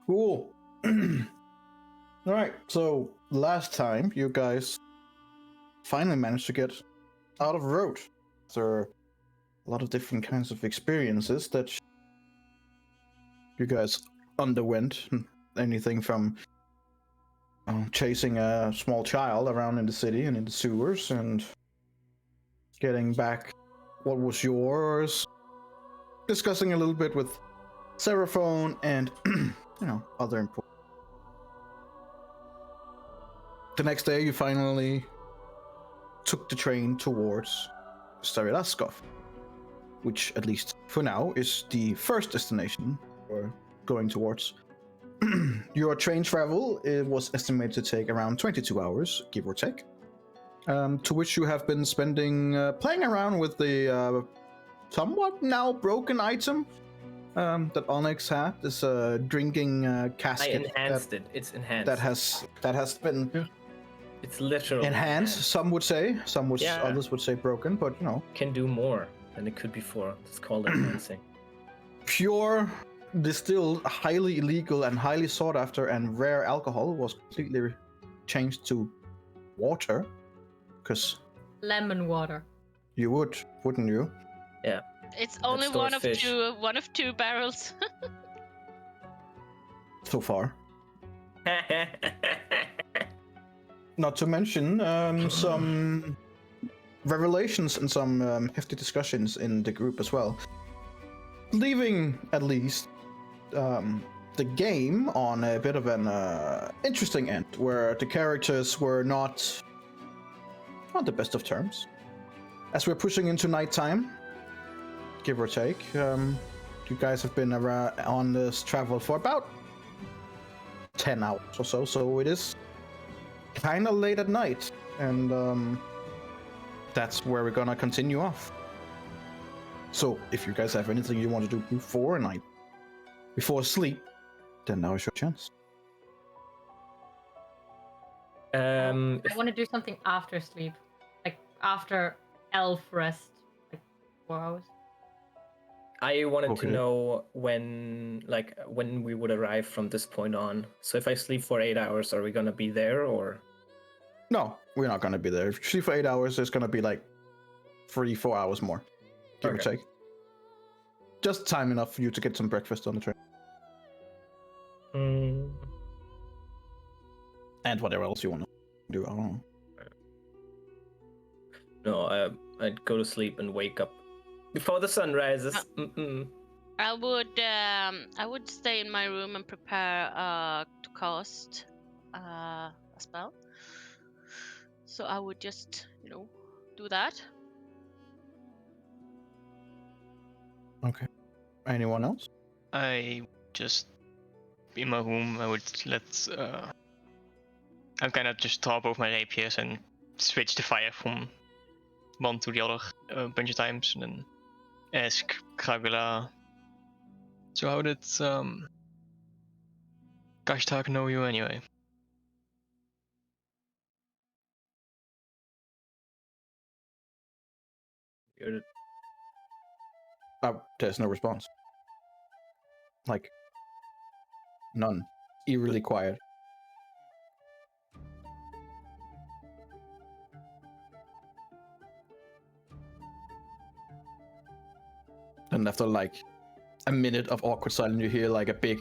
Cool. All right. So last time you guys finally managed to get out of road after a lot of different kinds of experiences that you guys underwent. Anything from chasing a small child around in the city and in the sewers, and getting back what was yours, discussing a little bit with Seraphone, and other important. The next day, you finally took the train towards Starilaskov, which, at least for now, is the first destination you're going towards. Your train travel was estimated to take around 22 hours, give or take, to which you have been spending playing around with the somewhat now broken item that Onyx had, this drinking casket. I enhanced it. It's enhanced. That has been It's literally enhanced. Some would say, others would say broken, but can do more than it could before. It's called enhancing. Pure distilled, highly illegal and highly sought after and rare alcohol was completely changed to water, because lemon water. You wouldn't you? Yeah. It's only one of two barrels. So far. Not to mention some revelations and some hefty discussions in the group as well. Leaving, at least, the game on a bit of an interesting end, where the characters were not on the best of terms. As we're pushing into nighttime, give or take, you guys have been on this travel for about 10 hours or so it is kind of late at night, and that's where we're gonna continue off. So if you guys have anything you want to do before sleep, then now is your chance. I want to do something after sleep, like after elf rest, like 4 hours. I wanted to know when we would arrive from this point on. So if I sleep for 8 hours, are we gonna be there, or? No, we're not gonna be there. If you sleep for 8 hours, it's gonna be like 3-4 hours more, give or take. Just time enough for you to get some breakfast on the train. And whatever else you want to do, I don't know. No, I'd go to sleep and wake up before the sun rises. I would stay in my room and prepare to cast a spell. So I would just, do that. Okay. Anyone else? I just in my room. I would I'm kind of just top over my rapiers and switch the fire from one to the other a bunch of times, and then ask Kragula, so how did Kashtak know you anyway? There's no response. Like, none. Eerily quiet. And after like a minute of awkward silence, you hear like a big,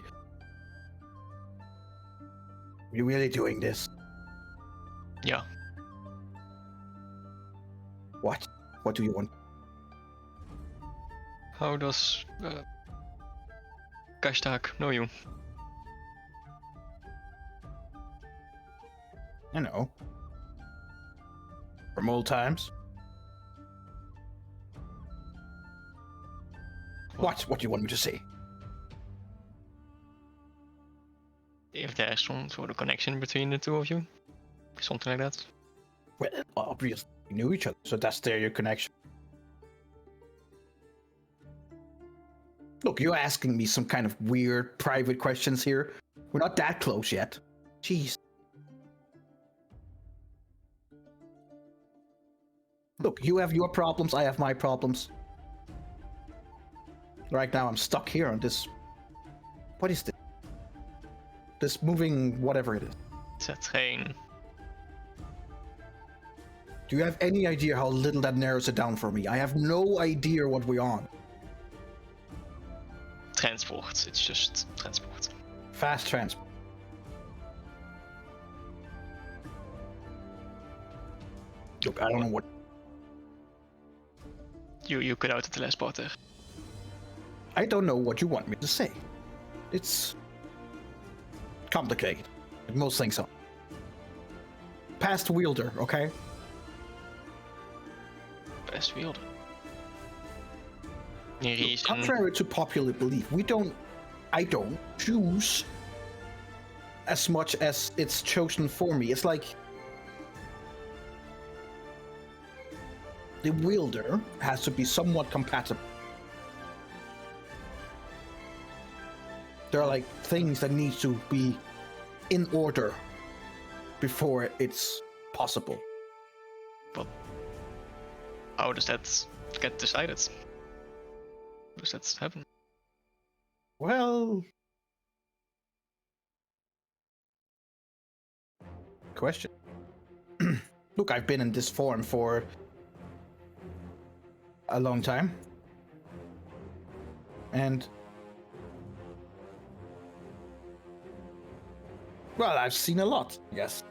"You really doing this?" Yeah. What? What do you want? How does Kashtak know you? I know. From old times. What? What do you want me to say? If there's some sort of connection between the two of you, something like that. Well, obviously you knew each other, so that's your connection. Look, you're asking me some kind of weird private questions here. We're not that close yet. Jeez. Look, you have your problems, I have my problems. Right now I'm stuck here on this... What is this? This moving whatever it is. It's a train. Do you have any idea how little that narrows it down for me? I have no idea what we're on. Transport. It's just transport. Fast transport. Look, I don't know what... You cut out the last part there. I don't know what you want me to say. It's... complicated. Like most things are. Past wielder, okay? Best wielder. Reason. Contrary to popular belief, I don't choose as much as it's chosen for me. It's like the wielder has to be somewhat compatible. There are like things that need to be in order before it's possible. But how does that get decided? How does that happen? Well, question. Look, I've been in this form for a long time. And well, I've seen a lot, yes.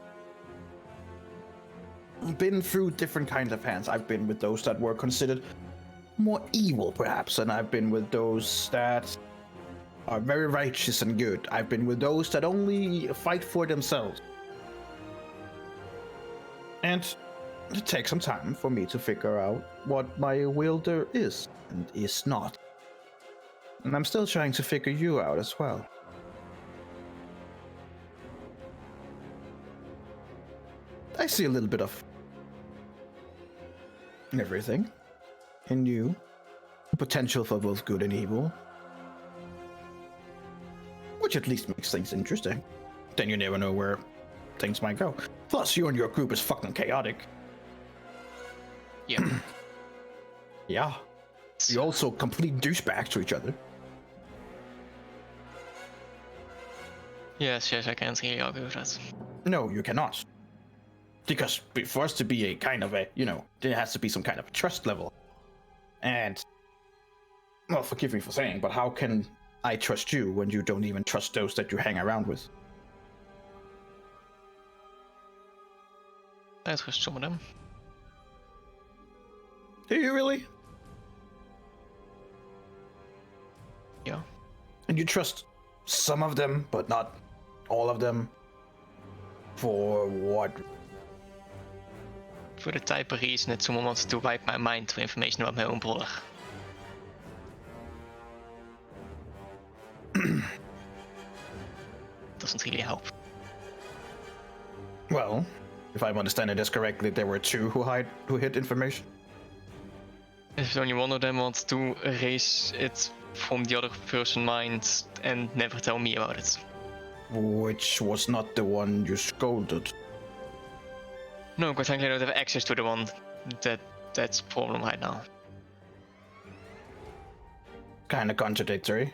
I've been through different kinds of hands. I've been with those that were considered more evil, perhaps, and I've been with those that are very righteous and good. I've been with those that only fight for themselves. And it takes some time for me to figure out what my wielder is and is not. And I'm still trying to figure you out as well. I see a little bit of everything in you. Potential for both good and evil. Which at least makes things interesting. Then you never know where things might go. Plus, you and your group is fucking chaotic. Yeah. Yeah. You're also complete douchebags to each other. Yes, I can't really argue with that. No, you cannot. Because for us to be a kind of a, there has to be some kind of trust level. And, well, forgive me for saying, but how can I trust you when you don't even trust those that you hang around with? I trust some of them. Do you really? Yeah. And you trust some of them, but not all of them? For what? For the type of reason that someone wants to wipe my mind for information about my own brother. Doesn't really help. Well, if I'm understanding this correctly, there were two who hid information. If only one of them wants to erase it from the other person's mind and never tell me about it. Which was not the one you scolded. No, quite frankly, I don't have access to the one that's a problem right now. Kind of contradictory.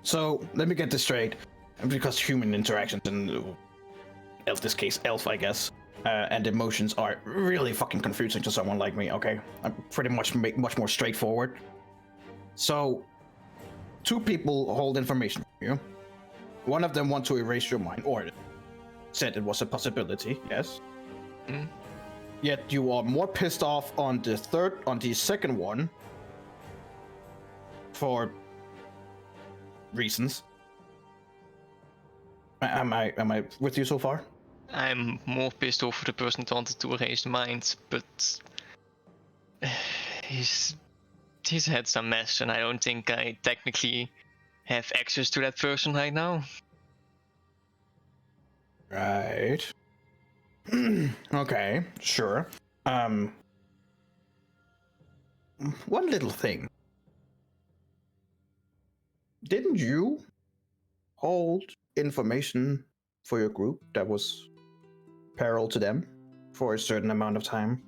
So, let me get this straight. Because human interactions, in this case, elf, I guess, and emotions are really fucking confusing to someone like me, okay? I'm pretty much much more straightforward. So, two people hold information from you. One of them wants to erase your mind, or said it was a possibility, yes? Mm. Yet you are more pissed off on the second one for reasons. Am I with you so far? I'm more pissed off for the person that wanted to erase the mind, but he's had some mess, and I don't think I technically have access to that person right now. Right. Okay, sure. One little thing. Didn't you hold information for your group that was peril to them for a certain amount of time?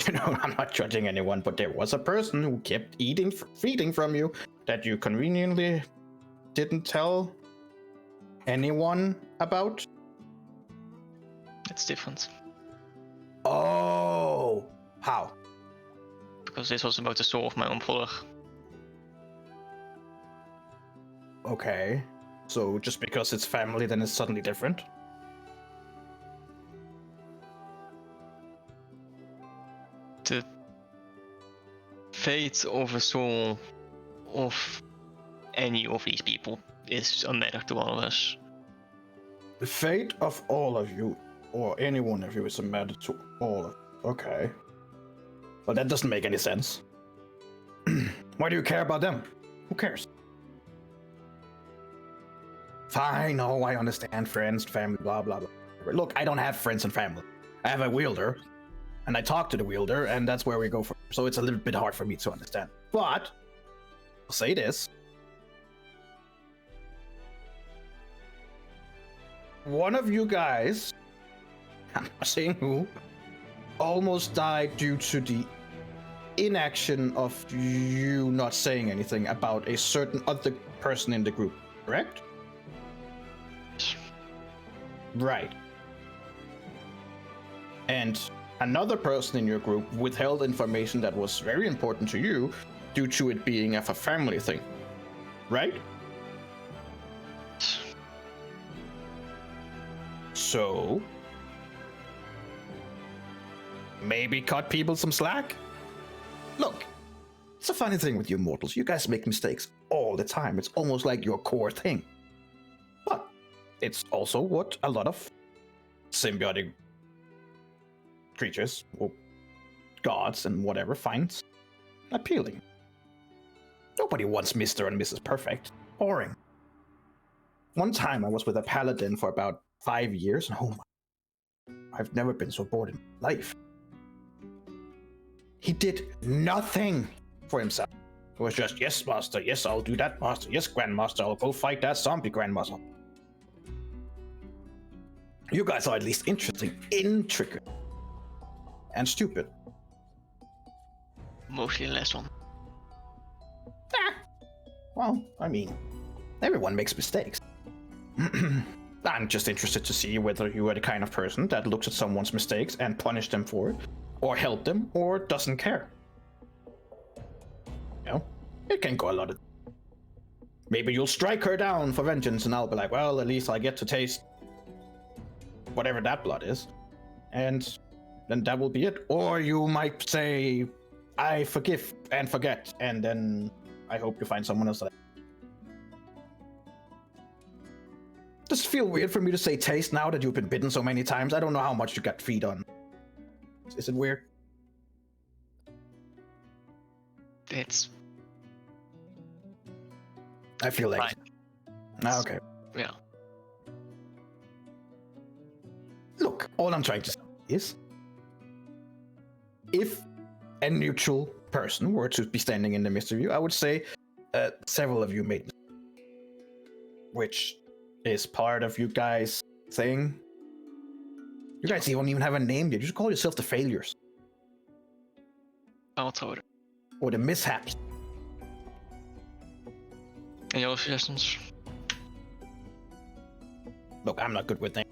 I'm not judging anyone, but there was a person who kept feeding from you that you conveniently didn't tell anyone about? It's different. Oh, how? Because this was about the soul of my own brother. Okay, so just because it's family, then it's suddenly different? The fate of a soul of any of these people is a matter to all of us. The fate of all of you, or any one of you, is a matter to all of you. Okay. Well, that doesn't make any sense. Why do you care about them? Who cares? Fine, oh, I understand. Friends, family, blah, blah, blah. Look, I don't have friends and family. I have a wielder, and I talk to the wielder, and that's where we go from. So it's a little bit hard for me to understand. But, I'll say this. One of you guys, I'm not saying who, almost died due to the inaction of you not saying anything about a certain other person in the group, correct? Right. And another person in your group withheld information that was very important to you due to it being a family thing, right? So, maybe cut people some slack? Look, it's a funny thing with you mortals. You guys make mistakes all the time. It's almost like your core thing. But it's also what a lot of symbiotic creatures, or gods and whatever, finds appealing. Nobody wants Mr. and Mrs. Perfect. Boring. One time I was with a paladin for about 5 years, and oh my, I've never been so bored in my life. He did nothing for himself. It was just, yes, master, yes, I'll do that, master, yes, grandmaster, I'll go fight that zombie grandmaster. You guys are at least interesting, intricate, and stupid. Mostly the last one. Well, I mean, everyone makes mistakes. I'm just interested to see whether you are the kind of person that looks at someone's mistakes and punish them for it, or help them, or doesn't care. You know, it can go a lot of... Maybe you'll strike her down for vengeance, and I'll be like, well, at least I get to taste whatever that blood is, and then that will be it. Or you might say, I forgive and forget, and then I hope you find someone else that... Does it feel weird for me to say taste now that you've been bitten so many times? I don't know how much you got feed on. Is it weird? It's... I feel like... Fine. Okay. Yeah. Look, all I'm trying to say is, if a neutral person were to be standing in the midst of you, I would say several of you made mistakes, which is part of you guys' thing. You guys don't even have a name yet. You just call yourself the failures. I'll throw it. Or the mishaps. Any other suggestions? Look, I'm not good with names.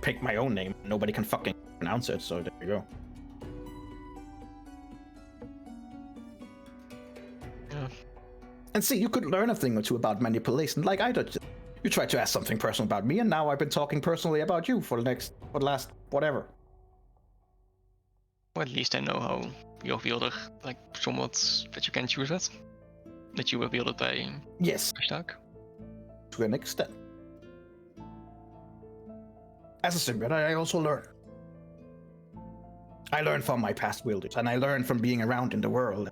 Pick my own name. Nobody can fucking pronounce it, so there you go. Yeah. And see, you could learn a thing or two about manipulation, like I did. You tried to ask something personal about me, and now I've been talking personally about you for the last whatever. Well, at least I know how your wielder, like, somewhat that you can choose it. That you were wielded by Yes, Hashtag. to an extent. As a symbiote, I also learn. I learn from my past wielders, and I learn from being around in the world.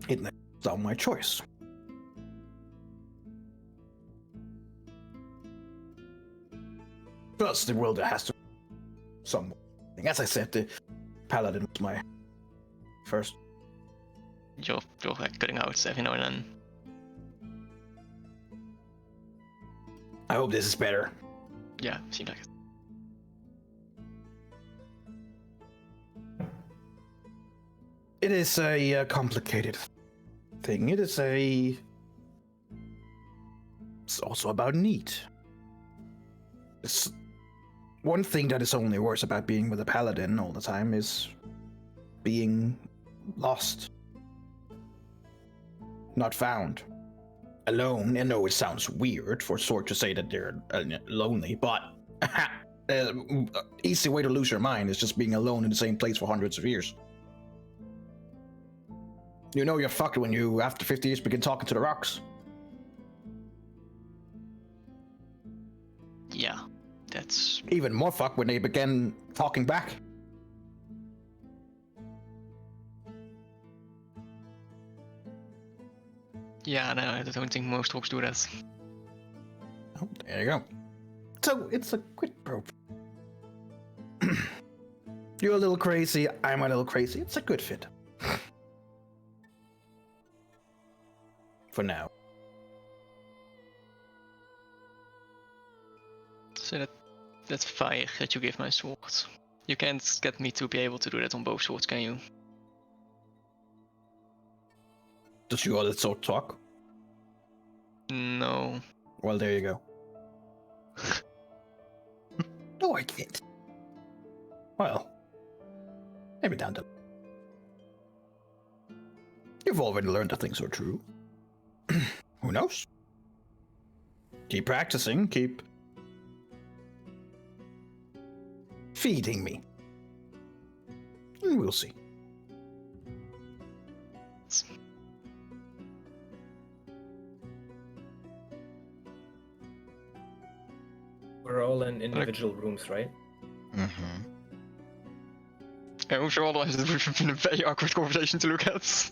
It's not my choice. Plus, the world has to... Somewhat. As I said, the paladin was my first. You're like cutting out every now and then. I hope this is better. Yeah, seems like it. It is a complicated thing. It is a it's also about need. It's one thing that is only worse about being with a paladin all the time is being lost. Not found. Alone. I know it sounds weird for Sword to say that they're lonely, but easy way to lose your mind is just being alone in the same place for hundreds of years. You know you're fucked when you, after 50 years, begin talking to the rocks. Yeah, that's... Even more fucked when they begin talking back. Yeah, no, I don't think most orcs do that. Oh, there you go. So, it's a quid pro. You're a little crazy, I'm a little crazy. It's a good fit. For now. So that's fire that you give my sword. You can't get me to be able to do that on both swords, can you? Does your other sword talk? No. Well, there you go. No, I can't. Well, maybe down the... You've already learned that things are true. Who knows? Keep practicing, keep... feeding me. And we'll see. We're all in individual rooms, right? Mm-hmm. I'm sure otherwise it would have been a very awkward conversation to look at.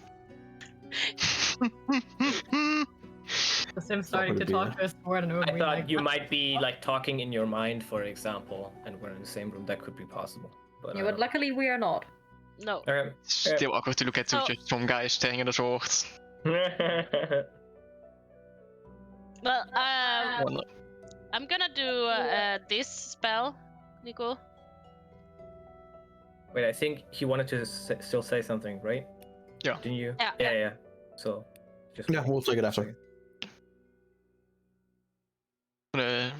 The Sim starting to talk to us more and I thought you might be like talking in your mind, for example, and we're in the same room. That could be possible. But, yeah, but luckily we are not. No. Okay. Still awkward to look at just some guy staring at a sword. Well, I'm gonna do this spell, Nico. Wait, I think he wanted to still say something, right? Yeah. Didn't you? Yeah. Yeah. So, just Yeah, we'll take it after. I'm gonna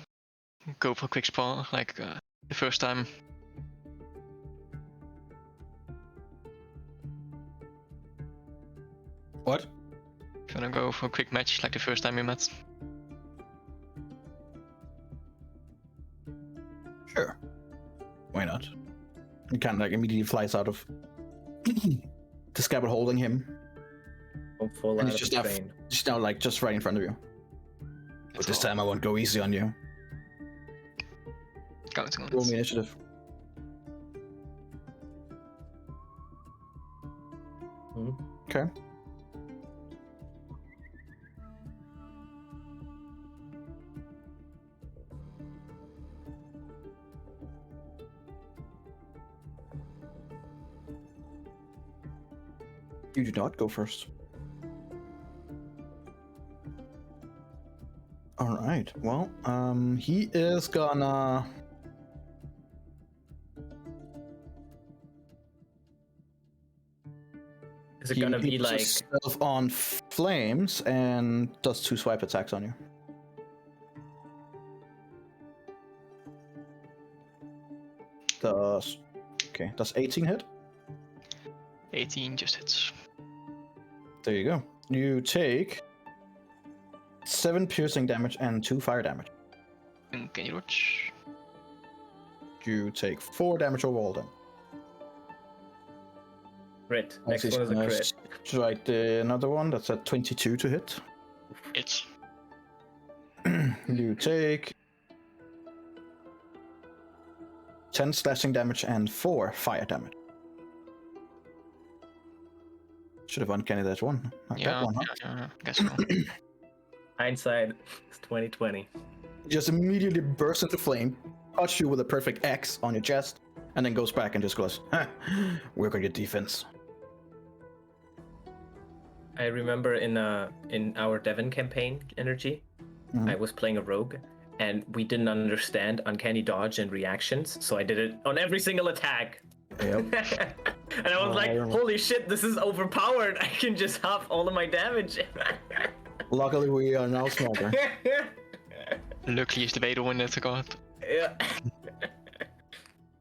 go for a quick spell, like the first time. What? Gonna go for a quick match, like the first time we met. Sure. Why not? He kind of like immediately flies out of the scabbard holding him. Don't fall And out he's of just the now, train. just now like just right in front of you. But this time I won't go easy on you. Counting on Roll me it. initiative. Okay. You do not go first. All right. Well, he is gonna. Is it gonna be puts like? himself on flames and does 2 swipe attacks on you. Does 18 hit? 18 just hits. There you go. You take 7 piercing damage and 2 fire damage. And can you dodge? You take 4 damage overall then. Crit. Next one is a crit. Strike another one. That's a 22 to hit. It's You take 10 slashing damage and 4 fire damage. Should have uncanny that one. Not that one, huh? yeah, I guess so. Hindsight is 2020. Just immediately bursts into flame, touch you with a perfect X on your chest, and then goes back and just goes, work on your defense. I remember in our Devon campaign, Energy, I was playing a rogue, and we didn't understand uncanny dodge and reactions, so I did it on every single attack. Yep. And I was like, holy shit, this is overpowered. I can just half all of my damage. Luckily, we are now smarter. Luckily is de wederom net gehad. Yeah.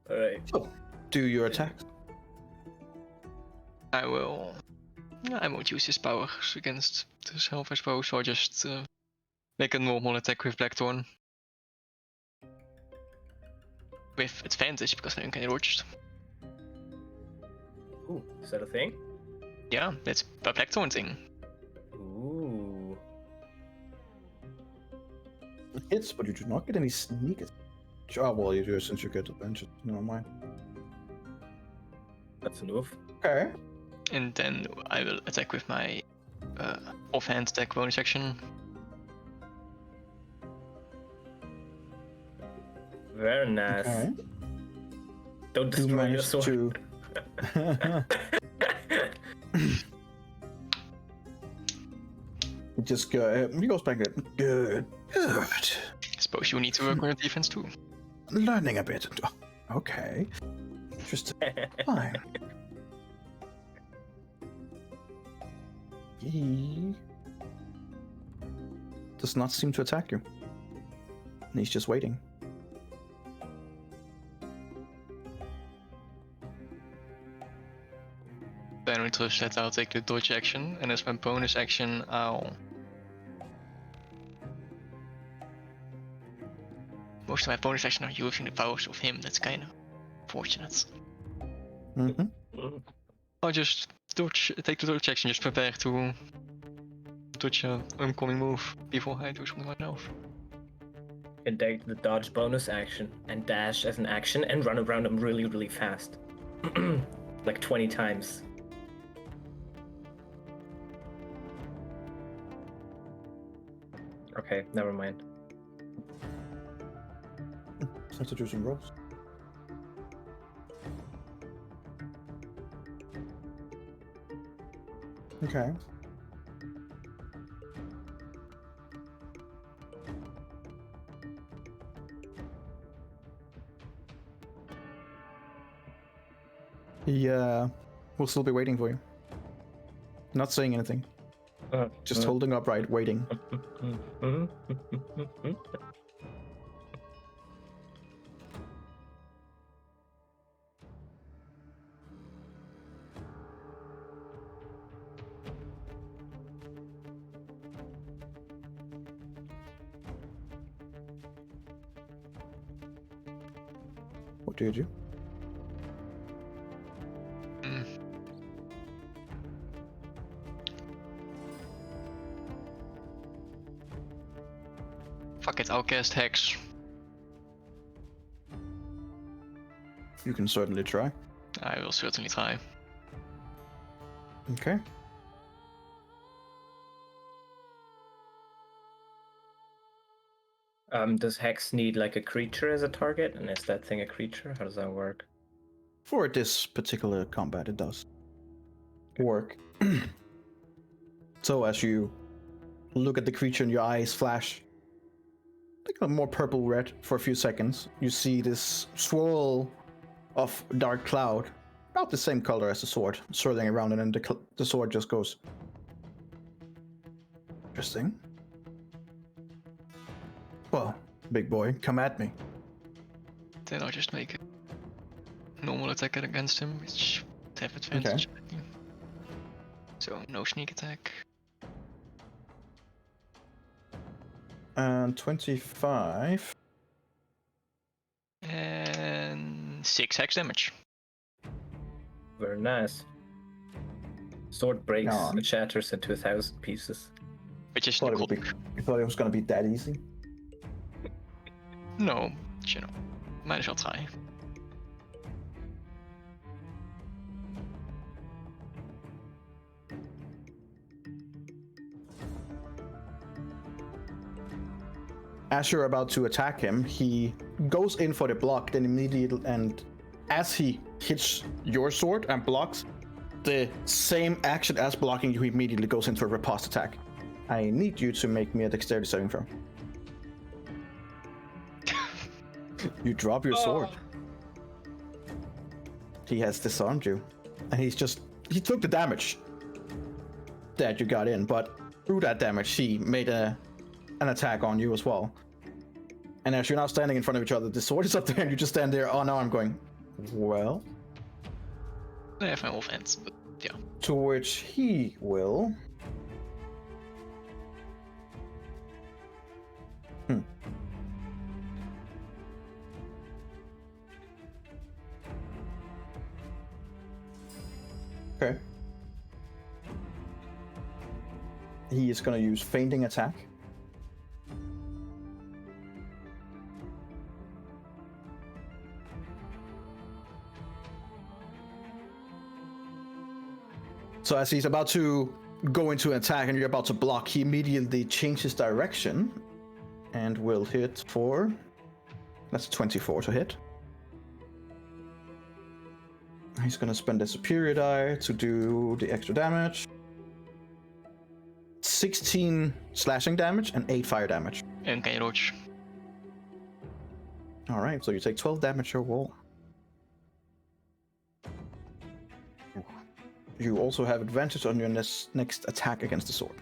Alright. So, do your attacks. I won't use his powers against the self, I suppose, so I'll just make a normal attack with Blackthorn. With advantage, because I don't get dodged. Ooh, is that a thing? Yeah, that's a Blackthorn thing. Ooh. It hits, but you do not get any sneak attack. Oh, well, you do since you get advantage. Never mind. That's a move. Okay. And then I will attack with my offhand attack bonus action. Very nice. Okay. Don't You destroy your managed sword. to. He just he goes back in. Good. Suppose you need to work on your defense too. Learning a bit. Okay. Interesting. Fine. He does not seem to attack you. And he's just waiting. Then with that, I'll take the dodge action, and as my bonus action, most of my bonus action are using the powers of him. That's kind of fortunate. Mm-hmm. I'll just take the dodge action, just prepare to dodge an oncoming move before I do something myself. And take the dodge bonus action and dash as an action and run around him really, really fast. Like 20 times. Okay, never mind. Time to do some rolls. Okay. We'll still be waiting for you. Not saying anything. Just holding upright, waiting. What do you do? Fuck it, I'll cast Hex. You can certainly try. I will certainly try. Okay. Does Hex need like a creature as a target? And is that thing a creature? How does that work? For this particular combat, it does work. So as you look at the creature and your eyes flash like a more purple red for a few seconds, you see this swirl of dark cloud, about the same color as the sword, swirling around, and then the sword just goes. Interesting. Well, big boy, come at me. Then I'll just make a normal attack against him, which would have advantage. Okay. So no sneak attack. And 25. And 6 hex damage. Very nice. Sword breaks and shatters into 1,000 pieces. Which is you thought it was gonna be that easy? No, you know, might as well try. As you're about to attack him, he goes in for the block, then immediately, and as he hits your sword and blocks, the same action as blocking, he immediately goes into a riposte attack. I need you to make me a dexterity saving throw. You drop your sword. He has disarmed you, and he took the damage that you got in, but through that damage, he made an attack on you as well. And as you're now standing in front of each other, the sword is up there, and you just stand there unarmed, going, well. I have my offhand, but yeah. To which he will. Okay. He is going to use fainting attack. So as he's about to go into an attack and you're about to block, he immediately changes direction and will hit for... That's 24 to hit. He's gonna spend a superior die to do the extra damage. 16 slashing damage and 8 fire damage. And can you dodge? Alright, so you take 12 damage overall. You also have advantage on your next attack against the sword.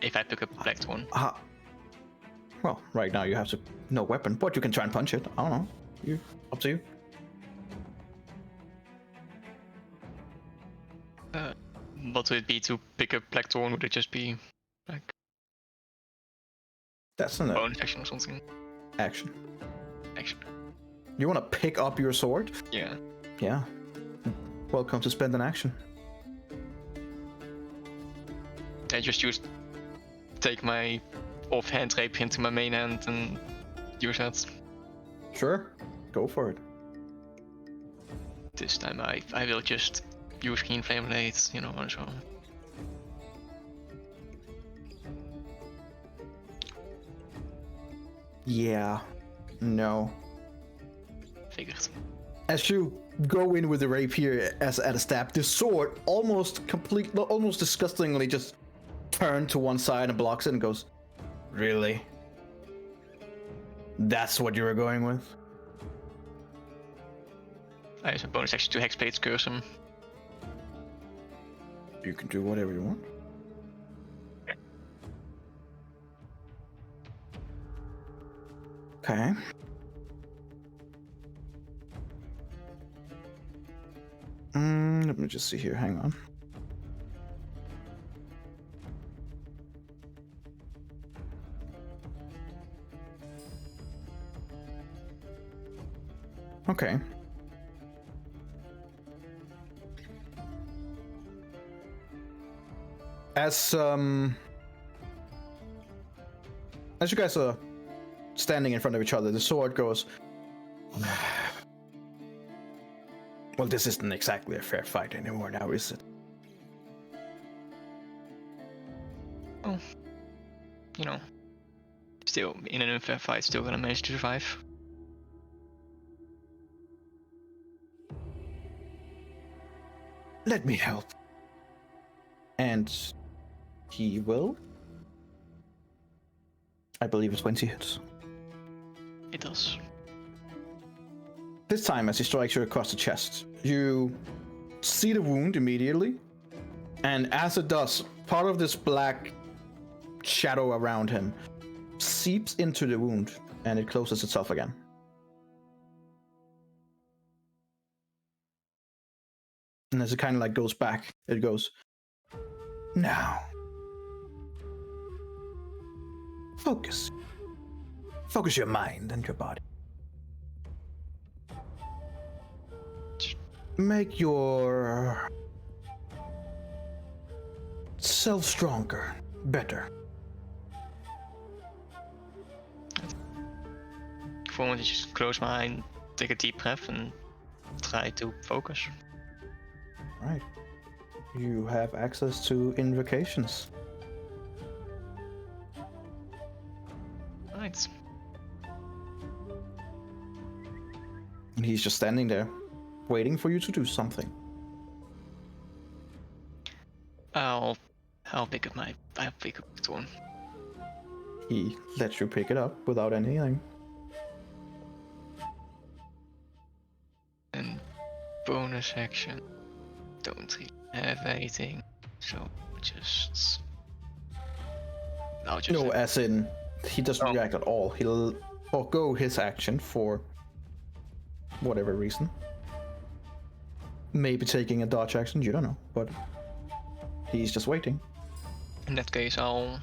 If I pick up Blackthorn. Well, right now you have no weapon, but you can try and punch it. I don't know. Up to you. What would it be to pick up Blackthorn? Would it just be like That's an bonus action or something? action. Action. You want to pick up your sword? Yeah. Yeah. Welcome to spend an action. I just take my offhand rapier into my main hand and use that. Sure. Go for it. This time I will just use Keen Flame Blades, you know, and so. Yeah. No. Figures. As you go in with the rapier as at a stab, the sword almost disgustingly just turns to one side and blocks it and goes, really? That's what you were going with? I use a bonus action to Hexblade curse him. You can do whatever you want. Okay. Let me just see here. Hang on. Okay. As you guys are standing in front of each other, the sword goes, well, this isn't exactly a fair fight anymore now, is it? Oh. You know. Still, in an unfair fight, still gonna manage to survive. Let me help. And he will. I believe it's 20 hits. It does. This time, as he strikes you across the chest, you see the wound immediately. And as it does, part of this black shadow around him seeps into the wound and it closes itself again. And as it kind of like goes back, it goes, now. Focus. Focus your mind and your body. Make your self stronger, better. For a moment, I just close my eye and take a deep breath and try to focus. Right. You have access to invocations. Right. And he's just standing there, waiting for you to do something. I'll pick up the one. He lets you pick it up without anything. And bonus action. Don't really have anything, so I'll just. No, as in, he doesn't react at all. forego his action for whatever reason. Maybe taking a dodge action, you don't know, but he's just waiting. In that case, I'll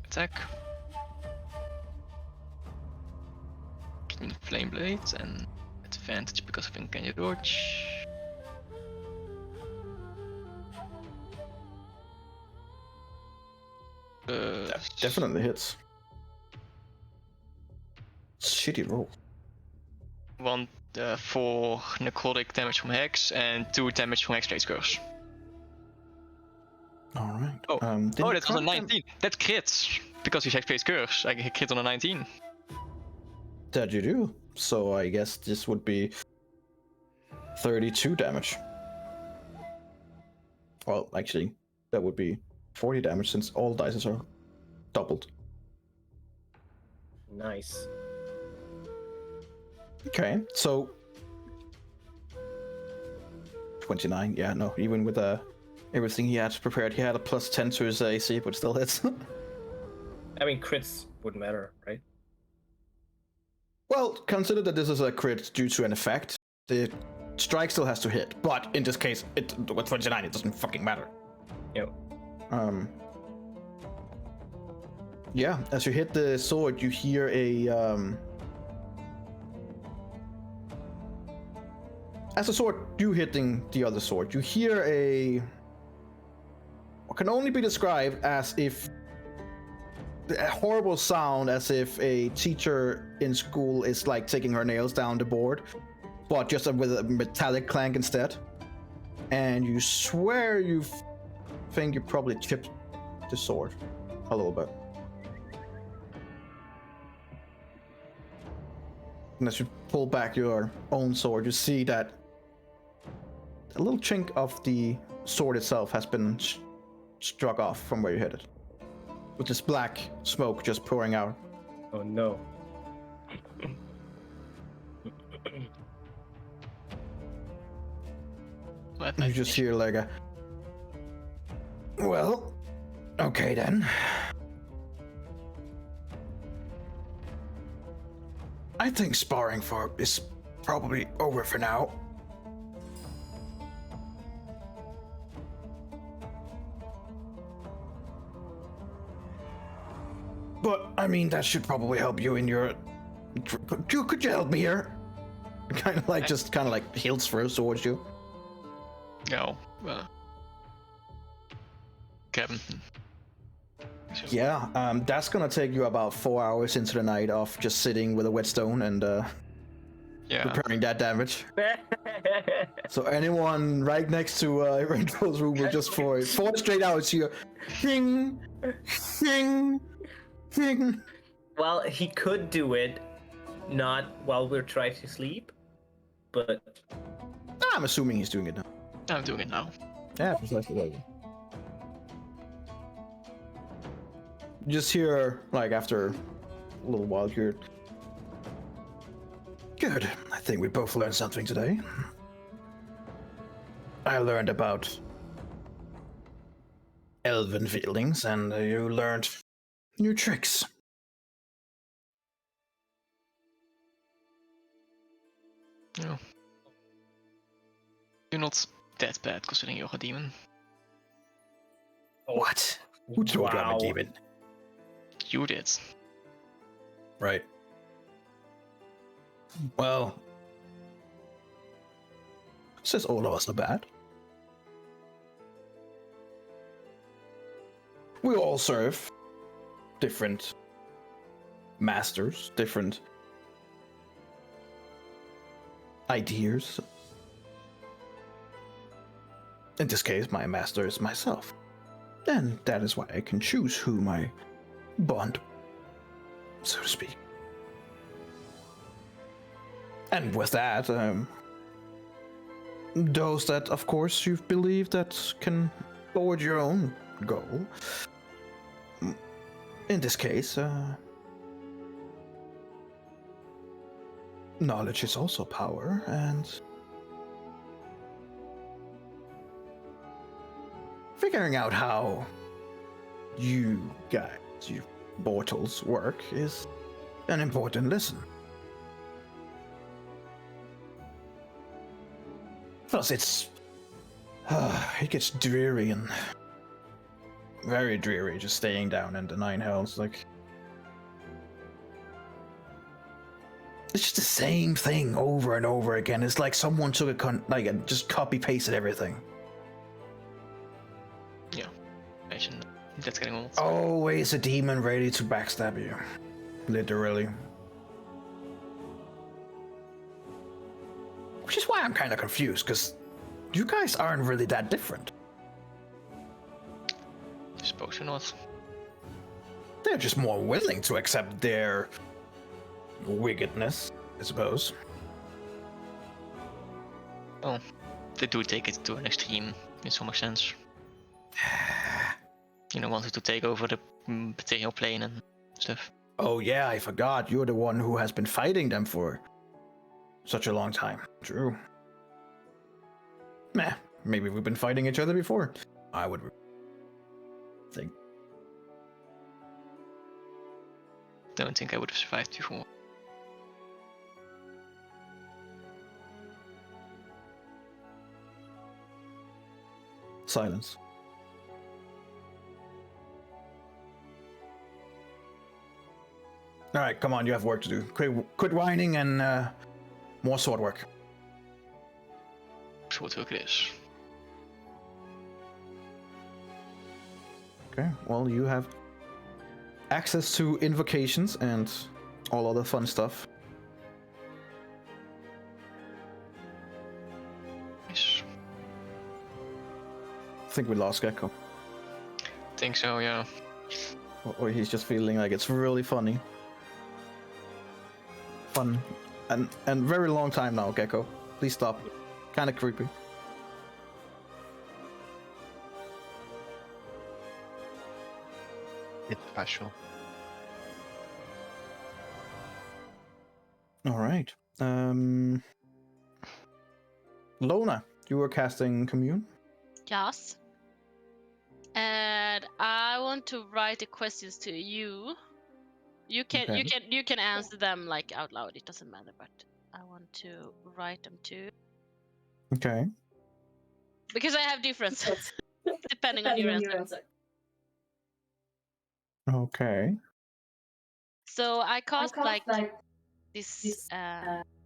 attack. Flame blades and advantage because of uncanny dodge. Definitely hits. Shitty roll. 4 necrotic damage from Hex and 2 damage from Hexblade's Curse. Alright. Oh, that was a 19. That crits! Because he's Hexblade's Curse. I crit on a 19. That you do. So I guess this would be 32 damage. Well, actually, that would be 40 damage since all dice are doubled. Nice. Okay, so 29. Yeah, no, even with everything he had prepared, he had a plus 10 to his AC, but still hits. I mean, crits wouldn't matter, right? Well, consider that this is a crit due to an effect. The strike still has to hit, but in this case, with 29, it doesn't fucking matter. Yep. Yeah, as you hit the sword, you hear as the sword you hitting the other sword, you hear what can only be described as if a horrible sound, as if a teacher in school is like taking her nails down the board, but just with a metallic clank instead. And you swear you think you probably chipped the sword a little bit. And as you pull back your own sword, you see that a little chink of the sword itself has been struck off from where you hit it, with this black smoke just pouring out. Oh no. You just hear like a, well, okay then. I think sparring is probably over for now. But I mean, that should probably help you in your. Could you help me here? Kind of like heels throws towards you. No. Kevin. Yeah, that's gonna take you about 4 hours into the night of just sitting with a whetstone and repairing that damage. So anyone right next to Rento's room will just for 4 straight hours hear ding, ding, ding. Well, he could do it, not while we're trying to sleep, but I'm assuming he's doing it now. I'm doing it now. Yeah, precisely. You just hear, like, after a little while, you're... Good. I think we both learned something today. I learned about elven feelings, and you learned new tricks. Yeah. You're not that bad considering you're a demon. What? Who told you I'm a demon? You did. Right. Well, says all of us are bad. We all serve different masters, different ideas. In this case, my master is myself. And that is why I can choose whom I bond, so to speak. And with that, those that, of course, you believe that can forward your own goal. In this case, knowledge is also power, and figuring out how you guys, you mortals, work is an important lesson. Plus, it gets dreary and very dreary just staying down in the Nine Hells. Like, it's just the same thing over and over again. It's like someone took and just copy pasted everything. Yeah, imagine that's getting old. Always a demon ready to backstab you, literally. Which is why I'm kind of confused, because you guys aren't really that different. I suppose you're not. They're just more willing to accept their wickedness, I suppose. Well, they do take it to an extreme in some sense. Wanted to take over the material plane and stuff. Oh yeah, I forgot. You're the one who has been fighting them for such a long time. True. Meh, maybe we've been fighting each other before. I would think. Don't think I would have survived before. Silence. Alright, come on, you have work to do. Quit whining and more sword work. Short work it is. Okay, well, you have access to invocations and all other fun stuff. Nice. I think we lost Gecko. Think so, yeah. Or he's just feeling like it's really funny. Fun. And very long time now, Gecko. Please stop. Kinda creepy. It's special. Alright. Lona, you were casting Commune? Yes. And I want to write the questions to you. You can answer them like out loud. It doesn't matter, but I want to write them too Okay. because I have differences depending on your answer. Okay. So I cast like this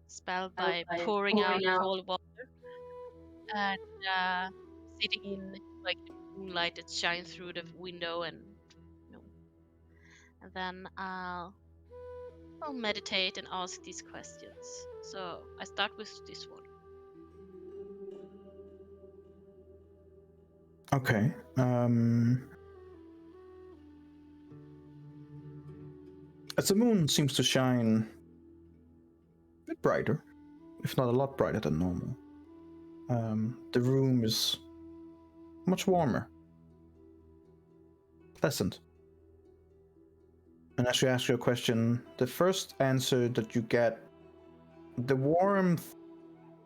spell by pouring out cold water and sitting in like the moonlight that shines through the window, and then I'll meditate and ask these questions. So I start with this one. Okay. As the moon seems to shine a bit brighter, if not a lot brighter than normal, the room is much warmer, pleasant. And as you ask your question, the first answer that you get, the warmth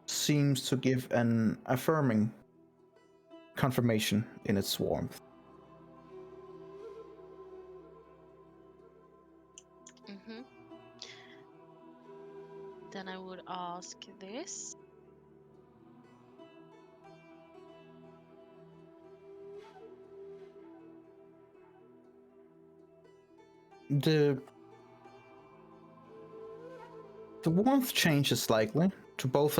seems to give an affirming confirmation in its warmth. Mm-hmm. Then I would ask this. The warmth changes slightly to both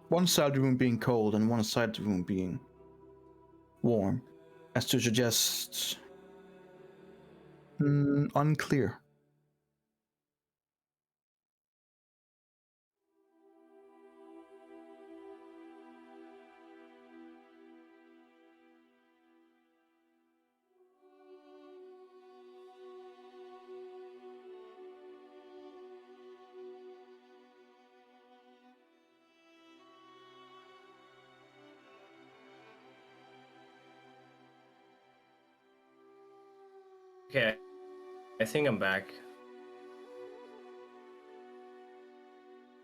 one side of the room being cold and one side of the room being warm, as to suggest unclear. Okay, I think I'm back.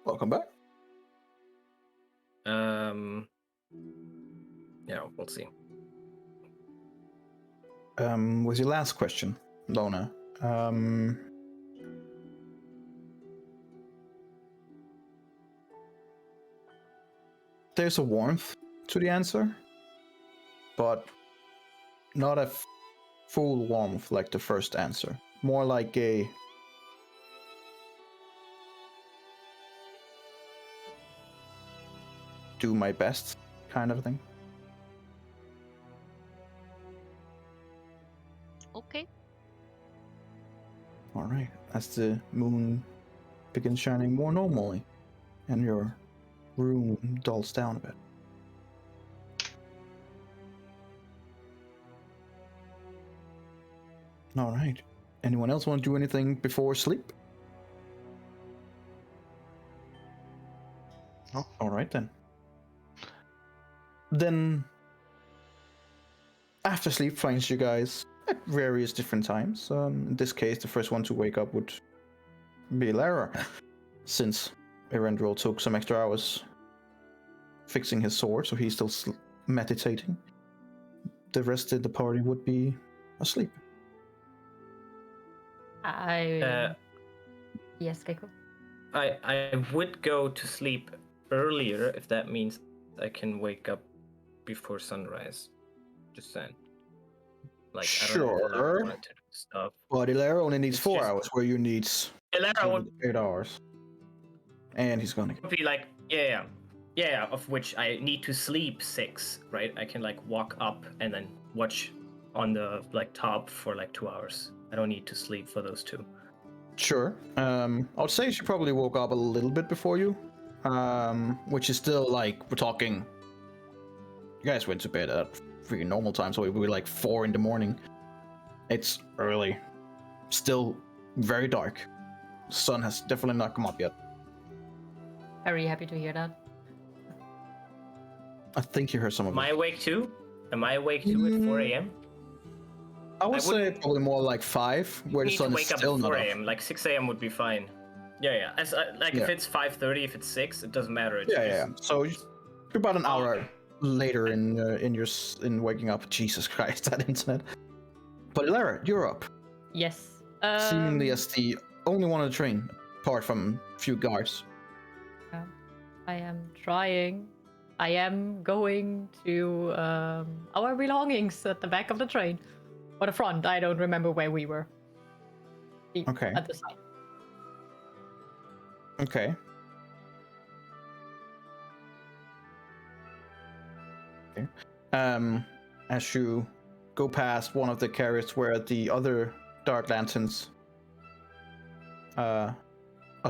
Welcome back. Yeah, we'll see. With your last question, Lona, There's a warmth to the answer, but not a full warmth like the first answer. More like a do my best kind of thing. Okay. All right, as the moon begins shining more normally, and your room dulls down a bit. All right. Anyone else want to do anything before sleep? No. All right then. Then, after sleep finds you guys at various different times. In this case, the first one to wake up would be Lara, since Erendril took some extra hours fixing his sword, so he's still meditating. The rest of the party would be asleep. Yes, Gecko. I would go to sleep earlier if that means I can wake up before sunrise. Just saying. Like, I don't know if Lara Sure. wanted to do stuff. But Ilara only needs It's 4 just- hours, where you need Lara would 8 hours. And he's gonna be like, yeah, of which I need to sleep 6, right? I can like walk up and then watch on the like top for like 2 hours. I don't need to sleep for those 2. Sure. I'd say she probably woke up a little bit before you. Which is still like, we're talking. You guys went to bed at freaking normal time, so it would be like 4 in the morning. It's early. Still very dark. Sun has definitely not come up yet. Very happy to hear that. I think you heard some of Am I it. awake too? Am I awake too at 4 a.m.? I would I say wouldn't probably more like 5, where the need to sun is wake up still at not 4 up. a.m. Like 6 a.m. would be fine. Yeah. As like if Yeah. it's 5:30, if it's 6, it doesn't matter. It's Yeah. just- So you're about an hour later in waking up. Jesus Christ, that internet. But Lara, you're up. Yes. Seemingly as the only one on the train, apart from a few guards. I am trying. I am going to our belongings at the back of the train. Or the front, I don't remember where we were. Okay. At the side. Okay. As you go past one of the carriers where the other dark lanterns are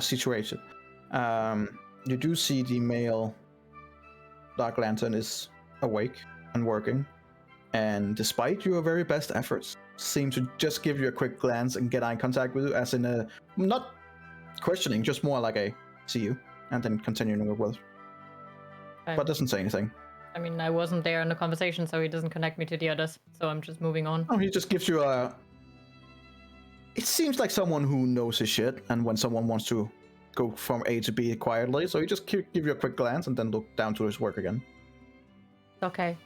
situated, you do see the male dark lantern is awake and working, and despite your very best efforts, seem to just give you a quick glance and get eye contact with you, as in a not questioning, just more like a see you, and then continuing with, but doesn't say anything. I mean, I wasn't there in the conversation, so he doesn't connect me to the others. So I'm just moving on. Oh, he just gives you a. It seems like someone who knows his shit, and when someone wants to go from A to B quietly, so he just give you a quick glance and then look down to his work again. Okay.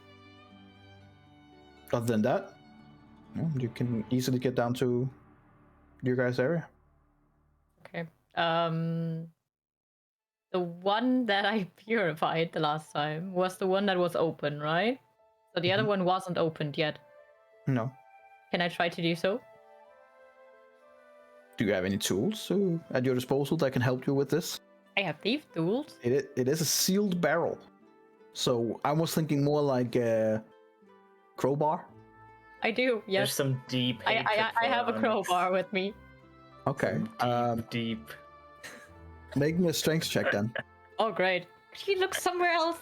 Other than that, you can easily get down to your guys' area. Okay. The one that I purified the last time was the one that was open, right? So the other one wasn't opened yet. No. Can I try to do so? Do you have any tools at your disposal that can help you with this? I have thief tools. It is a sealed barrel, so I was thinking more like a crowbar. I do. Yes. There's some deep. I hatred have a for crowbar with me. Okay. Deep. Make me a strength check then. Oh, great. Could you look somewhere else?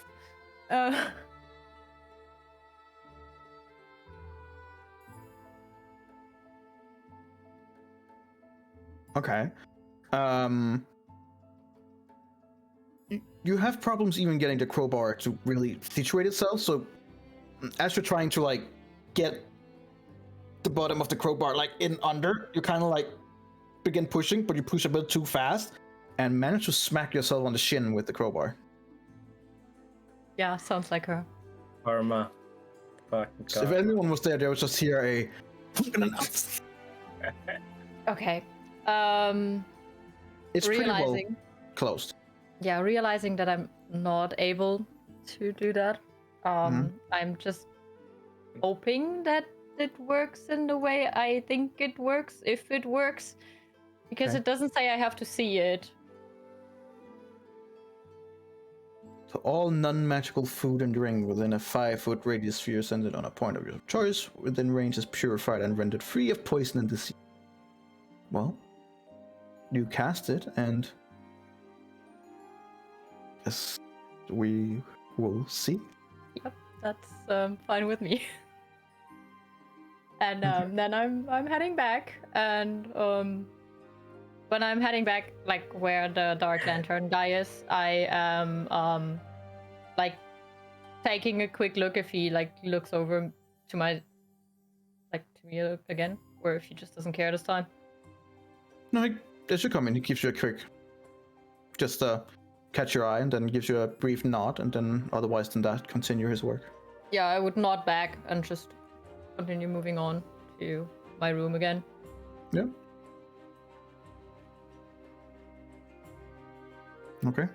Okay. You have problems even getting the crowbar to really situate itself, so as you're trying to like get the bottom of the crowbar like in under, you kind of like begin pushing, but you push a bit too fast and manage to smack yourself on the shin with the crowbar. Yeah, sounds like her. Karma. Fuck. So if anyone was there, they would just hear a Okay. It's pretty well Realizing, closed. yeah, realizing that I'm not able to do that. I'm just hoping that it works in the way I think it works, if it works, because Okay. it doesn't say I have to see it. So all non-magical food and drink within a 5-foot radius sphere centered on a point of your choice within range is purified and rendered free of poison and disease. Well, you cast it, and yes, we will see. Yep, that's fine with me. And then I'm heading back, and when I'm heading back, like where the Dark Lantern guy is, I am like taking a quick look if he like looks over to my to me again, or if he just doesn't care this time. No, as you come in, he gives you a quick, just catch your eye, and then gives you a brief nod, and then otherwise than that, continue his work. Yeah, I would nod back and just continue moving on to my room again. Yeah. Okay.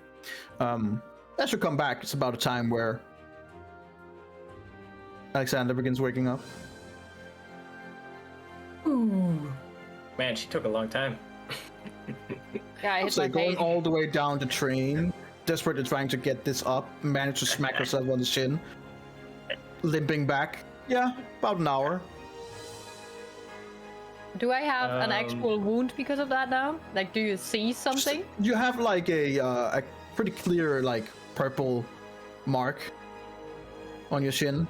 As you come back, it's about a time where Alexander begins waking up. Ooh. Man, she took a long time. Yeah, I hit So my going face. all the way down the train, desperately trying to get this up, managed to smack herself on the shin, limping back. Yeah, about an hour. Do I have an actual wound because of that now? Like, do you see something? You have like a pretty clear like purple mark on your shin.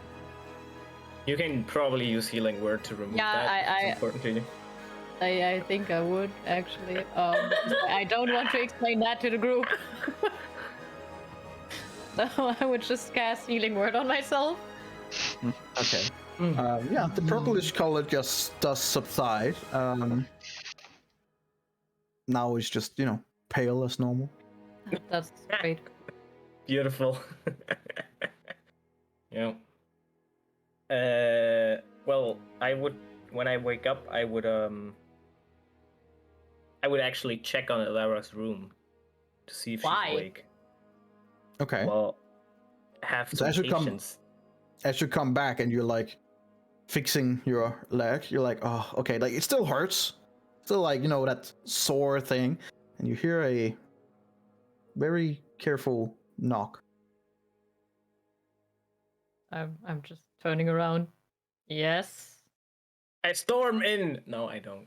You can probably use healing word to remove Yeah, that. It's important to you. I think I would actually. I don't want to explain that to the group. So I would just cast healing word on myself. Okay. Yeah, the purplish color just does subside. Now it's just, pale as normal. That's great. Beautiful. Yeah. Well, when I wake up, I would actually check on Elara's room to see if Why? she's awake. Okay. Well, have So some as you come- patience. As you come back and you're like fixing your leg, you're like, oh, okay, like it still hurts. Still like, that sore thing. And you hear a very careful knock. I'm just turning around. Yes. I storm in. No, I don't.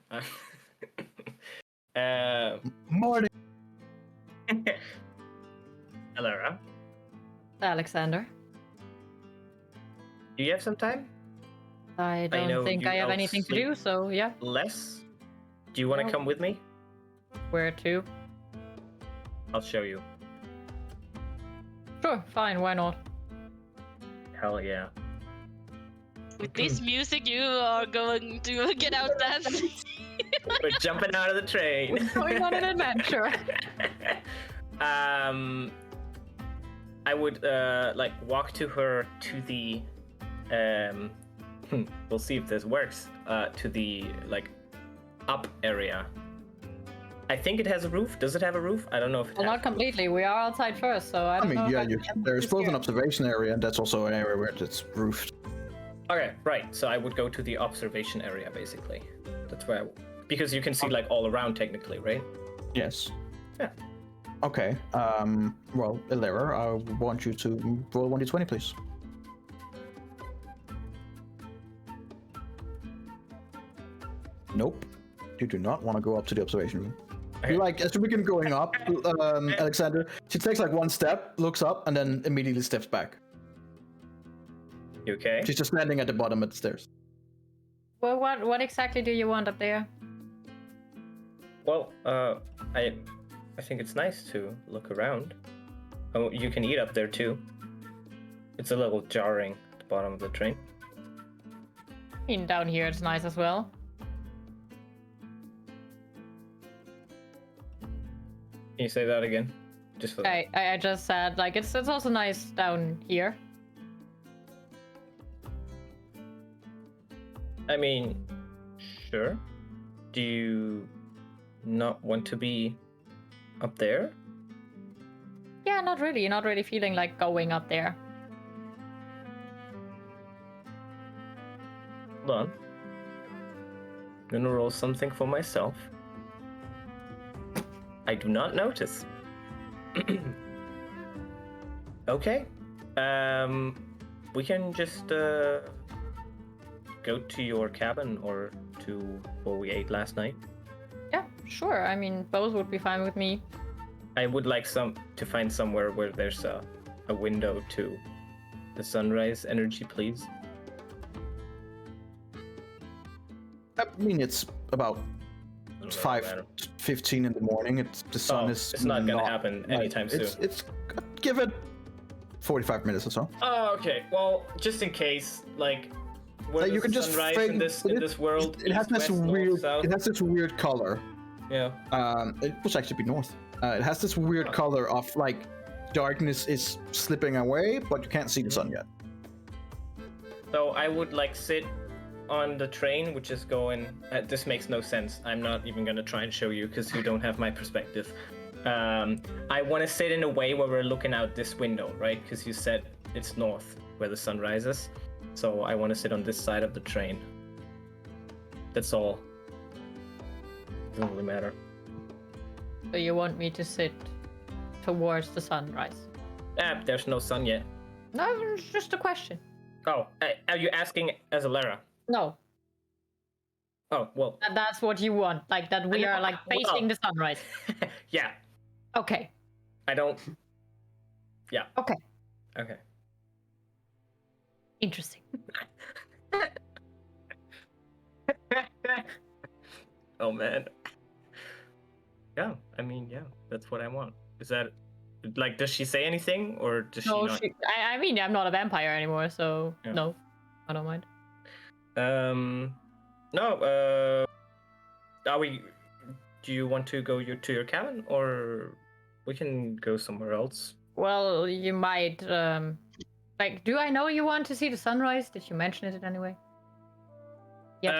Morning. Elara, Alexander. do you have some time? I know don't think you I have all anything to sleep. do, so yeah. Less? Do you want to No. come with me? Where to? I'll show you. Sure, fine, why not? Hell yeah. With this music, you are going to get out that. We're jumping out of the train. Going on an adventure. I would walk to her to the we'll see if this works. To the up area. I think it has a roof. Does it have a roof? I don't know if it Well, has. not completely. We are outside first, so I I don't mean, know. yeah, if I'm there's too both an scared. observation area and that's also an area where it's roofed. Okay, right. So I would go to the observation area basically. That's where because you can see all around technically, right? Yes. Yeah. Okay. Well, Elara, I want you to roll 1d20, please. Nope. You do not want to go up to the observation room. Okay. You as you begin going up, Alexander, she takes one step, looks up, and then immediately steps back. You okay? She's just standing at the bottom of the stairs. Well, what exactly do you want up there? Well, I think it's nice to look around. Oh, you can eat up there too. It's a little jarring at the bottom of the train. I mean, down here it's nice as well. Can you say that again? Just for I just said it's also nice down here. I mean, sure. Do you not want to be up there? Yeah, not really. Not really feeling like going up there. Hold on. I'm gonna roll something for myself. I do not notice. Okay. We can just go to your cabin or to where we ate last night. Yeah, sure. I mean, both would be fine with me. I would like to find somewhere where there's a window to the sunrise energy, please. I mean, it's about Doesn't really matter. 5:15 in the morning. The sun is. It's not gonna happen anytime soon. It's give it 45 minutes or so. Oh, okay. Well, just in case, like, where Like, you does can the just sunrise frame in this world? It has east, this west, north, weird. south? It has this weird color. Yeah. It was actually be north. It has this weird color of like darkness is slipping away, but you can't see the sun yet. So I would like sit on the train, which is going. This makes no sense. I'm not even gonna try and show you because you don't have my perspective. I want to sit in a way where we're looking out this window, right? Because you said it's north where the sun rises. So I want to sit on this side of the train. That's all. Doesn't really matter. So you want me to sit towards the sunrise? There's no sun yet. No, it's just a question. Oh, are you asking as a Lara? No, Oh, well, that's what you want. Like that we know, are like facing well. the sunrise. yeah. Okay. I don't. Yeah. Okay. Okay. Interesting. Oh man. Yeah, I mean, yeah, that's what I want. Is that like, does she say anything or does she No, not? I mean, I'm not a vampire anymore, so Yeah. no, I don't mind. No. Are we? Do you want to go to your cabin or we can go somewhere else? Well, you might. Like, do I know you want to see the sunrise? Did you mention it anyway? Yep.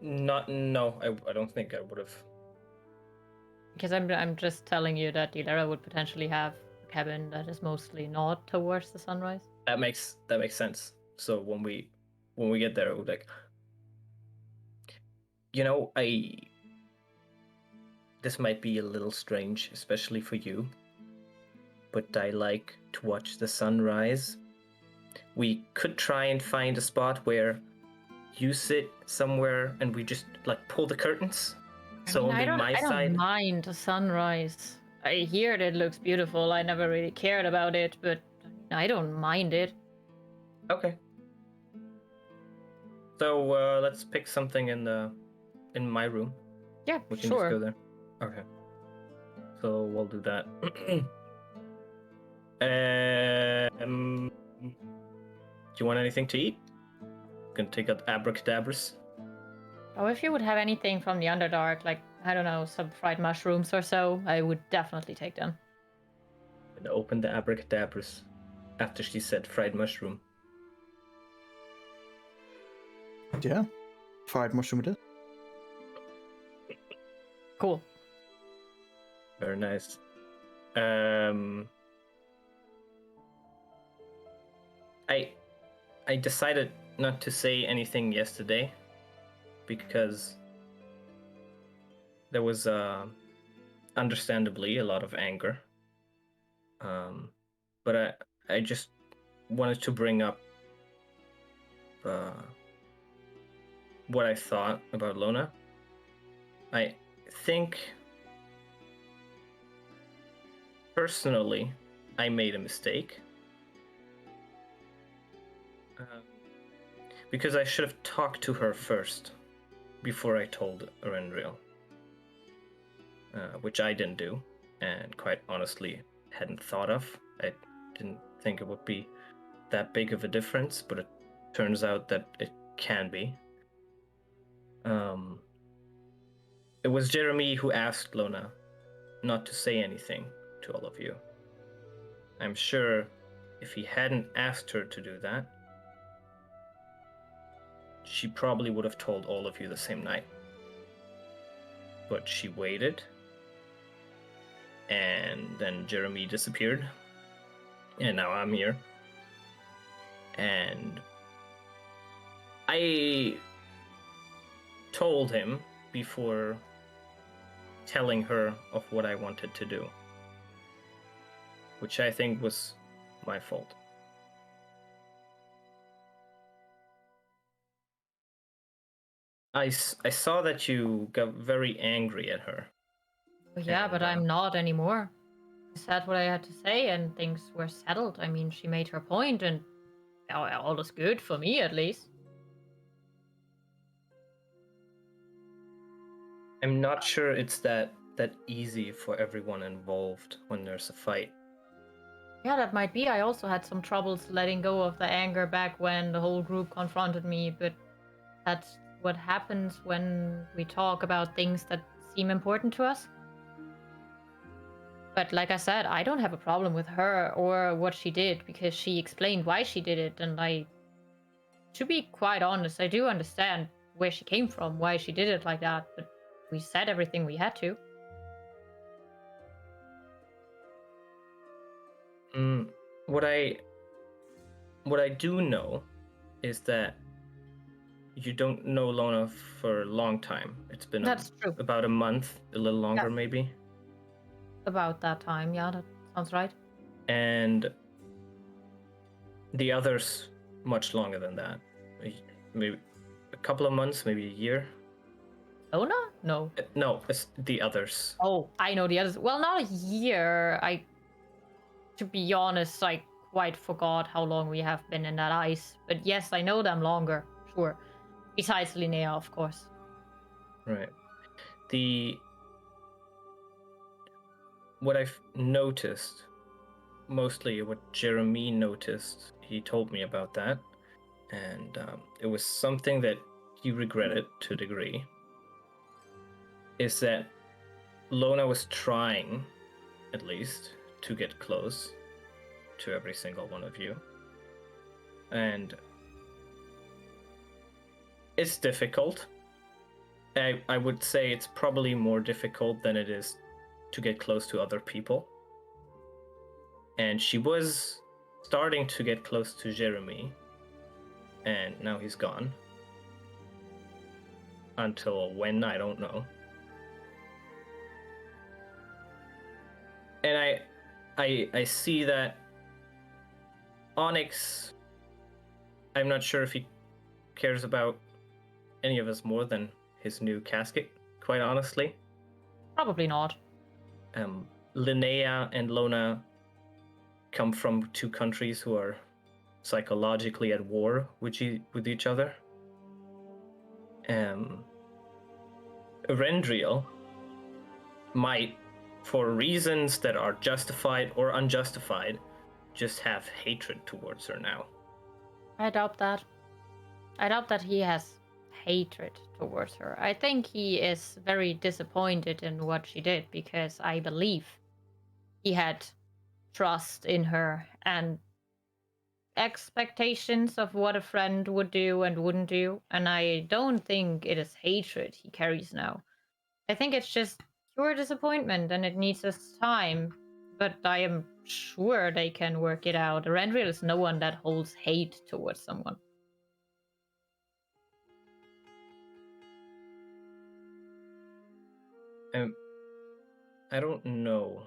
Not. No, I don't think I would have. Because I'm just telling you that Dilera would potentially have a cabin that is mostly not towards the sunrise. That makes sense. So when we get there, we're like, this might be a little strange, especially for you, but I like to watch the sunrise. We could try and find a spot where you sit somewhere and we just like pull the curtains. So I mean, only my I side. don't mind the sunrise. I hear it looks beautiful. I never really cared about it, but I don't mind it. Okay. So let's pick something in my room. Yeah, We can sure. just go there. Okay. So we'll do that. Do you want anything to eat? Gonna take out abracadabras. Oh, if you would have anything from the Underdark, like, I don't know, some fried mushrooms or so, I would definitely take them. Gonna open the abracadabras after she said fried mushroom. Yeah, fried mushroom it is. Cool. Very nice. I decided not to say anything yesterday because there was understandably a lot of anger. But I just wanted to bring up what I thought about Lona. I think personally I made a mistake. Because I should have talked to her first before I told Erendril. Which I didn't do, and quite honestly hadn't thought of. I didn't think it would be that big of a difference, but it turns out that it can be. It was Jeremy who asked Lona not to say anything to all of you. I'm sure if he hadn't asked her to do that, she probably would have told all of you the same night. But she waited, and then Jeremy disappeared, and now I'm here. And I told him before telling her of what I wanted to do, which I think was my fault. I saw that you got very angry at her. Yeah, but And, I'm not anymore. I said what I had to say, and things were settled. I mean, she made her point, and all is good for me, at least. I'm not sure it's that easy for everyone involved when there's a fight. Yeah, that might be. I also had some troubles letting go of the anger back when the whole group confronted me, but that's what happens when we talk about things that seem important to us. But like I said, I don't have a problem with her or what she did because she explained why she did it, and to be quite honest, I do understand where she came from, why she did it like that, but we said everything we had to. What I do know is that you don't know Lona for a long time. It's been That's true. about a month, a little longer Yeah. maybe. About that time, yeah, that sounds right. And the others much longer than that. Maybe a couple of months, maybe a year. Lona? No. No, it's the others. Oh, I know the others. Well, not a year. To be honest, I quite forgot how long we have been in that ice. But yes, I know them longer, sure. Besides Linnea, of course. Right. What I've noticed, mostly what Jeremy noticed, he told me about that, and it was something that he regretted to a degree, is that Lona was trying, at least, to get close to every single one of you. And it's difficult. I would say it's probably more difficult than it is to get close to other people. And she was starting to get close to Jeremy, and now he's gone. Until when, I don't know. And I see that Onyx, I'm not sure if he cares about any of us more than his new casket, quite honestly. Probably not. Linnea and Lona come from two countries who are psychologically at war with each other. Erendriel might, for reasons that are justified or unjustified, just have hatred towards her now. I doubt that. I doubt that he has hatred towards her. I think he is very disappointed in what she did because I believe he had trust in her and expectations of what a friend would do and wouldn't do. And I don't think it is hatred he carries now. I think it's just pure disappointment and it needs us time. But I am sure they can work it out. Randriel is no one that holds hate towards someone. I don't know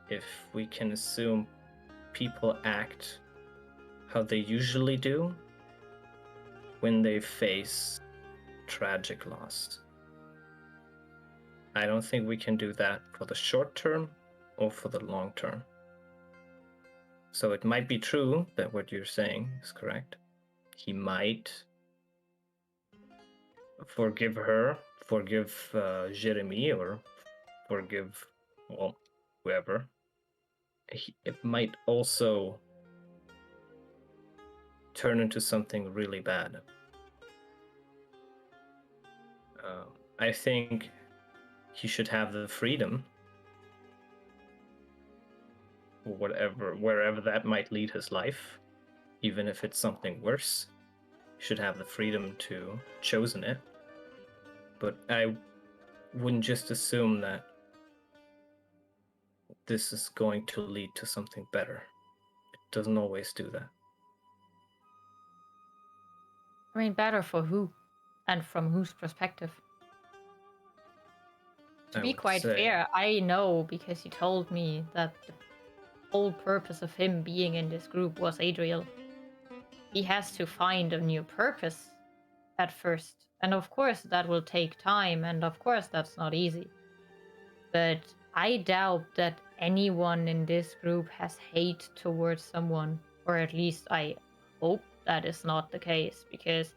if we can assume people act how they usually do when they face tragic loss. I don't think we can do that for the short term or for the long term. So it might be true that what you're saying is correct. He might forgive her, forgive Jeremy, or forgive, well, whoever. It might also turn into something really bad. I think he should have the freedom, wherever that might lead his life, even if it's something worse. should have the freedom to chosen it. But I wouldn't just assume that this is going to lead to something better. It doesn't always do that. I mean, better for who? And from whose perspective? To I be would quite say. fair, I know because he told me that the whole purpose of him being in this group was Adriel. He has to find a new purpose at first. And of course, that will take time, and of course, that's not easy. But I doubt that anyone in this group has hate towards someone, or at least I hope that is not the case, because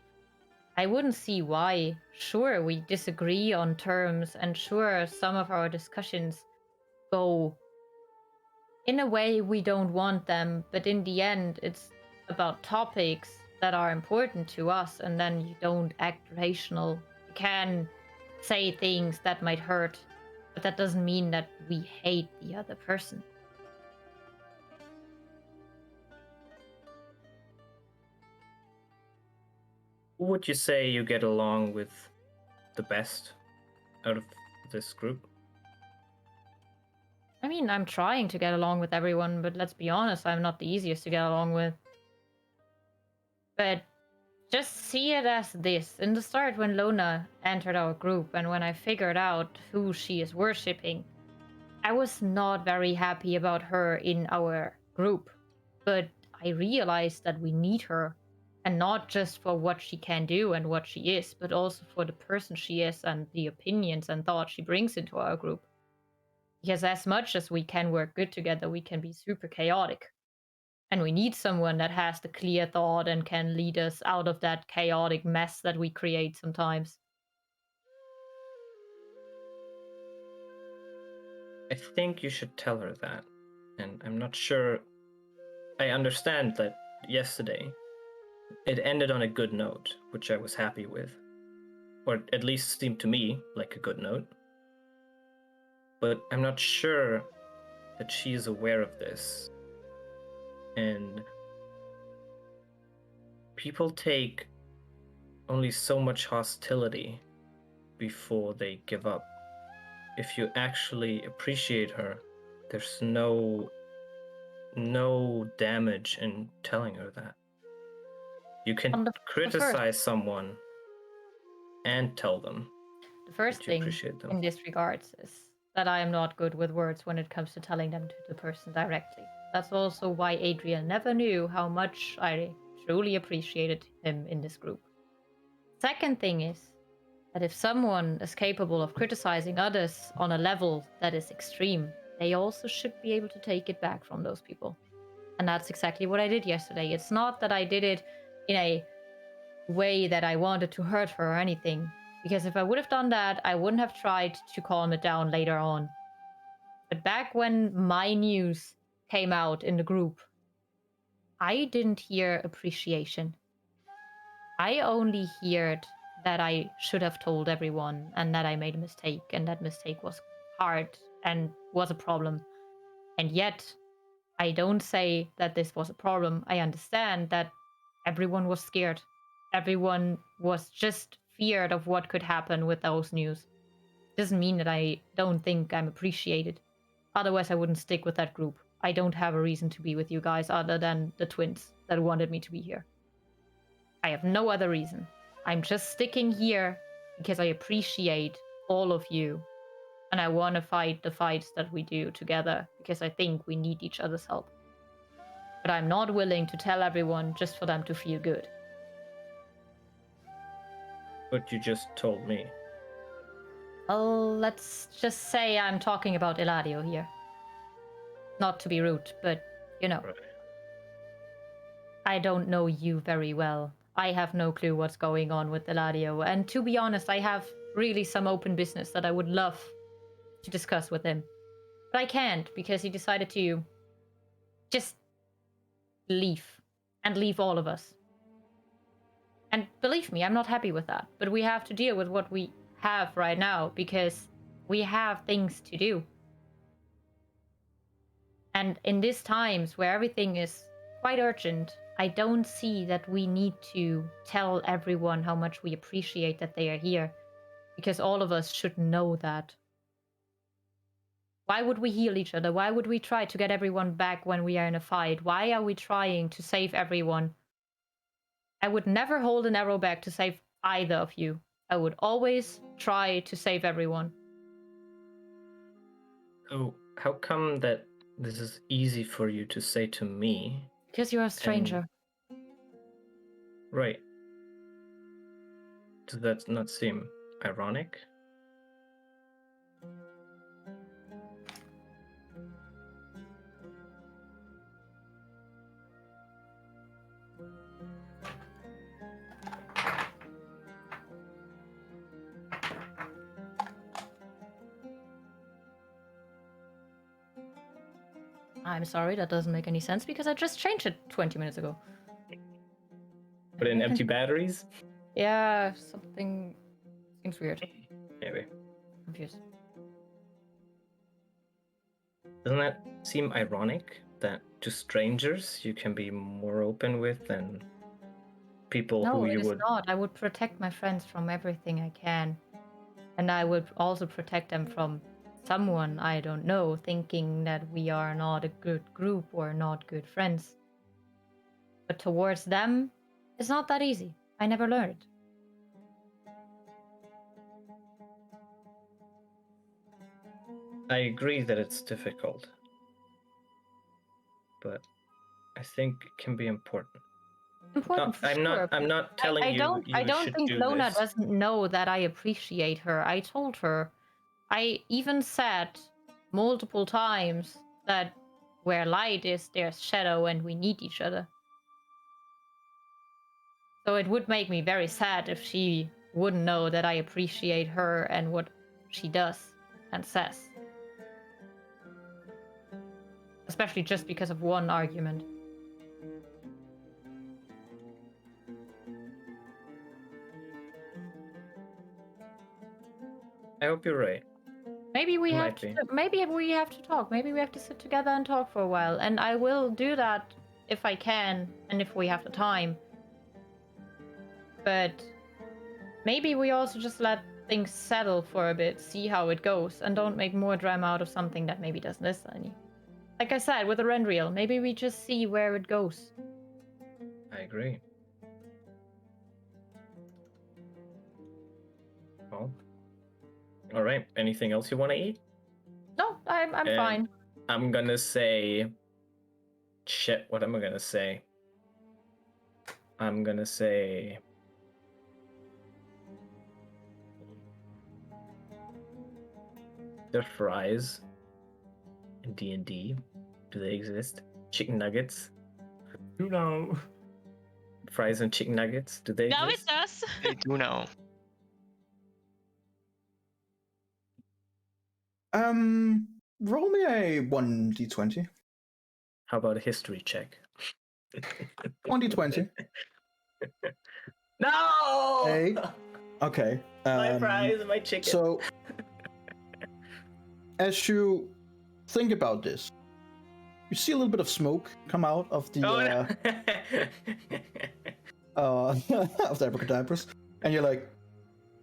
I wouldn't see why. Sure, we disagree on terms, and sure, some of our discussions go in a way we don't want them, but in the end, it's about topics that are important to us, and then you don't act rational. You can say things that might hurt, but that doesn't mean that we hate the other person. Who would you say you get along with the best out of this group? I mean, I'm trying to get along with everyone, but let's be honest, I'm not the easiest to get along with. But just see it as this. In the start, when Lona entered our group and when I figured out who she is worshipping, I was not very happy about her in our group. But I realized that we need her. And not just for what she can do and what she is, but also for the person she is and the opinions and thoughts she brings into our group. Because as much as we can work good together, we can be super chaotic. And we need someone that has the clear thought and can lead us out of that chaotic mess that we create sometimes. I think you should tell her that. And I'm not sure. I understand that yesterday it ended on a good note, which I was happy with. Or at least seemed to me like a good note. But I'm not sure that she is aware of this. And people take only so much hostility before they give up. If you actually appreciate her, there's no damage in telling her that. You can criticize someone and tell them the first that you thing appreciate them. in this regards is that I am not good with words when it comes to telling them to the person directly. That's also why Adrian never knew how much I truly appreciated him in this group. Second thing is that if someone is capable of criticizing others on a level that is extreme, they also should be able to take it back from those people. And that's exactly what I did yesterday. It's not that I did it in a way that I wanted to hurt her or anything, because if I would have done that, I wouldn't have tried to calm it down later on. But back when my news came out in the group, I didn't hear appreciation. I only heard that I should have told everyone and that I made a mistake, and that mistake was hard and was a problem. And yet, I don't say that this was a problem. I understand that everyone was scared. Everyone was just feared of what could happen with those news. Doesn't mean that I don't think I'm appreciated. Otherwise, I wouldn't stick with that group. I don't have a reason to be with you guys other than the twins that wanted me to be here. I have no other reason. I'm just sticking here because I appreciate all of you. And I want to fight the fights that we do together because I think we need each other's help. But I'm not willing to tell everyone just for them to feel good. But you just told me. Well, let's just say I'm talking about Eladio here. Not to be rude, but, you know. Right. I don't know you very well. I have no clue what's going on with Eladio. And to be honest, I have really some open business that I would love to discuss with him. But I can't because he decided to just leave. And leave all of us. And believe me, I'm not happy with that. But we have to deal with what we have right now because we have things to do. And in these times where everything is quite urgent, I don't see that we need to tell everyone how much we appreciate that they are here, because all of us should know that. Why would we heal each other? Why would we try to get everyone back when we are in a fight? Why are we trying to save everyone? I would never hold an arrow back to save either of you. I would always try to save everyone. Oh, how come that this is easy for you to say to me? Because you're a stranger. Right. Does that not seem ironic? I'm sorry, that doesn't make any sense because I just changed it 20 minutes ago. Put in empty batteries? Yeah, something seems weird. Maybe. Confused. Doesn't that seem ironic that to strangers you can be more open with than people No, who it you is would... not. I would protect my friends from everything I can. And I would also protect them from someone I don't know thinking that we are not a good group or not good friends. But towards them, it's not that easy. I never learned. I agree that it's difficult, but I think it can be important. Important for sure. I'm not telling I you don't. I don't should think do Lona this. doesn't know that I appreciate her. I told her. I even said multiple times that where light is, there's shadow, and we need each other. So it would make me very sad if she wouldn't know that I appreciate her and what she does and says. Especially just because of one argument. I hope you're right. Maybe we It have might to. be. Maybe we have to talk. Maybe we have to sit together and talk for a while. And I will do that if I can and if we have the time. But maybe we also just let things settle for a bit, see how it goes, and don't make more drama out of something that maybe doesn't listen any. Like I said, with the Renreal, maybe we just see where it goes. I agree. Well, all right. Anything else you want to eat? No, I'm And fine. I'm gonna say... Shit, what am I gonna say? I'm gonna say... The fries in D&D. Do they exist? Chicken nuggets? You know. Fries and chicken nuggets, do they Now it exist? does. They do now. Roll me a 1d20. How about a history check? 1d20. No! Hey. Okay. My fries, my chicken. So, as you think about this, you see a little bit of smoke come out of the Oh, no. of the abracadabras, and you're like,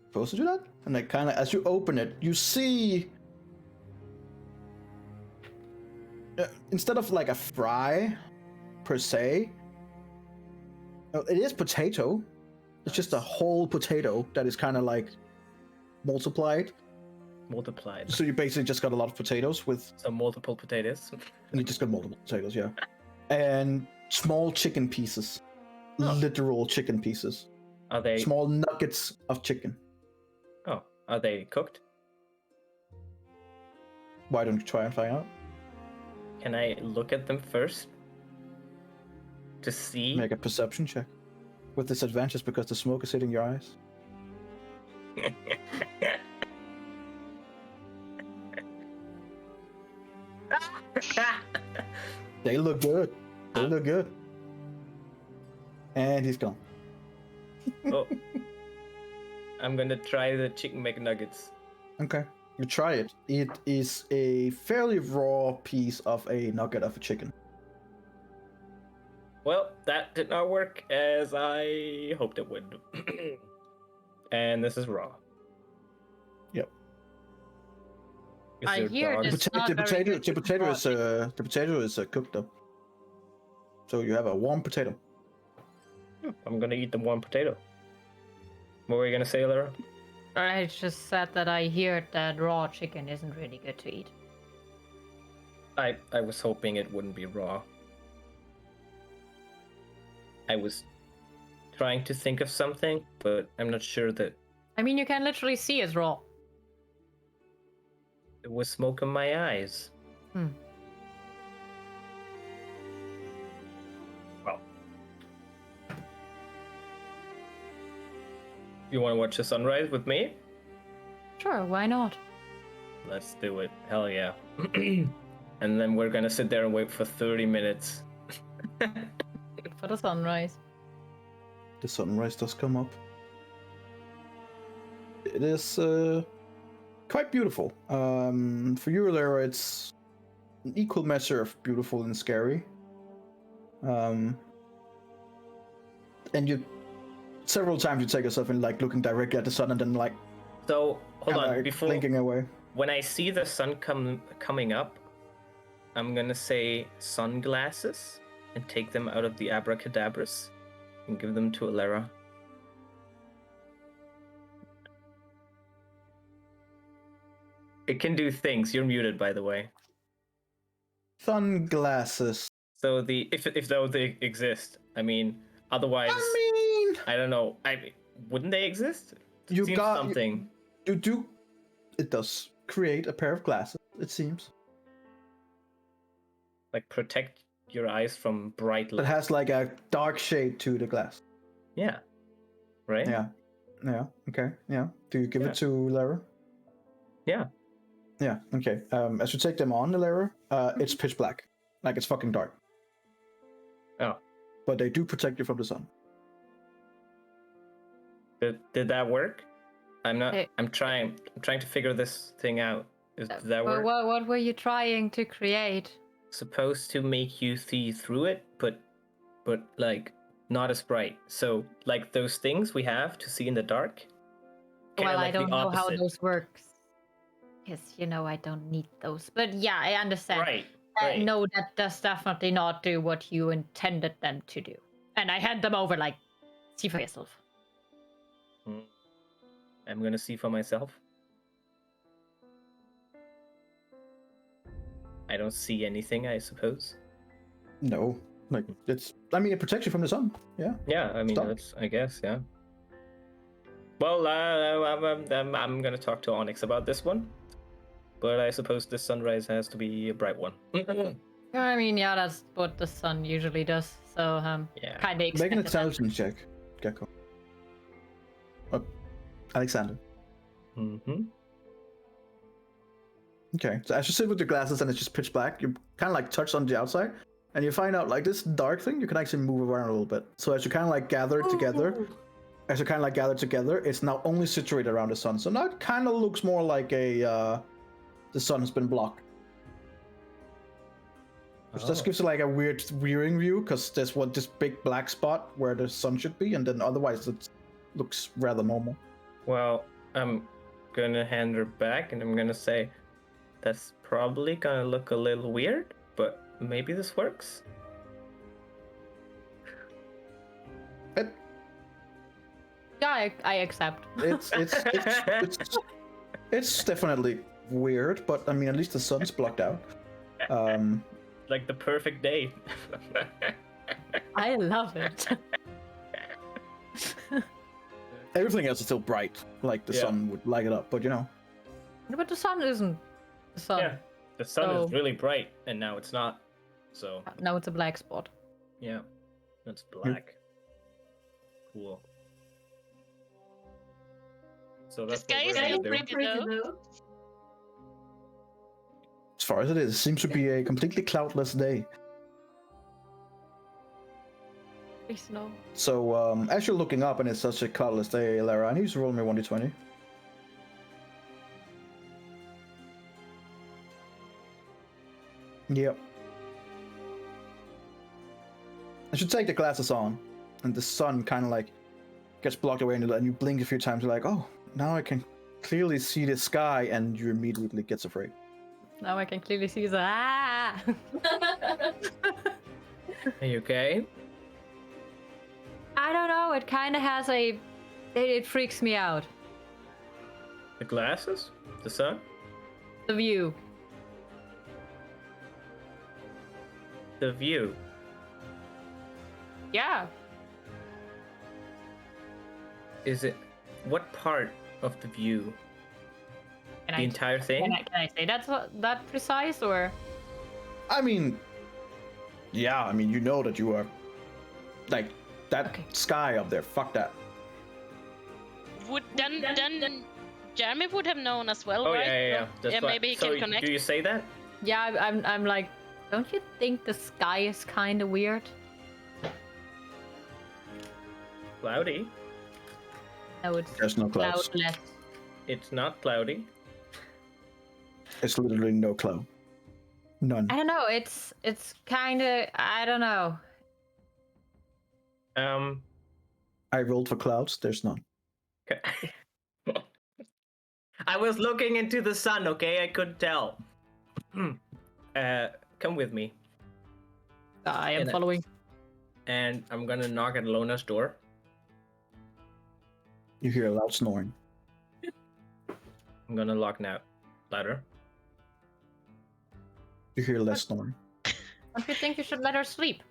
supposed to do that? And like, kind of, as you open it, you see, instead of like a fry per se, it is potato. It's just a whole potato that is kind of like multiplied. Multiplied. So you basically just got a lot of potatoes with, So multiple potatoes. and you just got multiple potatoes, yeah, and small chicken pieces, literal chicken pieces, Are they... small nuggets of chicken. Oh, are they cooked? Why don't you try and find out? Can I look at them first? To see? Make a perception check. With disadvantage because the smoke is hitting your eyes. They look good. They look good. And he's gone. Oh. I'm gonna try the chicken McNuggets. Okay. You try it. It is a fairly raw piece of a nugget of a chicken. Well, that did not work as I hoped it would. And this is raw. Yep. Is I your hear dog- this- It's not very good The to potato is cooked up. So you have a warm potato. I'm gonna eat the warm potato. What were you gonna say, Lara? I just said that I hear that raw chicken isn't really good to eat. I was hoping it wouldn't be raw. I was trying to think of something, but I'm not sure that I mean, you can literally see it's raw. it was smoke in my eyes. Hmm. Well. You wanna watch the sunrise with me? Sure, why not? Let's do it. Hell yeah. And then we're gonna sit there and wait for 30 minutes. For the sunrise. The sunrise does come up. It is quite beautiful. For you, Lara, it's an equal measure of beautiful and scary. And you several times you take yourself in like looking directly at the sun and then like So hold on, like, before blinking away. when I see the sun coming up, I'm gonna say sunglasses and take them out of the abracadabras and give them to Alera. It can do things. You're muted, by the way. Sunglasses. So if though they exist, I mean, otherwise, I don't know. Wouldn't they exist? It You seems got- something. You do. It does create a pair of glasses. It seems. Like protect your eyes from bright It light. has like a dark shade to the glass. Yeah. Right? Yeah. Yeah. Okay. Yeah. Do you give Yeah. it to Lara? Yeah. Yeah. Okay. As you take them on, Lara, it's pitch black. Like it's fucking dark. Oh. But they do protect you from the sun. Did that work? I'm not. Hey. I'm trying to figure this thing out. Did that Well, work? what were you trying to create? Supposed to make you see through it, but like not as bright. So like those things we have to see in the dark. kinda Well, I like the don't know how opposite. those works. Yes, I don't need those. But yeah, I understand. Right. Right. No, that does definitely not do what you intended them to do. And I hand them over like, see for yourself. I'm gonna see for myself. I don't see anything, I suppose. No. Like it's. I mean, it protects you from the sun. Yeah. Yeah, I mean, Stop. that's, I guess, yeah. Well, I'm gonna talk to Onyx about this one, but I suppose this sunrise has to be a bright one. I mean, yeah, that's what the sun usually does. So, Yeah. kind of Make an intelligence check, Gecko. Alexander. Mm-hmm. Okay. So as you sit with your glasses and it's just pitch black, you kind of like touch on the outside, and you find out like this dark thing. You can actually move around a little bit. So as you kind of like gather it together. As you kind of like gather together, it's now only situated around the sun. So now it kind of looks more like the sun has been blocked. Which just gives it like a weird viewing view, because there's this big black spot where the sun should be, and then otherwise it looks rather normal. Well, I'm gonna hand her back and I'm gonna say, that's probably gonna look a little weird, but maybe this works. Yeah, I accept. It's definitely weird, but I mean at least the sun's blocked out. Like the perfect day. I love it. Everything else is still bright, like the Yeah. sun would light it up, but But the sun isn't the sun. Yeah, the sun So- is really bright, and now it's not. So Now it's a black spot. yeah, it's black. Cool. So that's This guy what is we're still gonna do. pretty though. as far as it seems to be a completely cloudless day. Please no. So as you're looking up and it's such a cloudless day, Lara, I need you to roll me 1d20. Yep. As you take the glasses on, and the sun kind of like gets blocked away, and you blink a few times, you're like, oh, now I can clearly see the sky, and you immediately gets afraid. Now I can clearly see the ah. Are you okay? I don't know. It kind of has a. It freaks me out. The glasses? The sun? The view. The view. Yeah. Is it... What part of the view? Can The entire thing? Can I say that's that precise or? I mean, yeah, I mean, you know that you are, like, that Okay. sky up there, fuck that. Would then Jeremy would have known as well, Oh, right? yeah. So, That's yeah, why- maybe he so can connect. do you say that? Yeah, I'm like, don't you think the sky is kind of weird? Cloudy? No, it's There's no clouds. cloudless. It's not cloudy. It's literally no cloud. None. I don't know. It's kind of. I don't know. I rolled for clouds, there's none. Okay. I was looking into the sun, okay? I couldn't tell. Come with me. I am And, following. And I'm gonna knock at Lona's door. You hear a loud snoring. I'm gonna knock now. Louder. You hear less snoring. Don't you think you should let her sleep?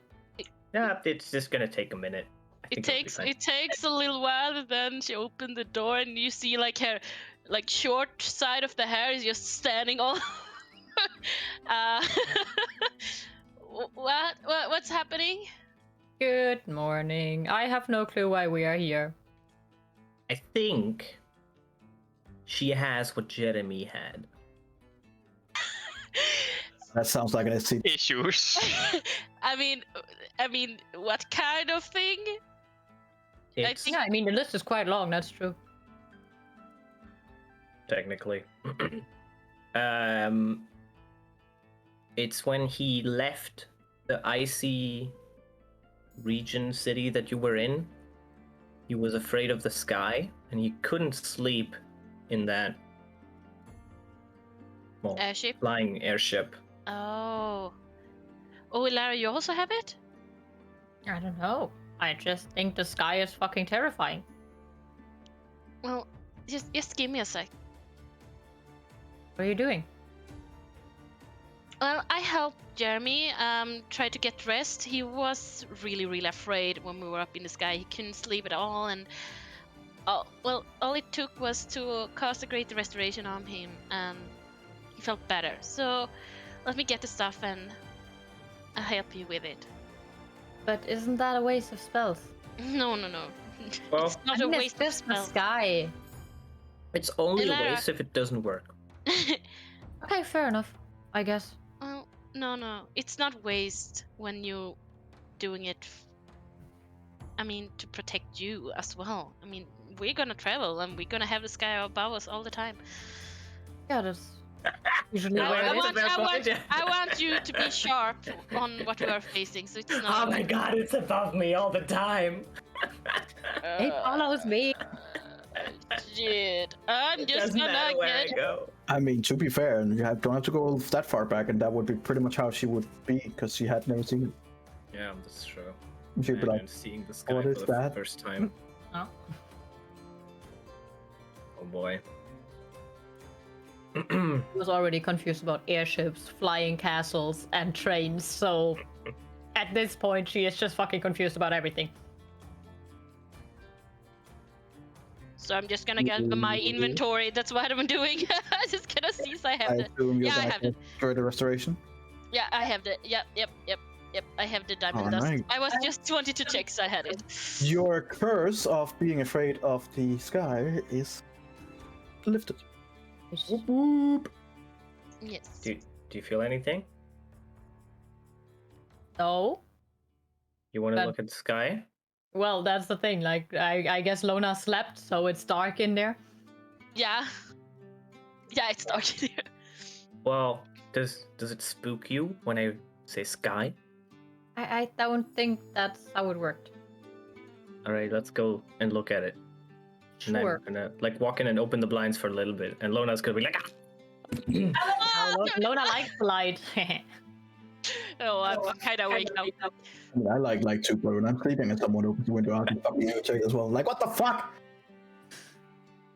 Yeah, it's just gonna take a minute. I It think it'll be takes a little while, and then she opened the door, and you see like her, like short side of the hair is just standing all. What's happening? Good morning. I have no clue why we are here. I think she has what Jeremy had. That sounds like an SC. Issues. I mean, what kind of thing? It's think- Yeah, I mean the list is quite long. That's true. technically. It's when he left the icy region city that you were in. He was afraid of the sky, and he couldn't sleep in that Airship. flying airship. Oh, Lara, you also have it? I don't know. I just think the sky is fucking terrifying. Well, just give me a sec. What are you doing? Well, I helped Jeremy try to get rest. He was really afraid when we were up in the sky. He couldn't sleep at all, and all it took was to cast a great restoration on him, and he felt better. So let me get the stuff, and I'll help you with it. But isn't that a waste of spells? No. Well, It's not I a mean, waste it's of just the spell. sky. it's only a Lara. waste if it doesn't work. Okay, fair enough. I guess. Well, no. It's not waste when you doing it. To protect you as well. We're gonna travel and we're gonna have the sky above us all the time. Yeah, that's usually No, where I it is. want- I want you to be sharp on what we are facing, so it's not. Oh my god, it's above me all the time. It follows me. Shit. I'm just Doesn't gonna matter where I get. go. I mean, to be fair, don't have to go that far back, and that would be pretty much how she would be, because she had never seen it. Yeah, that's true. She'd be like, I'm seeing the sky "What for is the that?" first time. Oh. Oh boy. I was already confused about airships, flying castles, and trains, so at this point she is just fucking confused about everything. So I'm just gonna get my inventory. That's what I'm doing. I'm just gonna see if I I have the. assume you're Yeah, I gonna have it. destroy the restoration. Yeah, I have the. Yep. I have the diamond dust. Alright. I was just wanted to check, so I had it. Your curse of being afraid of the sky is lifted. Whoop, whoop. Yes. Do you feel anything? No? You want to That- look at the sky? Well, that's the thing, like, I guess Lona slept, so it's dark in there. Yeah. Yeah, it's dark in here. Well, does it spook you when I say sky? I don't think that's how it worked. All right, let's go and look at it. And Sure. I'm gonna like walk in and open the blinds for a little bit, and Lona's gonna be like, ah! Lona likes the light. Oh, I'm kind of wake up. I mean, I like too, bro. When I'm sleeping and someone opens the window, I can fucking check as well. Like, what the fuck?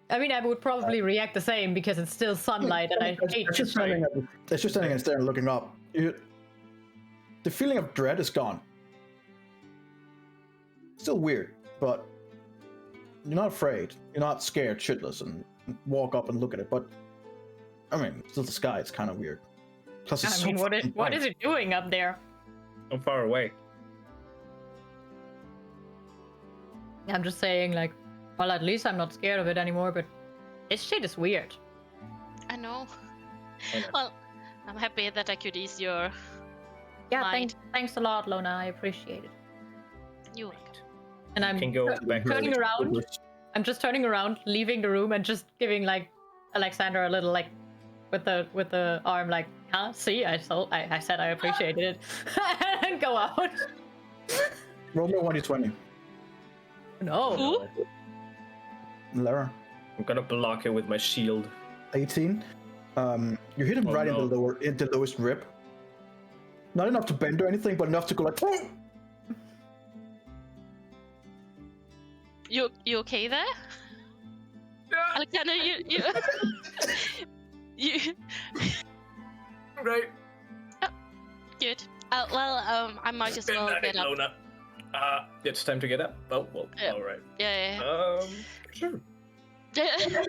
I mean, I would probably react the same because it's still sunlight, and I hate It's just standing and staring, looking up. The feeling of dread is gone. Still weird, but you're not afraid. You're not scared shitless and walk up and look at it. But I mean, still the sky. It's kind of weird. Plus, it's I mean, so what fucking is it doing up there? so far away. I'm just saying, like, well, at least I'm not scared of it anymore. But this shit is weird. I know. I know. Well, I'm happy that I could ease your Yeah, mind. thanks a lot, Lona. I appreciate it. You. And I'm Can go back to turning the- around. I'm just turning around, leaving the room, and just giving like Alexander a little like with the arm like, huh? See, I said I appreciated it, and go out. Roll me 1d20. No. Who? Lara, I'm gonna block it with my shield. 18. You hit him Oh, right no. in the lowest rib. Not enough to bend or anything, but enough to go like. You okay there? Alexander, you you Right. good. I might as well get up. Lona. It's time to get up. Oh, well, Yeah. all right. Yeah. Sure. Yeah.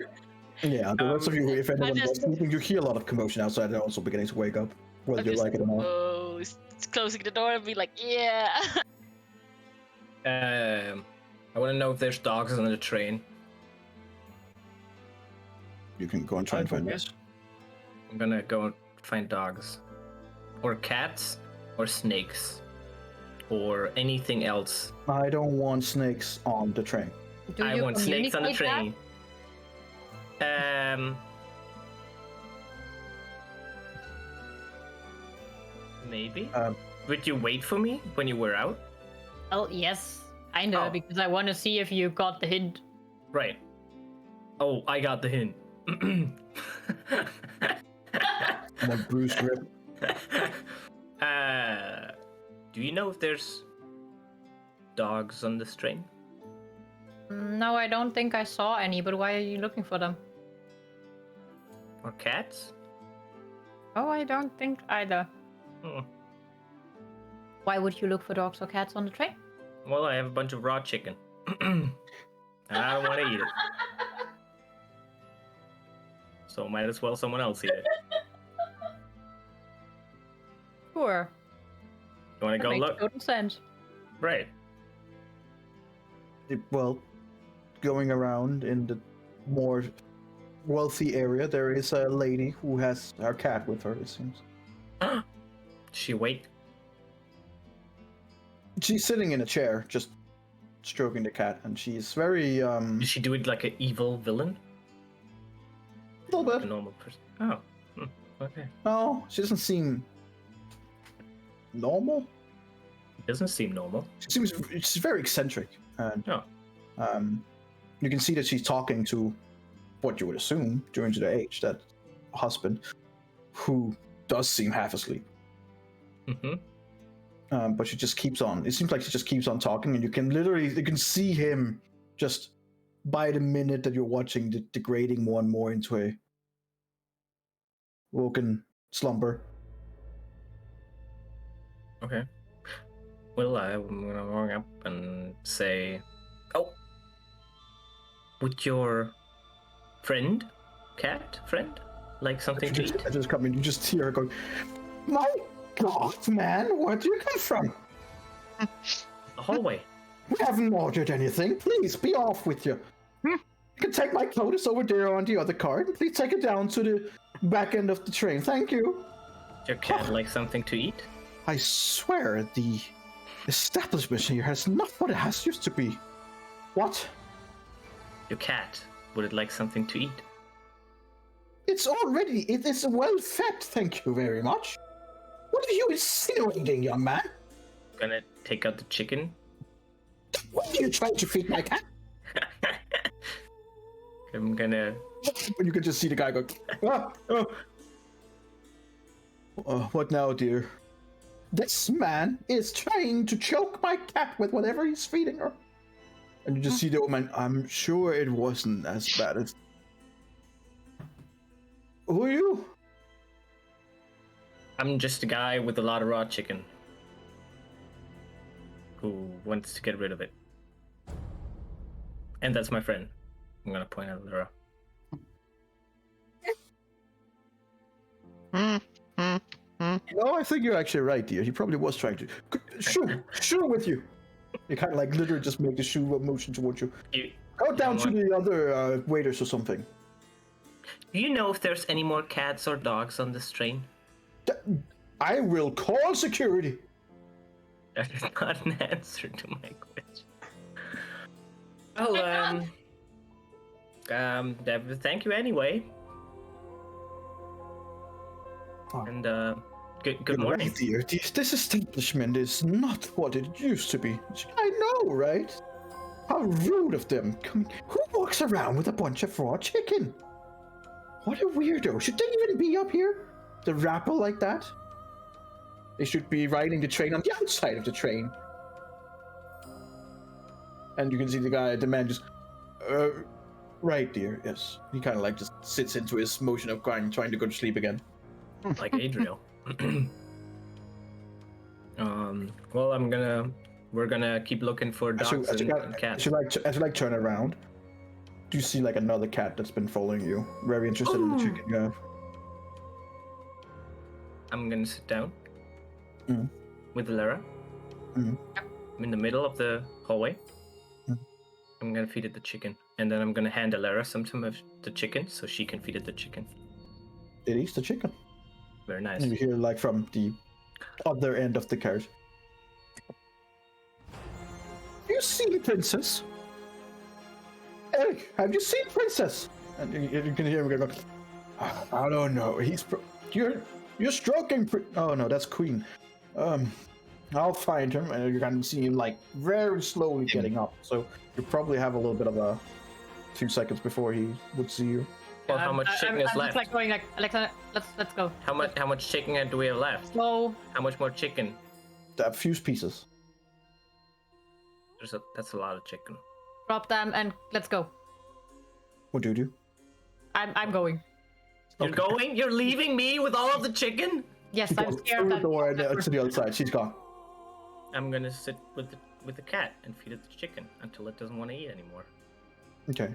Yeah, the rest of you, if anyone just- was sleeping, you hear a lot of commotion outside. They're also beginning to wake up, whether I'm you just- like it or not. Oh, it's closing the door and be like, yeah. I want to know if there's dogs on the train. You can go and try and find this. I'm gonna go and find dogs, or cats, or snakes, or anything else. I don't want snakes on the train. Do I you want snakes on the communicate train. Maybe. Would you wait for me when you were out? that? Oh yes, kinda, Oh. because I want to see if you got the hint. Right. Oh, I got the hint. That bruised rib. Do you know if there's dogs on this train? No, I don't think I saw any. But why are you looking for them? Or cats? Oh, I don't think either. Hmm. Why would you look for dogs or cats on the train? Well, I have a bunch of raw chicken. And I don't want to eat it. So might as well someone else eat it. Sure. You want to That go makes look? total sense. Right. Well, going around in the more wealthy area, there is a lady who has her cat with her, it seems. She wait. She's sitting in a chair, just stroking the cat, and she's very, Did she do it like an evil villain? a little A bit. normal person? Oh. Okay. No, she doesn't seem normal. It doesn't seem normal. She's very eccentric, and Oh. you can see that she's talking to what you would assume during the age, that husband, who does seem half asleep. Mm-hmm. But she just keeps on. It seems like she just keeps on talking, and you can see him just by the minute that you're watching, degrading more and more into a woken slumber. Okay. Well, I'm gonna walk up and say, "Oh, would your cat friend, like something to eat?" I just come in. You just hear her going, "My God, man, where do you come from? The hallway. We haven't ordered anything. Please be off with you. You can take my coat. It's over there on the other cart. Please take it down to the back end of the train. Thank you." Your cat like something to eat? I swear the establishment here has not what it has used to be. What? Your cat, would it like something to eat? It is well fed, thank you very much. What are you insinuating, young man? gonna take out the chicken. What are you trying to feed my cat? I'm gonna. And you can just see the guy go. Ah, oh. What now, dear? This man is trying to choke my cat with whatever he's feeding her. And you just see the old man. I'm sure it wasn't as bad as. Who are you? I'm just a guy with a lot of raw chicken who wants to get rid of it. And that's my friend. I'm gonna point at Lyra. No, I think you're actually right, dear. He probably was trying to. Shoe with you. You kind of like literally just make the shoe motion towards you. Go down to the other waiters or something. Do you know if there's any more cats or dogs on this train? I will call security. That is not an answer to my question. Oh, thank you anyway. Oh. And good morning. Right, dear. This establishment is not what it used to be. I know, right? How rude of them. Who walks around with a bunch of raw chicken? What a weirdo. Should they even be up here? The rabble like that? They should be riding the train on the outside of the train. And you can see the man just, right, dear, yes. He kind of like just sits into his motion of trying to go to sleep again. Like Adriel. Well, we're gonna keep looking for dogs and cats. As you turn around, do you see like another cat that's been following you? Very interested in the chicken you have. I'm gonna sit down with Lyra. Mm. I'm in the middle of the hallway. I'm gonna feed it the chicken, and then I'm gonna hand Lyra some of the chicken so she can feed it the chicken. It eats the chicken. Very nice. And you hear like from the other end of the carriage. You see the princess? Eric, have you seen Princess? And you can hear him go, I don't know. You're stroking. Oh no, that's Queen. I'll find him, and you're gonna see him like very slowly getting up. So you probably have a little bit of a few seconds before he would see you. Well, how much chicken is I'm left? just like going like Alexa, let's go. How much chicken do we have left? So How much more chicken? A few pieces. That's a lot of chicken. drop them and let's go. What do you do? I'm going. You're going? You're leaving me with all of the chicken? Yes, I'm Goes scared through the that. door and to the other side. She's gone. I'm gonna sit with the cat and feed it the chicken until it doesn't want to eat anymore. Okay.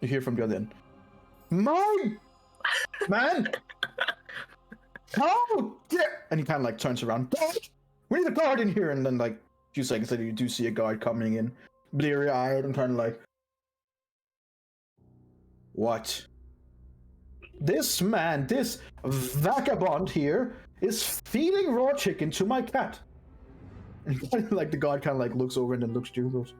You hear from the other end. Mine! Man! How dare! And he kind of like turns around. We need a guard in here! And then like a few seconds later, you do see a guard coming in, bleary-eyed and kind of like, what? This man, this vagabond here, is feeding raw chicken to my cat. And like the guard kind of like looks over and then looks at you and goes,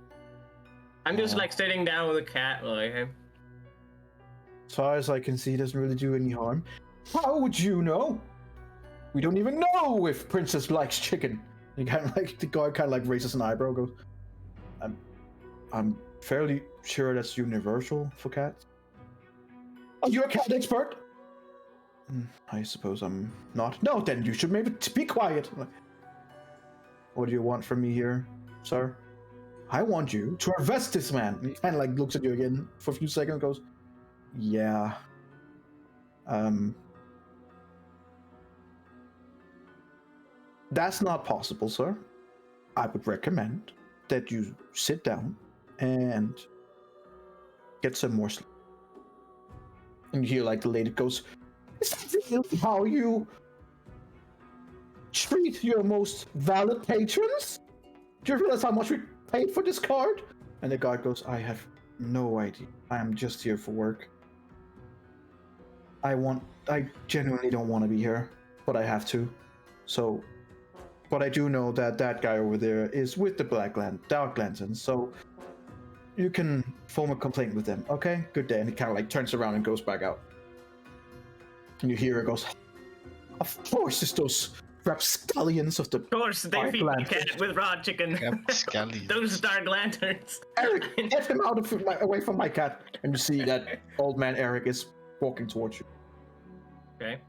I'm just like sitting down with a cat, like. as far as I can see, it doesn't really do any harm. How would you know? We don't even know if Princess likes chicken. He kind of like the guard kind of like raises an eyebrow, goes, I'm fairly sure that's universal for cats. Are you a cat expert? I suppose I'm not. No, then you should maybe be quiet. What do you want from me here, sir? I want you to arrest this man. And he kind of like looks at you again for a few seconds and goes, yeah. That's not possible, sir. I would recommend that you sit down and get some more sleep. And you hear like the lady goes, is that really how you treat your most valid patrons? Do you realize how much we paid for this card? And the guard goes, I have no idea. I am just here for work. I genuinely don't want to be here, but I have to. So, but I do know that that guy over there is with the Dark Lanterns, so you can form a complaint with them, okay? Good day. And he kind of like turns around and goes back out. And you hear it goes, of course it's those rapscallions of the. Of course, they Dark feed the lanterns. cat with raw chicken. Rapscallions. Those dark lanterns. Eric, get him away from my cat! And you see that old man Eric is walking towards you. Okay.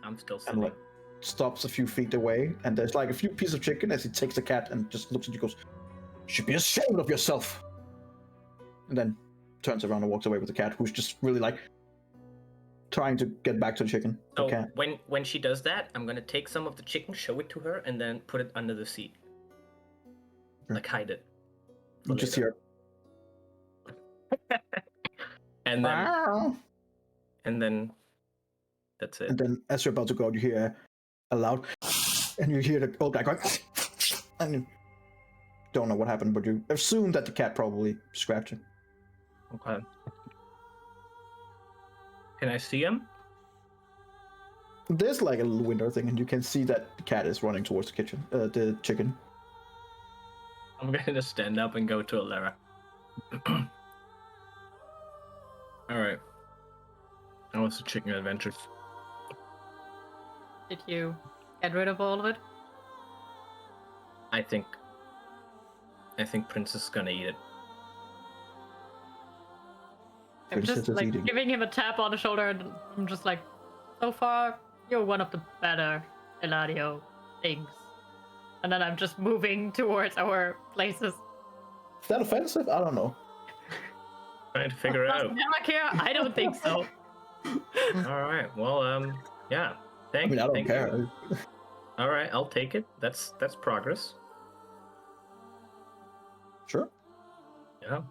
I'm still And sitting. like stops a few feet away, and there's like a few pieces of chicken as he takes the cat and just looks at you, goes, "You should be ashamed of yourself." And then turns around and walks away with the cat, who's just really like trying to get back to the chicken. The So cat. when she does that, I'm gonna take some of the chicken, show it to her, and then put it under the seat. Like hide it. You just hear. And then "Wow." and then that's it. And then as you're about to go out, you hear a loud, and you hear the old guy going, and you don't know what happened, but you assume that the cat probably scratched him. Okay. Can I see him? There's like a little window thing, and you can see that the cat is running towards the kitchen, the chicken. I'm gonna stand up and go to Alara. Alright. That was the chicken adventure. Did you get rid of all of it? I think Princess is gonna eat it. I'm Princess just is like eating. giving him a tap on the shoulder, and I'm just like, so far, you're one of the better Eladio things. And then I'm just moving towards our places. Is that offensive? I don't know. Trying to figure it out. Never care. I don't think so. Alright, well, yeah. I Thank mean, I don't thank care. you. Alright, I'll take it. That's progress. Sure. Yeah.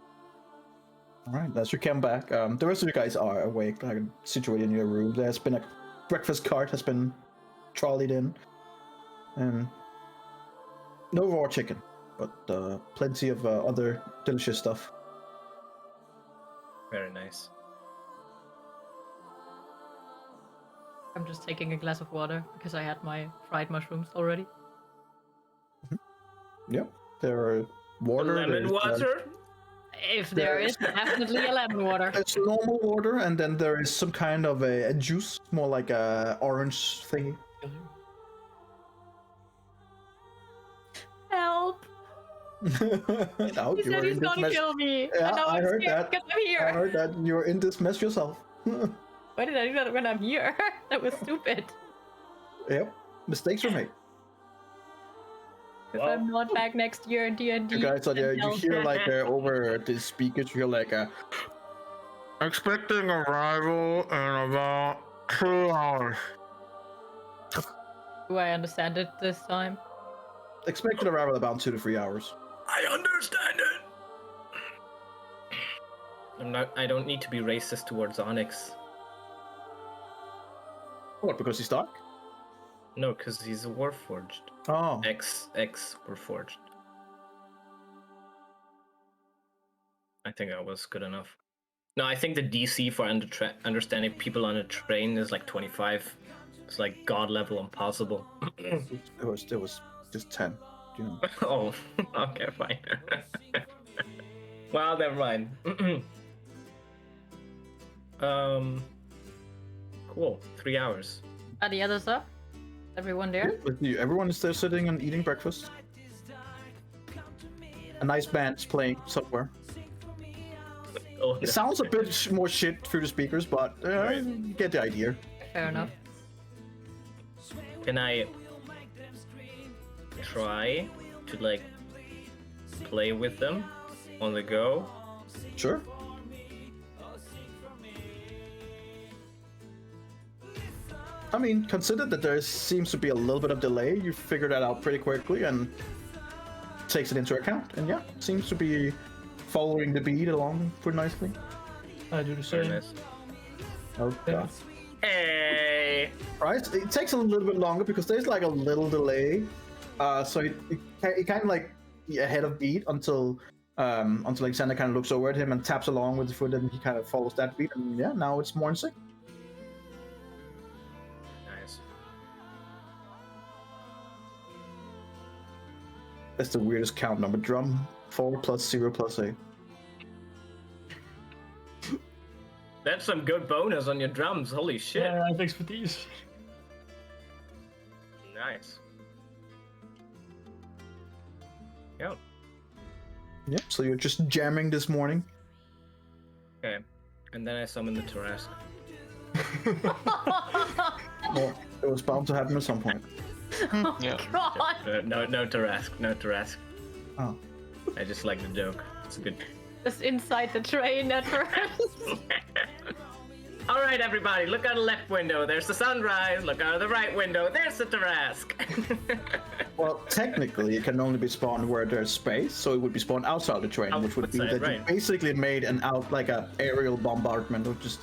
All right, as you come back, the rest of you guys are awake, like situated in your room. There's been a breakfast cart has been trolleyed in, and no raw chicken, but plenty of other delicious stuff. Very nice. I'm just taking a glass of water because I had my fried mushrooms already. Yep, there are water. Lemon there's, water? If there is, definitely a lemon water. There's normal water, and then there is some kind of a juice, more like a orange thingy. Help! No, He you said are he's in this gonna mess. kill me. Yeah, and now I I'm heard scared that. because I'm I here. heard that you're in this mess yourself. Why did I do that when I'm here? That was stupid. Yep, mistakes were made. If Well- I'm not back next year in D&D. You guys, so then you I'll- hear like over the speakers, you hear like expecting arrival in about 2 hours. Do I understand it this time? Expected arrival about 2 to 3 hours. I understand it. I don't need to be racist towards Onyx. What? Because he's dark? No, because he's a Warforged. Oh, Ex Warforged. I think that was good enough. No, I think the DC for understanding people on a train is like 25. It's like god level impossible. it was just 10. You know. Oh, okay, fine. Well, never mind. Cool. 3 hours. Are the others up? Everyone there? With you, everyone is still sitting and eating breakfast. A nice band's playing somewhere. Oh, It sounds a bit more shit through the speakers, but you get the idea. Fair enough. Can I try to like play with them on the go? Sure. I mean, consider that there seems to be a little bit of delay. You figure that out pretty quickly and takes it into account. And yeah, seems to be following the beat along pretty nicely. I do the Very same. nice. Oh god. Hey. Right, it takes a little bit longer because there's like a little delay. So it kind of like ahead of beat until Alexander kind of looks over at him and taps along with the foot, and he kind of follows that beat. And yeah, now it's more in sync. Nice. That's the weirdest count number. Drum 4 plus 0 plus 8. That's some good bonus on your drums. Holy shit. Yeah, I have expertise. Nice. Yeah. Yep. So you're just jamming this morning. Okay. And then I summon the Tarrasque. Well, it was bound to happen at some point. Yeah. God. No Tarrasque. No Tarrasque. Oh. I just like the joke. It's a good. Just inside the train at first. All right, everybody, look out the left window. There's the sunrise. Look out of the right window. There's the Tarrasque. Well, technically, it can only be spawned where there's space, so it would be spawned outside the train, which would be Outside, that you right. basically made an like a aerial bombardment of just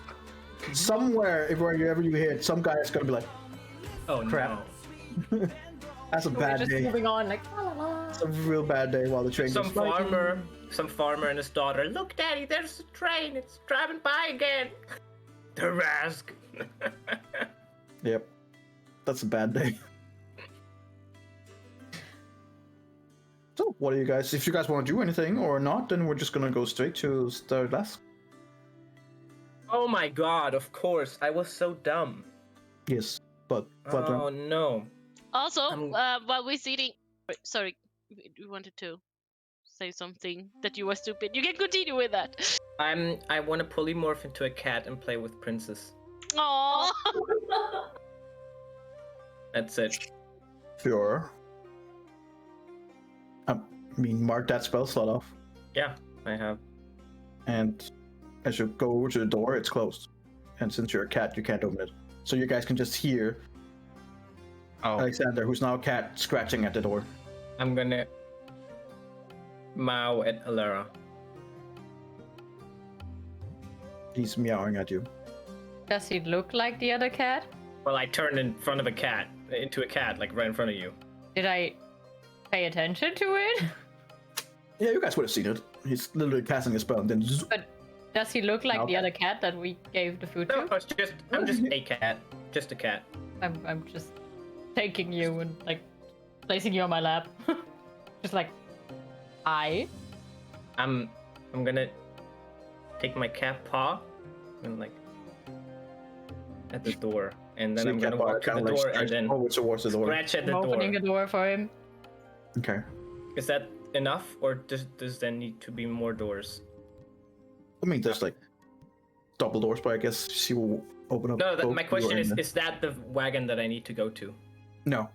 somewhere wherever you hit, some guy is gonna be like, Oh Crap. no. that's a We're bad just day. moving on like la la la. It's a real bad day while the train Some goes by. farmer and his daughter. Look, Daddy, there's the train. It's driving by again. Tarrasque. Yep. That's a bad day. So, what do you guys, if you guys want to do anything or not, then we're just gonna go straight to the last. Oh my God! Of course, I was so dumb. Yes, but Oh no. Also, I'm- while we're sitting, sorry, we wanted to say something that you were stupid. You can continue with that. I want to polymorph into a cat and play with Princess. Aww. That's it. sure. I mean, mark that spell slot off, Yeah, I have. and as you go over to the door, it's closed. And since you're a cat, you can't open it. So you guys can just hear Oh. Alexander, who's now a cat, scratching at the door. I'm gonna meow at Alara. He's meowing at you. Does he look like the other cat? Well, I turned in front of a cat into a cat, like right in front of you. Did I pay attention to it? Yeah, you guys would have seen it. He's literally casting a spell and then zzz. But does he look like the Okay. other cat that we gave the food No, to? I'm just a cat. Just a cat. I'm just taking you and like placing you on my lap. Just like, hi. I'm gonna take my cat paw and like at the door, and then So I'm your gonna cat walk to kinda the like door and stretch then over towards the door. scratch at the I'm opening door. the door for him. Okay. Is that enough, or does there need to be more doors? I mean, there's like double doors, but I guess she will open up. No, both my the question door is: and the- is that the wagon that I need to go to? No.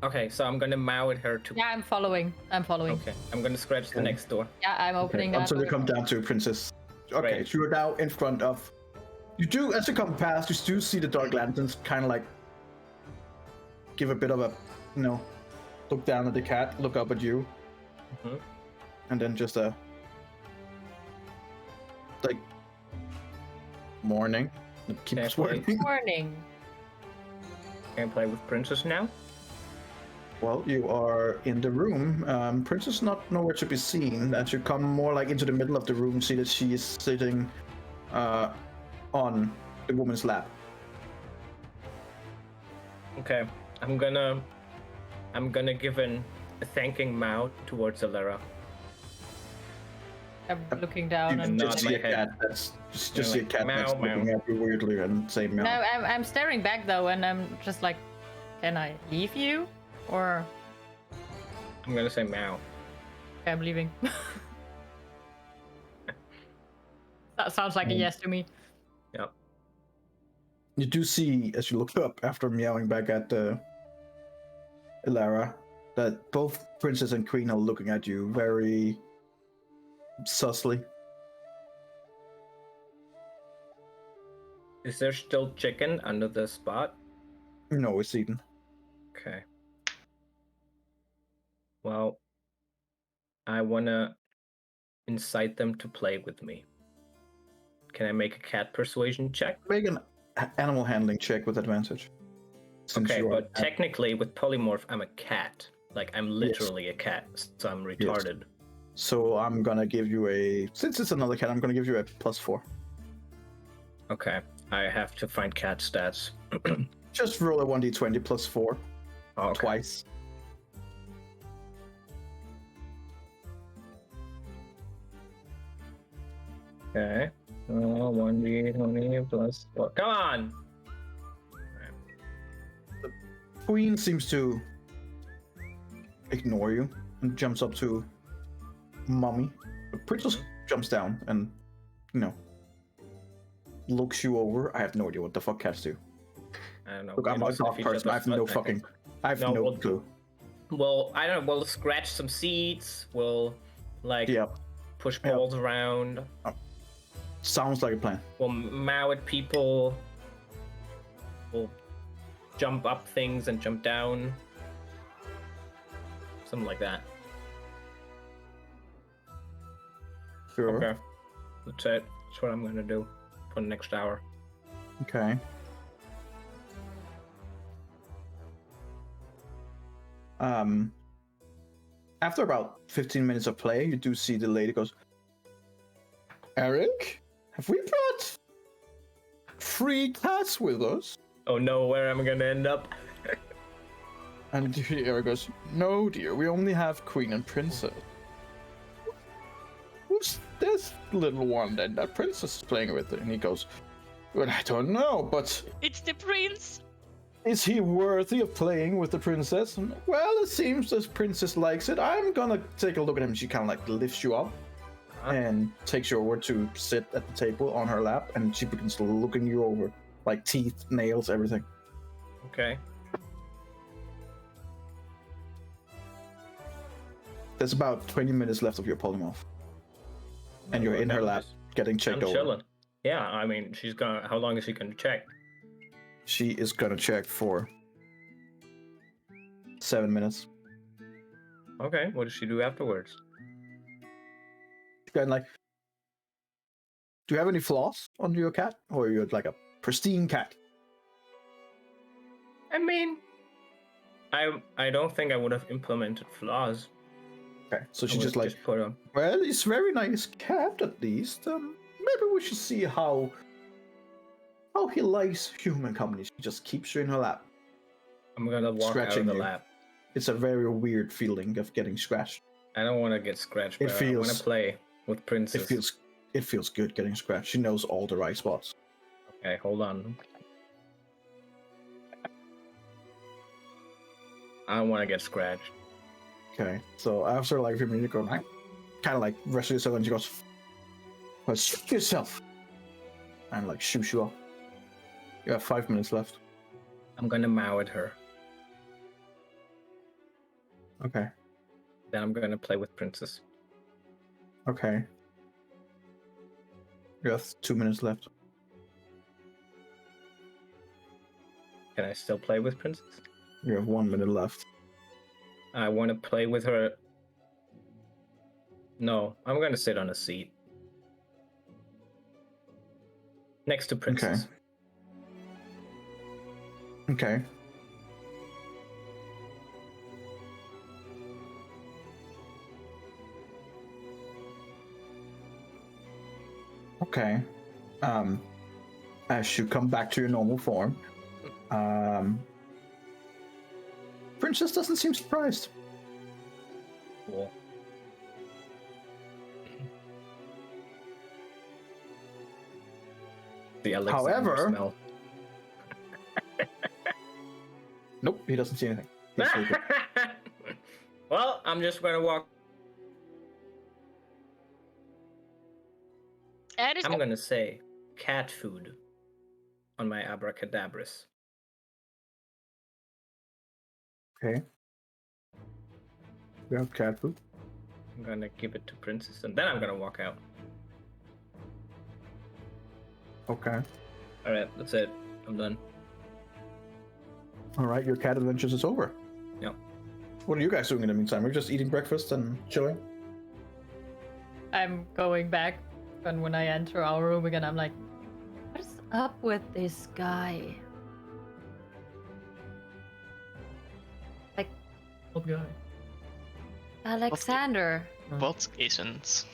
Okay, so I'm gonna meow at her to. Yeah, I'm following. Okay, I'm gonna scratch the Okay. next door. Yeah, I'm opening that Until you door. come down to Princess. Okay, Right. so you're now in front of. You do, as you come past, you do see the Dark Lanterns kind of like give a bit of a, look down at the cat, look up at you, Mhm. and then just like, morning. It keeps Okay. working. Morning. Can I play with Princess now? Well, you are in the room. Princess not nowhere to be seen. As you come more like into the middle of the room, see that she is sitting on the woman's lap. Okay, I'm gonna give a thanking meow towards Alara. I'm looking You down and nod just my see a head. cat that's just You're see a like, cat that's meow, looking meow. at you weirdly and saying meow. no, I'm staring back though, and I'm just like, can I leave you, or I'm gonna say meow. I'm leaving? That sounds like a yes to me. Yep. You do see as you look up after meowing back at Ilara that both Princess and Queen are looking at you very sussly. Is there still chicken under the spot? No, it's eaten. Okay. Well, I wanna incite them to play with me. Can I make a cat persuasion check? Make an animal handling check with advantage. Since Okay, you are but a cat. technically with polymorph, I'm a cat. Like I'm literally a cat, so I'm retarded. So I'm gonna give you since it's another cat, I'm gonna give you a +4. Okay, I have to find cat stats. Just roll a 1d20 +4 Okay. twice. Okay. 1d20 plus 4. Come on! Queen seems to ignore you and jumps up to Mommy. The princess jumps down and, looks you over. I have no idea what the fuck cats do. I don't know. Look, I'm a dog person. I have no fucking. I have no clue. Well, I don't know. We'll scratch some seats. We'll push balls around. Sounds like a plan. We'll mow at people. We'll jump up things and jump down. Something like that. Sure. Okay. That's it. That's what I'm gonna do for the next hour. Okay. After about 15 minutes of play, you do see the lady goes, Eric, have we brought 3 cats with us? Oh no, where am I gonna end up? And Eric goes, no dear, we only have Queen and Princess. Who's this little one then that Princess is playing with? And he goes, well, I don't know, but It's the prince. is he worthy of playing with the princess? Well, it seems this princess likes it. I'm gonna take a look at him. She kind of like lifts you up and takes you over to sit at the table on her lap, and she begins looking you over, like teeth, nails, everything. Okay. There's about 20 minutes left of your polymorph, and you're in her lap getting checked I'm over. chilling. Yeah, I mean, she's gonna. How long is she gonna check? She is gonna check for 7 minutes. Okay, what does she do afterwards? And like, do you have any flaws on your cat, or you're like a pristine cat? I mean, I don't think I would have implemented flaws. Okay, so I she would just like, just put on. well, he's very nice cat at least. Maybe we should see how he likes human company. She just keeps you in her lap. I'm gonna walk out Scratching of the you. lap. It's a very weird feeling of getting scratched. I don't want to get scratched. It But I feels- want to play with Princess. It feels good getting scratched. She knows all the right spots. Okay, hold on. I don't want to get scratched. Okay, so after like a few minutes, you go, kind of like wrestle yourself, and she goes, well, shoot yourself, and like shoots you up. You have 5 minutes left. I'm gonna mow at her. Okay. Then I'm gonna play with Princess. Okay. You have 2 minutes left. Can I still play with Princess? You have 1 minute left. I want to play with her. No, I'm gonna sit on a seat next to Princess. Okay. Okay. As you come back to your normal form, Princess doesn't seem surprised. Cool. The Alexander However- smell. Nope, he doesn't see anything. He's sleeping. Well, I'm just gonna walk. I'm gonna say cat food on my abracadabras. Okay. You have cat food. I'm gonna give it to Princess, and then I'm gonna walk out. Okay. All right, that's it. I'm done. All right, your cat adventures is over. Yep. What are you guys doing in the meantime? We're just eating breakfast and chilling. I'm going back, and when I enter our room again, I'm like, what is up with this guy? Like, old guy. Alexander. What isn't?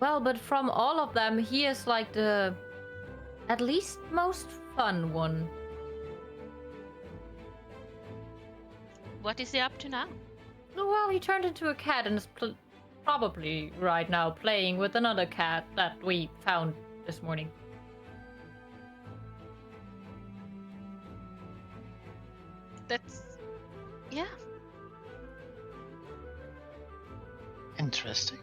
Well, but from all of them, he is like the at least most fun one. What is he up to now? Well, he turned into a cat and is probably right now playing with another cat that we found this morning. that's yeah. Interesting.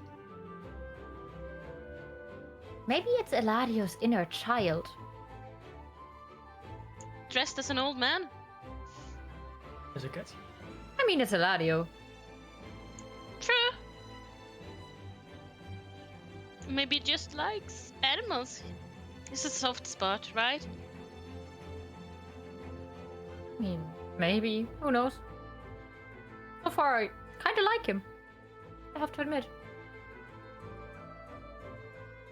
Maybe it's Eladio's inner child. Dressed as an old man. As a cat. I mean, it's Eladio. True. Maybe just likes animals. It's a soft spot, right? I mean, maybe. Who knows? So far, I kind of like him. I have to admit.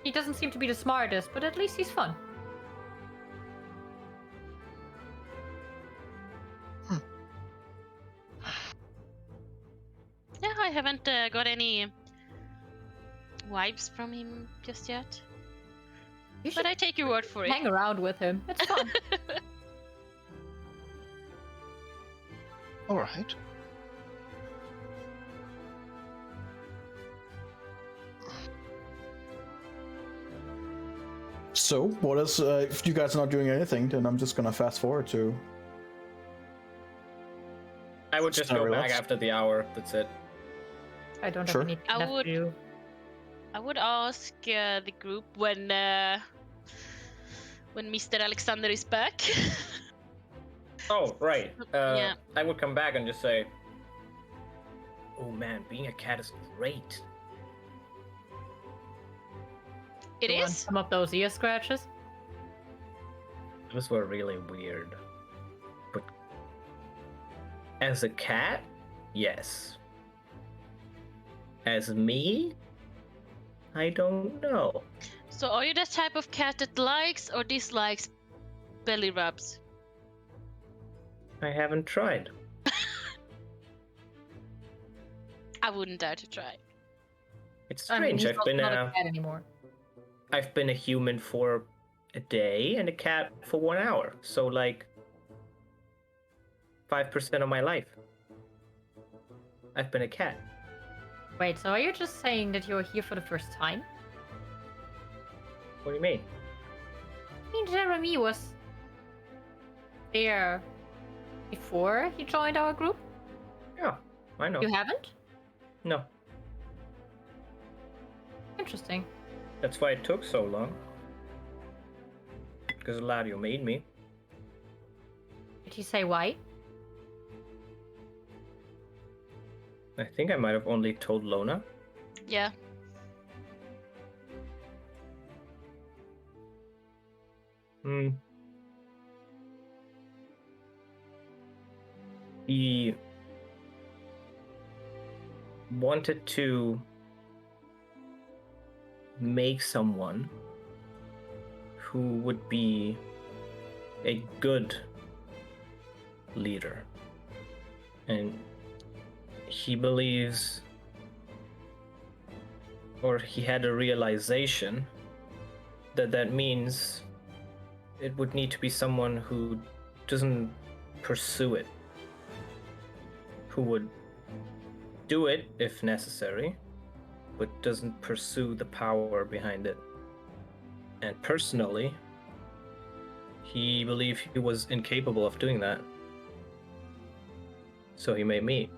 He doesn't seem to be the smartest, but at least he's fun. Yeah, I haven't got any vibes from him just yet. You But should I take your word for it. hang around with him. It's fun. All right. So, what is, if you guys are not doing anything, then I'm just gonna fast forward to... I would just Not go relax. back after the hour. That's it. I don't Sure. have anything I left would- to do. I would ask the group when Mr. Alexander is back. Oh, right. Yeah. I would come back and just say, "Oh man, being a cat is great." It You want is. some of those ear scratches? Those were really weird. But as a cat, yes. As me, I don't know. So are you the type of cat that likes or dislikes belly rubs? I haven't tried. I wouldn't dare to try. It's I mean, strange. he's I've also been not a cat anymore. I've been a human for a day and a cat for 1 hour. So like 5% of my life. I've been a cat. Wait, so are you just saying that you're here for the first time? What do you mean? I mean, Jeremy was there before he joined our group. Yeah, I know. You haven't? No. Interesting. That's why it took so long. Because Eladio made me. Did he say why? I think I might have only told Lona. Yeah. Hmm. He wanted to make someone who would be a good leader. And he believes, or he had a realization that that means it would need to be someone who doesn't pursue it, who would do it if necessary, but doesn't pursue the power behind it. And personally, he believed he was incapable of doing that. So he made me.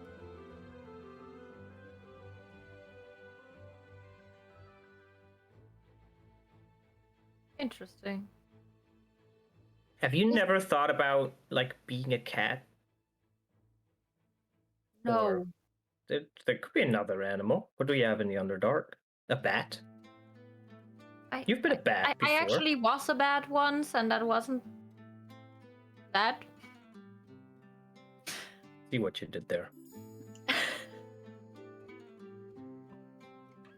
Interesting. Have you never thought about like being a cat? No. Or there could be another animal. What do we have in the Underdark? A bat? You've been a bat before. I actually was a bat once, and that wasn't bad. See what you did there.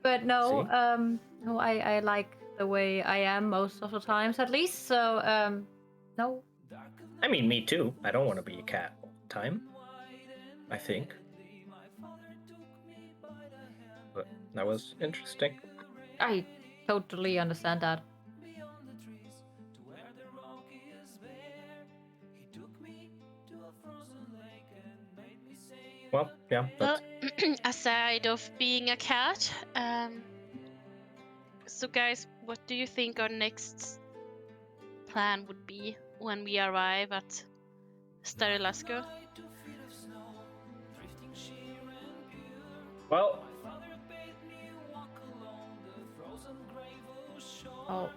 But no, See? no, I like the way I am most of the times, at least. So, no. I mean, me too. I don't want to be a cat all the time. I think. But that was interesting. I totally understand that. Well, yeah, Well, but aside of being a cat, so guys, what do you think our next plan would be when we arrive at Sterilasco? Well, Oh,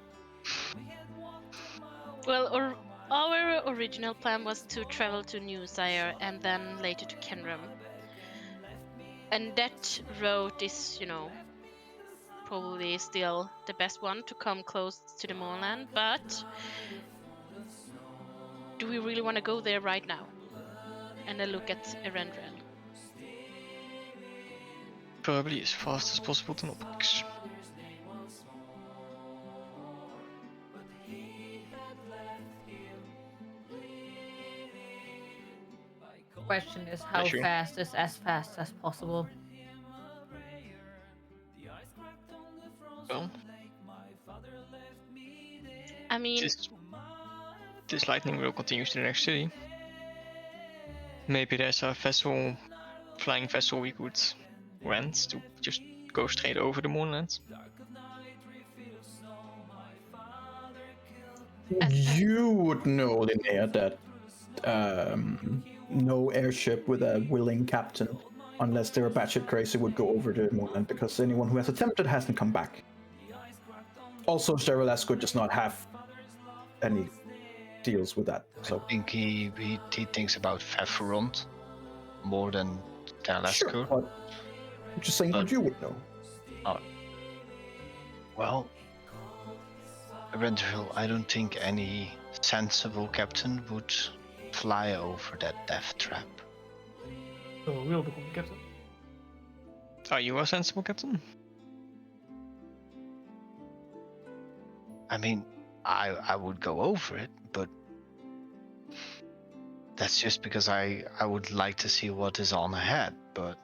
Well, our original plan was to travel to New Zaire and then later to Kenram. And that route is, probably still the best one to come close to the mainland, but do we really want to go there right now? And then look at Erendrel? Probably as fast as possible to Nopix. question is how Pleasure. fast is as fast as possible? Well, I mean, this lightning will continue to the next city. Maybe there's a flying vessel we could rent to just go straight over the moonland. You would know, Linnea, that no airship with a willing captain, unless they're batshit crazy, would go over the moonland, because anyone who has attempted hasn't come back. Also, Sterelasco does not have any deals with that. So I think he thinks about Feferont more than Talasker. sure, but I'm just saying what you would know. Well, Renderville, I don't think any sensible captain would fly over that death trap. So we'll become captain. Are you a sensible captain? I mean, I would go over it, but that's just because I would like to see what is on ahead. But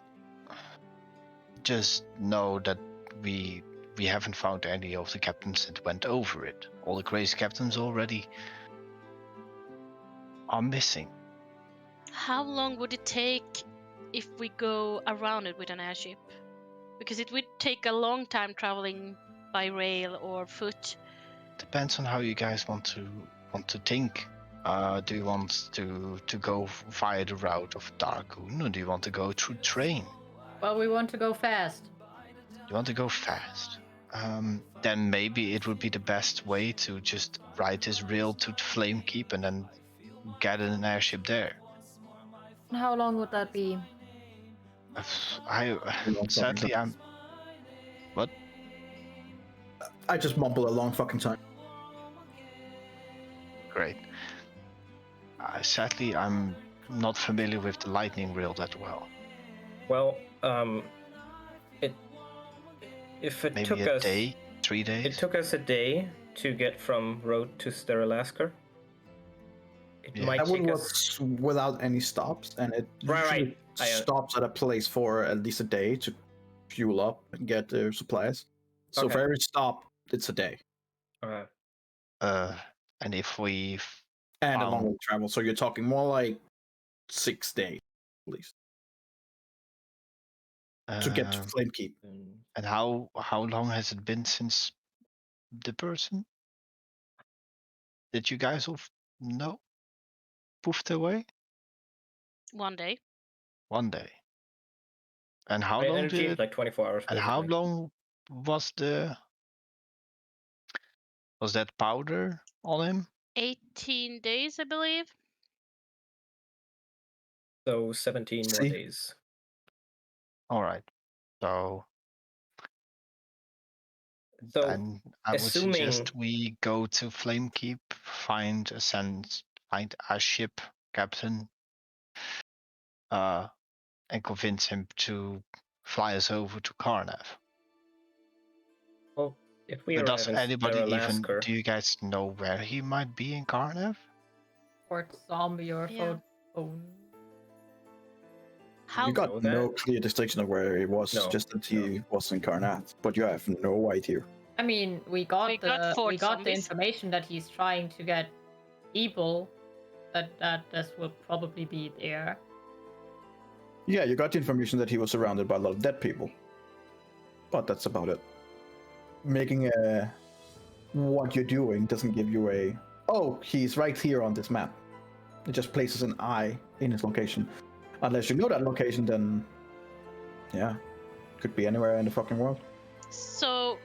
just know that we haven't found any of the captains that went over it. All the crazy captains already are missing. how long would it take if we go around it with an airship? Because it would take a long time traveling by rail or foot. Depends on how you guys want to think. Do you want to go via the route of Darkoon, or do you want to go through train? Well, we want to go fast. You want to go fast. Then maybe it would be the best way to just ride this rail to Flamekeep and then get in an airship there. How long would that be? Sadly, I'm. What? I just mumble a long fucking time. Great. Sadly, I'm not familiar with the lightning rail that well. well, if it Maybe took a us day, 3 days. It took us a day to get from Road to Sterilasker. It Yeah. might That would take work us. without any stops, and it Right, usually right. I, stops at a place for at least a day to fuel up and get their supplies. So Okay. for every stop, it's a day And if we and a Wow. long travel. So you're talking more like 6 days at least to get to um, Flamekeep. and how long has it been since the person? Did you guys all know? Poofed away? 1 day. 1 day. And how long energy, did it? like 24 hours. And how basically. long was that powder on him? 18 days, I believe. So 17 more See? days. All right. So So then I would assuming- suggest we go to Flamekeep, find a ship captain, and convince him to fly us over to Karnav. well, if we But arrive does in anybody even? Sterilasker, Do you guys know where he might be in Karnav? Fort Zombie or Yeah. Fort Bone. How You got know that? no clear distinction of where he was, No, just that he was in Karnath, but you have no idea. I mean, we got We got Fort we got the Zombies. information that he's trying to get people. That this will probably be there. Yeah, you got the information that he was surrounded by a lot of dead people, but that's about it. Making what you're doing doesn't give you a, oh, he's right here on this map. It just places an eye in his location. Unless you know that location, then yeah. Could be anywhere in the fucking world. So,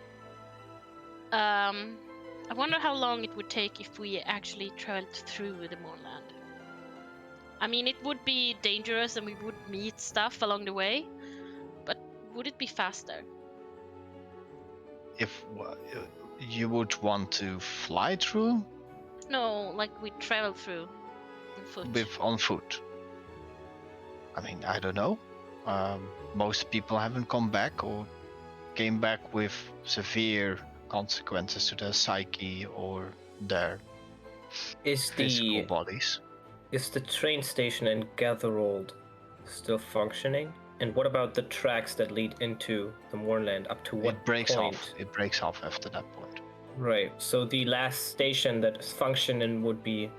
I wonder how long it would take if we actually traveled through the Moorland. I mean, it would be dangerous and we would meet stuff along the way, but would it be faster? If you would want to fly through No, like we travel through on foot. on foot. I mean, I don't know. Most people haven't come back or came back with severe consequences to their psyche or their Is physical the bodies. is the train station in Gatherold still functioning? And what about the tracks that lead into the Moorland? Up to what It breaks point? off. It breaks off after that point. Right. So the last station that is functioning would be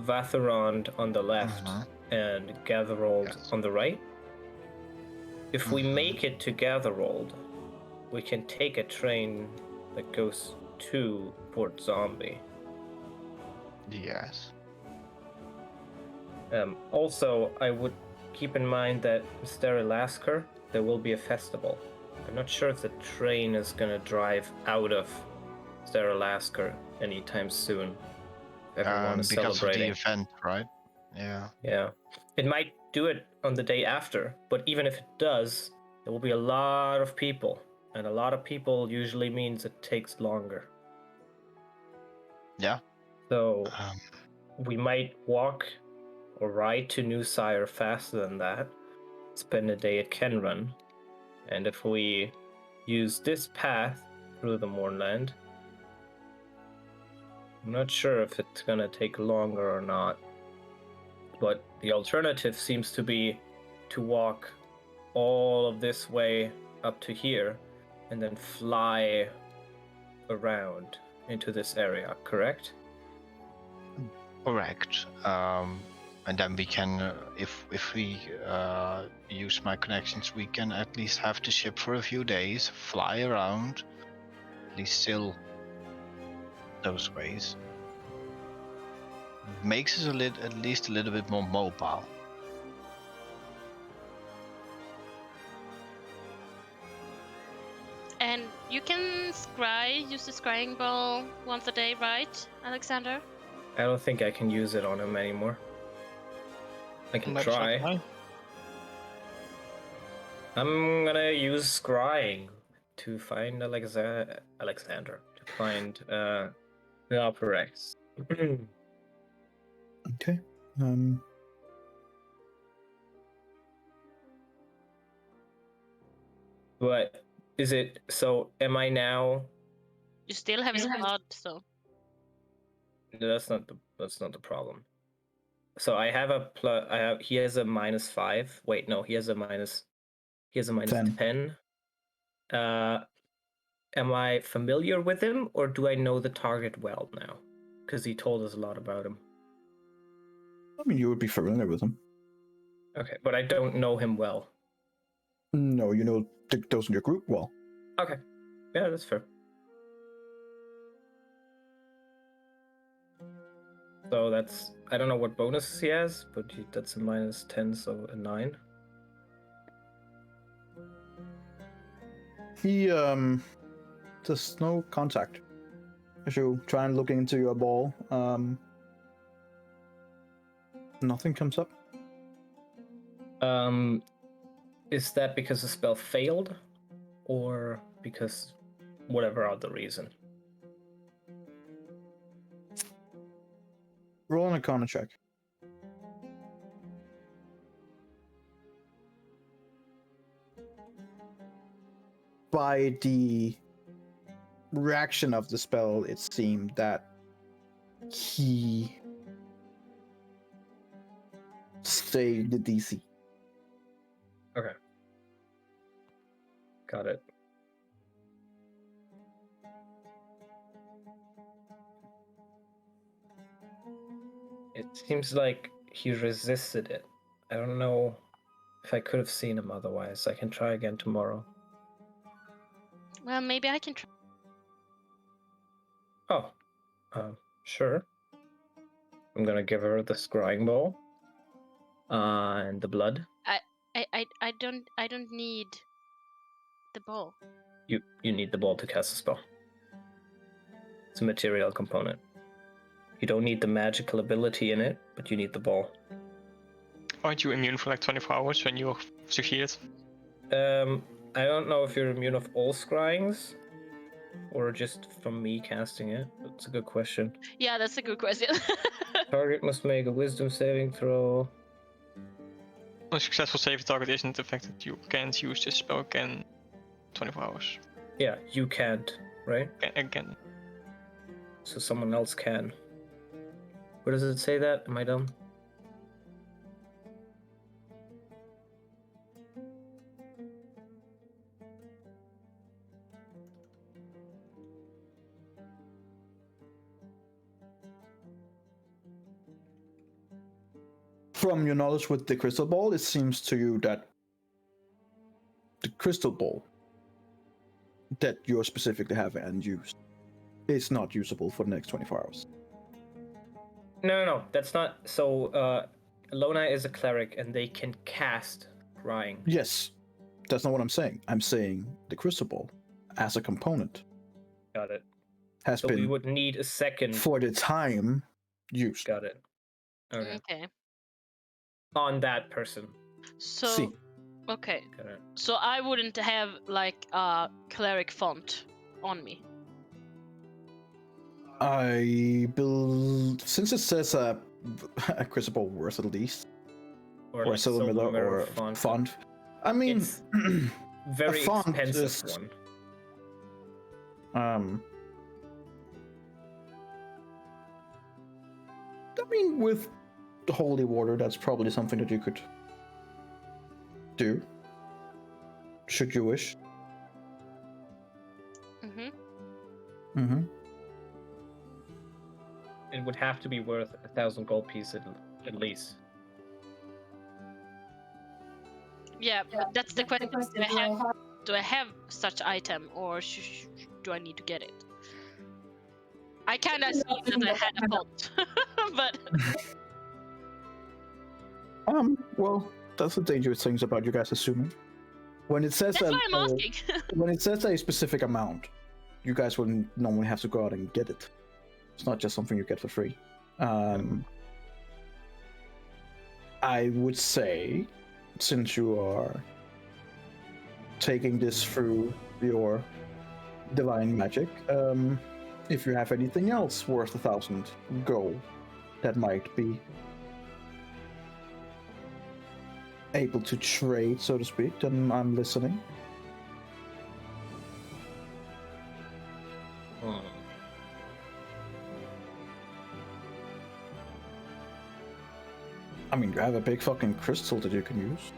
Vatherond on the left Mhm. and Gatherold Yes. on the right. If we Mhm. make it to Gatherold, we can take a train that goes to Port Zombie. Yes. Also, I would keep in mind that in Sterilasker, there will be a festival. I'm not sure if the train is gonna drive out of Sterilasker anytime soon. Everyone is Because of the celebrating. event, right? Yeah. Yeah. It might do it on the day after, but even if it does, there will be a lot of people. And a lot of people usually means it takes longer. Yeah. So Um, we might walk or ride to New Sire faster than that, spend a day at Kenrun, and if we use this path through the Moorland, I'm not sure if it's gonna take longer or not. But the alternative seems to be to walk all of this way up to here and then fly around into this area, correct? Correct. And then we can, if we use my connections, we can at least have the ship for a few days, fly around, at least still those ways. Makes us at least a little bit more mobile. And you can use the scrying ball once a day, right, Alexander? I don't think I can use it on him anymore. I can That's try. fine. I'm gonna use scrying to find Alexander. To find the Operex. Okay. But is it so? Am I now? You still have spot, so No, that's not the problem. So I have a plus. He has a -5. Wait, no, he has a minus. He has a minus 10. 10. Am I familiar with him, or do I know the target well now? Because he told us a lot about him. I mean, you would be familiar with him. Okay, but I don't know him well. No, you know those in your group well. Okay, yeah, that's fair. So that's, I don't know what bonuses he has, but that's a -10, so a 9. He does no contact. As you try and look into your ball, nothing comes up. Is that because the spell failed, or because whatever other reason? Roll an Arcana check. By the reaction of the spell, it seemed that he saved the DC. Okay. Got it. It seems like he resisted it. I don't know if I could have seen him otherwise. I can try again tomorrow. well, maybe I can try. Oh, sure. I'm gonna give her the scrying bowl. And the blood. I don't need the ball? You need the ball to cast a spell. It's a material component. You don't need the magical ability in it, but you need the ball. Aren't you immune for like 24 hours when you're succeeded? I don't know if you're immune of all scryings, or just from me casting it. That's a good question. Yeah, that's a good question. Target must make a wisdom saving throw. A successful save target isn't affected. You can't use this spell again 24 hours. Yeah, you can't, right? Again. So someone else can. Where does it say that? Am I dumb? From your knowledge with the crystal ball, it seems to you that the crystal ball that you specifically have and used is not usable for the next 24 hours. No, that's not. So, Lona is a cleric and they can cast scrying. Yes, that's not what I'm saying. I'm saying the crystal ball as a component Got it. has So we been would need a second. for the time used. Got it. Okay. Okay. On that person. So See. okay. Got it. So I wouldn't have like a cleric font on me. I build since it says a crystal ball worth at least, or a like silver miller or font. I mean, It's very font expensive is- one. I mean, with the holy water, that's probably something that you could do, should you wish. Mm-hmm. Mm-hmm. It would have to be worth 1,000 gold pieces at least. Yeah, but that's the question. Do I have such item, or do I need to get it? I kind of assumed that I had a font, but Well, that's the dangerous things about you guys assuming. When it says that's why I'm that, asking. when it says a specific amount, you guys wouldn't normally have to go out and get it. It's not just something you get for free. I would say, since you are taking this through your divine magic, if you have anything else worth 1,000 gold that might be able to trade, so to speak, then I'm listening. I mean, you have a big fucking crystal that you can use.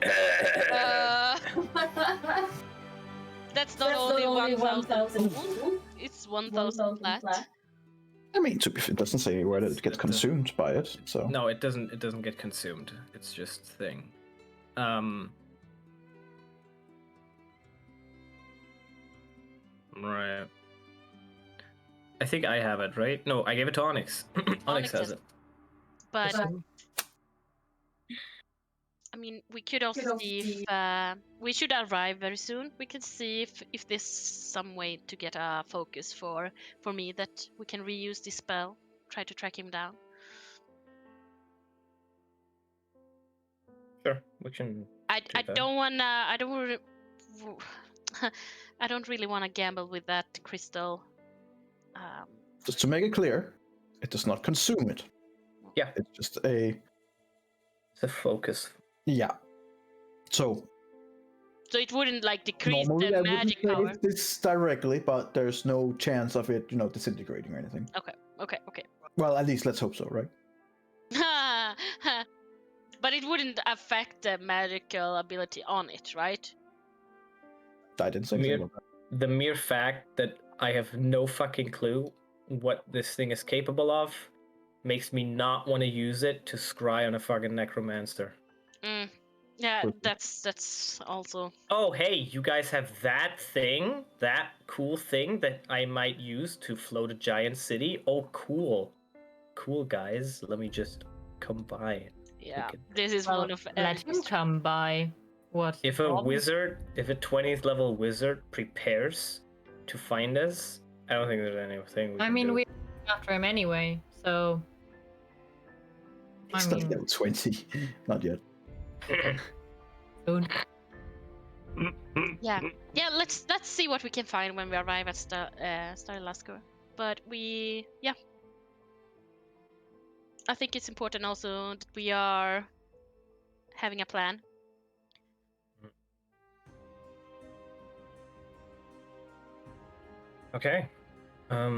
That's not only 1,000 gold, it's 1,000 flat. I mean, it doesn't say whether it gets consumed by it, so... No, it doesn't. It doesn't get consumed. It's just thing. Right. I think I have it, right? No, I gave it to Onyx. Onyx has it. But I mean, we could also see if we should arrive very soon. We could see if there's some way to get a focus for me that we can reuse this spell. Try to track him down. Sure, we can. I that. don't wanna. I don't really want to gamble with that crystal. Just to make it clear, it does not consume it. Yeah. It's just a... It's a focus. Yeah. So it wouldn't like decrease normally the I magic wouldn't power. say this directly, but there's no chance of it, disintegrating or anything. Okay. Well, at least let's hope so, right? But it wouldn't affect the magical ability on it, right? I didn't say anything about that. The mere fact that I have no fucking clue what this thing is capable of makes me not want to use it to scry on a fucking necromancer. Yeah, that's also. Oh, hey, you guys have that thing? That cool thing that I might use to float a giant city? Oh, cool. Cool, guys. Let me just come by. Yeah, this is one of let him come by. What? If a 20th level wizard prepares to find us, I don't think there's anything we I can mean, do. we're after him anyway, so. He's I not mean, level 20. Not yet. soon. Yeah, let's see what we can find when we arrive at Starlasker. But I think it's important also that we are having a plan. Okay. All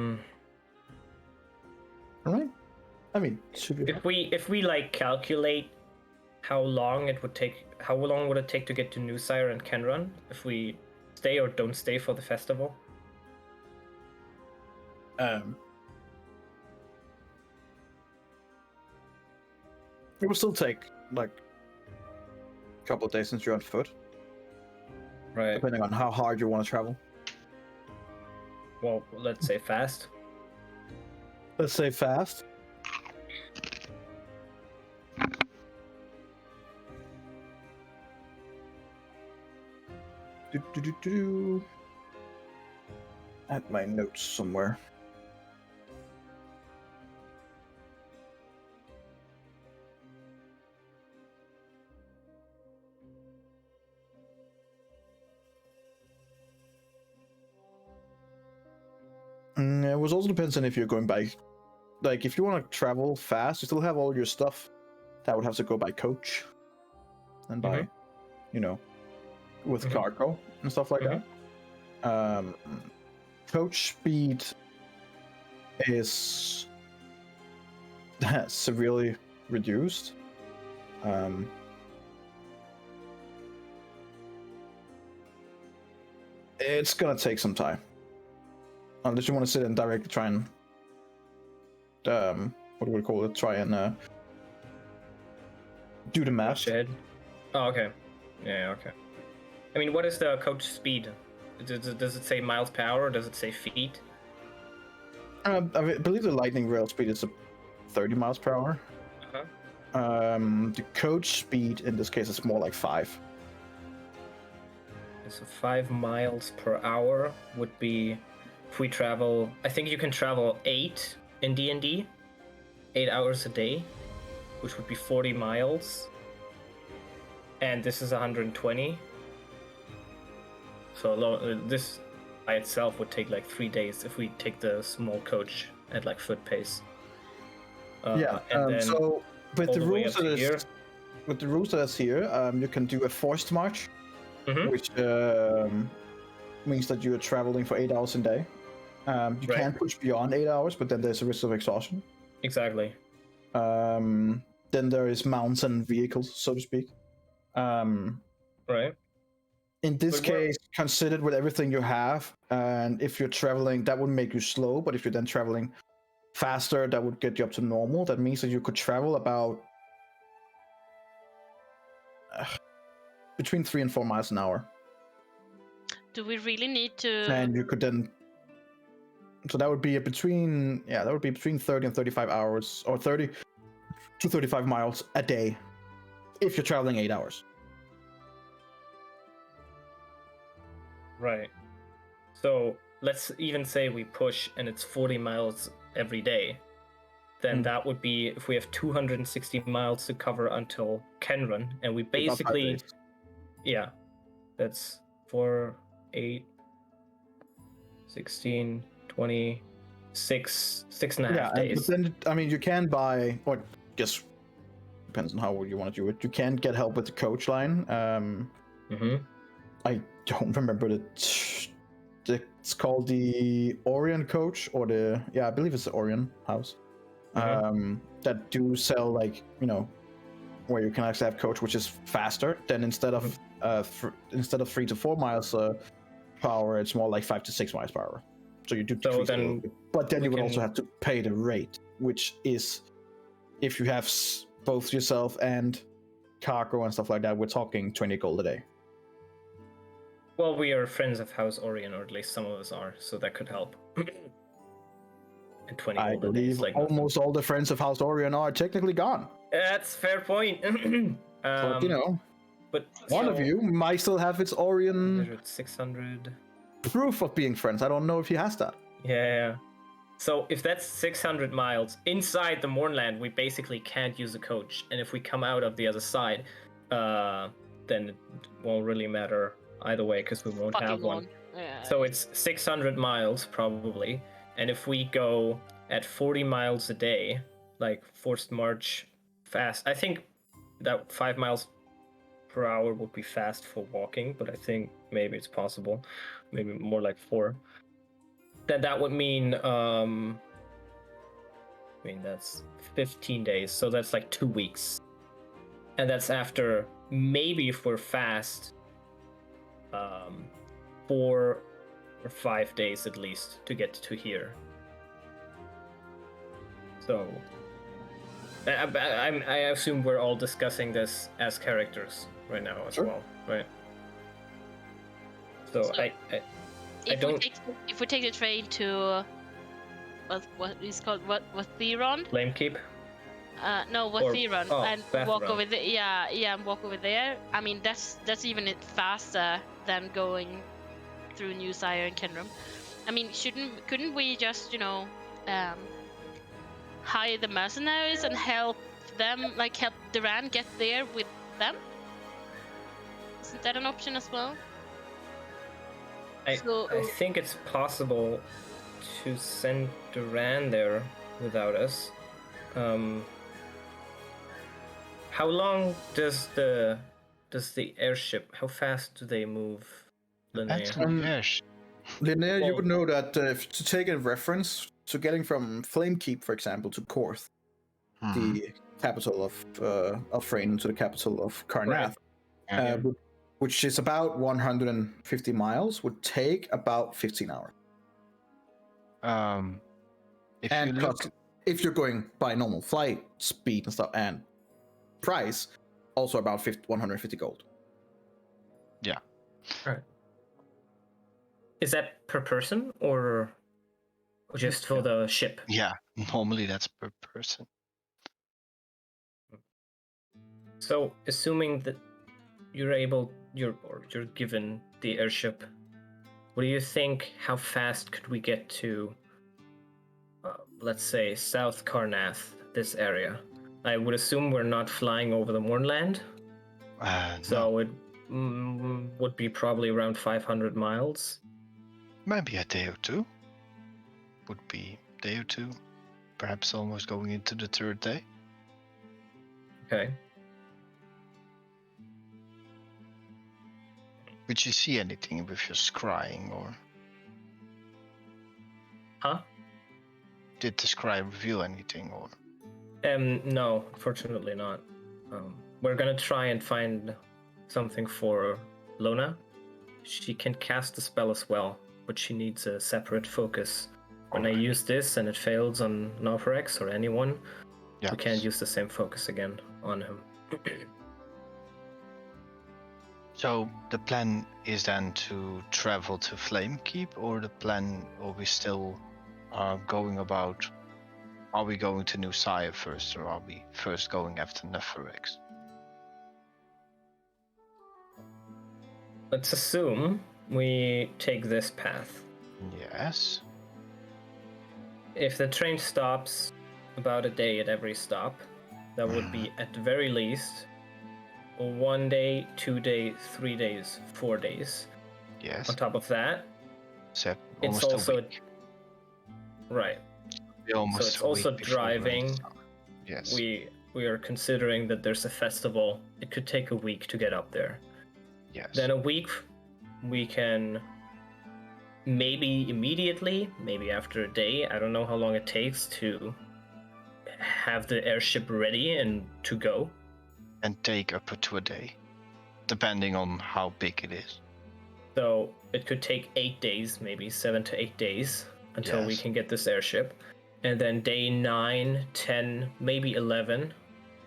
right. I mean, should we? If we like calculate how long it would take, how long would it take to get to Newsire and Kenrun if we stay or don't stay for the festival? It will still take like a couple of days since you're on foot, Right. depending on how hard you want to travel. Well, let's say fast. Let's say fast. Do. Add my notes somewhere. It was also depends on if you're going by, like if you want to travel fast, you still have all your stuff that would have to go by coach and by, you know, with cargo and stuff like that. Coach speed is severely reduced. It's gonna take some time. Unless you want to sit and directly try and what do we call it? Try and do the math. Shed. Oh, okay. Yeah, okay. I mean, what is the coach speed? Does it say miles per hour or does it say feet? I believe the lightning rail speed is 30 miles per hour. The coach speed in this case is more like 5. So 5 miles per hour would be, if we travel, I think you can travel 8 in D&D, 8 hours a day, which would be 40 miles. And this is 120. So this by itself would take like 3 days if we take the small coach at like foot pace. And then so with all the the way rules up to that here. is, with the rules that is here, you can do a forced march, which means that you are traveling for 8 hours a day. You can push beyond 8 hours, but then there's a risk of exhaustion. Exactly. Then there is mounts and vehicles, so to speak. Right. In this case, considered with everything you have, and if you're traveling, that would make you slow. But if you're then traveling faster, that would get you up to normal. That means that you could travel about between 3 and 4 miles an hour. Do we really need to? And you could then, so that would be between 30 and 35 hours, or 30 to 35 miles a day, if you're traveling 8 hours. Right. So let's even say we push and it's 40 miles every day. Then that would be, if we have 260 miles to cover until Kenrun, and we basically, yeah, that's 4, 8, 16, 20, 6.5 days. But then, I mean, you can buy, or I guess, depends on how you want to do it. You can get help with the coach line. I don't remember it's called the Orion coach, or I believe it's the Orion house. That do sell, like, you know, where you can actually have coach, which is faster. Then instead of 3 to 4 miles per hour, it's more like 5 to 6 miles per hour. So you do decrease a little bit. But then you would also have to pay the rate, which is, if you have both yourself and cargo and stuff like that, we're talking 20 gold a day. Well, we are friends of House Orion, or at least some of us are, so that could help. And 20 I gold a day is believe like almost all the friends of House Orion are technically gone. That's fair point. But, you know, But One of so- you might still have its Orion 100, 600. proof of being friends. I don't know if he has that. Yeah. So if that's 600 miles inside the Mournland, we basically can't use a coach. And if we come out of the other side, then it won't really matter either way because we won't Fucking have one. one. Yeah. So it's 600 miles probably. And if we go at 40 miles a day, like forced march fast, I think that 5 miles per hour would be fast for walking, but I think maybe it's possible. Maybe more like 4. Then that would mean that's 15 days, so that's like 2 weeks. And that's after, maybe if we're fast, 4 or 5 days at least to get to here. So I assume we're all discussing this as characters right now as Sure. well, right? So So- don't- If we take the train to what is called Eberron? Flame Keep. No, Or- Eberron, oh, and Bathron. walk over there. Yeah, and walk over there. I mean, that's even faster than going through New Sire and Kenrum. I mean, couldn't we just hire the mercenaries and help them, like help Duran get there with them? Isn't that an option as well? I So- think it's possible to send Duran there without us. How long does the airship? How fast do they move? Depends Linnea? on the airship. Linnea, you Well- would know that to take a reference to getting from Flamekeep, for example, to Korth, Mhm. the capital of Freyne, to the capital of Karnath, Yeah. which is about 150 miles, would take about 15 hours. If you And look, cost, if you're going by normal flight speed and stuff and price, also about 150 gold. Is that per person or just for the ship? yeah, normally that's per person. So, assuming that you're given the airship, what do you think? How fast could we get to, let's say, South Karnath, this area? I would assume we're not flying over the Mournland, so it would be probably around 500 miles. Maybe a day or two. Would be a day or two. Perhaps almost going into the third day. Okay. Did you see anything with your scrying, or Huh? did the scry reveal anything, or? No, fortunately not. We're gonna try and find something for Lona. She can cast the spell as well, but she needs a separate focus. When I Alright. use this and it fails on Norfarex or anyone, Yeah. we can't use the same focus again on him. So the plan is then to travel to Flamekeep, or the plan, or we still are going about? Are we going to New Sire first, or are we first going after Neferex? Let's assume we take this path. Yes. If the train stops about a day at every stop, that would be at the very least 1 day, 2 days, 3 days, 4 days. Yes. On top of that, So it's almost also a week. right. Almost it's a week also before the driving. start. Yes. We are considering that there's a festival. It could take a week to get up there. Yes. Then a week, we can maybe immediately, maybe after a day. I don't know how long it takes to have the airship ready and to go. And take up to a day, depending on how big it is. So it could take 8 days, maybe 7 to 8 days until we Yes. can get this airship. And then day 9, 10, maybe 11,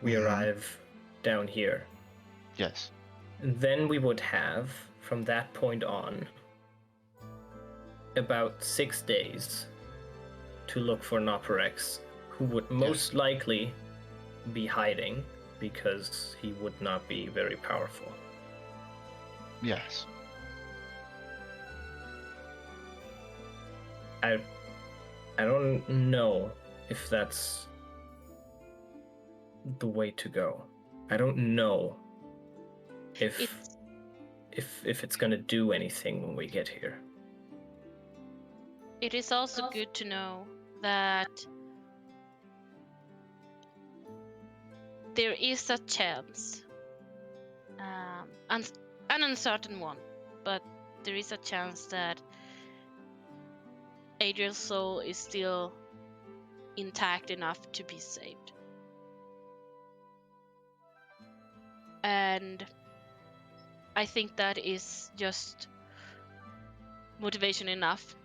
we Mhm. arrive down here. Yes. And then we would have, from that point on, about 6 days to look for Noparex, who would most likely be hiding because he would not be very powerful. Yes. I don't know if that's the way to go. I don't know if it's gonna do anything when we get here. It is also good to know that there is a chance, an uncertain one, but there is a chance that Adriel's soul is still intact enough to be saved. And I think that is just motivation enough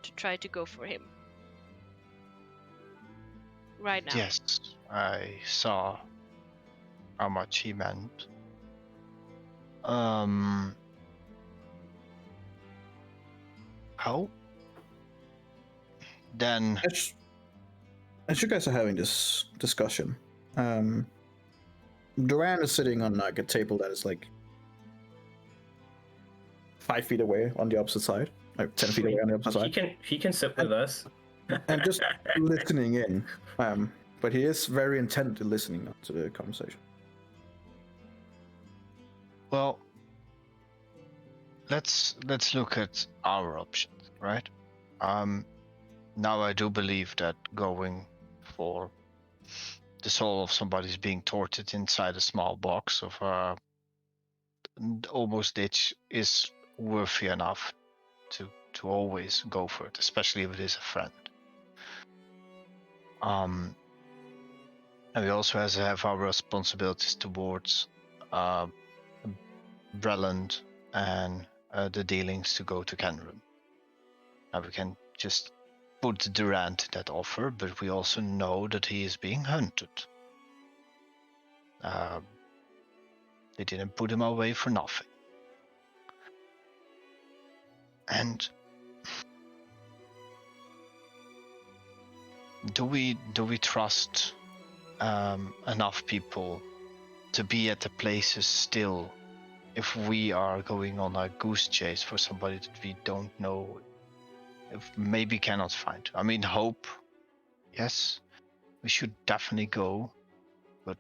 to try to go for him right now. Yes, I saw how much he meant. How? Then As you guys are having this discussion, Duran is sitting on like a table that is like 5 feet away on the opposite side, like 10 feet away on the opposite side, He can sit with us. and just listening in. But he is very intently listening to the conversation. well, let's look at our options, right? Now I do believe that going for the soul of somebody's being tortured inside a small box of almost ditch is worthy enough to always go for it, especially if it is a friend. And we also have our responsibilities towards Breland and the dealings to go to Kenron. Now we can just put Duran to that offer, but we also know that he is being hunted. They didn't put him away for nothing. And do we trust enough people to be at the places still if we are going on a goose chase for somebody that we don't know, if maybe cannot find? I mean, hope, yes, we should definitely go, but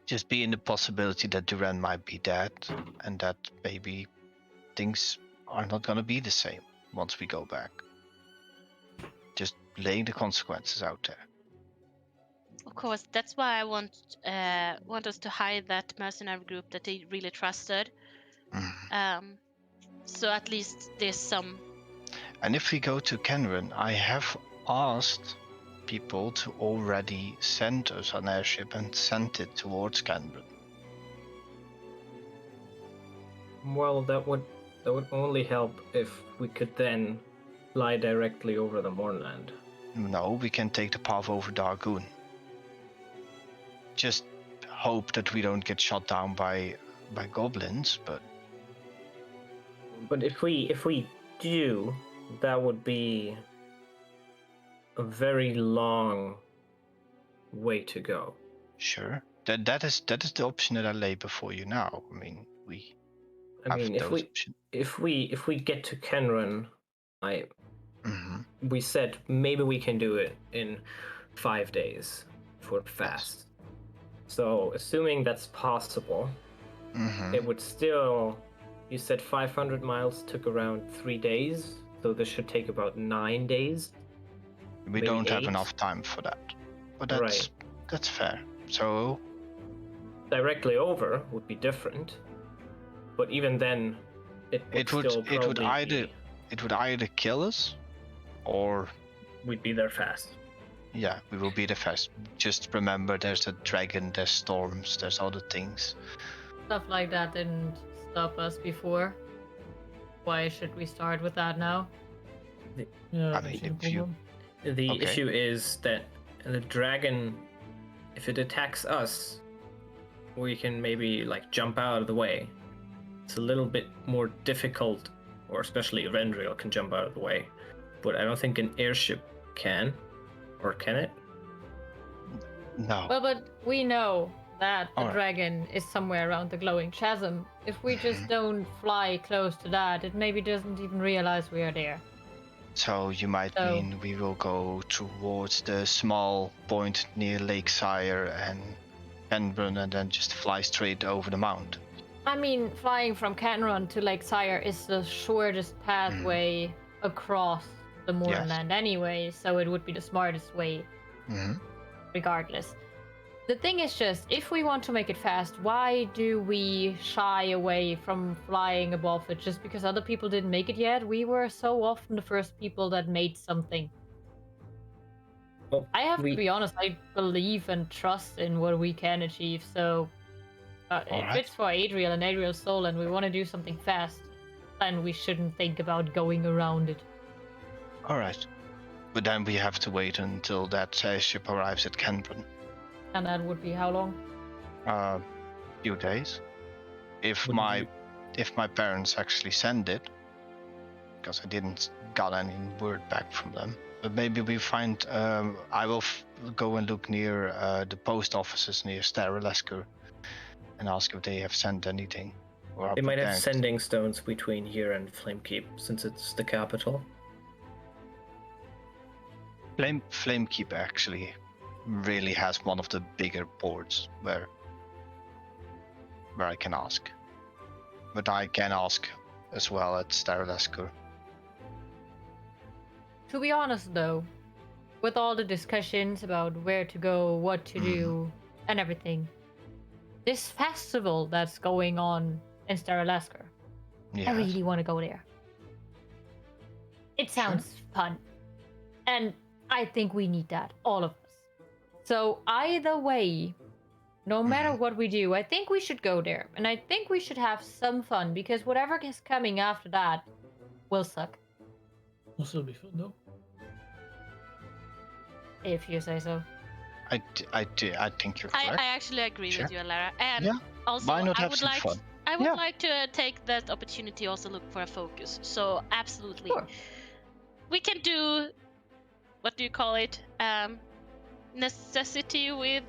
just be in the possibility that Duran might be dead and that maybe things are not going to be the same once we go back. Just laying the consequences out there. Of course, that's why I want us to hire that mercenary group that they really trusted. So at least there's some. And if we go to Kenron, I have asked people to already send us an airship and send it towards Kenron. Well, that would only help if we could then fly directly over the Mournland. No, we can take the path over Dargoon. Just hope that we don't get shot down by goblins, but if we do, that would be a very long way to go. sure. That is the option that I lay before you now. I mean, we have those options. if we get to Kenron, we said maybe we can do it in 5 days if we're fast. So assuming that's possible, it would still. You said 500 miles took around 3 days, so this should take about 9 days. We maybe don't have 8. enough time for that, but that's fair. So Directly over would be different, but even then, it would either kill us, or we'd be there fast. yeah, we will be the first. Just remember, there's a dragon, there's storms, there's other things. Stuff like that didn't stop us before. Why should we start with that now? Yeah, I mean, if you The Okay. issue is that the dragon, if it attacks us, we can maybe like jump out of the way. It's a little bit more difficult, or especially Vendriel can jump out of the way, but I don't think an airship can, or can it? no. Well, but we know that the Alright. dragon is somewhere around the glowing chasm. If we just don't fly close to that, it maybe doesn't even realize we are there. So you might So- mean we will go towards the small point near Lake Sire and Eberron and then just fly straight over the mount. I mean, flying from Canron to Lake Sire is the shortest pathway across the Moorland anyway, so it would be the smartest way Mm-hmm. regardless. The thing is just, if we want to make it fast, why do we shy away from flying above it just because other people didn't make it yet? We were so often the first people that made something. Well, I have we- to be honest, I believe and trust in what we can achieve, so if Alright. it's for Adriel and Adriel's soul and we want to do something fast, then we shouldn't think about going around it. Alright. But then we have to wait until that ship arrives at Canberra. And that would be how long? Few days. If Wouldn't my you- if my parents actually send it, because I didn't got any word back from them. But maybe we find. I will go and look near the post offices near Staralesker and ask if they have sent anything. Or They might have prepared. sending stones between here and Flamekeep, since it's the capital. Flamekeep actually really has one of the bigger ports where I can ask. But I can ask as well at Staralesker. To be honest, though, with all the discussions about where to go, what to do, and everything, this festival that's going on in Staralasker, Yes. I really want to go there. It sounds fun. And I think we need that, all of us. So either way, no matter what we do, I think we should go there. And I think we should have some fun, because whatever is coming after that will suck. Will still be fun though. If you say so. I think you're I correct. actually agree Sure. with you, Alara. And Yeah. also, Why not I have would some like fun? I would Yeah. like to take that opportunity also look for a focus. So absolutely, Sure. we can do. What do you call it? Necessity with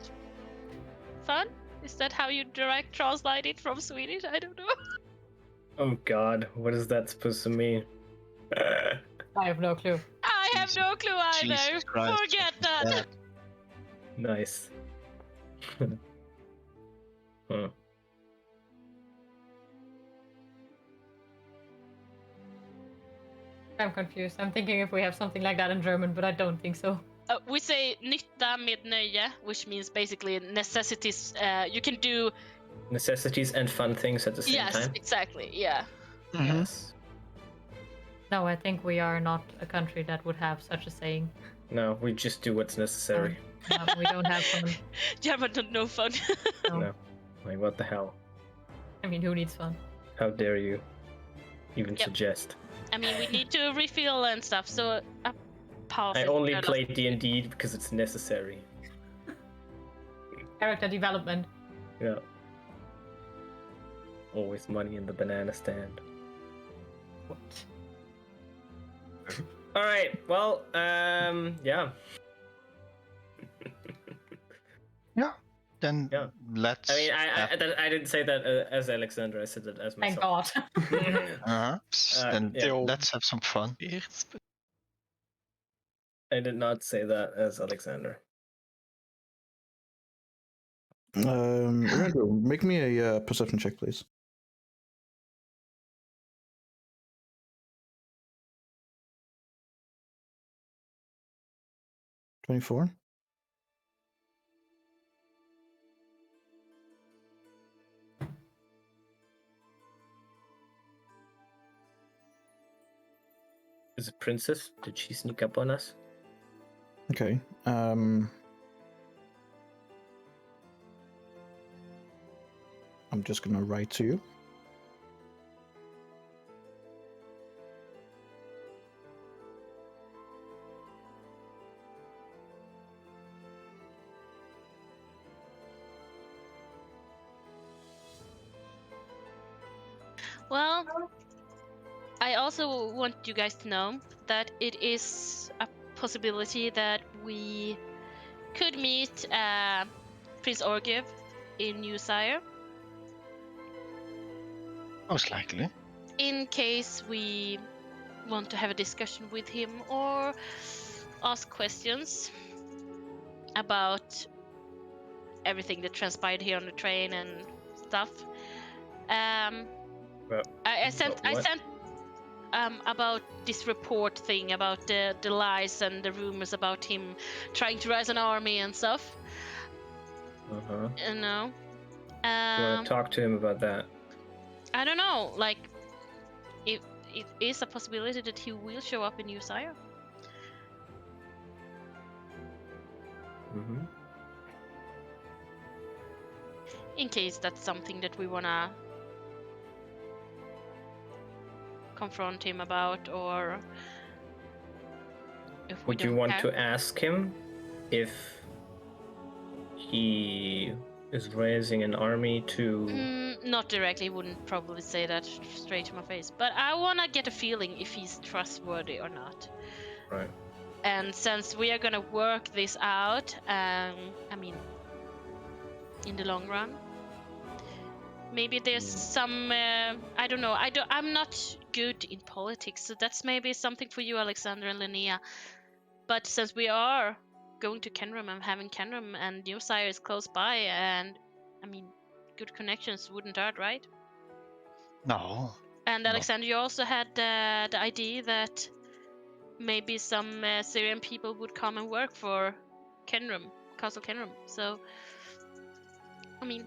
fun. Is that how you direct translate it from Swedish? I don't know. Oh god, what is that supposed to mean? I have no clue. I have Jesus- no clue either. Jesus Christ, Forget what is that. Nice. Huh. I'm confused. I'm thinking if we have something like that in German, but I don't think so. We say nytta med nöje, which means basically necessities. You can do. Necessities and fun things at the same Yes, time. exactly. Yeah. Yes. No, I think we are not a country that would have such a saying. No, we just do what's necessary. We don't have fun. German don't know fun. No. No. Like, what the hell? I mean, who needs fun? How dare you even Yep. suggest? I mean, we need to refill and stuff. So pause. I it, only turn off. play D&D because it's necessary. Character development. Yeah. Always money in the banana stand. What? All right. Well, yeah. Then Yeah. let's. I mean, I didn't say that as Alexander. I said that as Thank myself. God. Then yeah. let's have some fun. I did not say that as Alexander. Randall, make me a perception check, please. $24. Is it Princess? Did she sneak up on us? Okay. I'm just gonna write to you. Well, I also want you guys to know that it is a possibility that we could meet Prince Orgiv in New Sire, Most likely. in case we want to have a discussion with him or ask questions about everything that transpired here on the train and stuff. Well, I sent what? about this report thing about the lies and the rumors about him trying to rise an army and stuff. Uh-huh. You know, You want to talk to him about that? I don't know. Like, it is a possibility that he will show up in New Sire. Mm-hmm. In case that's something that we wanna confront him about, or if we Would you don't want care. to ask him if he is raising an army to? Not directly, wouldn't probably say that straight to my face, but I wanna get a feeling if he's trustworthy or not. Right. And since we are gonna work this out, I mean, in the long run, maybe there's some. I don't know. I'm not good in politics, so that's maybe something for you, Alexander and Linnea. But since we are going to Kenrum and having Kenrum and New Sire is close by, and I mean, good connections wouldn't hurt, right? No. And No. Alexander, you also had the idea that maybe some Syrian people would come and work for Kenrum, Castle Kenrum. So, I mean,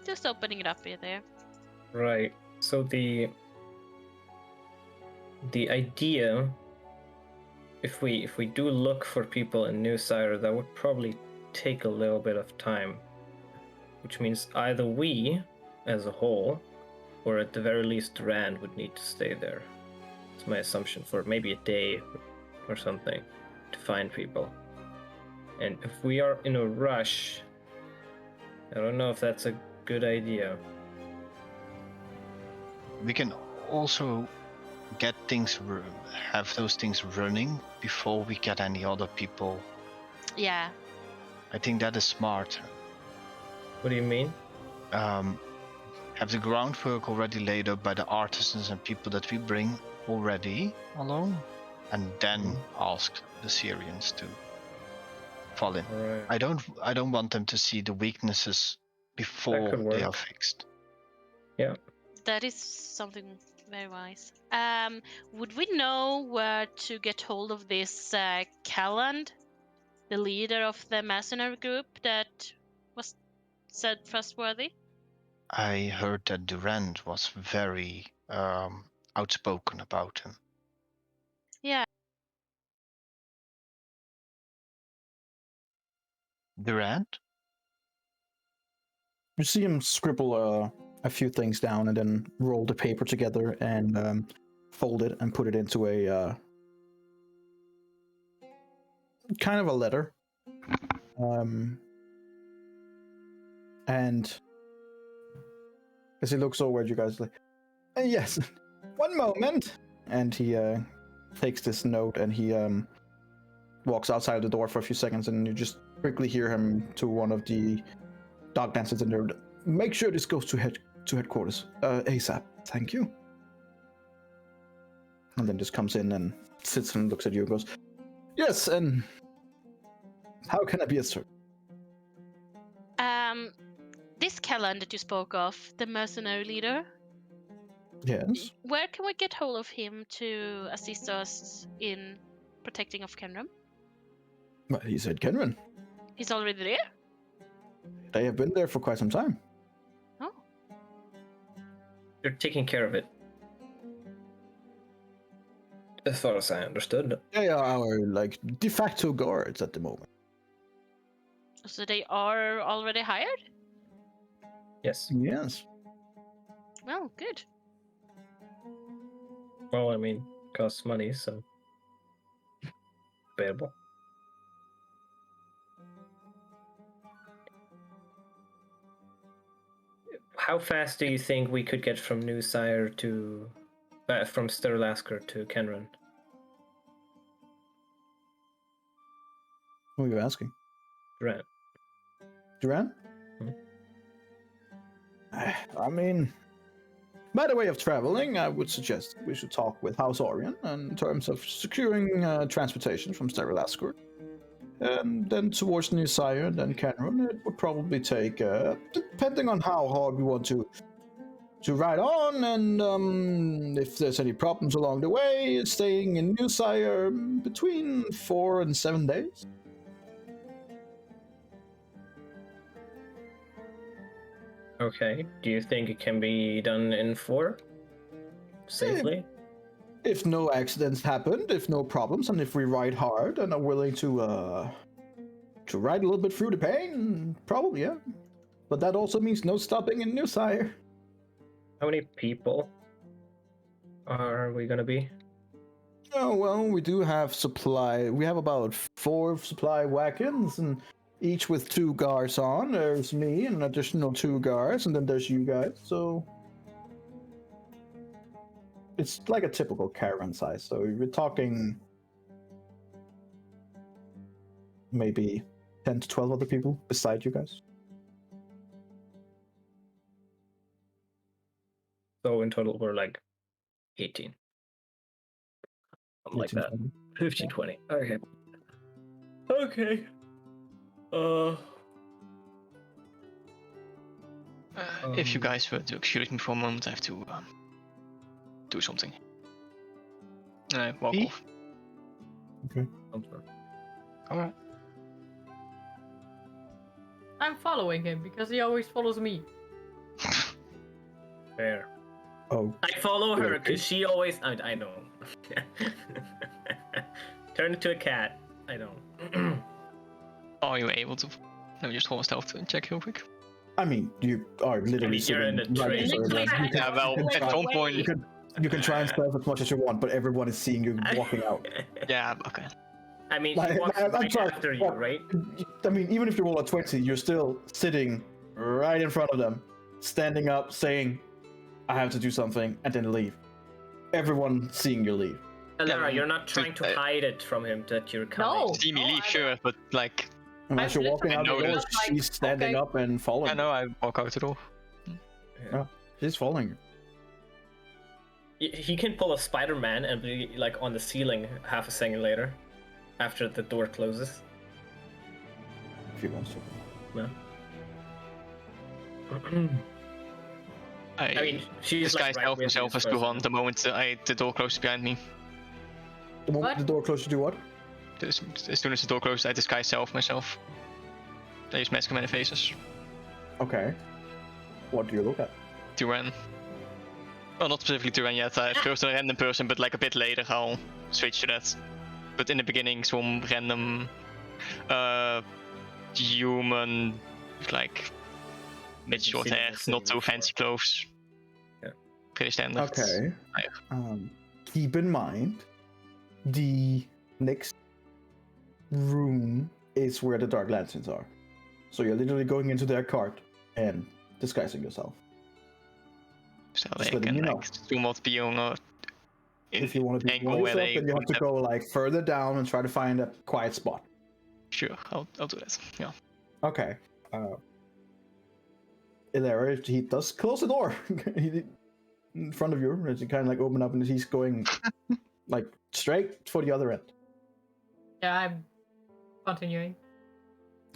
just opening it up here there. Right. So the idea, if we do look for people in New Sire, that would probably take a little bit of time, which means either we, as a whole, or at the very least Rand would need to stay there. It's my assumption, for maybe a day or something to find people. And if we are in a rush, I don't know if that's a good idea. We can also get things, have those things running before we get any other people. Yeah. I think that is smart. What do you mean? Have the groundwork already laid up by the artisans and people that we bring already along, and then ask the Syrians to fall in. Right. I don't want them to see the weaknesses before could they are work. fixed. Yeah. That is something very wise. Would we know where to get hold of this Calland, the leader of the mercenary group that was said trustworthy? I heard that Durand was very outspoken about him. Yeah. Durand? You see him scribble a few things down and then roll the paper together and fold it and put it into a kind of a letter. And as he looks over at you guys, like, yes, one moment. And he takes this note and he walks outside the door for a few seconds, and you just quickly hear him to one of the dog dancers in there. Make sure this goes to headquarters ASAP. Thank you. And then just comes in and sits and looks at you and goes, yes, and how can I be of service? This Callan that you spoke of, the mercenary leader, Yes. where can we get hold of him to assist us in protecting of Kenrum? Well, he said Kenran. He's already there? They have been there for quite some time. Oh. You're taking care of it. As far as I understood. They are our like de facto guards at the moment. So they are already hired? Yes. Yes. Well, good. Well, I mean, costs money, so payable. How fast do you think we could get from New Sire to, from Sturlasker to Kenran? Who are you asking? Right. Duran? I mean, by the way of traveling, I would suggest we should talk with House Orion in terms of securing transportation from Sterile Escort. And then towards New Sire, then Cameron, it would probably take, depending on how hard we want to ride on, and if there's any problems along the way, staying in New Sire between 4 and 7 days. Okay. Do you think it can be done in 4? Safely? If no accidents happened, if no problems, and if we ride hard and are willing to ride a little bit through the pain, probably, yeah. But that also means no stopping in New Sire. How many people are we gonna be? Oh, well, we do have supply. We have about 4 supply wagons, and each with 2 guards on. There's me and an additional 2 guards, and then there's you guys, so... It's like a typical caravan size, so we're talking... maybe 10 to 12 other people beside you guys. So in total, we're like 18. Something like that. 20. 15, 20. Okay. Okay. If you guys were to excuse me for a moment, I have to do something. Walk off. Alright. I'm following him because he always follows me. Fair. Oh, I follow her Okay. because she always. I know. Turn into a cat. I know. Are you able to? Let me just hold a stealth check real quick. I mean, you are literally you're in sitting the right train. next to everyone. You can- Yeah, well, you can at try- some point. you can try and stealth as much as you want, but everyone is seeing you walking out. Yeah, okay. I mean, Like, she walks I'm right sorry, after you, what- right? I mean, even if you roll a 20, you're still sitting right in front of them, standing up, saying, I have to do something, and then leave. Everyone seeing you leave. Lara, you're not trying to hide it from him that you're coming. No. See me Oh, leave, I sure, but like, Unless you're walking out the literally door, noticed, like, she's standing okay. up and following. I know I walk out the door. She's following you. He can pull a Spider-Man and be like on the ceiling half a second later, after the door closes. If he wants to. No. I I mean, she's disguise like right with myself you, as so- to run the moment the door closes behind me. The moment What? the door closes, you do what? As soon as the door closes, I disguise myself. I use mask many faces Okay. What do you look at? to run. Well, not specifically to run yet. I first a random person, but like a bit later I'll switch to that. But in the beginning, some random human, like mid short seen hair, this scene not too before. fancy clothes. Yeah. Pretty standard. Okay. Yeah. Keep in mind, the next room is where the Dark Lanterns are. So you're literally going into their cart and disguising yourself. So Just they letting can you know. like somewhat be on a If you want to be angle more where yourself, they then you have to would go like further down and try to find a quiet spot. Sure, I'll do that. Yeah. Okay. Ilara, he does close the door in front of you as you kind of like open up, and he's going like straight for the other end. Yeah, I'm continuing.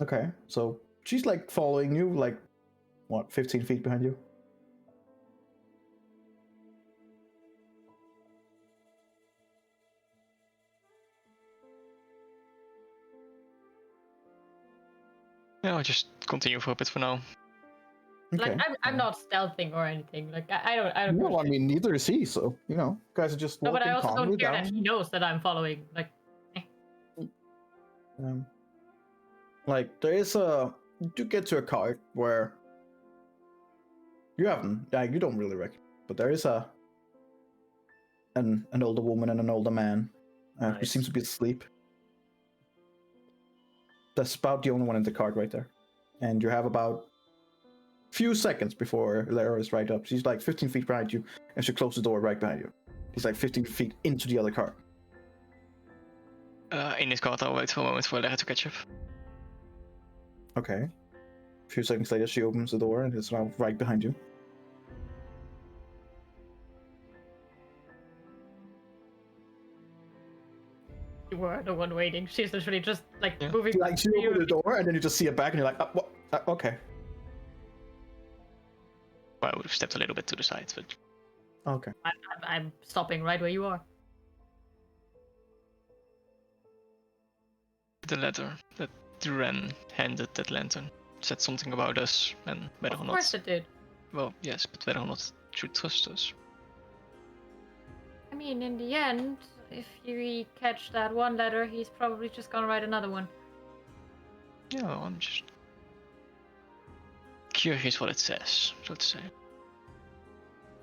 Okay, so she's like following you, like what, 15 feet behind you? Yeah, I'll just continue for a bit for now. Okay. Like I'm not stealthing or anything. Like I don't. No, I push it. mean neither is he. So you know, guys are just No, walking but I also calmly don't care down. that he knows that I'm following. Like there is a, you do get to a cart where you haven't, like you don't really reckon, but there is an older woman and an older man who Nice. seems to be asleep. That's about the only one in the cart right there, and you have about few seconds before Lara is right up. She's like 15 feet behind you, and she closes the door right behind you. He's like 15 feet into the other cart. In this card, I'll wait for a moment for Lara to catch up. Okay. few seconds later, she opens the door and is now right behind you. You were the one waiting. She's literally just like Yeah. moving. Like she opens the door and then you just see her back and you're like, what? Okay. Well, I would have stepped a little bit to the side, but Okay. I'm stopping right where you are. the letter that Duran handed that lantern said something about us and whether or Of not. course it did. Well, yes, but whether or not should trust us. I mean, in the end, if we catch that one letter, he's probably just gonna write another one. Yeah, well, I'm just curious what it says, so to say.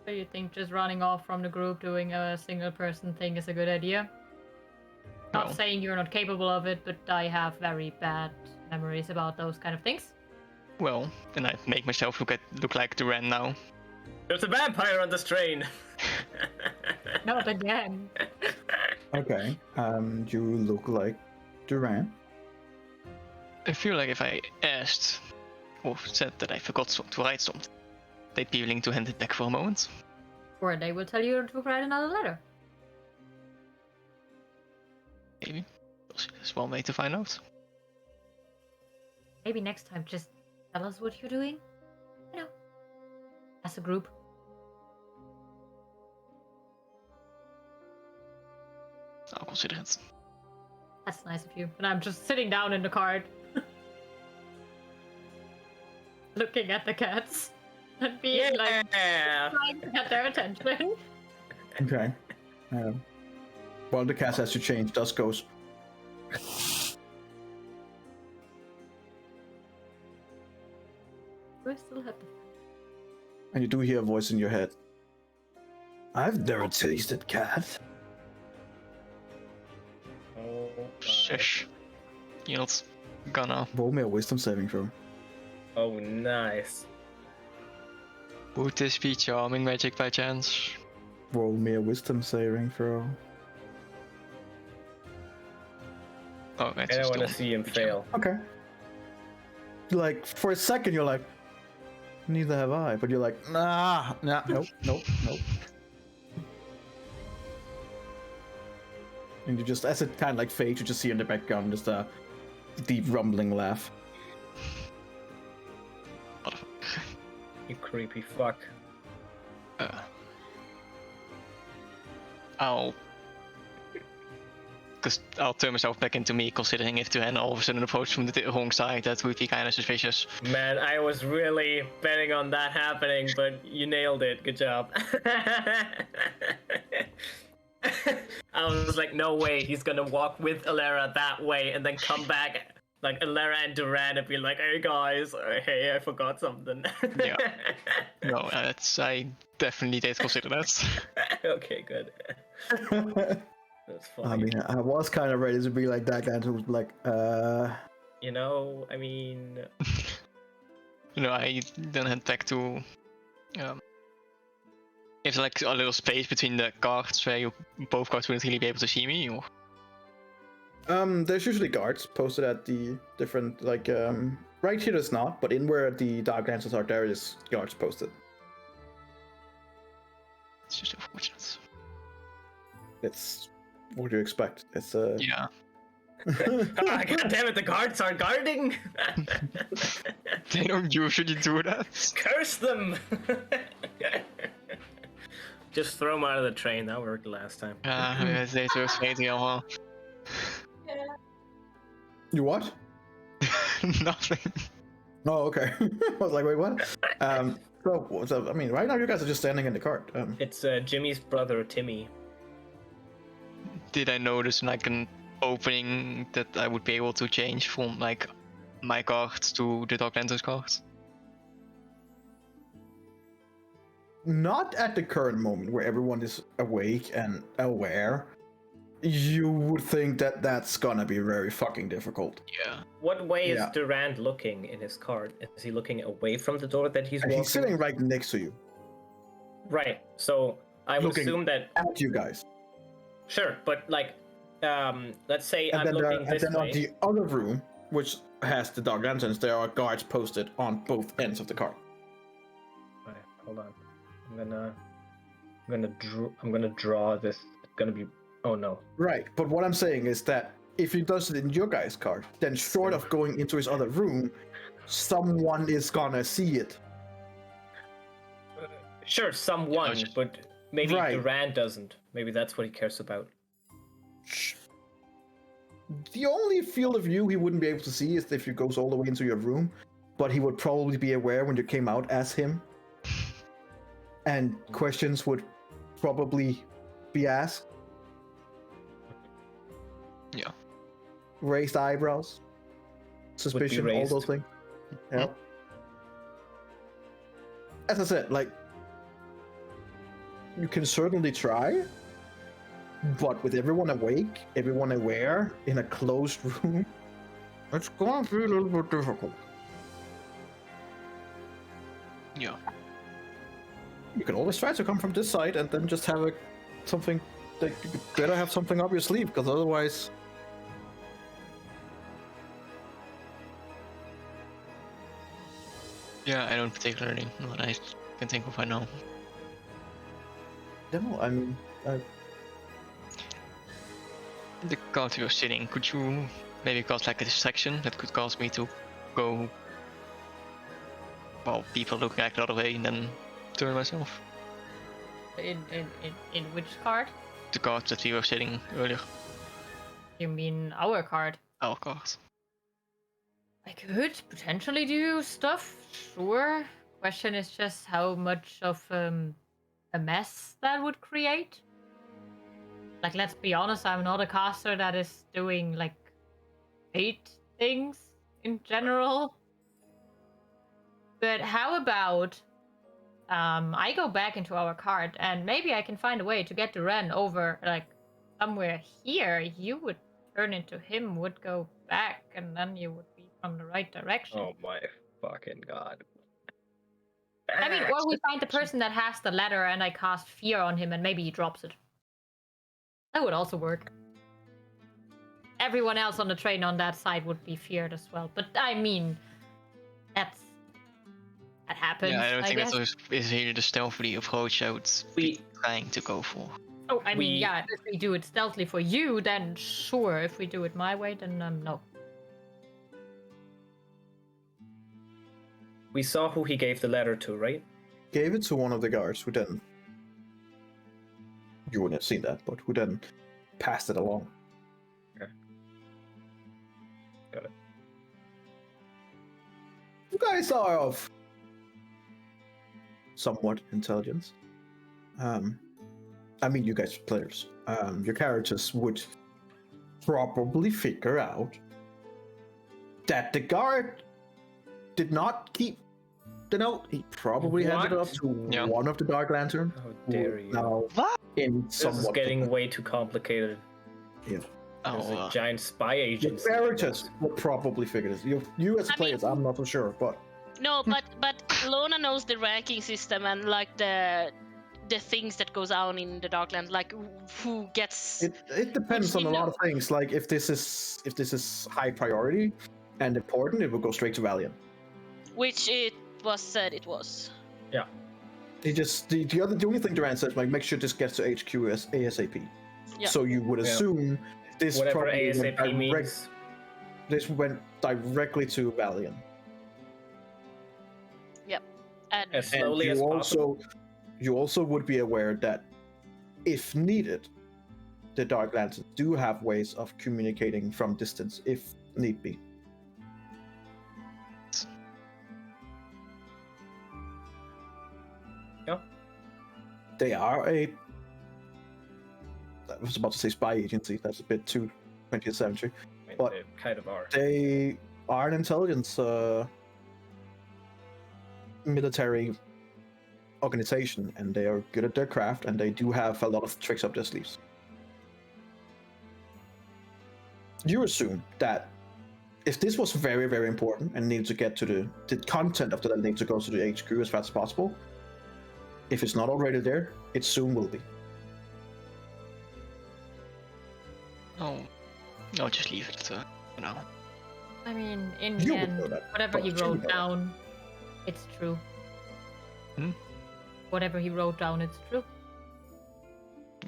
So you think just running off from the group doing a single person thing is a good idea? Not Well, saying you're not capable of it, but I have very bad memories about those kind of things. well, then I make myself look like Duran now. There's a vampire on this train. Not again. Okay. You look like Duran. I feel like if I asked or said that I forgot to write something, they'd be willing to hand it back for a moment. Or they will tell you to write another letter. Maybe. There's one way to find out. Maybe next time just tell us what you're doing. You know, as a group. I'll consider it. That's nice of you. And I'm just sitting down in the cart. Looking at the cats. And being like, trying to get their attention. Okay. While the cast has to change, Dusk goes. Do I still have the... And you do hear a voice in your head. I've never tasted cat. Oh, Shush. You're not gonna. Roll me a wisdom saving throw. oh, nice. Would this be charming magic by chance? Roll me a wisdom saving throw. Oh, that's I don't just want to one. see him fail. Okay. Like, for a second, you're like, neither have I. But you're like, nah, nope. And you just, as it kind of like fades, you just see in the background just a deep rumbling laugh. You creepy fuck. I'll turn myself back into me, considering if Duran all of a sudden approached from the wrong side, that would be kind of suspicious. Man, I was really betting on that happening, but you nailed it. Good job. I was like, no way, he's gonna walk with Alara that way and then come back, like Alara and Duran, and be like, hey guys, hey, I forgot something. Yeah. No, I definitely did consider that. Okay, good. That's funny. I mean, I was kind of ready to be like that guy who was like, You know, I mean, I then head back to. Is there like a little space between the guards where both guards wouldn't really be able to see me, or? There's usually guards posted at the different, like, right here there's not, but in where the Dark Lancers are, there is guards posted. It's just unfortunate. It's what do you expect? It's Yeah. God damn it, the guards are guarding! They don't usually do that. Curse them! Just throw them out of the train, that worked last time. They so sweet, huh? You what? Nothing. Oh, okay. I was like, wait, what? So I mean, right now you guys are just standing in the cart. It's Jimmy's brother, Timmy. Did I notice like an opening that I would be able to change from like my cards to the Dark Lanterns cards? Not at the current moment where everyone is awake and aware. You would think that that's gonna be very fucking difficult. Yeah. What way is Yeah. Durand looking in his card? Is he looking away from the door that he's And walking? he's sitting right next to you, Right, so I would Looking assume that... at you guys. Sure, but like, let's say And I'm then, looking this on way. the other room, which has the dark lanterns, there are guards posted on both ends of the car. Alright, hold on. I'm gonna draw this. It's gonna be. Oh no. Right, but what I'm saying is that if he does it in your guy's car, then short of going into his other room, someone is gonna see it. Sure, someone, Yeah, but maybe Right. Durant doesn't. Maybe that's what he cares about. The only field of view he wouldn't be able to see is if he goes all the way into your room, but he would probably be aware when you came out as him. And questions would probably be asked. Yeah. Raised eyebrows, suspicion, all raised. those things. Yeah. As I said, like, you can certainly try, but with everyone awake, everyone aware, in a closed room, it's going to be a little bit difficult. Yeah. You can always try to come from this side and then just have something. Like, you better have something up your sleeve, because otherwise. Yeah, I don't particularly know what I can think of right now. No, I mean, The guard you're sitting, could you maybe cause like a distraction that could cause me to go while people looking like the other way and then turn myself? In which card? The guard that we were sitting earlier. You mean our card? Our guard. I could potentially do stuff, sure. Question is just how much of a mess that would create. Like, let's be honest, I'm not a caster that is doing like 8 things in general. But how about I go back into our card and maybe I can find a way to get the Ren over like somewhere here. You would turn into him, would go back, and then you would be from the right direction. Oh my fucking god. I mean, or we find the person that has the letter and I cast fear on him and maybe he drops it. That would also work. Everyone else on the train on that side would be feared as well. But I mean, that happens. Yeah, I don't think guess. that is really the stealthy approach I would be trying to go for. Oh, I mean, yeah, if we do it stealthily for you, then sure. If we do it my way, then no. We saw who he gave the letter to, right? gave it to one of the guards, who then. You wouldn't have seen that, but who then passed it along. Okay. Got it. You guys are of somewhat intelligence. I mean, you guys are players. Your characters would probably figure out that the guard did not keep the note. He probably handed it What? off to Yeah. one of the Dark Lantern. How who dare you. Now, in This is somewhat getting way too complicated. There's Oh, a giant spy your agency. characters will probably figure this. You as I mean- players, I'm not so sure, but No, but Lona knows the ranking system and like the things that goes on in the Darklands, like who gets. it depends on a lot of things. Like if this is high priority and important, it will go straight to Valiant. Which it was said it was. He just the only thing Durant says, like, make sure this gets to HQ as ASAP. Yeah. So you would Yeah. assume this Whatever probably went ASAP means. this went directly to Valiant. And As slowly and as you possible. you also would be aware that if needed, the Dark Lanterns do have ways of communicating from distance if need be. Yeah. They are I was about to say spy agency. That's a bit too 20th century. I mean, but- they kind of are. They are an intelligence military organization, and they are good at their craft, and they do have a lot of tricks up their sleeves. You assume that if this was very, very important and needed to get to the content of the letter needs to go to the HQ as fast as possible, if it's not already there, it soon will be. no, just leave it for now. I mean, in You the would end, know that, whatever but he you would wrote know that. down, it's true. Hmm? Whatever he wrote down, it's true.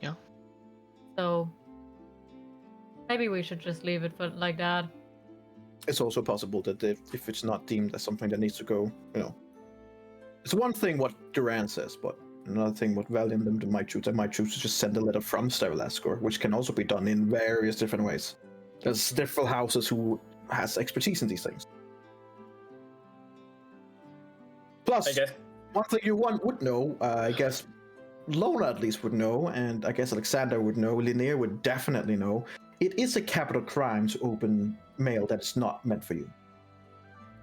Yeah. So maybe we should just leave it for like that. It's also possible that if it's not deemed as something that needs to go, it's one thing what Duran says, but another thing what Valiant might choose. They might choose to just send a letter from Sterilescor, which can also be done in various different ways. There's different houses who has expertise in these things. Plus, I guess. one thing you would know, I guess Lona at least would know, and I guess Alexander would know, Linnea would definitely know, it is a capital crime to open mail that's not meant for you.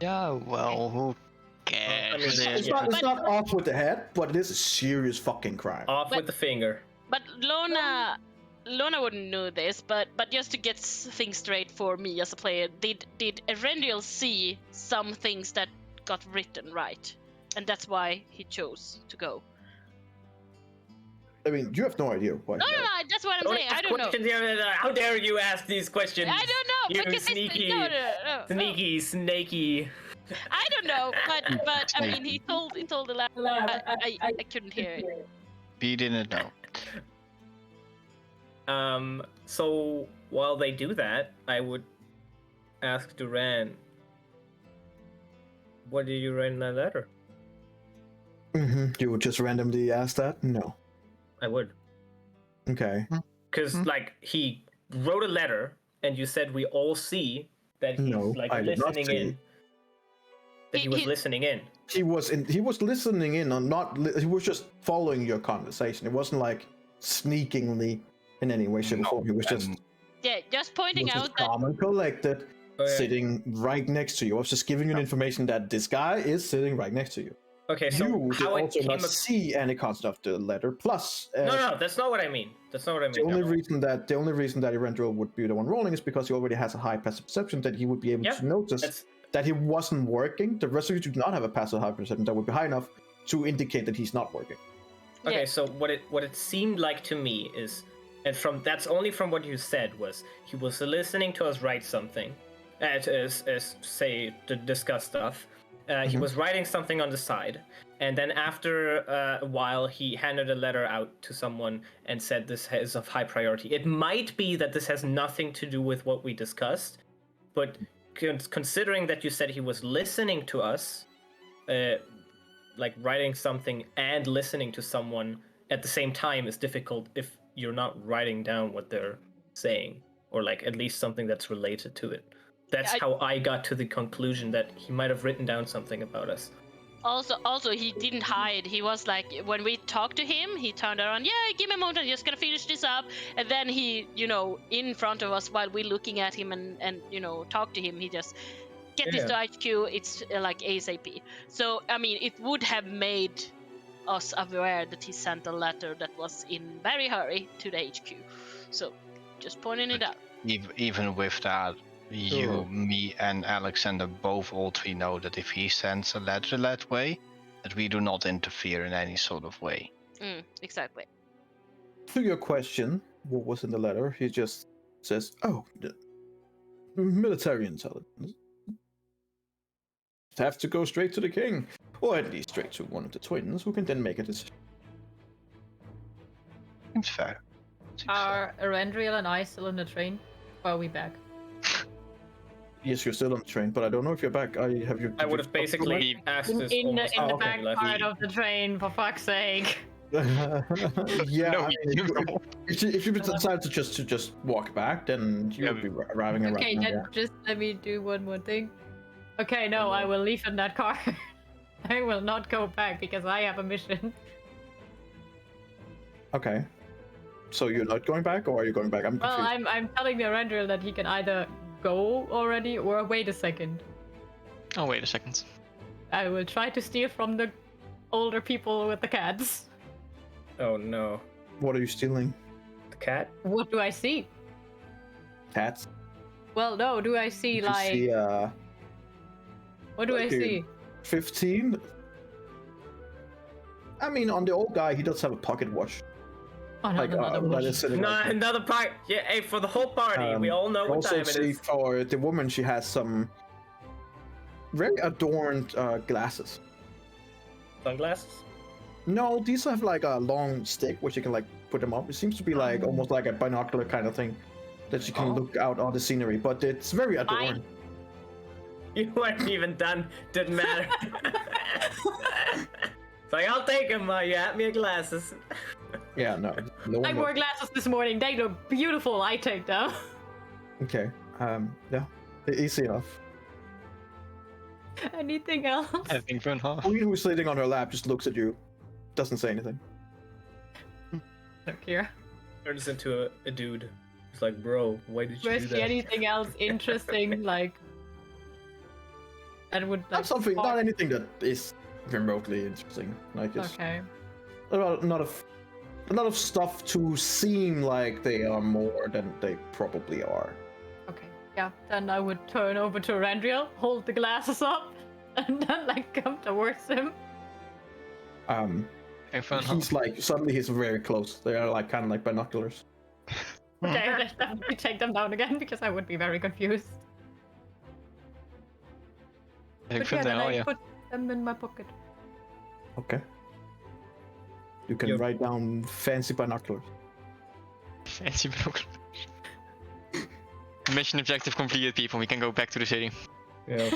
Yeah, well, who cares? I mean, It's Yeah. not off with the head, but it is a serious fucking crime. Off with the finger. But Lona wouldn't know this, but just to get things straight for me as a player, did Erendiel see some things that got written right, and that's why he chose to go? I mean, you have no idea why. No, that's what I'm Don't saying. ask I don't know. questions here. How dare you ask these questions? I don't know You because sneaky, no. snaky. I don't know, but I mean, he told the lab. I couldn't hear it. He didn't know. So while they do that, I would ask Duran, what did you write in that letter? You would just randomly ask that? No. I would. Okay. Because, like, he wrote a letter, and you said we all see that he's, No, like, I did not listening see. in. That he was listening in. He was listening in on he was just following your conversation. It wasn't like sneakingly in any way, shape, or form. He was just Yeah, just pointing out that. calm and collected, Okay. sitting right next to you. I was just giving you information that this guy is sitting right next to you. Okay, so You did how it also came not see any content of the letter. Plus, No, that's not what I mean. That's not what I mean. the only reason that Erendril would be the one rolling is because he already has a high passive perception that he would be able Yep, to notice that's- that he wasn't working. The rest of you do not have a passive high perception that would be high enough to indicate that he's not working. Okay, Yeah. so what it seemed like to me is, and that's only from what you said, was he was listening to us write something, to discuss stuff. He was writing something on the side, and then after a while, he handed a letter out to someone and said this is of high priority. It might be that this has nothing to do with what we discussed, but considering that you said he was listening to us, like writing something and listening to someone at the same time is difficult if you're not writing down what they're saying, or like at least something that's related to it. That's how I got to the conclusion that he might have written down something about us. Also, he didn't hide. He was like, when we talked to him, he turned around. Yeah, give me a moment. I'm just gonna finish this up. And then he, in front of us while we're looking at him and talk to him, he just get this to HQ. It's like ASAP. So I mean, it would have made us aware that he sent a letter that was in very hurry to the HQ. So just pointing it out. Even with that, you, me, and Alexander all three know that if he sends a letter that way, that we do not interfere in any sort of way. Exactly. To your question, what was in the letter? He just says, "Oh, the military intelligence. Have to go straight to the king, or at least straight to one of the twins, who can then make a decision." Seems fair. Are Erendriel and I still in the train? Or are we back? Yes, you're still on the train, but I don't know if you're back. I would have basically asked this In almost the after back he left. part of the train, for fuck's sake. Yeah, No, I mean, if you decide to just walk back, then you'll be arriving around. Okay, then just let me do one more thing. Okay, no, I will leave in that car. I will not go back because I have a mission. Okay. So you're not going back, or are you going back? I'm confused. Well, I'm telling the Erendriel that he can either go already or wait a second. Oh, wait a second. I will try to steal from the older people with the cats. Oh no, What are you stealing? the cat? What do I see? Cats? Well, no, do I see You like... see, what do I like see? 15? I mean, on the old guy, he does have a pocket watch. Oh, no, Like, another that one. is sitting No, right there. another part. Yeah, hey, for the whole party, we all know You what also time it see is. for the woman, she has some very adorned glasses. Sunglasses? No, these have like a long stick which you can like put them up. It seems to be like almost like a binocular kind of thing that you can look out on the scenery, but it's very adorned. You weren't even done. Didn't matter. It's like, I'll take them. You had me glasses. Yeah, no. No I one wore will. glasses this morning. They look beautiful. I take them. Okay. Yeah. Easy enough. Anything else? I think fun, huh? Queen, who's sitting on her lap, just looks at you, doesn't say anything. Look here. Turns into a dude. It's like, bro, why did you do Especially that? anything else interesting, like that would like Not something, spark- not anything that is remotely interesting. Like it's Okay. not of stuff to seem like they are more than they probably are. Okay. Yeah. Then I would turn over to Randriel, hold the glasses up, and then like come towards him. Having fun, huh? He's like suddenly he's very close. They are like kind of like binoculars. Okay, I'll just definitely take them down again because I would be very confused. Having But fun yeah, there, then are I you? put them in my pocket. Okay. You can Yep. write down fancy binoculars. Fancy binoculars. Mission objective completed, people. We can go back to the city. Yeah.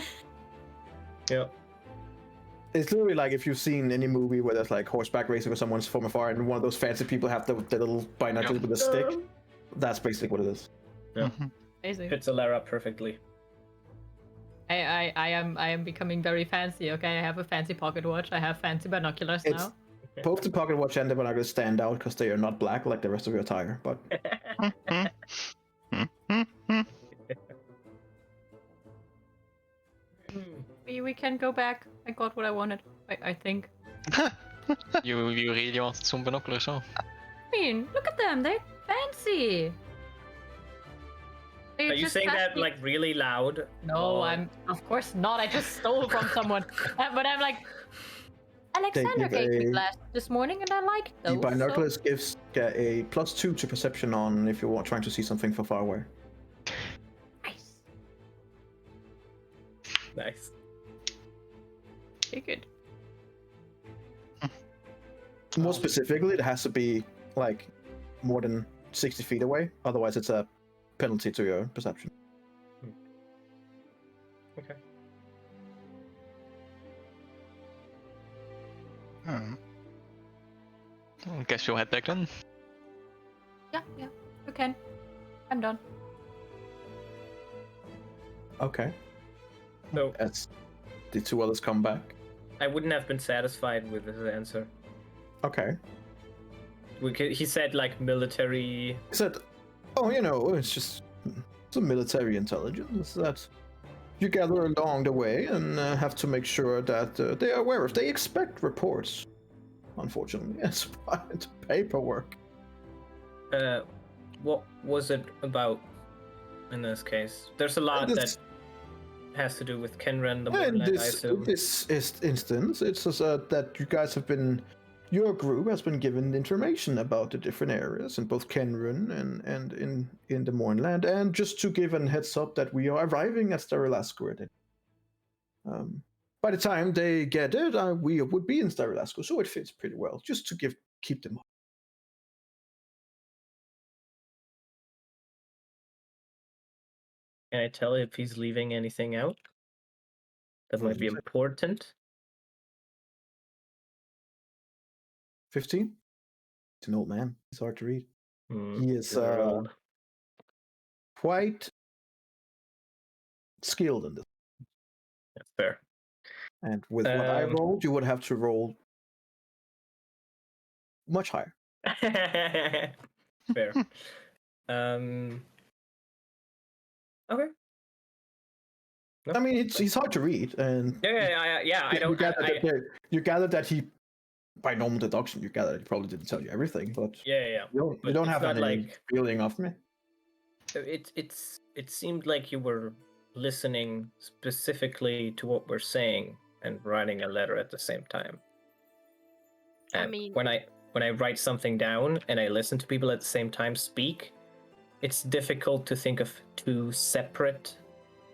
Yeah. It's literally like if you've seen any movie where there's like horseback racing or someone's from afar and one of those fancy people have the little binoculars with a stick. That's basically what it is. Yeah. Amazing. Fits Alara perfectly. I am becoming very fancy. Okay, I have a fancy pocket watch. I have fancy binoculars It's now. both the pocket watch and the binoculars stand out because they are not black like the rest of your attire. But We can go back. I got what I wanted. I think. You really wanted some binoculars, huh? I mean, look at them. They're fancy. They're Are you just saying that fancy. like really loud? No, Or- I'm of course not. I just stole from someone. But I'm like, Alexander give gave me a- glasses this morning, and I liked the those. binoculars gives a +2 to perception on if you're trying to see something from far away. So, nice. Nice. Okay, good. More specifically, it has to be like more than 60 feet away. Otherwise, it's a penalty to your perception. Okay. Hmm. I guess we'll head back then. Yeah, you can. I'm done. Okay. So As the two others come back. I wouldn't have been satisfied with his answer. Okay. He said like military. He said, "Oh, you know, it's just some military intelligence that you gather along the way and have to make sure that they are aware of. They expect reports, unfortunately, as part of paperwork. What was it about in this case? There's a lot This- that has to do with Kenren, the In Morland, I this assume. instance, it's just, that you guys have been, your group has been given information about the different areas in both Kenrun and in the Mornland, and just to give a heads up that we are arriving at Sterilasco. By the time they get it, we would be in Sterilasco, so it fits pretty well. Just to keep them up. Can I tell if he's leaving anything out that might be important? 15. It's an old man. It's hard to read. Hmm, He is they're old. quite skilled in this. That's fair. And with what I rolled, you would have to roll much higher. Fair. Okay. No, I mean, he's hard to read, and yeah. I don't. you gather that he, by normal deduction, you gather that he probably didn't tell you everything, but Yeah. you But don't it's have not any like- feeling of me. It seemed like you were listening specifically to what we're saying and writing a letter at the same time. I And mean- when I write something down and I listen to people at the same time speak, it's difficult to think of two separate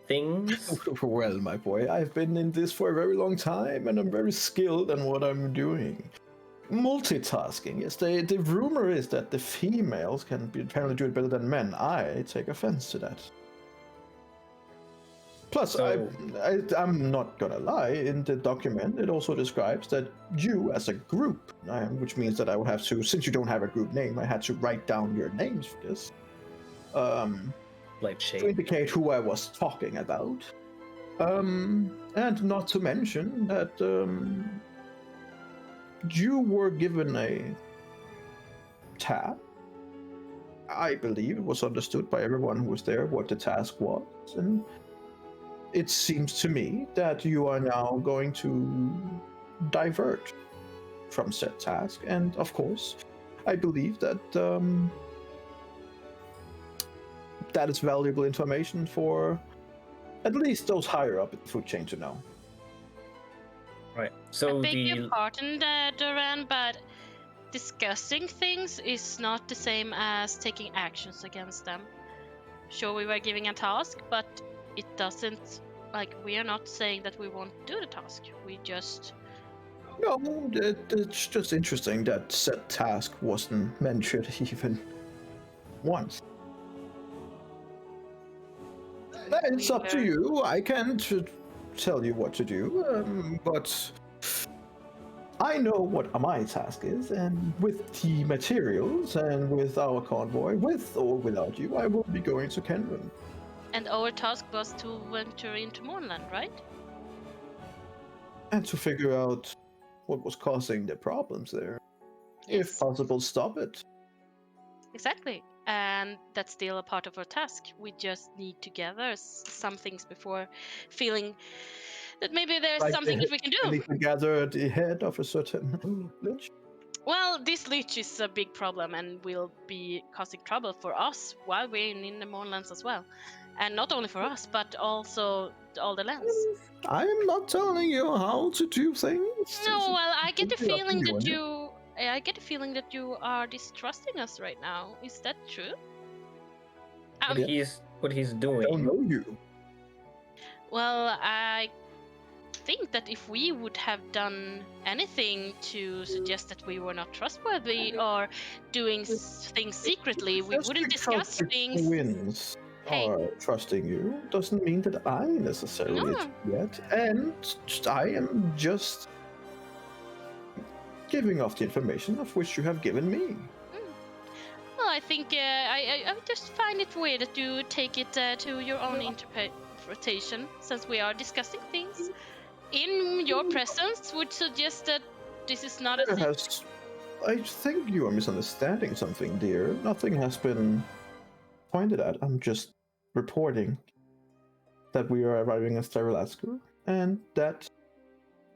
things. Well, my boy, I've been in this for a very long time, and I'm very skilled in what I'm doing. Multitasking. Yes, the rumor is that the females can apparently do it better than men. I take offense to that. Plus, So- I'm not gonna lie, in the document it also describes that you as a group, which means that I would have to, since you don't have a group name, I had to write down your names for this. Like To shade. indicate who I was talking about. And not to mention that you were given a task. I believe it was understood by everyone who was there what the task was, and it seems to me that you are now going to divert from said task, and of course, I believe that that is valuable information for at least those higher up in the food chain to know. Right. I So beg your the pardon, Duran, but discussing things is not the same as taking actions against them. Sure, we were giving a task, but it doesn't, like, we are not saying that we won't do the task. We just, No, it's just interesting that said task wasn't mentioned even once. It's we up to were- you. I can't tell you what to do, but I know what my task is, and with the materials and with our convoy, with or without you, I will be going to Kenron. and our task was to venture into Moonland, right? And to figure out what was causing the problems there. If Yes. possible, stop it. Exactly. And that's still a part of our task. We just need to gather some things before feeling that maybe there's Like something the- that we can I do. need to gather the head of a certain lich. Well, this leech is a big problem and will be causing trouble for us while we're in the Moonlands as well. And not only for us, but also all the lands. I am not telling you how to do things. No, well, I get the It's up to feeling that you. I get the feeling that you are distrusting us right now. Is that true? what Yeah. he's I don't doing. know you. Well, I think that if we would have done anything to suggest that we were not trustworthy or doing things secretly, we Just wouldn't because discuss the things. twins Hey. are trusting you doesn't mean that I necessarily No. do yet. And I am just giving off the information of which you have given me. Well, I think I just find it weird that you take it to your own interpretation, since we are discussing things. In your presence, would suggest that this is not a There thing. has, I think you are misunderstanding something, dear. Nothing has been pointed at. I'm just reporting that we are arriving in Sterilatsku and that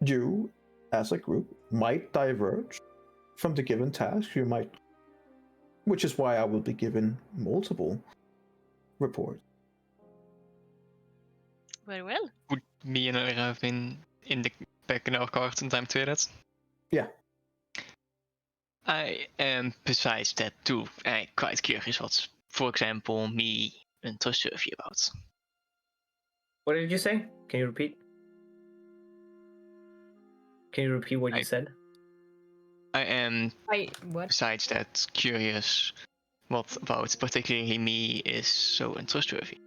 you, as a group, might diverge from the given task. You might, which is why I will be given multiple reports. Very well. Would me and her have been in the back in our cart in time to hear that? Yeah. I am besides that too quite curious what, for example, me trustworthy about. What did you say? Can you repeat? Can you repeat what I- you said? I am What? besides that curious what about particularly me is so untrustworthy.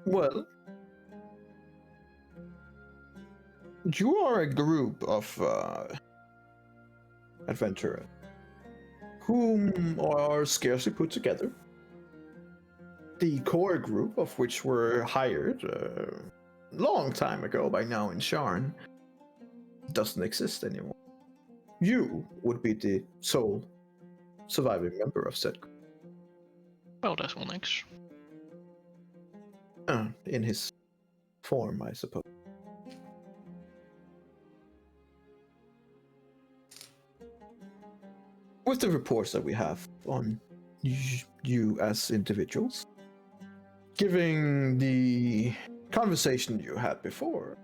Well, you are a group of adventurers whom are scarcely put together. The core group, of which were hired long time ago by now in Sharn, doesn't exist anymore. You would be the sole surviving member of said group. Well, that's one nice. In his form, I suppose. With the reports that we have on you as individuals, giving the conversation you had before,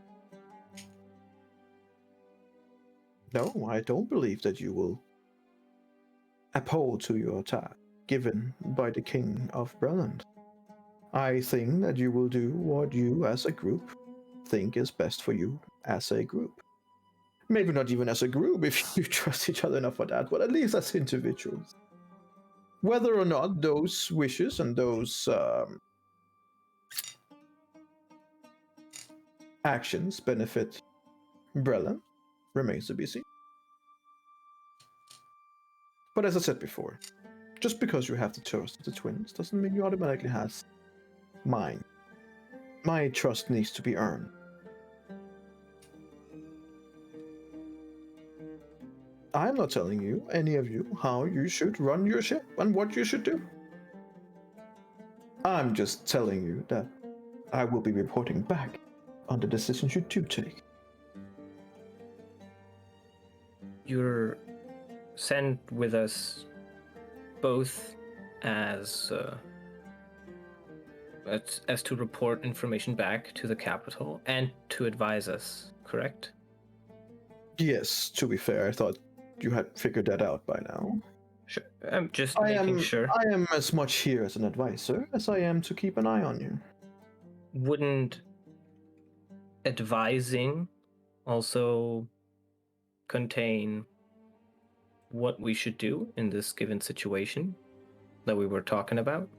no, I don't believe that you will uphold to your task. given by the King of Breland. I think that you will do what you as a group think is best for you as a group. Maybe not even as a group if you trust each other enough for that, but at least as individuals. Whether or not those wishes and those actions benefit Breland remains to be seen. But as I said before, just because you have the trust of the twins doesn't mean you automatically has mine. My trust needs to be earned. I'm not telling you, any of you, how you should run your ship and what you should do. I'm just telling you that I will be reporting back on the decisions you do take. You're sent with us both as to report information back to the capital and to advise us, correct? Yes, to be fair, I thought you had figured that out by now. Sure. I'm just making sure. I am as much here as an advisor as I am to keep an eye on you. Wouldn't advising also contain what we should do in this given situation that we were talking about?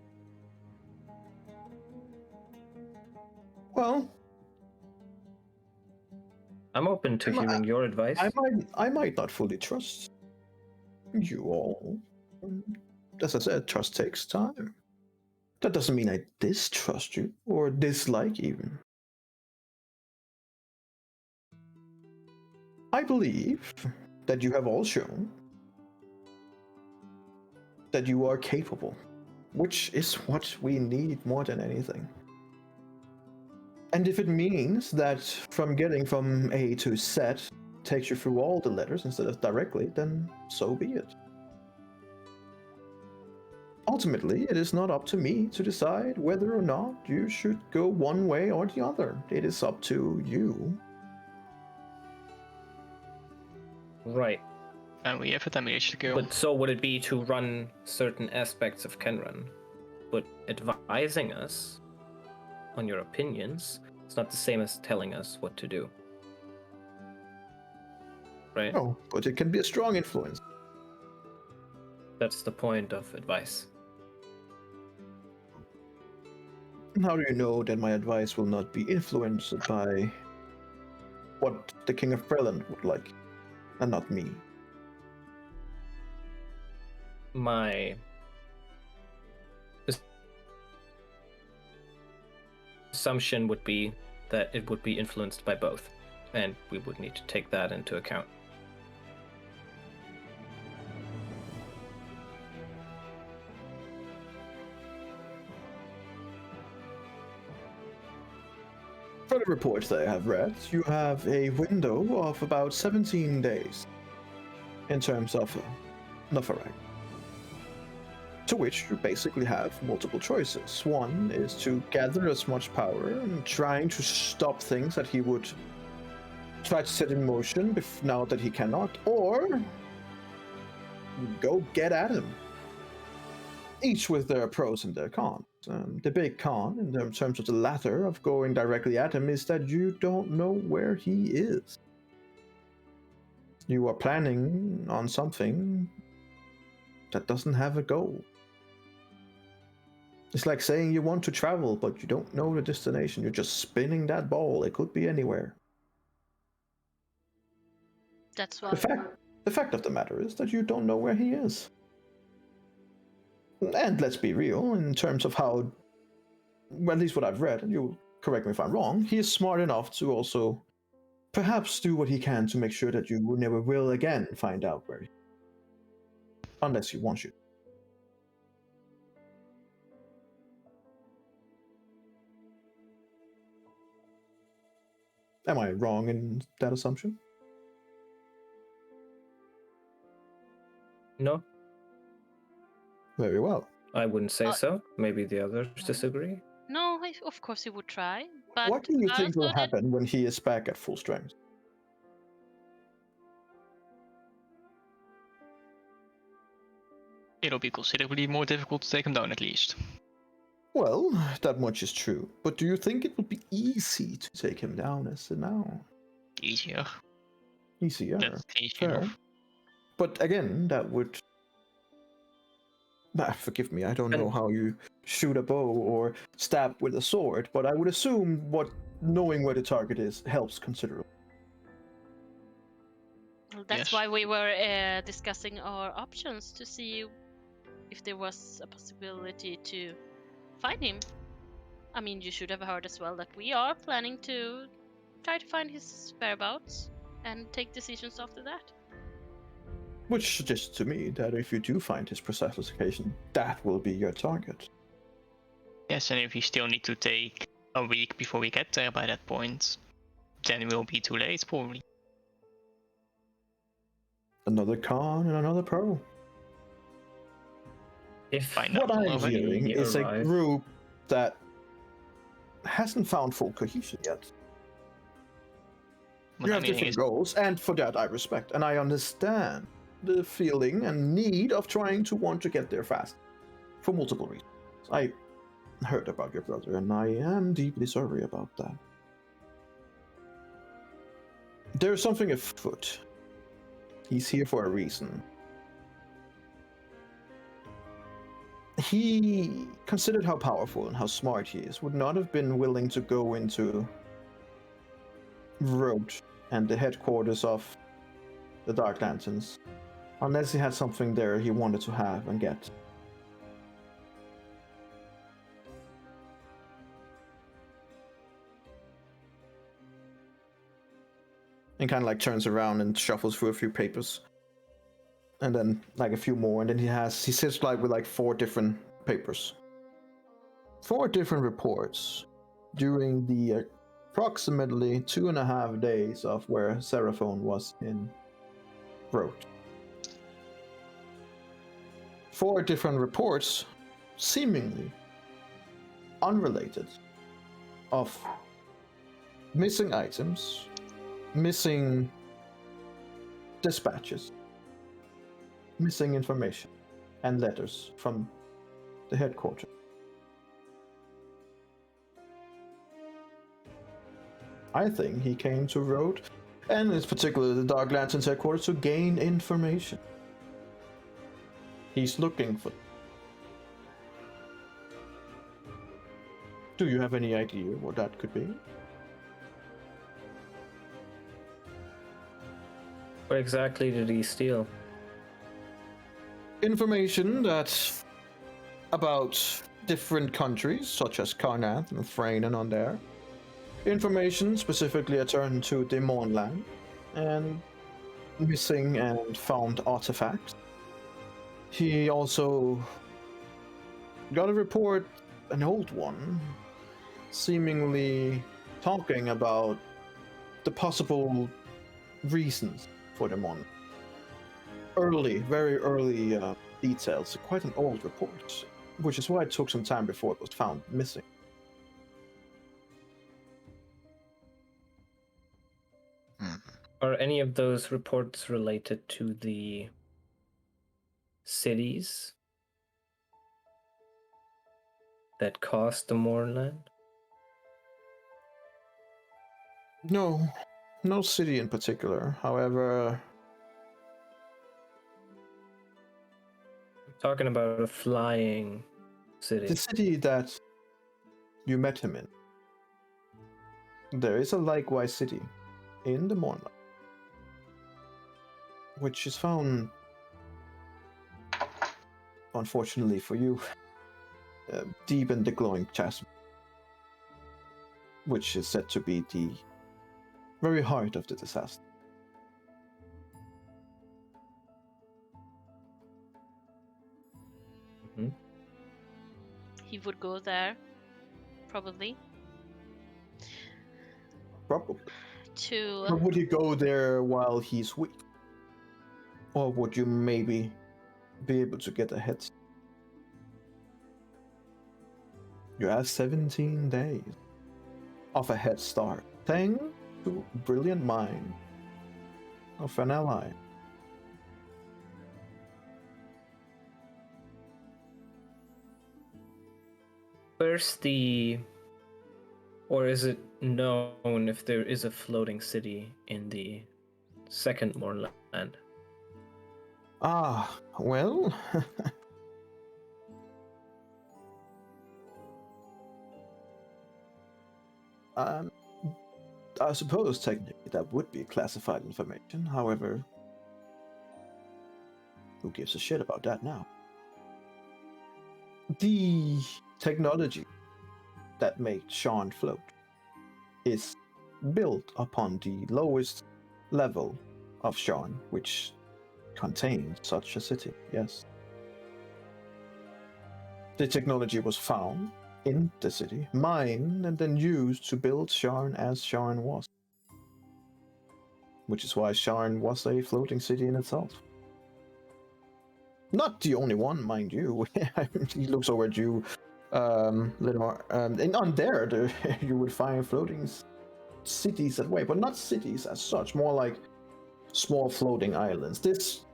Well, I'm open to hearing your advice. I might not fully trust you all. As I said, trust takes time. That doesn't mean I distrust you or dislike even. I believe that you have all shown that you are capable, which is what we need more than anything. And if it means that from getting from A to Z takes you through all the letters instead of directly, then so be it. Ultimately, it is not up to me to decide whether or not you should go one way or the other. It is up to you. Right. En we even daarmee is te But so would it be to run certain aspects of Kenran? But advising us on your opinions, it's not the same as telling us what to do. Right? No, but it can be a strong influence. That's the point of advice. How do you know that my advice will not be influenced by what the King of Breland would like, and not me? My assumption would be that it would be influenced by both, and we would need to take that into account. For the reports that I have read, you have a window of about 17 days in terms of Neferak. To which you basically have multiple choices. One is to gather as much power and trying to stop things that he would try to set in motion now that he cannot, or go get at him. Each with their pros and their cons. The big con, in terms of the latter, of going directly at him, is that you don't know where he is. You are planning on something that doesn't have a goal. It's like saying you want to travel, but you don't know the destination. You're just spinning that ball. It could be anywhere. That's why. The fact of the matter is that you don't know where he is. And let's be real, in terms of how, well, at least what I've read, and you correct me if I'm wrong, he is smart enough to also perhaps do what he can to make sure that you never will again find out where he is. Unless he wants you. Am I wrong in that assumption? No, Very well. I wouldn't say so. Maybe the others disagree. No, of course he would try. But What do you think will also that- happen when he is back at full strength? it'll be considerably more difficult to take him down at least. Well, that much is true. But do you think it would be easy to take him down as of now? Easier. Easier. That's easy Fair. enough. But again, that would. Forgive me, I don't know how you shoot a bow or stab with a sword, but I would assume knowing where the target is helps considerably. Well, that's Yes. why we were discussing our options to see if there was a possibility to find him. I mean, you should have heard as well that we are planning to try to find his whereabouts and take decisions after that. Which suggests to me that if you do find his precise location, that will be your target. Yes, and if we still need to take a week before we get there by that point, then it will be too late probably. Another con and another pro. If Find What out I'm already. hearing is a arrive- group that hasn't found full cohesion yet. What You I have mean different is, goals, and for that I respect, and I understand the feeling and need of trying to want to get there fast, for multiple reasons. I heard about your brother, and I am deeply sorry about that. There's something afoot. He's here for a reason. He, considered how powerful and how smart he is, would not have been willing to go into Road and the headquarters of the Dark Lanterns unless he had something there he wanted to have and get. And kind of like turns around and shuffles through a few papers. And then like a few more, and then he sits like with like 4 different papers. 4 different reports during the approximately 2.5 days of where Seraphone was in Road. 4 different reports, seemingly unrelated, of missing items, missing dispatches, missing information, and letters from the headquarters. I think he came to Road, and in particular the Dark Lanterns headquarters, to gain information. He's looking for. Do you have any idea what that could be? What exactly did he steal? Information that's about different countries, such as Karnath and Thrain on there. Information specifically returned to Demonland, and missing and found artifacts. He also got a report, an old one, seemingly talking about the possible reasons for Demon. Very early details, quite an old report, which is why it took some time before it was found missing. Are any of those reports related to the cities that caused the Moorland? No city in particular. However, I'm talking about a flying city. the city that you met him in, there is a likewise city in the Moorland, which is found, unfortunately for you, deep in the glowing chasm, which is said to be the very heart of the disaster. He would go there, probably. Probably. To Or would you go there while he's weak? Or would you maybe be able to get ahead? You have 17 days of a head start, thanks to brilliant mind of an ally. Where's the... Or is it known if there is a floating city in the second moorland? Ah, well... I suppose technically that would be classified information. However, who gives a shit about that now? The technology that made Sean float is built upon the lowest level of Sean, which contains such a city, yes. The technology was found in the city, mined, and then used to build Sharn as Sharn was. Which is why Sharn was a floating city in itself. Not the only one, mind you. He looks over at you, Linamar. And on there, you would find floating cities that way, but not cities as such, more like small floating islands. This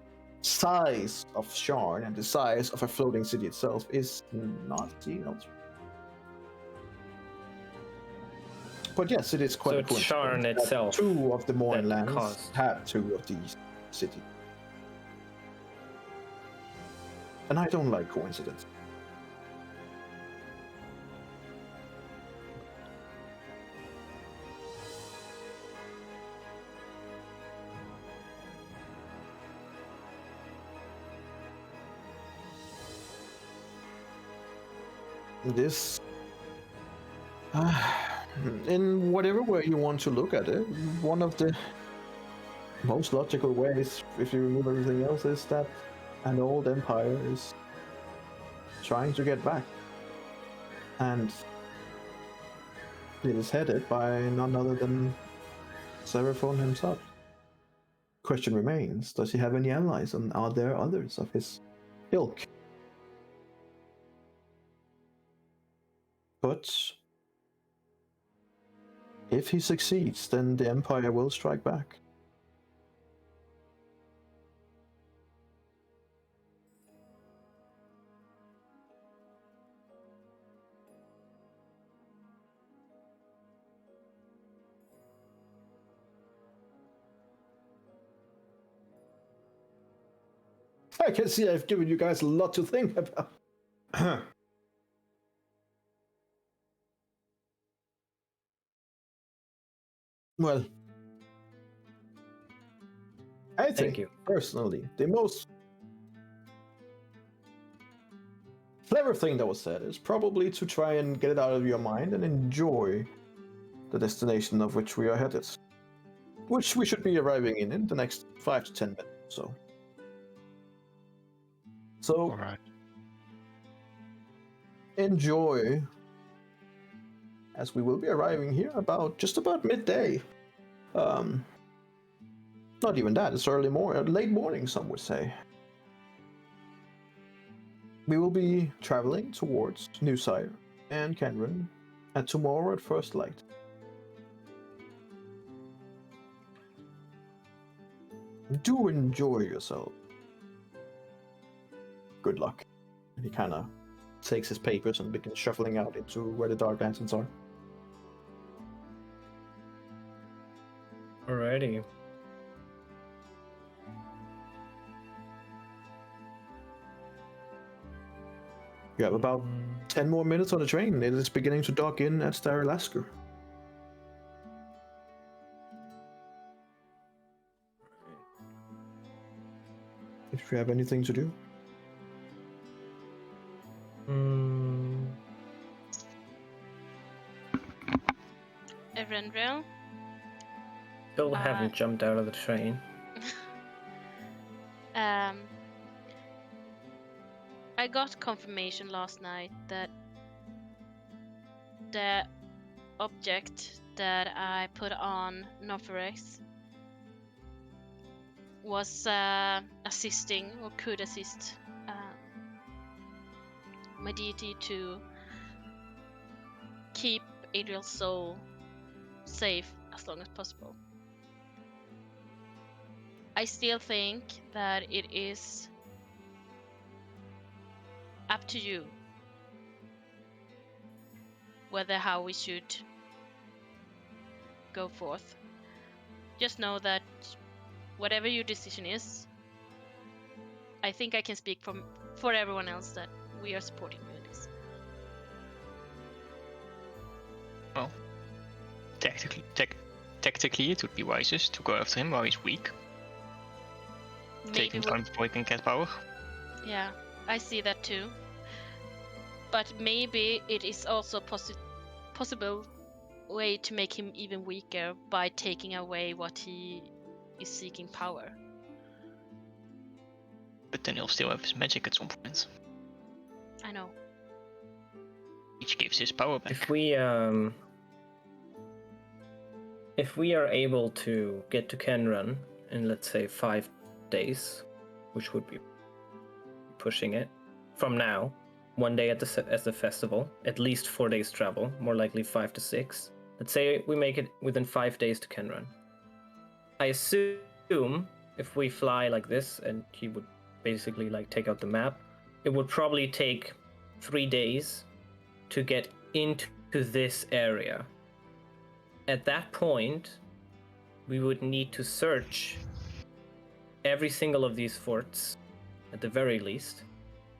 size of Sharn and the size of a floating city itself is not seen elsewhere. But yes, it is quite So a it's coincidence Sharn that itself 2 of the that Mournlands caused- had 2 of these cities. And I don't like coincidence. This, in whatever way you want to look at it, one of the most logical ways, if you remove everything else, is that an old empire is trying to get back. And it is headed by none other than Seraphon himself. Question remains, does he have any allies, and are there others of his ilk? But if he succeeds, then the Empire will strike back. I can see I've given you guys a lot to think about. Well, I think, you. personally, the most clever thing that was said is probably to try and get it out of your mind and enjoy the destination of which we are headed. Which we should be arriving in the next 5 to 10 minutes or so. So, Alright. enjoy, as we will be arriving here just about midday. Not even that, it's late morning, some would say. We will be traveling towards Newsire and Kenran, and tomorrow at first light. Do enjoy yourself. Good luck. And he kind of takes his papers and begins shuffling out into where the Dark Lanterns are. Alrighty. You have about 10 more minutes on the train. It is beginning to dock in at Staralasker. If you have anything to do. Eberron, Still haven't jumped out of the train. I got confirmation last night that the object that I put on Noferex was assisting, or could assist, my deity to keep Adriel's soul safe as long as possible. I still think that it is up to you how we should go forth. Just know that whatever your decision is, I think I can speak for everyone else that we are supporting you in this. Well, tactically, it would be wisest to go after him while he's weak. Take him time before he can get power. Yeah, I see that too. But maybe it is also possible way to make him even weaker by taking away what he is seeking power. But then he'll still have his magic at some point. I know. Which gives his power back. If we are able to get to Kenran in, let's say, 5 days, which would be pushing it from now, 1 day at the festival, at least 4 days travel, more likely 5 to 6. Let's say we make it within 5 days to Kenran. I assume if we fly like this, and he would basically like take out the map, it would probably take 3 days to get into this area. At that point, we would need to search every single of these forts, at the very least.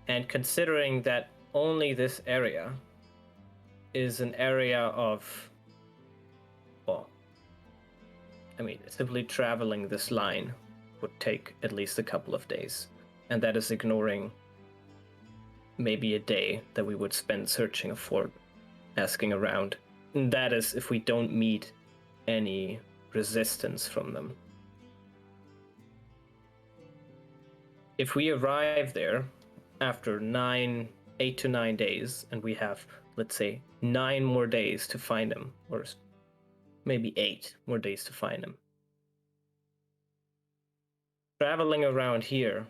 And considering that only this area is an area of, well, I mean, simply traveling this line would take at least a couple of days. And that is ignoring maybe a day that we would spend searching a fort, asking around. And that is if we don't meet any resistance from them. If we arrive there after 8 to 9 days, and we have, let's say, 9 more days to find them, or maybe 8 more days to find them. Traveling around here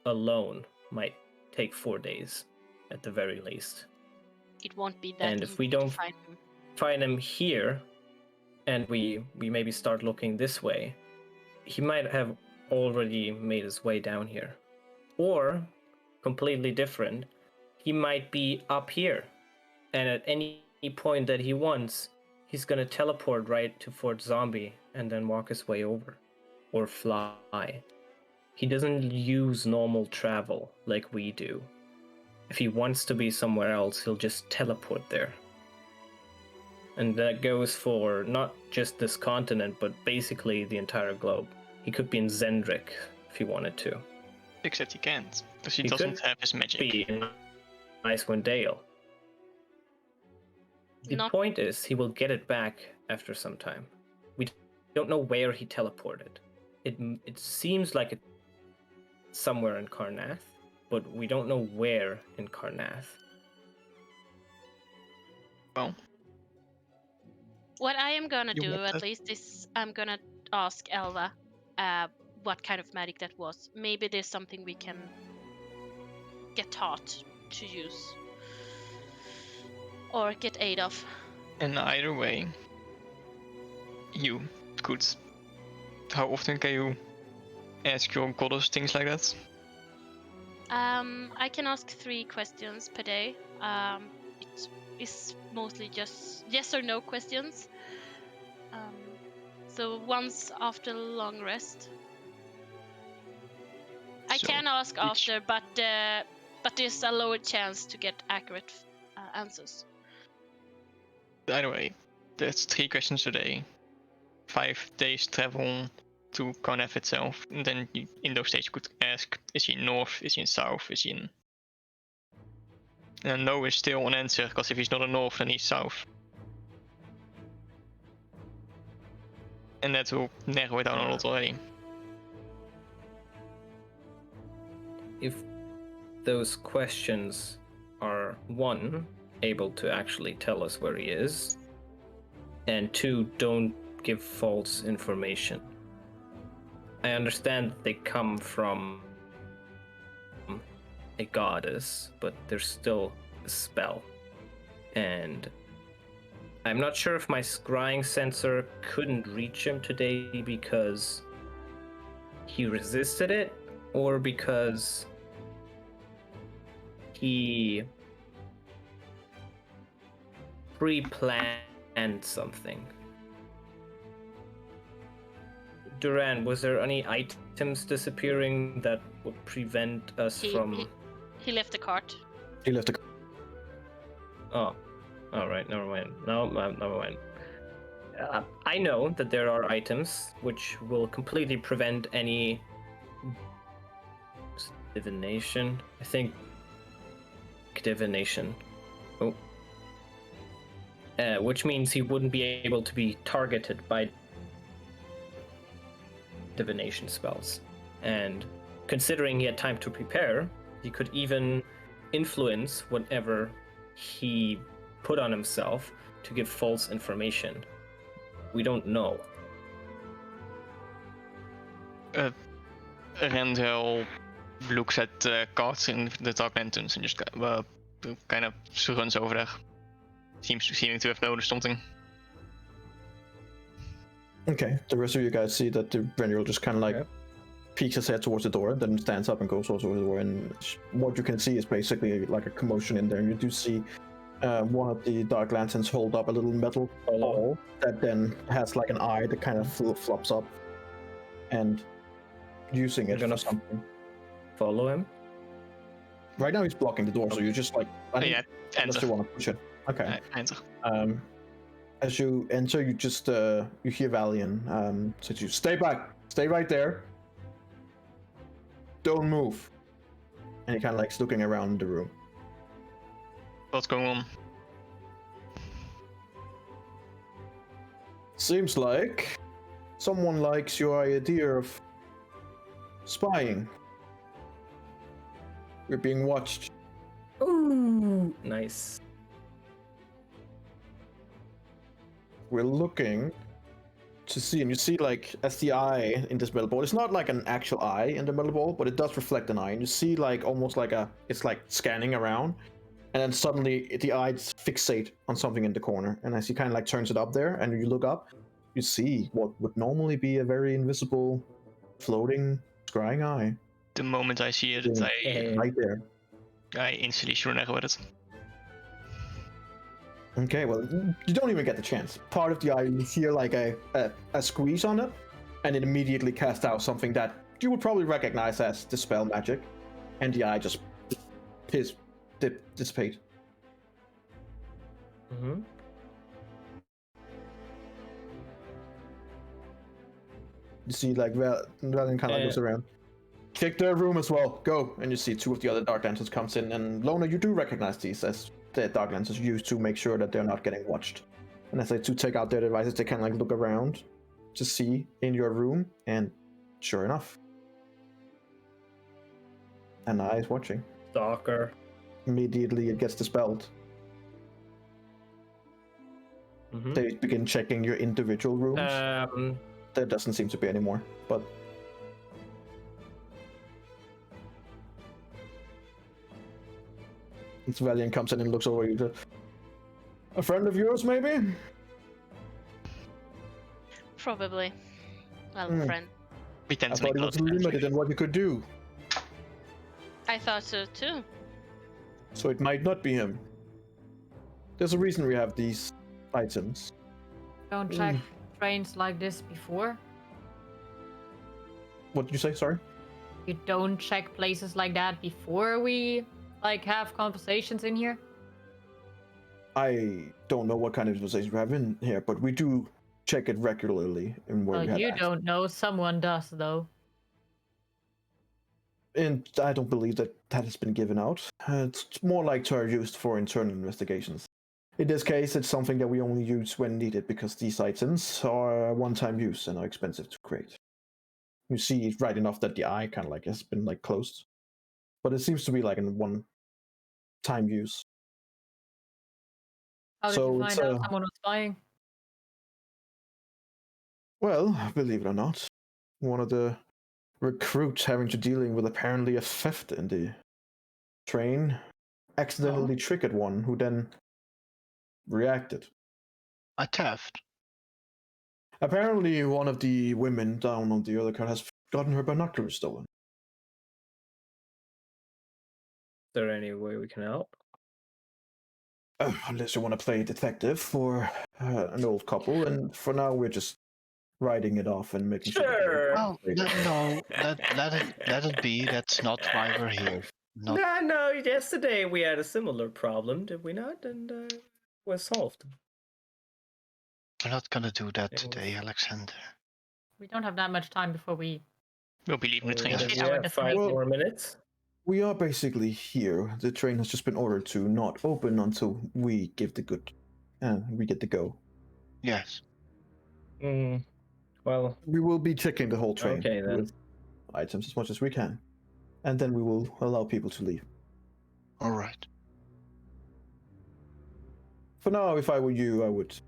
alone might take 4 days at the very least. It won't be that and easy if we don't to find him here, and we maybe start looking this way, he might have already made his way down here. Or, completely different, he might be up here, and at any point that he wants, he's gonna teleport right to Fort Zombie and then walk his way over. Or fly. He doesn't use normal travel like we do. If he wants to be somewhere else, he'll just teleport there. And that goes for not just this continent, but basically the entire globe. He could be in Zendrik if he wanted to. Except he can't, because he He doesn't could have his magic. Be in Icewind Dale. The point is, he will get it back after some time. We don't know where he teleported. It seems like it's somewhere in Karnath, but we don't know where in Karnath. Well, what I am gonna You do want at that? least is I'm gonna ask Elva what kind of magic that was. Maybe there's something we can get taught to use or get aid of. and either way, you could. How often can you ask your goddess things like that? I can ask 3 questions per day. It is mostly just yes or no questions. So once after a long rest. I So can ask each- after, but there's a lower chance to get accurate answers. Either way, that's 3 questions a day. 5 days travel to Karnath itself, and then you, in those days you could ask, is he in north, is he in south, is he in... And no is still an answer, because if he's not in north, then he's south. And that will narrow it down a lot already. If those questions are 1, able to actually tell us where he is, and 2, don't give false information. I understand that they come from a goddess, but they're still a spell. And I'm not sure if my scrying sensor couldn't reach him today because he resisted it, or because pre-planned something. Duran, was there any items disappearing that would prevent us from? He left the cart. He left the. Oh, all right. Never mind. No, never mind. I know that there are items which will completely prevent any divination. I think divination. Oh. Which means he wouldn't be able to be targeted by divination spells. And considering he had time to prepare, he could even influence whatever he put on himself to give false information. We don't know. Randall looks at the cards in the Dark Lanterns and just kind of runs over there. Seeming to have noticed something. Okay, the rest of you guys see that the general just kind of like peeks his head towards the door, then stands up and goes towards the door. And what you can see is basically like a commotion in there. And you do see one of the Dark Lanterns hold up a little metal ball that then has like an eye that kind of flops up, and using it for something. Follow him. Right now he's blocking the door, so you're just like, Yeah, unless you want to push it. Okay. Enter. As you enter, you just you hear Valian says you stay back, stay right there, don't move, and he kind of likes looking around the room. What's going on? Seems like someone likes your idea of spying. We're being watched. Ooh, nice. We're looking to see, and you see like as the eye in this metal ball, it's not like an actual eye in the metal ball, but it does reflect an eye, and you see like almost like it's like scanning around, and then suddenly the eyes fixate on something in the corner, and as he kind of like turns it up there, and you look up, you see what would normally be a very invisible, floating, scrying eye. The moment I see it, Right there. I instantly run over with it. Okay, well, you don't even get the chance. Part of the eye, you hear like a squeeze on it, and it immediately casts out something that you would probably recognize as dispel magic, and the eye just dissipate. Mm-hmm. You see, like, Valiant kind of looks around. Check their room as well. Go. And you see two of the other Dark Lanterns comes in, and Lona, you do recognize these as the Dark Lanterns used to make sure that they're not getting watched. And as they do take out their devices, they kind of like look around to see in your room, and sure enough, an eye is watching. Stalker. Immediately, it gets dispelled. Mm-hmm. They begin checking your individual rooms. There doesn't seem to be any more, but Valiant comes in and looks over you. A friend of yours, maybe? Probably. Well, friend. We tend I to thought make he lots was of friends, limited in what he could do, I thought so too. so it might not be him. There's a reason we have these items. Don't check trains like this before. What did you say? Sorry. You don't check places like that before we like have conversations in here. I don't know what kind of conversations we have in here, but we do check it regularly in where Well, we have you access. don't know. Someone does, though. And I don't believe that has been given out. It's more like to are used for internal investigations. In this case, it's something that we only use when needed because these items are one-time use and are expensive to create. You see right enough that the eye kind of like has been like closed, but it seems to be like in one-time use. How did So you it's, find out someone was spying? Well, believe it or not, one of the recruits having to dealing with apparently a theft in the train accidentally triggered one who then reacted. A theft. Apparently, one of the women down on the other car has gotten her binoculars stolen. Is there any way we can help? Unless you want to play detective or an old couple, and for now we're just writing it off and making Sure. Oh no, let it be. That's not why we're here. Not No, yesterday we had a similar problem, did we not? And it was solved. we're not gonna do that It was- today, Alexander. We don't have that much time before we. We'll be leaving the train Hit soon. our Yeah, 5 destination. more minutes. We are basically here. The train has just been ordered to not open until we give the good, we get the go. Yes. Well, We will be checking the whole train Okay, then. with items as much as we can, and then we will allow people to leave. All right. For now, if I were you, I would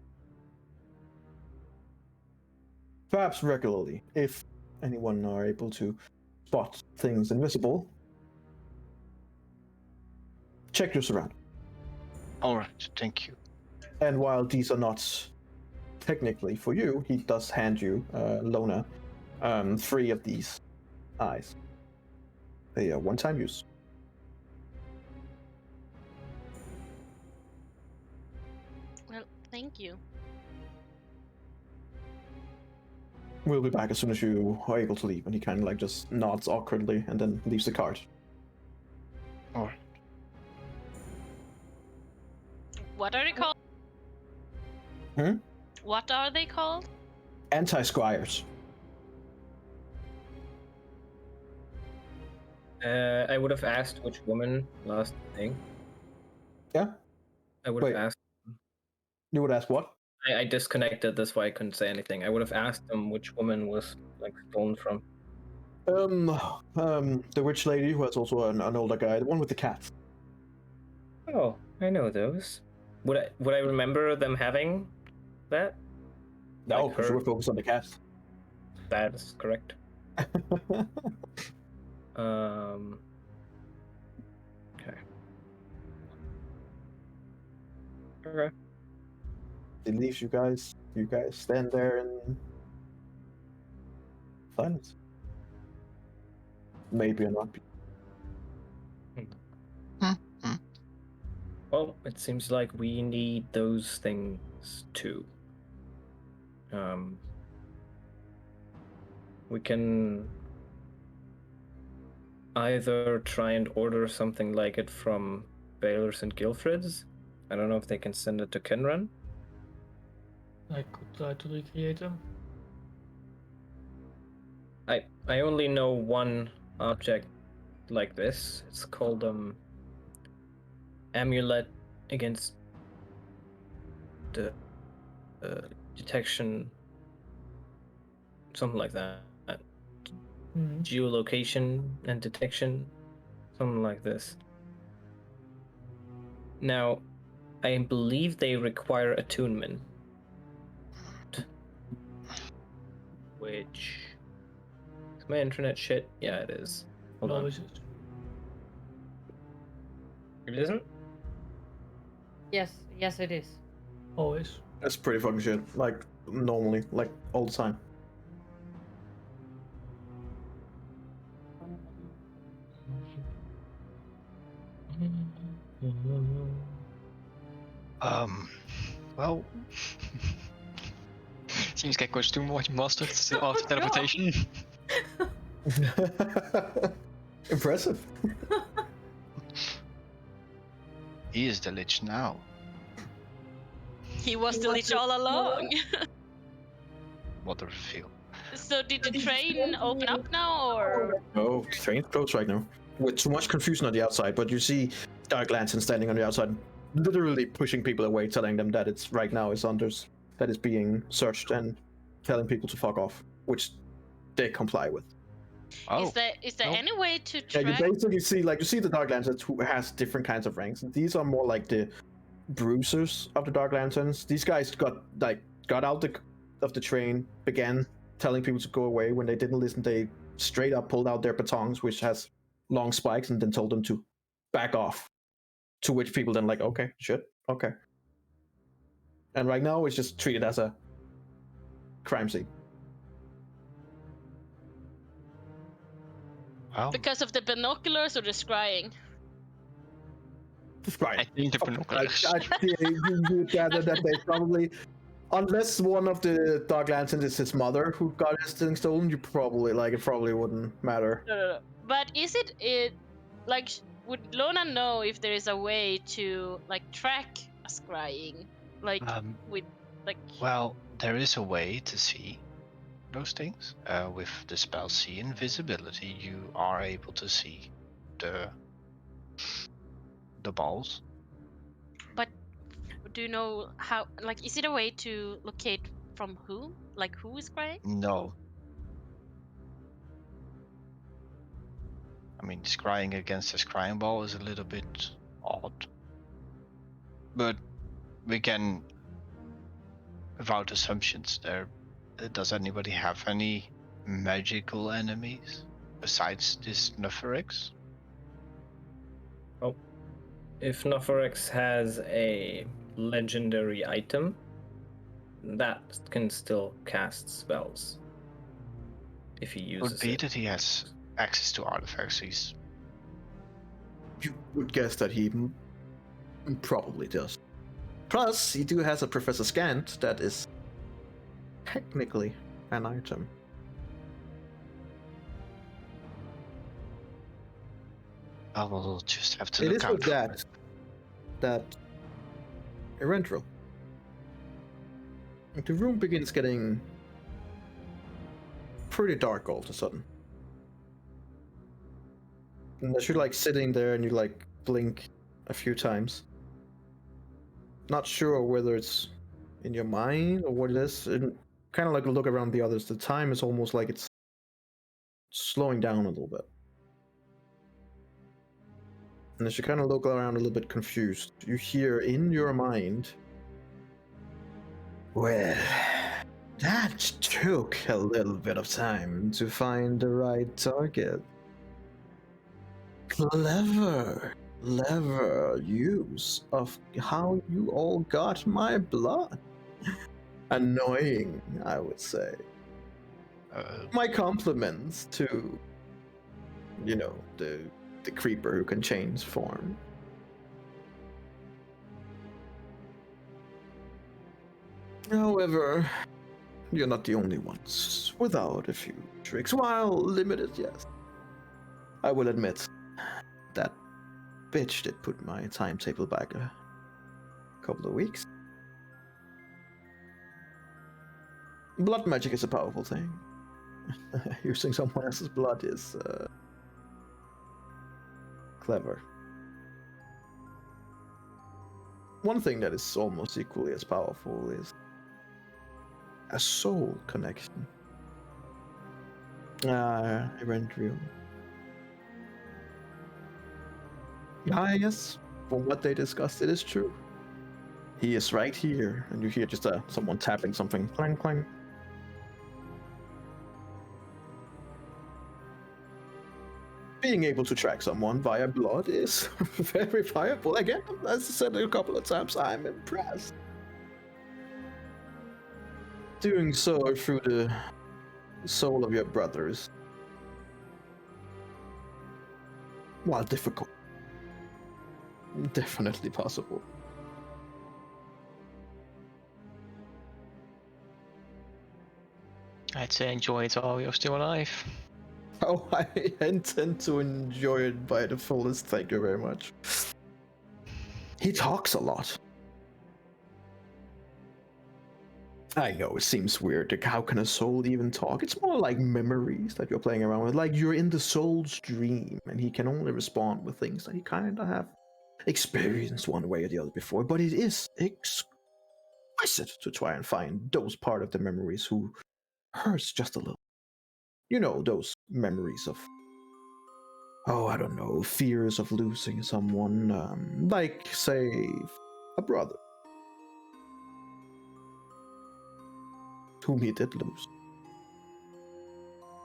perhaps regularly, if anyone are able to spot things invisible, check your surroundings. All right. Thank you. And while these are not technically for you, he does hand you, Lona, 3 of these eyes. They are one-time use. Well, thank you. We'll be back as soon as you are able to leave. And he kind of like just nods awkwardly and then leaves the card. All right. What are they called? Hmm? What are they called? Anti-squires. I would have asked which woman last thing. Yeah? I would Wait. have asked. You would ask what? I disconnected, that's why I couldn't say anything. I would have asked them which woman was like stolen from. The witch lady who has also an older guy, the one with the cat. Oh, I know those. Would I remember them having that? No, Like because you her? were focused on the cat. That is correct. Okay. Okay. It leaves you guys. You guys stand there in silence. Maybe not. Well, it seems like we need those things too. We can either try and order something like it from Baylor's and Guilfred's. I don't know if they can send it to Kenran. I could try to recreate them. I only know one object like this. It's called amulet against the detection, something like that. Geolocation and detection, something like this. Now, I believe they require attunement, which is my internet shit. Yeah, it is. Hold on. Always is. It isn't. Yes, it is. Always. That's pretty fucking shit. Like, normally, like, all the time. Well, Seems Gecko's too much mustard after teleportation. Impressive. he is the lich now. He was the lich all along. What a reveal. So did the train open up now, or? Oh, the train's closed right now. With too much confusion on the outside, but you see Dark Lantern standing on the outside, literally pushing people away, telling them that it's right now is Anders that is being searched and telling people to fuck off, which they comply with. Oh, Is there no. any way to Yeah, track? you basically see you see the Dark Lanterns who has different kinds of ranks. These are more like the bruisers of the Dark Lanterns. These guys got out of the train, began telling people to go away. When they didn't listen, they straight up pulled out their batons, which has long spikes, and then told them to back off. To which people then like, okay, shit, okay. And right now it's just treated as a crime scene. Well, Because of the binoculars or the scrying? Right. I think the binoculars. You gather that they probably, unless one of the Dark Lanterns is his mother who got his thing stolen, it probably wouldn't matter. No. But is it like would Lona know if there is a way to like track a scrying, like with like? Well, there is a way to see those things. With the spell See Invisibility, you are able to see the balls. But do you know how? Like, is it a way to locate from who? Like, who is scrying? No. I mean, scrying against a scrying ball is a little bit odd. But we can, without assumptions, does anybody have any magical enemies besides this Neferix? Oh, if Neferix has a legendary item, that can still cast spells. If he uses Would be it. that he has access to artifacts. You would guess that he probably does. Plus, he has a Professor Scant that is technically an item. I will just have to It look is out with for that. it. That Erentral. The room begins getting pretty dark all of a sudden. And as you're like sitting there and you like blink a few times, not sure whether it's in your mind or what it is, and kind of like look around the others. The time is almost like it's slowing down a little bit. And as you kind of look around a little bit confused, you hear in your mind, well, that took a little bit of time to find the right target. Clever use of how you all got my blood. Annoying, I would say. My compliments to, the creeper who can change form. However, you're not the only ones without a few tricks. While limited, yes. I will admit, that bitch did put my timetable back a couple of weeks. Blood magic is a powerful thing. Using someone else's blood is clever. One thing that is almost equally as powerful is a soul connection. Erentral. Yes, from what they discussed, it is true. He is right here, and you hear just someone tapping something. Clang, clang. Being able to track someone via blood is very viable. Again, as I said a couple of times, I'm impressed. Doing so through the soul of your brothers, while difficult, definitely possible. I'd say enjoy it while you're still alive. Oh, I intend to enjoy it by the fullest. Thank you very much. He talks a lot. I know it seems weird. Like, how can a soul even talk? It's more like memories that you're playing around with. Like you're in the soul's dream, and he can only respond with things that he kind of have experienced one way or the other before. But it is exquisite to try and find those part of the memories who hurts just a little. You know, those memories of, I don't know, fears of losing someone, like, say, a brother whom he did lose.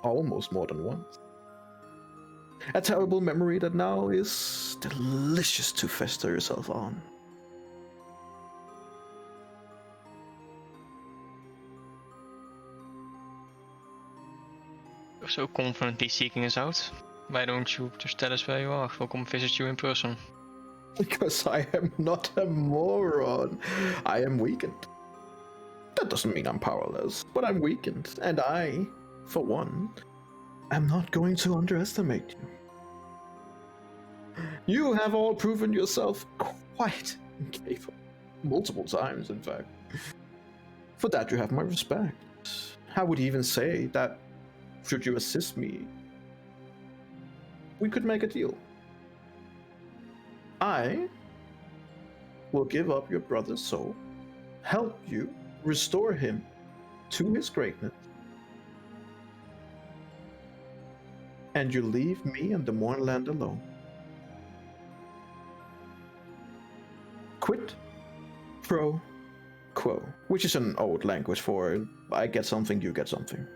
Almost more than once. A terrible memory that now is delicious to fester yourself on. You're so confidently seeking us out. Why don't you just tell us where you are? We'll come visit you in person. Because I am not a moron. I am weakened. That doesn't mean I'm powerless, but I'm weakened. And I, for one, am not going to underestimate you. You have all proven yourself quite capable. Multiple times, in fact. For that, you have my respect. I would even say that, should you assist me, we could make a deal. I will give up your brother's soul, help you restore him to his greatness, and you leave me and the Mornland alone. Quid pro quo, which is an old language for I get something, you get something.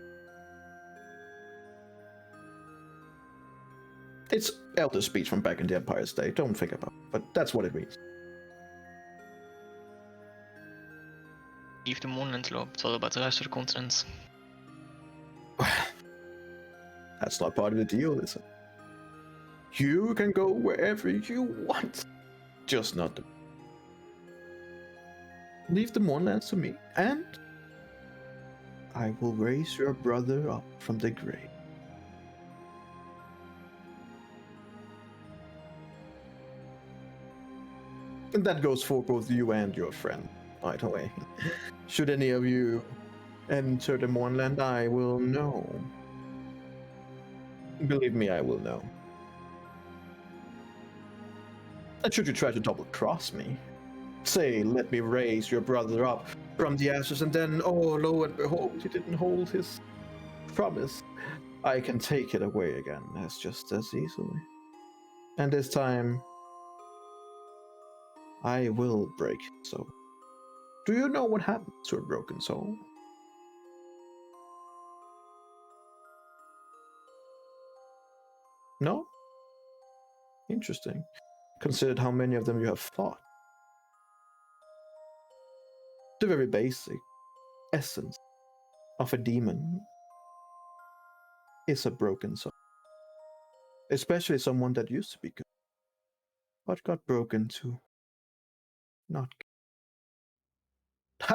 It's elder speech from back in the Empire State, don't think about it, but that's what it means. Leave the Moonland alone. It's all about the rest of the continent. That's not part of the deal, is it? You can go wherever you want, just not the... Leave the Moonlands to me, and I will raise your brother up from the grave. And that goes for both you and your friend, by the way. Should any of you enter the Mournland, I will know. Believe me, I will know. And should you try to double-cross me, say, let me raise your brother up from the ashes, and then, oh, lo and behold, he didn't hold his promise, I can take it away again, as just as easily. And this time, I will break his soul. Do you know what happens to a broken soul? No? Interesting. Considered how many of them you have fought. The very basic essence of a demon is a broken soul. Especially someone that used to be good, but got broken to not good.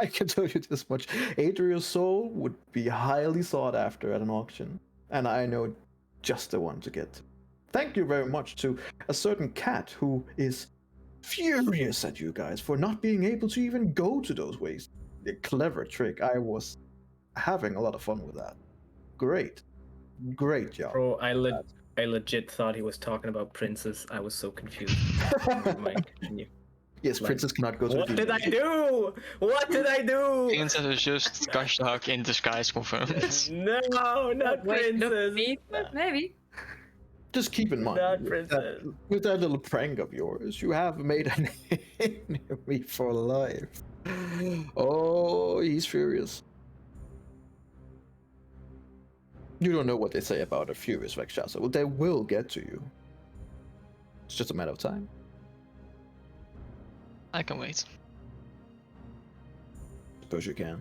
I can tell you this much. Adriel's soul would be highly sought after at an auction, and I know just the one to get. Thank you very much to a certain cat who is furious at you guys for not being able to even go to those ways. A clever trick. I was having a lot of fun with that. Great. Great job. Bro, I legit thought he was talking about Princess. I was so confused. Never mind, continue. Yes, Princess cannot go to What the did I do? What did I do? Princess is just Kashtag in disguise confirmed. No, not Wait, look, Princess. maybe. Just keep in mind, Not with Princess. with that little prank of yours, you have made an enemy for life. Oh, he's furious. You don't know what they say about a furious Rakshasa. Well, they will get to you. It's just a matter of time. I can wait. Suppose you can.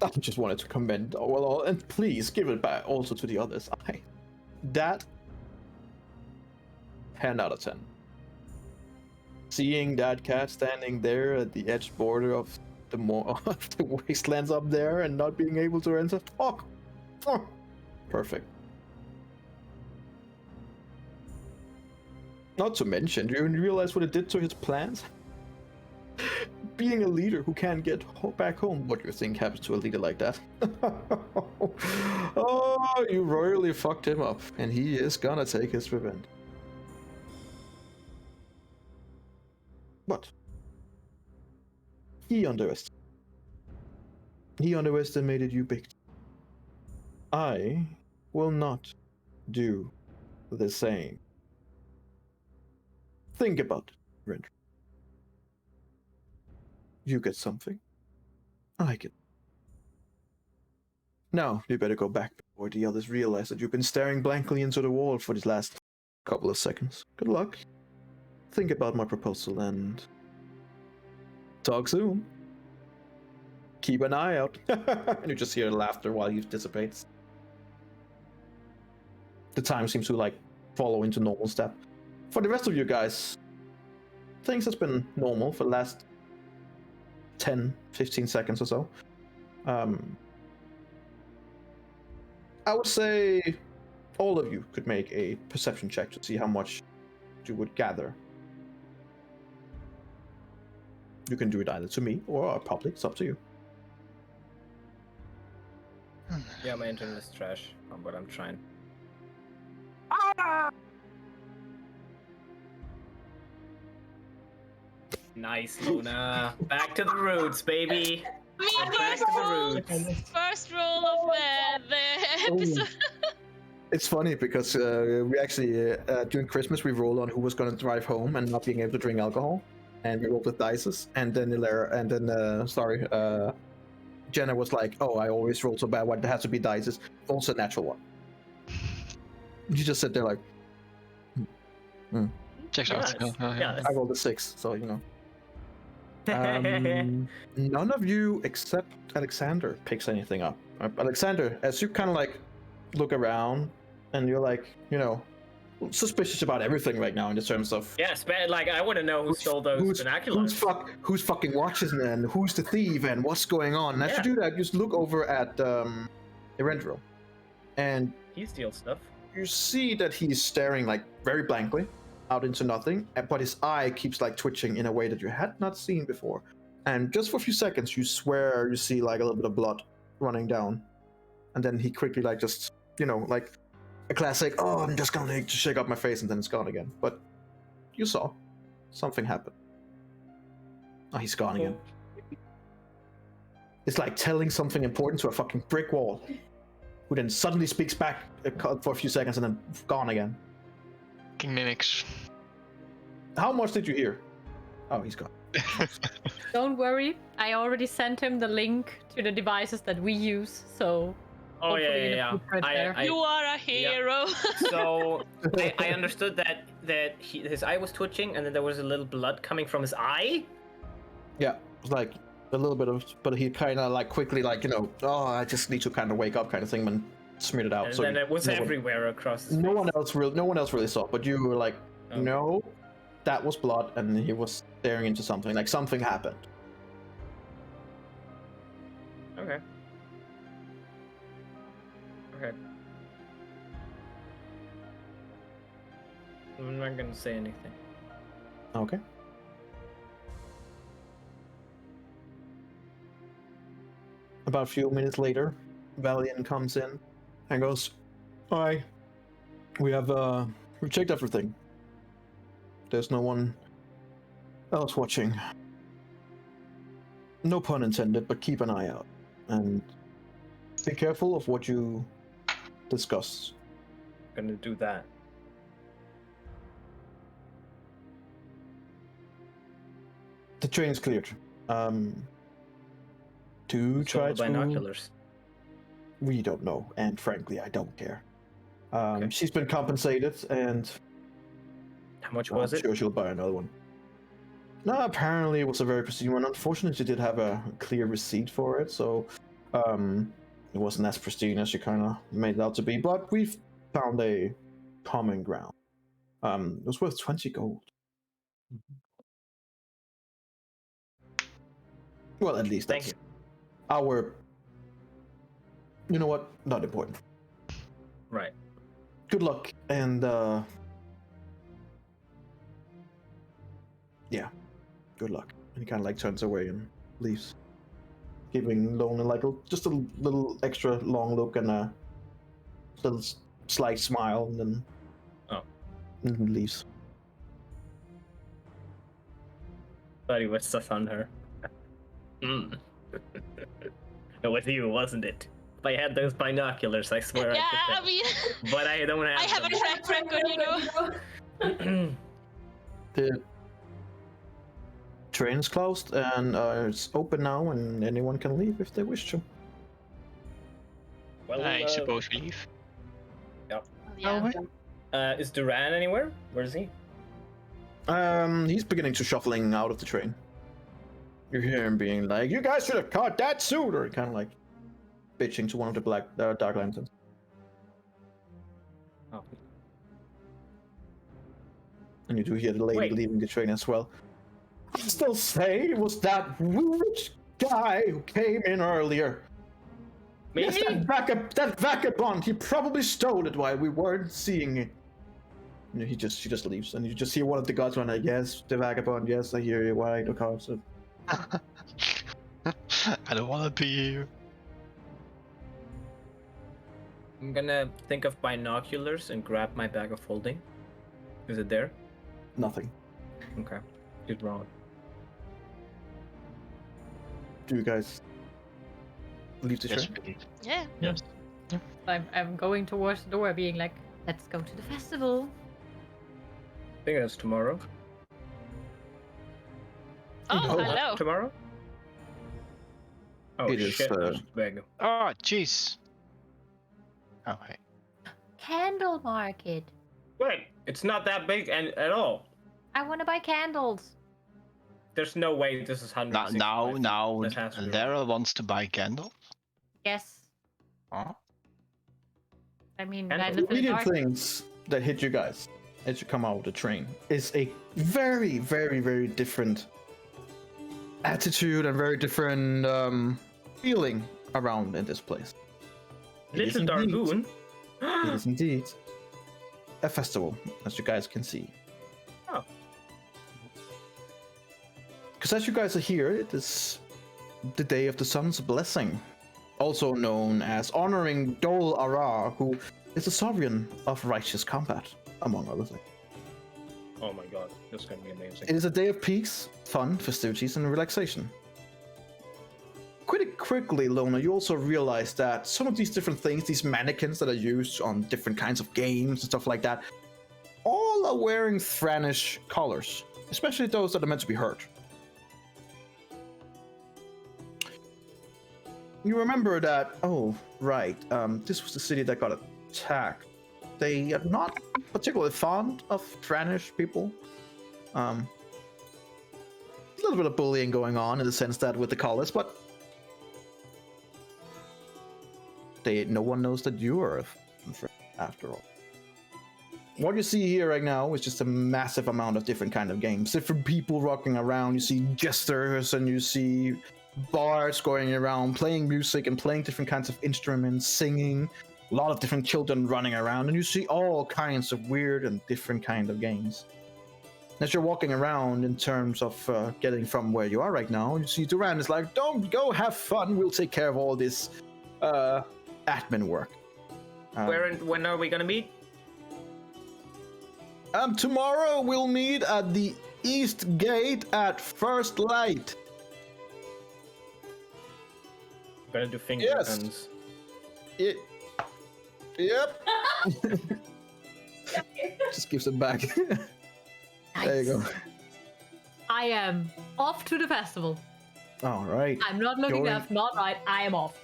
I just wanted to commend, oh, well, and please give it back also to the others. That 10 out of 10. Seeing that cat standing there at the edge border of the of the wastelands up there and not being able to enter, perfect. Not to mention, do you realize what it did to his plans? Being a leader who can't get back home, what do you think happens to a leader like that? Oh, you royally fucked him up, and he is gonna take his revenge. But he underestimated you big. I will not do the same. Think about it, Rendry. You get something, I get. Now, you better go back before the others realize that you've been staring blankly into the wall for these last couple of seconds. Good luck. Think about my proposal and talk soon. Keep an eye out. And you just hear laughter while he dissipates. The time seems to follow into normal step. For the rest of you guys, things has been normal for the last 10, 15 seconds or so. I would say all of you could make a perception check to see how much you would gather. You can do it either to me or public, it's up to you. Yeah, my internet is trash, but I'm trying. Nice, Luna. Back to the roots, baby. Me We're back to the roots. first roll of the episode. It's funny because we actually, during Christmas, we rolled on who was going to drive home and not being able to drink alcohol. And we rolled with dices. And then Jenna was like, oh, I always roll so bad. Why it has to be dices? Also a natural one. You just sit there like, Checks out. Yeah, I rolled a 6, so you know. None of you except Alexander picks anything up. Alexander, as you kind of like look around and you're like, you know, suspicious about everything right now in the terms of yes, but like I want to know who stole those binoculars. who's fucking watches and who's the thief and what's going on. And as you do that, you just look over at Eberron, and He steals stuff. you see that he's staring like very blankly out into nothing, but his eye keeps like twitching in a way that you had not seen before. And just for a few seconds, you swear you see like a little bit of blood running down, and then he quickly like just, you know, like a classic, oh, I'm just gonna like, shake up my face, and then it's gone again. But you saw something happen. Oh, he's gone again. It's like telling something important to a fucking brick wall, who then suddenly speaks back for a few seconds and then gone again. King mimics. How much did you hear? Oh, he's gone. Don't worry, I already sent him the link to the devices that we use, so Oh hopefully the yeah. footprint there. I- You are a hero. So I understood that his eye was twitching, and then there was a little blood coming from his eye. Yeah, it's like a little bit of, but he kind of like quickly like, you know, oh, I just need to kind of wake up kind of thing, and smeared it out. And So then it was no one- everywhere across his No face. one else really saw, but you were like, Oh. no, that was blood, and he was staring into something. Like something happened. Okay. Okay. I'm not gonna say anything. Okay. About a few minutes later, Valiant comes in and goes, "Hi, we checked everything. There's no one else watching. No pun intended, but keep an eye out. And be careful of what you discuss." Gonna do that. The train's cleared. To Stole try the to... binoculars. We don't know, and frankly, I don't care. Okay. She's been compensated, and How much I'm was it? sure she'll buy another one. No, apparently it was a very pristine one. Unfortunately, she did have a clear receipt for it, so it wasn't as pristine as she kind of made it out to be. But we've found a common ground. It was worth 20 gold. Well, at least Thank that's you. our... You know what? Not important. Right. Good luck, and yeah, good luck. And he kind of like turns away and leaves, giving Lona like just a little extra long look and a little slight smile, and then and leaves. Thought he was stuff on her. It was you, wasn't it? If I had those binoculars, I swear Yeah, I I could mean, tell. But I don't have I have a them. track record, you know. The train is closed, and it's open now, and anyone can leave if they wish to. Well, I suppose we leave. Yeah. Is Duran anywhere? Where is he? He's beginning to shuffling out of the train. You hear him being like, "You guys should have caught that sooner," kind of like bitching to one of the Dark Lanterns. Oh. and you do hear the lady Wait. leaving the train as well. I still say it was that rich guy who came in earlier. Yes, Maybe. that vagabond. He probably stole it while we weren't seeing it. And she just leaves, and you just hear one of the guards run like, "Yes, the vagabond. Yes, I hear you. Why the car?" So I don't want to be here. I'm gonna think of binoculars and grab my bag of holding. Is it there? nothing. Okay. Good wrong. Do you guys leave the Yes, train? please. Yeah. Yes. I'm going towards the door, being like, "Let's go to the festival." I think that's tomorrow. Oh, No. hello. Tomorrow? Oh It is, shit, there's a bag. Oh, jeez. Oh, hey. Candle market. Wait, it's not that big at all. I want to buy candles. There's no way this is 100. Now, That has to be Lara wants to buy candles. Yes. Huh? I mean, Candles? I live in the Immediate dark. things that hit you guys as you come out of the train is a very, very, very different attitude and very different feeling around in this place. It is Little indeed- Dargoon. It is indeed a festival, as you guys can see. Oh. Because as you guys are here, it is the Day of the Sun's Blessing, also known as honoring Dol Arar, who is the sovereign of righteous combat, among other things. Oh my god, this is gonna be amazing. It is a day of peace, fun, festivities, and relaxation. Pretty quickly, Lona, you also realize that some of these different things, these mannequins that are used on different kinds of games and stuff like that, all are wearing Thrannish colors, especially those that are meant to be hurt. You remember that, oh, right, this was the city that got attacked. They are not particularly fond of Thrannish people. A little bit of bullying going on in the sense that with the colors, but no one knows that you are a threat after all. What you see here right now is just a massive amount of different kind of games, different people rocking around. You see jesters and you see bards going around playing music and playing different kinds of instruments, singing. A lot of different children running around, and you see all kinds of weird and different kind of games. As you're walking around in terms of getting from where you are right now, you see Duran is like, "Don't go, have fun. We'll take care of all this admin work." When are we gonna meet? Tomorrow we'll meet at the East Gate at first light. I'm gonna do finger Yes. guns. Yep. Just gives it back. There you go. I am off to the festival. All right. I'm not looking Going- left, not right. I am off.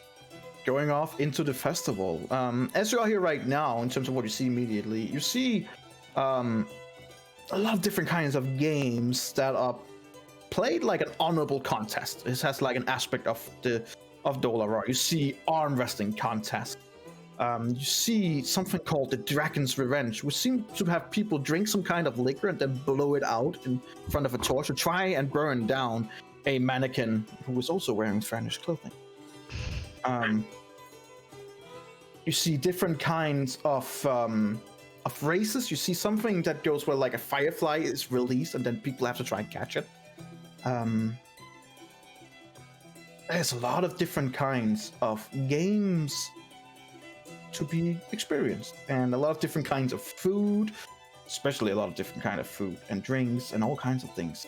Going off into the festival. As you are here right now, in terms of what you see immediately, you see a lot of different kinds of games that are played like an honorable contest. This has like an aspect of Dolarar. You see arm wrestling contests. You see something called the Dragon's Revenge, which seems to have people drink some kind of liquor and then blow it out in front of a torch to try and burn down a mannequin who is also wearing Thrannish clothing. You see different kinds of races. You see something that goes where like a firefly is released and then people have to try and catch it. There's a lot of different kinds of games to be experienced, and a lot of different kinds of food, especially a lot of different kind of food and drinks and all kinds of things.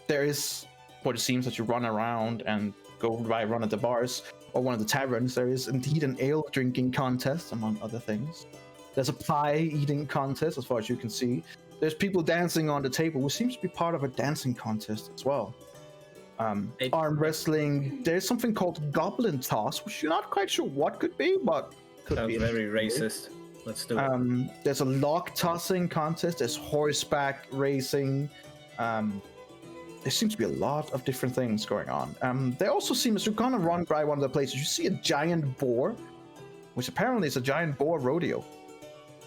There is what it seems that you run around and go by run at the bars or one of the taverns. There is indeed an ale drinking contest, among other things. There's a pie eating contest, as far as you can see. There's people dancing on the table, which seems to be part of a dancing contest as well. Arm wrestling. There's something called Goblin Toss, which you're not quite sure what could be, but could Sounds be. very racist. Let's do it. There's a log tossing contest. There's horseback racing. There seems to be a lot of different things going on. There also seems, you're gonna run by one of the places, you see a giant boar, which apparently is a giant boar rodeo.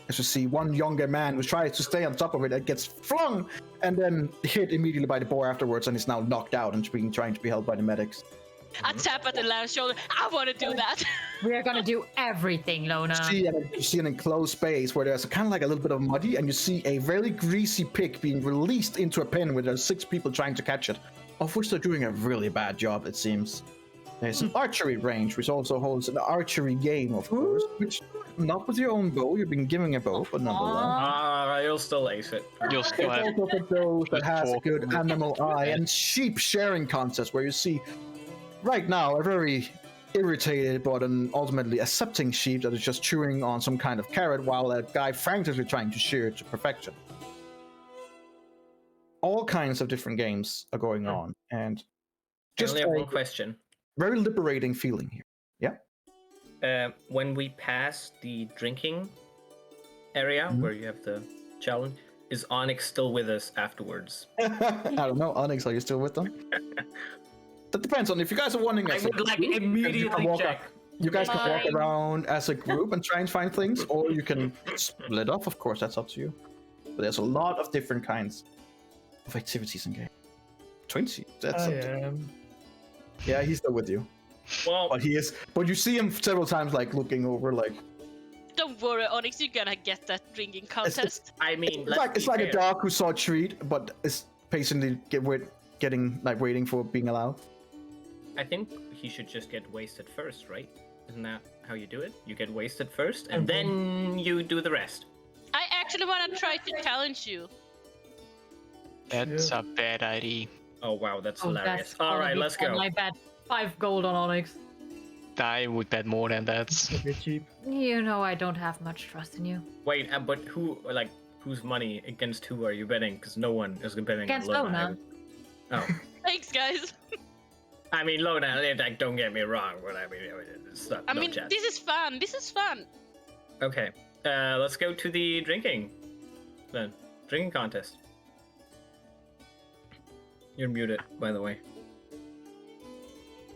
as you see one younger man who tries to stay on top of it and gets flung and then hit immediately by the boar afterwards and is now knocked out and trying to be held by the medics. I tap at the lad's shoulder. I want to do that. We are gonna do everything, Lona. You see an enclosed space where there's kind of like a little bit of muddy, and you see a very greasy pig being released into a pen where there's 6 people trying to catch it, of which they're doing a really bad job, it seems. There's an archery range, which also holds an archery game, of course, which not with your own bow. You've been giving a bow, but nonetheless. You'll still ace it. You'll still It's have. also for those that has a talk. good animal eye, and sheep sharing contest where you see right now a very irritated but an ultimately accepting sheep that is just chewing on some kind of carrot while a guy frantically trying to shear it to perfection. All kinds of different games are going on, and I just only have a one question. very liberating feeling here. When we pass the drinking area where you have the challenge, is Onyx still with us afterwards? I don't know, Onyx, are you still with them? That depends on if you guys are wanting. I would like immediately check. You guys can walk Fine. around as a group and try and find things, or you can split off. Of course, that's up to you. But there's a lot of different kinds of activities in game. 20. That's I up to- am. Yeah, he's still with you. Well, But he is. But you see him several times, like looking over, like Don't worry, Onyx, you're gonna get that drinking contest. I mean, it's like a dog who saw a treat, but is patiently waiting for being allowed. I think he should just get wasted first, right? Isn't that how you do it? You get wasted first, and then you do the rest. I actually want to try to challenge you. That's a bad idea. Oh wow, that's Oh, hilarious. that's All gonna right, be let's fun. go. I bet 5 gold on Onyx. I would bet more than that. A bit cheap. You know I don't have much trust in you. Wait, but whose money against who are you betting? Because no one is betting Against on Lona. Oh, Thanks, guys. I mean Lona. Like, don't get me wrong, but I mean, it's not, I no mean, chance. this is fun. This is fun. Okay, let's go to the drinking. Then drinking contest. You're muted, by the way.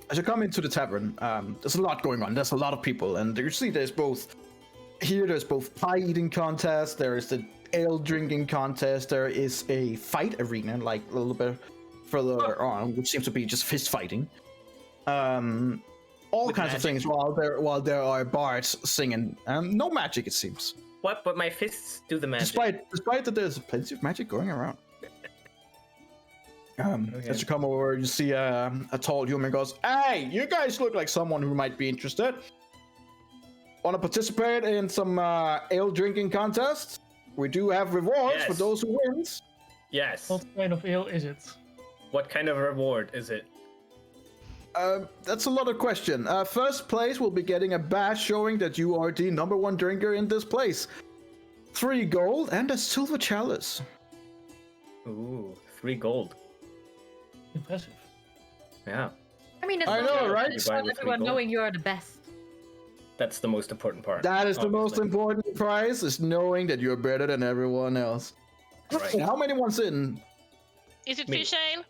As you come into the tavern, there's a lot going on. There's a lot of people, and you see there's both pie eating contest, there is the ale drinking contest, there is a fight arena, like a little bit further on, which seems to be just fist fighting. All With kinds of magic. things while there are bards singing. No magic, it seems. What? But my fists do the magic. Despite that there's plenty of magic going around. Okay. As you come over, you see a tall human goes, "Hey, you guys look like someone who might be interested. Want to participate in some ale drinking contest? We do have rewards for Yes. those who wins." Yes. What kind of ale is it? What kind of reward is it? That's a lot of question. First place will be getting a badge showing that you are the #1 drinker in this place. 3 gold and a silver chalice. Ooh, 3 gold. Impressive. Yeah, I mean, it's I not know, just right? it's You buy not with 3 everyone gold. knowing you are the best. that's the most important part. That is the most obviously. important prize, is knowing that you're better than everyone else. Right. How many wants in? Is it Me. fish ale?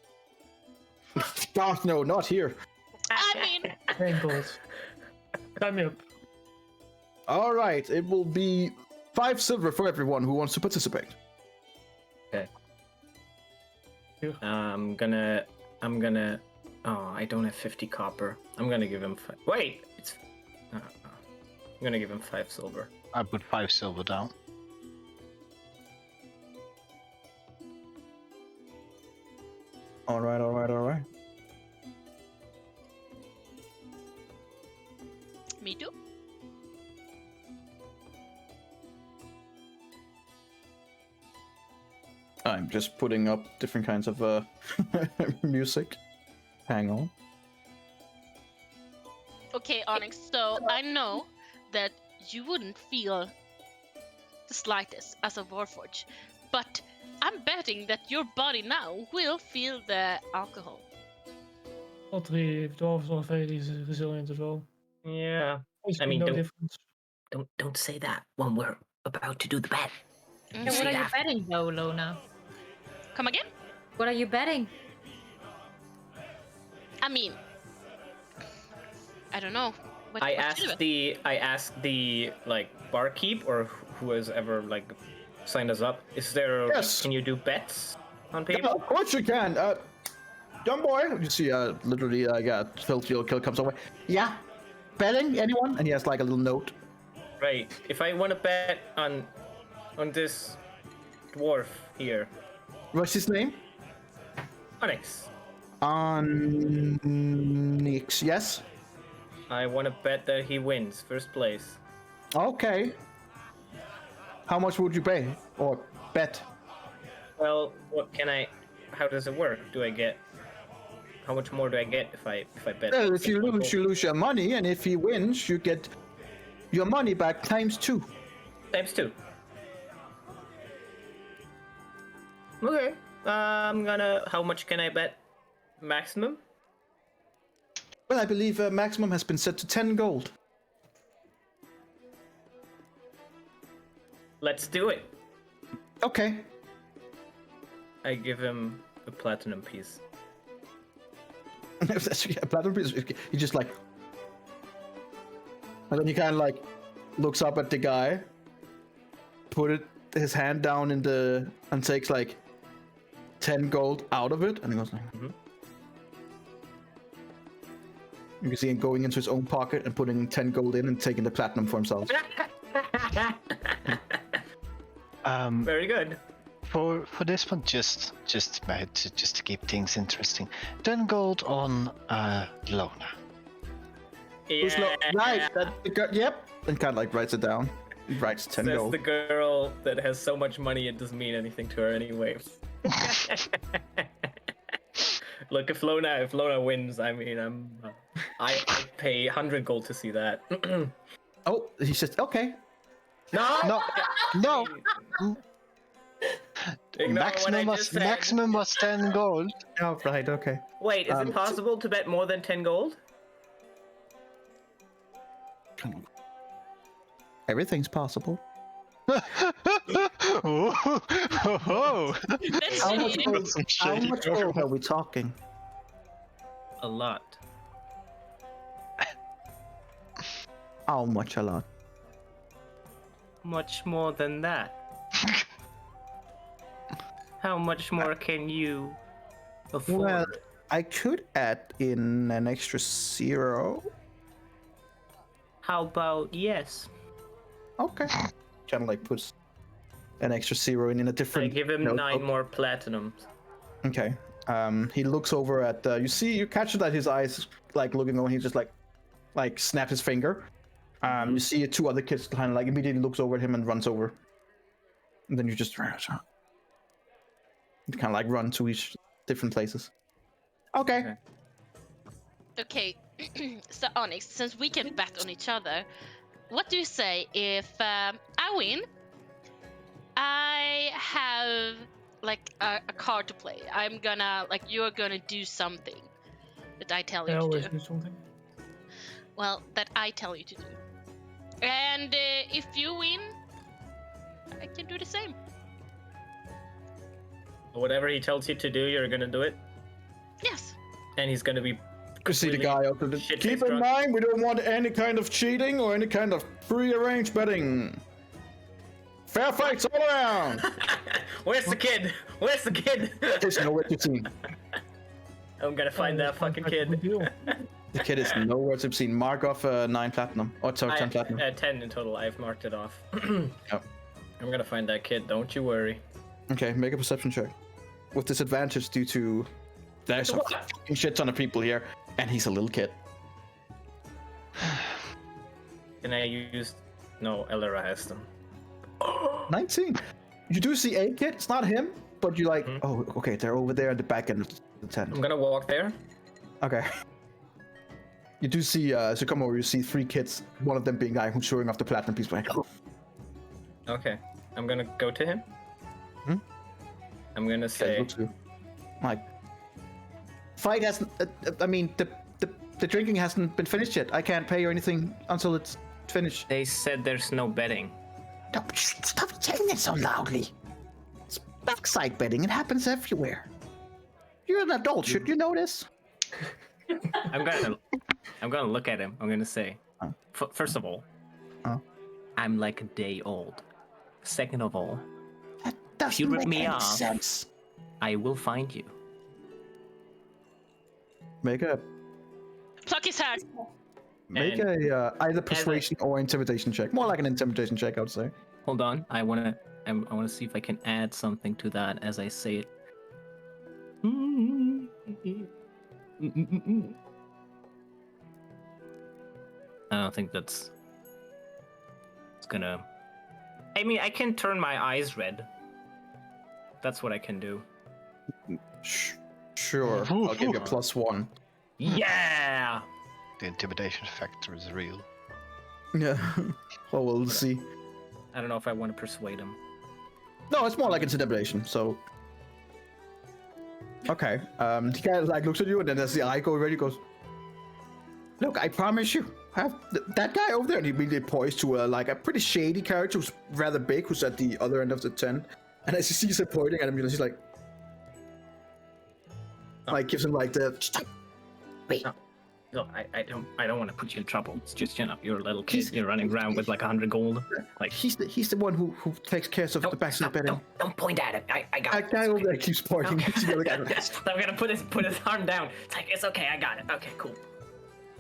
Gosh, no, not here. I mean, 10 gold. Time me up. All right, it will be 5 silver for everyone who wants to participate. I'm gonna. Oh, I don't have 50 copper. I'm gonna give him. Wait, it's. I'm gonna give him 5 silver. I put 5 silver down. All right. me too. I'm just putting up different kinds of music. Hang on. Okay, Onyx, so I know that you wouldn't feel the slightest as a Warforged, but I'm betting that your body now will feel the alcohol. All 3 dwarves are very resilient as well. Yeah. Basically mean, no don't- difference. Don't say that when we're about to do the bet. Mhm. Yeah, what are you Yeah. betting though, Lona? Come again? What are you betting? I mean, I don't know. What, I what should asked the like barkeep or who has ever like signed us up. Is there? Yes. Can you do bets on Yeah, people? of course you can. Young boy, you see, literally, filthy old kill comes over. Yeah, betting anyone? And he has like a little note. Right. If I want to bet on this dwarf here, What's his name? Onyx. Onyx. Yes. I want to bet that he wins first place. Okay. How much would you pay or bet? Well, what can I? How does it work? Do I get? How much more do I get if I bet? Well, if you 6 lose, you lose your money, and if he wins, you get your money back times 2. Times 2. Okay. I'm gonna. How much can I bet? Maximum. Well, I believe maximum has been set to 10 gold. Let's do it. Okay. I give him a platinum piece. Platinum piece. He just like, and then he kind of like looks up at the guy, his hand down in the and takes like 10 gold out of it, and he goes like. Mhm. You can see him going into his own pocket and putting 10 gold in and taking the platinum for himself. Very good. For this one, just to keep things interesting, 10 gold on Lona. Who's right, yep. And kind of like writes it down. He writes 10 Says gold. the girl that has so much money it doesn't mean anything to her anyway. Look, if Lona wins, I mean, I pay 100 gold to see that. Oh, he says, okay. No. No. Ignore what I just said. Maximum was 10 gold. Oh, right, okay. Wait, is it possible to bet more than 10 gold? Everything's possible. Oh. Let's How much see. gold, how much gold are we talking? A lot. How much a lot? Much more than that. How much more can you afford? Well, I could add in an extra 0. How about yes? Okay. Kind of like puts an extra 0 in a I different. give him notebook. 9 more platinums. Okay. He looks over at. You catch that his eyes like looking over. He just like snaps his finger. You see 2 other kids kind of like immediately looks over at him and runs over. And then you just kind of like run to each different places. Okay. Okay, so Onyx, since we can bet on each other, what do you say if I win? I have like a card to play. I'm gonna you're gonna do something that I tell you I to always do. do something. Well, that I tell you to do. And if you win, I can do the same. Whatever he tells you to do, you're gonna do it. Yes. And he's gonna be. You see the guy out there. shit-faced Keep in drunk. mind, we don't want any kind of cheating or any kind of pre-arranged betting. Fair fights all around. Where's the kid? Where's the kid? There's nowhere to see. I'm gonna find that fucking kid. The kid is nowhere to be seen. Mark off 9 platinum. Or sorry, 10 platinum. 10 in total. I've marked it off. Yep. I'm gonna find that kid. Don't you worry. Okay, make a perception check. With disadvantage due to there's a fucking shit ton of people here, and he's a little kid. Can I use? No, Elera has them. 19. You do see a kid. It's not him, but you like. Oh, okay. They're over there at the back end of the tent. I'm gonna walk there. Okay. You do see. As you come over, you see 3 kids. One of them being guy who's showing off the platinum piece. Like, Okay. I'm gonna go to him. Hmm? I'm gonna say. looks good. Like, fight hasn't. I mean, the drinking hasn't been finished yet. I can't pay you anything until it's finished. They said there's no betting. Stop saying it so loudly. It's backside betting. It happens everywhere. You're an adult. Should you know this? I'm gonna look at him. I'm gonna say, First of all, Huh? I'm like a day old. Second of all, That if you doesn't rip make me any off, sense. I will find you. Make a Pluck his hair. either persuasion or intimidation check. More like an intimidation check, I would say. Hold on, I wanna see if I can add something to that as I say it. I don't think that's. It's gonna. I mean, I can turn my eyes red. That's what I can do. Sure, I'll give you a +1. Yeah. The intimidation factor is real. Yeah. Well, we'll see. I don't know if I want to persuade him. No, it's more like intimidation. So. Okay. The guy like looks at you, and then as the eye goes ready, goes. Look, I promise you, that guy over there, and he immediately points to like a pretty shady character who's rather big, who's at the other end of the tent. And as he sees him pointing at him, he's like, gives him like the stop. Wait. No, I don't want to put you in trouble. It's just, you're a little kid. You're running around with like 100 gold. Like he's the one who takes care of the back of the bed. Don't point at it. I got that it. guy over there keeps pointing. Okay. I'm gonna put his arm down. It's like, it's okay. I got it. Okay, cool.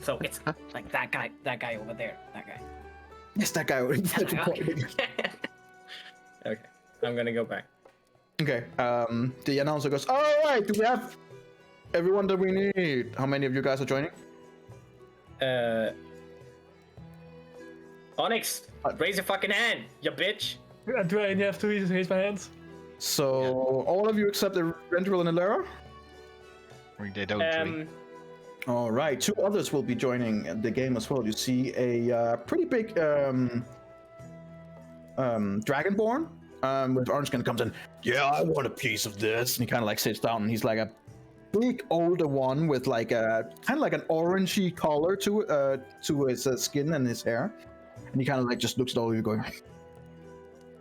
So it's like that guy over there. That guy. Yes, that guy over there. Okay, I'm gonna go back. Okay. The announcer goes, all right, do we have everyone that we need? How many of you guys are joining? Onyx, raise your fucking hand, you bitch. Do I have to raise my hands? So all of you except the Renderil and Elara? They don't drink. All right, 2 others will be joining the game as well. You see a pretty big Dragonborn with orange skin comes in. Yeah, I want a piece of this. And he kind of like sits down, and he's like a big older one with like a kind of like an orangey color to his skin and his hair. And he kind of like just looks at all of you going,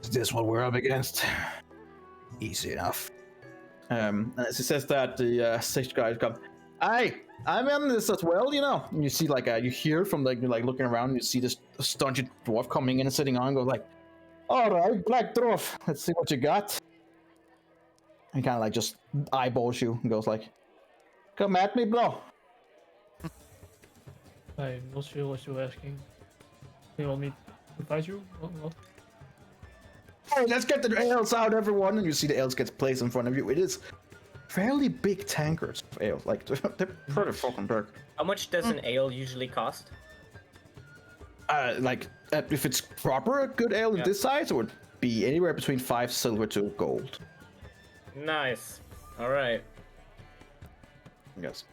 is this what we're up against? Easy enough. And as he says that, the sage guy comes, Aye, I'm in this as well, And you see like you hear from like you're like looking around, and you see this stodgy dwarf coming in and sitting on, and goes like, all right, black dwarf, let's see what you got. And he kind of like just eyeballs you and goes like, come at me, bro. I'm not sure what you're asking. You want me to fight you? What? Hey, let's get the ales out, everyone. And you see the ales gets placed in front of you. It is fairly big tankers of ale. Like, they're pretty fucking big. How much does an ale usually cost? If it's proper a good ale in this size, it would be anywhere between 5 silver to gold. Nice. All right. Yes.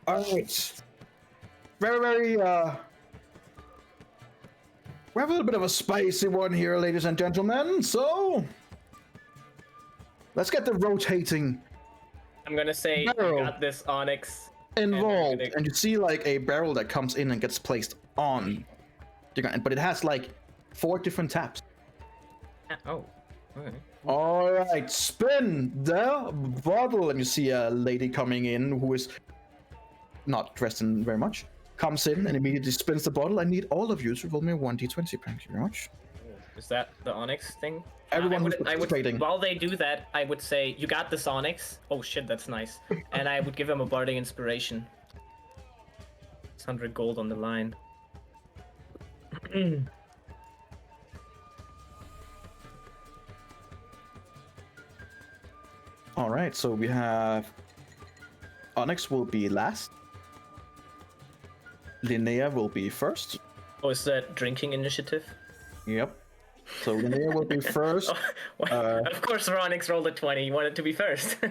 All right. Very, we have a little bit of a spicy one here, ladies and gentlemen. So, let's get the rotating I'm gonna say, barrel you got this, Onyx. involved. And And you see like a barrel that comes in and gets placed on the ground, but it has like 4 different taps. Oh. Okay. All right, spin the bottle, and you see a lady coming in who is not dressed in very much. Comes in and immediately spins the bottle. I need all of you to roll me a 1d20. Thank you very much. Is that the Onyx thing? Everyone who's I would, participating. while they do that, I would say, you got this, Onyx. Oh shit, that's nice. And I would give him a bardic inspiration. It's 100 gold on the line. All right, so we have Onyx will be last. Linnea will be first. Oh, is that drinking initiative? Yep. So Linnea will be first. Of course, Onyx rolled a 20. You wanted to be first.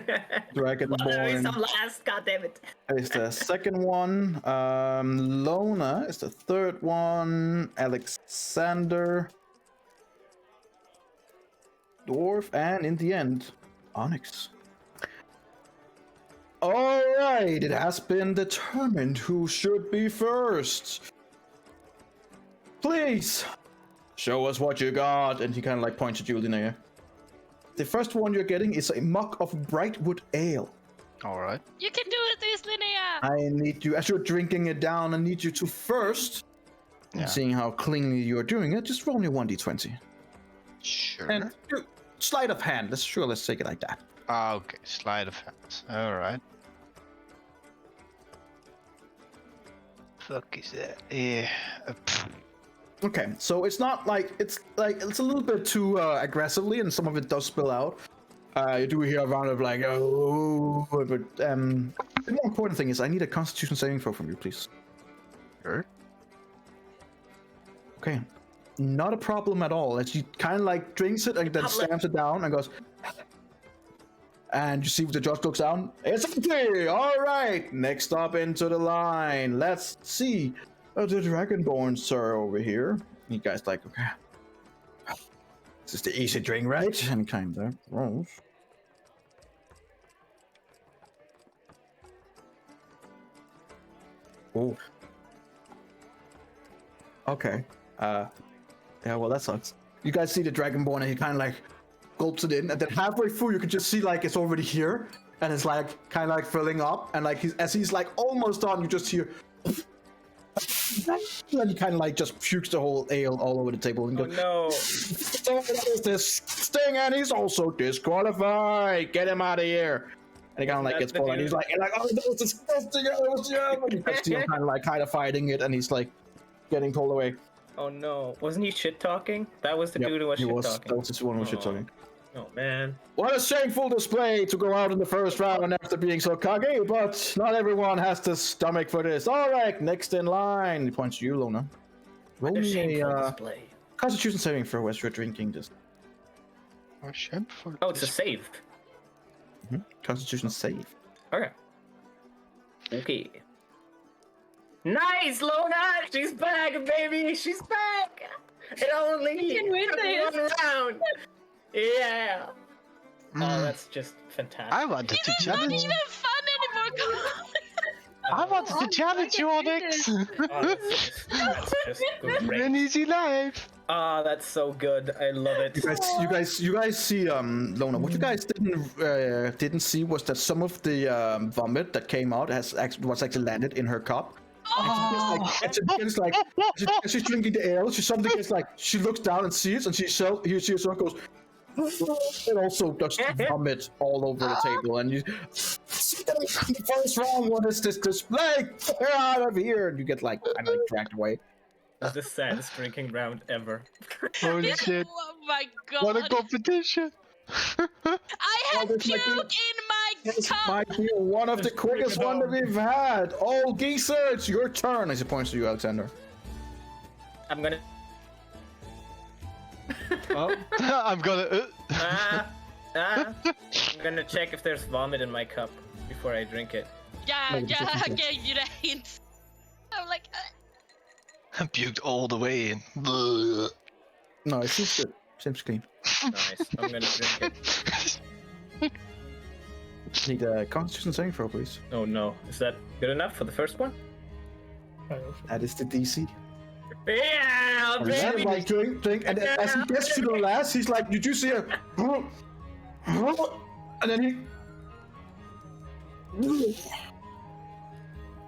Dragonborn I'm last. God damn it. is the second one. Lona is the third one. Alexander, Dwarf, and in the end, Onyx. All right, it has been determined who should be first. Please, show us what you got. And he kind of like points at you, Linnea. The first one you're getting is a mug of Brightwood Ale. All right. You can do it, this, Linnea! I need you, as you're drinking it down, I need you to first Yeah. Seeing how cleanly you're doing it, just roll me 1d20. Sure. And sleight of hand. Let's take it like that. Okay, sleight of hand. All right. Fuck is that? Yeah. Okay, so it's not like it's a little bit too aggressively, and some of it does spill out. You do hear a round of like, oh, but the more important thing is I need a Constitution saving throw from you, please. Sure. Okay, not a problem at all. As you kind of like drinks it and then stamps it down and goes, and you see the judge looks down. It's empty. All right, next up into the line. Let's see. The Dragonborn sir over here. You guys like, okay. This is the easy drink, right? And kind of rolls. Oh. Okay. Yeah, well, that sucks. You guys see the Dragonborn and he kind of like gulps it in, and then halfway through you can just see like it's already here, and it's like kind of like filling up, and like as he's like almost done, you just hear. And he kind of like just pukes the whole ale all over the table and goes, no. What is this thing? And he's also disqualified. Get him out of here. And he kind of like gets pulled, and he's like, oh, that was disgusting. And you can see him kind of fighting it, and he's like getting pulled away. Oh no. Wasn't he shit talking? That was the dude who was shit talking. That was just one who was shit talking. Oh man. What a shameful display to go out in the first round after being so cocky, but not everyone has the stomach for this. All right, next in line. He points to you, Lona. Roll What a me shameful a display. Constitution saving throw as you're drinking this. Oh, it's a save. Constitution save. Okay. Okay. Nice, Lona! She's back, baby! She's back! It only can win took this. one round! Yeah! Oh, that's just fantastic. I wanted to It's not challenge. even fun anymore. I wanted to challenge you, Onyx. Oh, that's just great. An easy life. Ah, that's so good. I love it. You guys see Lona. What you guys didn't see was that some of the vomit that came out was actually landed in her cup. She's drinking the ale. She suddenly gets like, she looks down and sees, and she herself goes, and also just vomit all over the table. And you, what's wrong? What is this display? Get out of here! And you get like kind of like dragged away. It's the saddest drinking round ever. Holy shit. Oh my god. What a competition. I had this might puke be- in my This cup. might be one of the Just bring quickest it one that on. we've had. Oh, Geezer, it's your turn. As he points to you, Alexander. I'm gonna. I'm gonna. I'm gonna check if there's vomit in my cup before I drink it. Yeah, No, yeah, just- I gave you the hints. I'm like, I puked all the way in. Bleh. No, it seems good. Seems clean. Nice. I'm gonna drink it. Need a Constitution saving throw, please. Oh no. Is that good enough for the first one? That is the DC. Yeah, And then, baby! like drink, and then as he gets to the last, he's like, you do see a, and then he,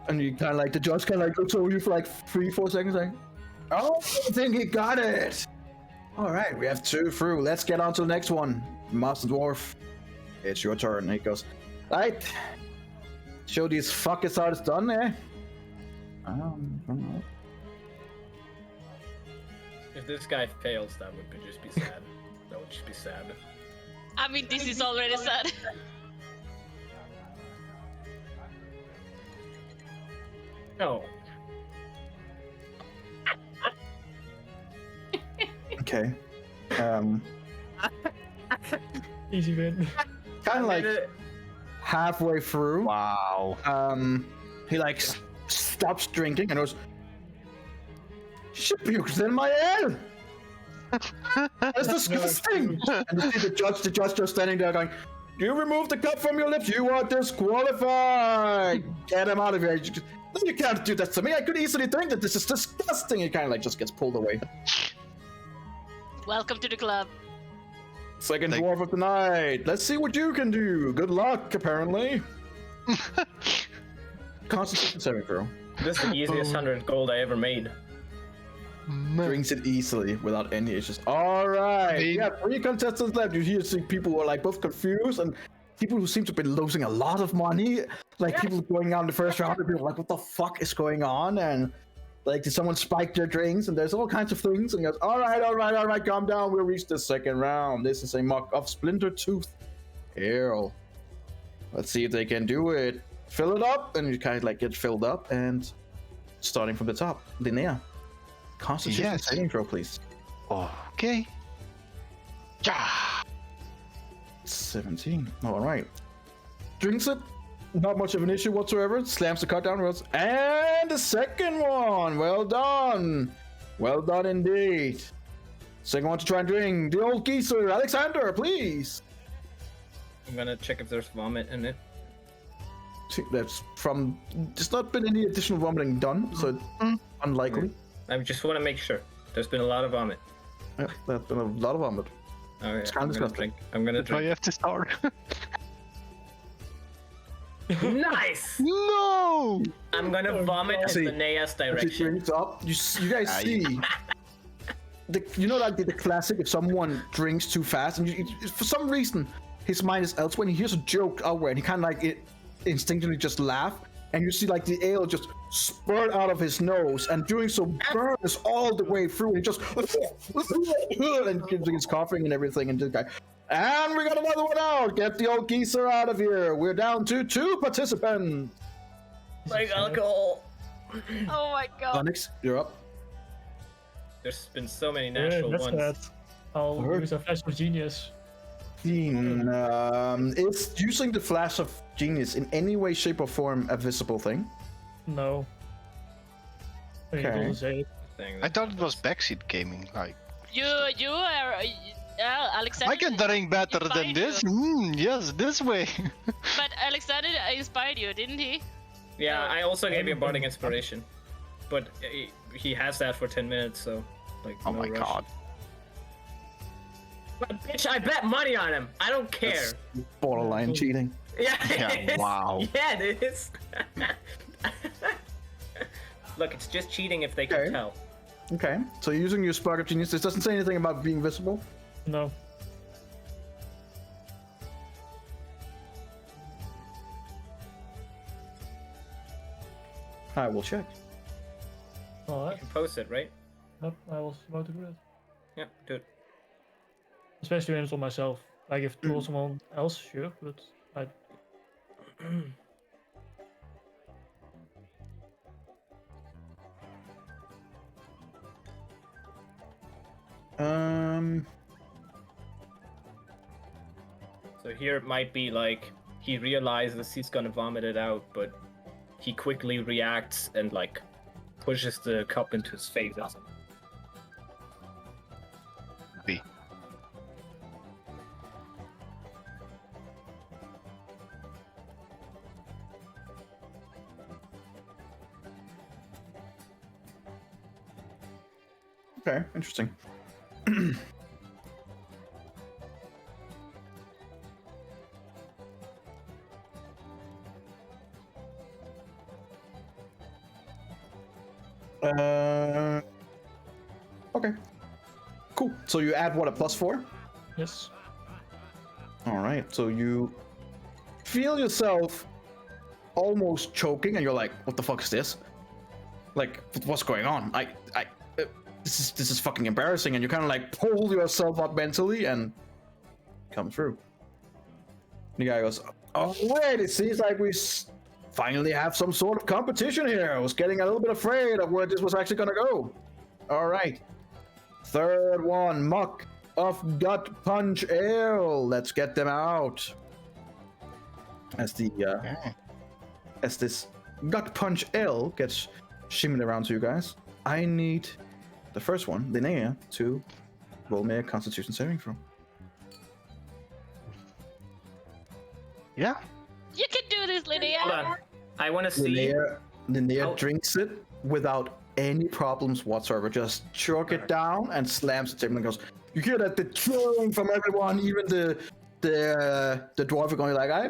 and you kind of like the judge kind of like looks over you for like 3-4 seconds, like, oh, I think he got it. All right, we have 2 through. Let's get on to the next one, Master Dwarf. It's your turn. He goes, right. Show these fuckers how it's done, eh? I don't know. If this guy fails, that would just be sad. That would just be sad. I mean, this is already sad. No. Okay. Easy win. Kind of like halfway through, Wow. he like stops drinking and goes, "She puked in my ale. That's disgusting." And you see the judge just standing there going, "You remove the cup from your lips. You are disqualified. Get him out of here. You can't do that to me. I could easily drink that. This is disgusting." He kind of like just gets pulled away. Welcome to the club. Second dwarf of the night. Let's see what you can do. Good luck, apparently. Constitution saving throw. This is the easiest 100 gold I ever made. drinks it easily without any issues. All right, mean- we have 3 contestants left. You hear see people who are like both confused and people who seem to be losing a lot of money. Like people going out in the first round, and people are like, "What the fuck is going on?" And like, did someone spike their drinks? And there's all kinds of things. And he goes, "All right, calm down. We'll reach the second round. This is a mock of Splinter Tooth Ale. Let's see if they can do it. Fill it up," and you kind of like get filled up. And starting from the top, Linnea, Constitution Yes. saving throw, please. Okay. Yeah. 17. All right. Drinks it. Not much of an issue whatsoever. Slams the cut down. And the second one. Well done. Well done indeed. Second one to try and drink. The old geezer. Alexander, please. I'm gonna check if there's vomit in it. That's from... There's not been any additional vomiting done, so it's unlikely. I just want to make sure. There's been a lot of vomit. Yeah, there's been a lot of vomit. Oh, yeah. It's kind of disgusting. I'm gonna That's why you drink. have to start. Nice! No! I'm gonna vomit in See, Linnea's She direction. drinks up. You guys see... you know, like the classic, if someone drinks too fast, and for some reason, his mind is elsewhere, and he hears a joke outward, and he kind of like it instinctively just laugh, and you see like the ale just spurt out of his nose, and doing so burns all the way through, and he just and he's coughing and everything, and this guy. And we got another one out. Get the old geezer out of here. We're down to 2 participants. Like alcohol. Oh my god. Onyx, you're up. There's been so many Yeah, natural that's ones. bad. I'll Alright. use a flash of genius. Is using the flash of genius in any way, shape, or form a visible thing? No. I mean, it Okay. doesn't say it. Thing I thought it was backseat gaming. Like, You are. Alexander. I can drink better than inspired this. you. Yes, this way. But Alexander inspired you, didn't he? Yeah, I also gave you bardic inspiration, but he has that for 10 minutes, so like. Oh no my rush. god. But bitch, I bet money on him. I don't care. That's borderline cheating. Yeah. Yeah, it is. wow. Yeah, it is. Look, it's just cheating if they can Okay. tell. Okay, so you're using your spark of genius. This doesn't say anything about being visible. No. I will check. You Alright. can post it, right? Yep, I was about to do that. Yeah, do it. Especially when it's on myself. Like if it was someone else, sure, but I So here it might be like he realizes he's gonna vomit it out, but he quickly reacts and like pushes the cup into his face or something. B. Okay, interesting. Okay. Cool. So you add what, a +4? yes. All right. So you feel yourself almost choking, and you're like, "What the fuck is this? Like, what's going on? This is fucking embarrassing." And you kind of like pull yourself up mentally and come through. The guy goes, "Oh wait, it seems like we finally have some sort of competition here. I was getting a little bit afraid of where this was actually gonna go." All right. Third one, Muck of Gut Punch Ale. Let's get them out. As this Gut Punch Ale gets shimmied around to you guys, I need the first one, Linnea, to roll me a Constitution saving throw. Yeah. You can do this, Lydia. Hold on. I want to see. Linnea Oh. drinks it without any problems whatsoever. Just chug it down and slams the table and goes. You hear that the cheering from everyone, even the the dwarf are going like, I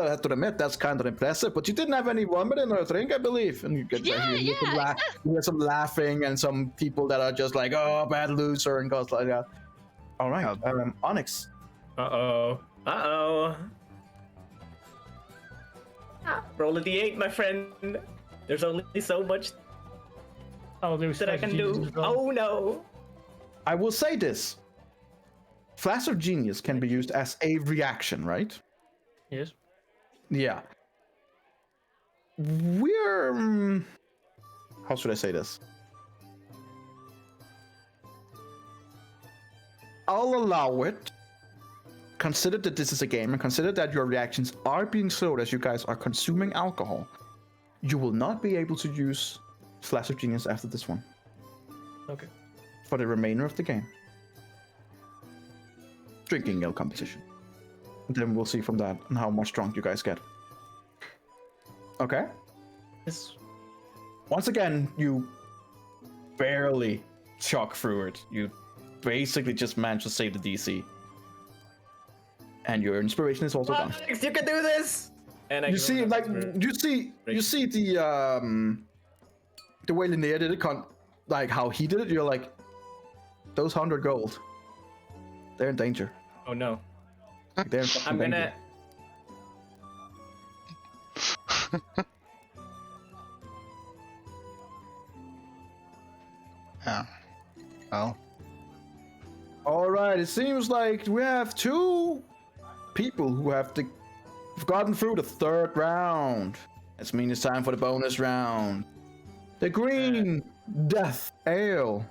have to admit that's kind of impressive, but you didn't have any vomit in our drink, I believe. And you get Yeah, you hear some laughing and some people that are just like, oh, bad loser and goes like that. All right, Onyx. Uh-oh. Roll a d8, my friend. There's only so much I'll do that I can do. as well. Oh no. I will say this. Flash of Genius can be used as a reaction, right? Yes. Yeah. We're... how should I say this? I'll allow it. Consider that this is a game, and consider that your reactions are being slowed as you guys are consuming alcohol. You will not be able to use Flash of Genius after this one. Okay. For the remainder of the game. Drinking ale competition. And then we'll see from that and how much drunk you guys get. Okay? Yes. Once again, you barely chug through it. You basically just manage to save the DC. And your inspiration is also gone. Alex, you can do this. And I You give see, him like, another you see the way Linnea did it, like how he did it. You're like, those 100 gold, they're in danger. Oh no. They're in fucking I'm gonna. danger. Yeah. Well, All right, it seems like we have 2 people who have gotten through the 3rd round. That means it's time for the bonus round. The Green Death Ale.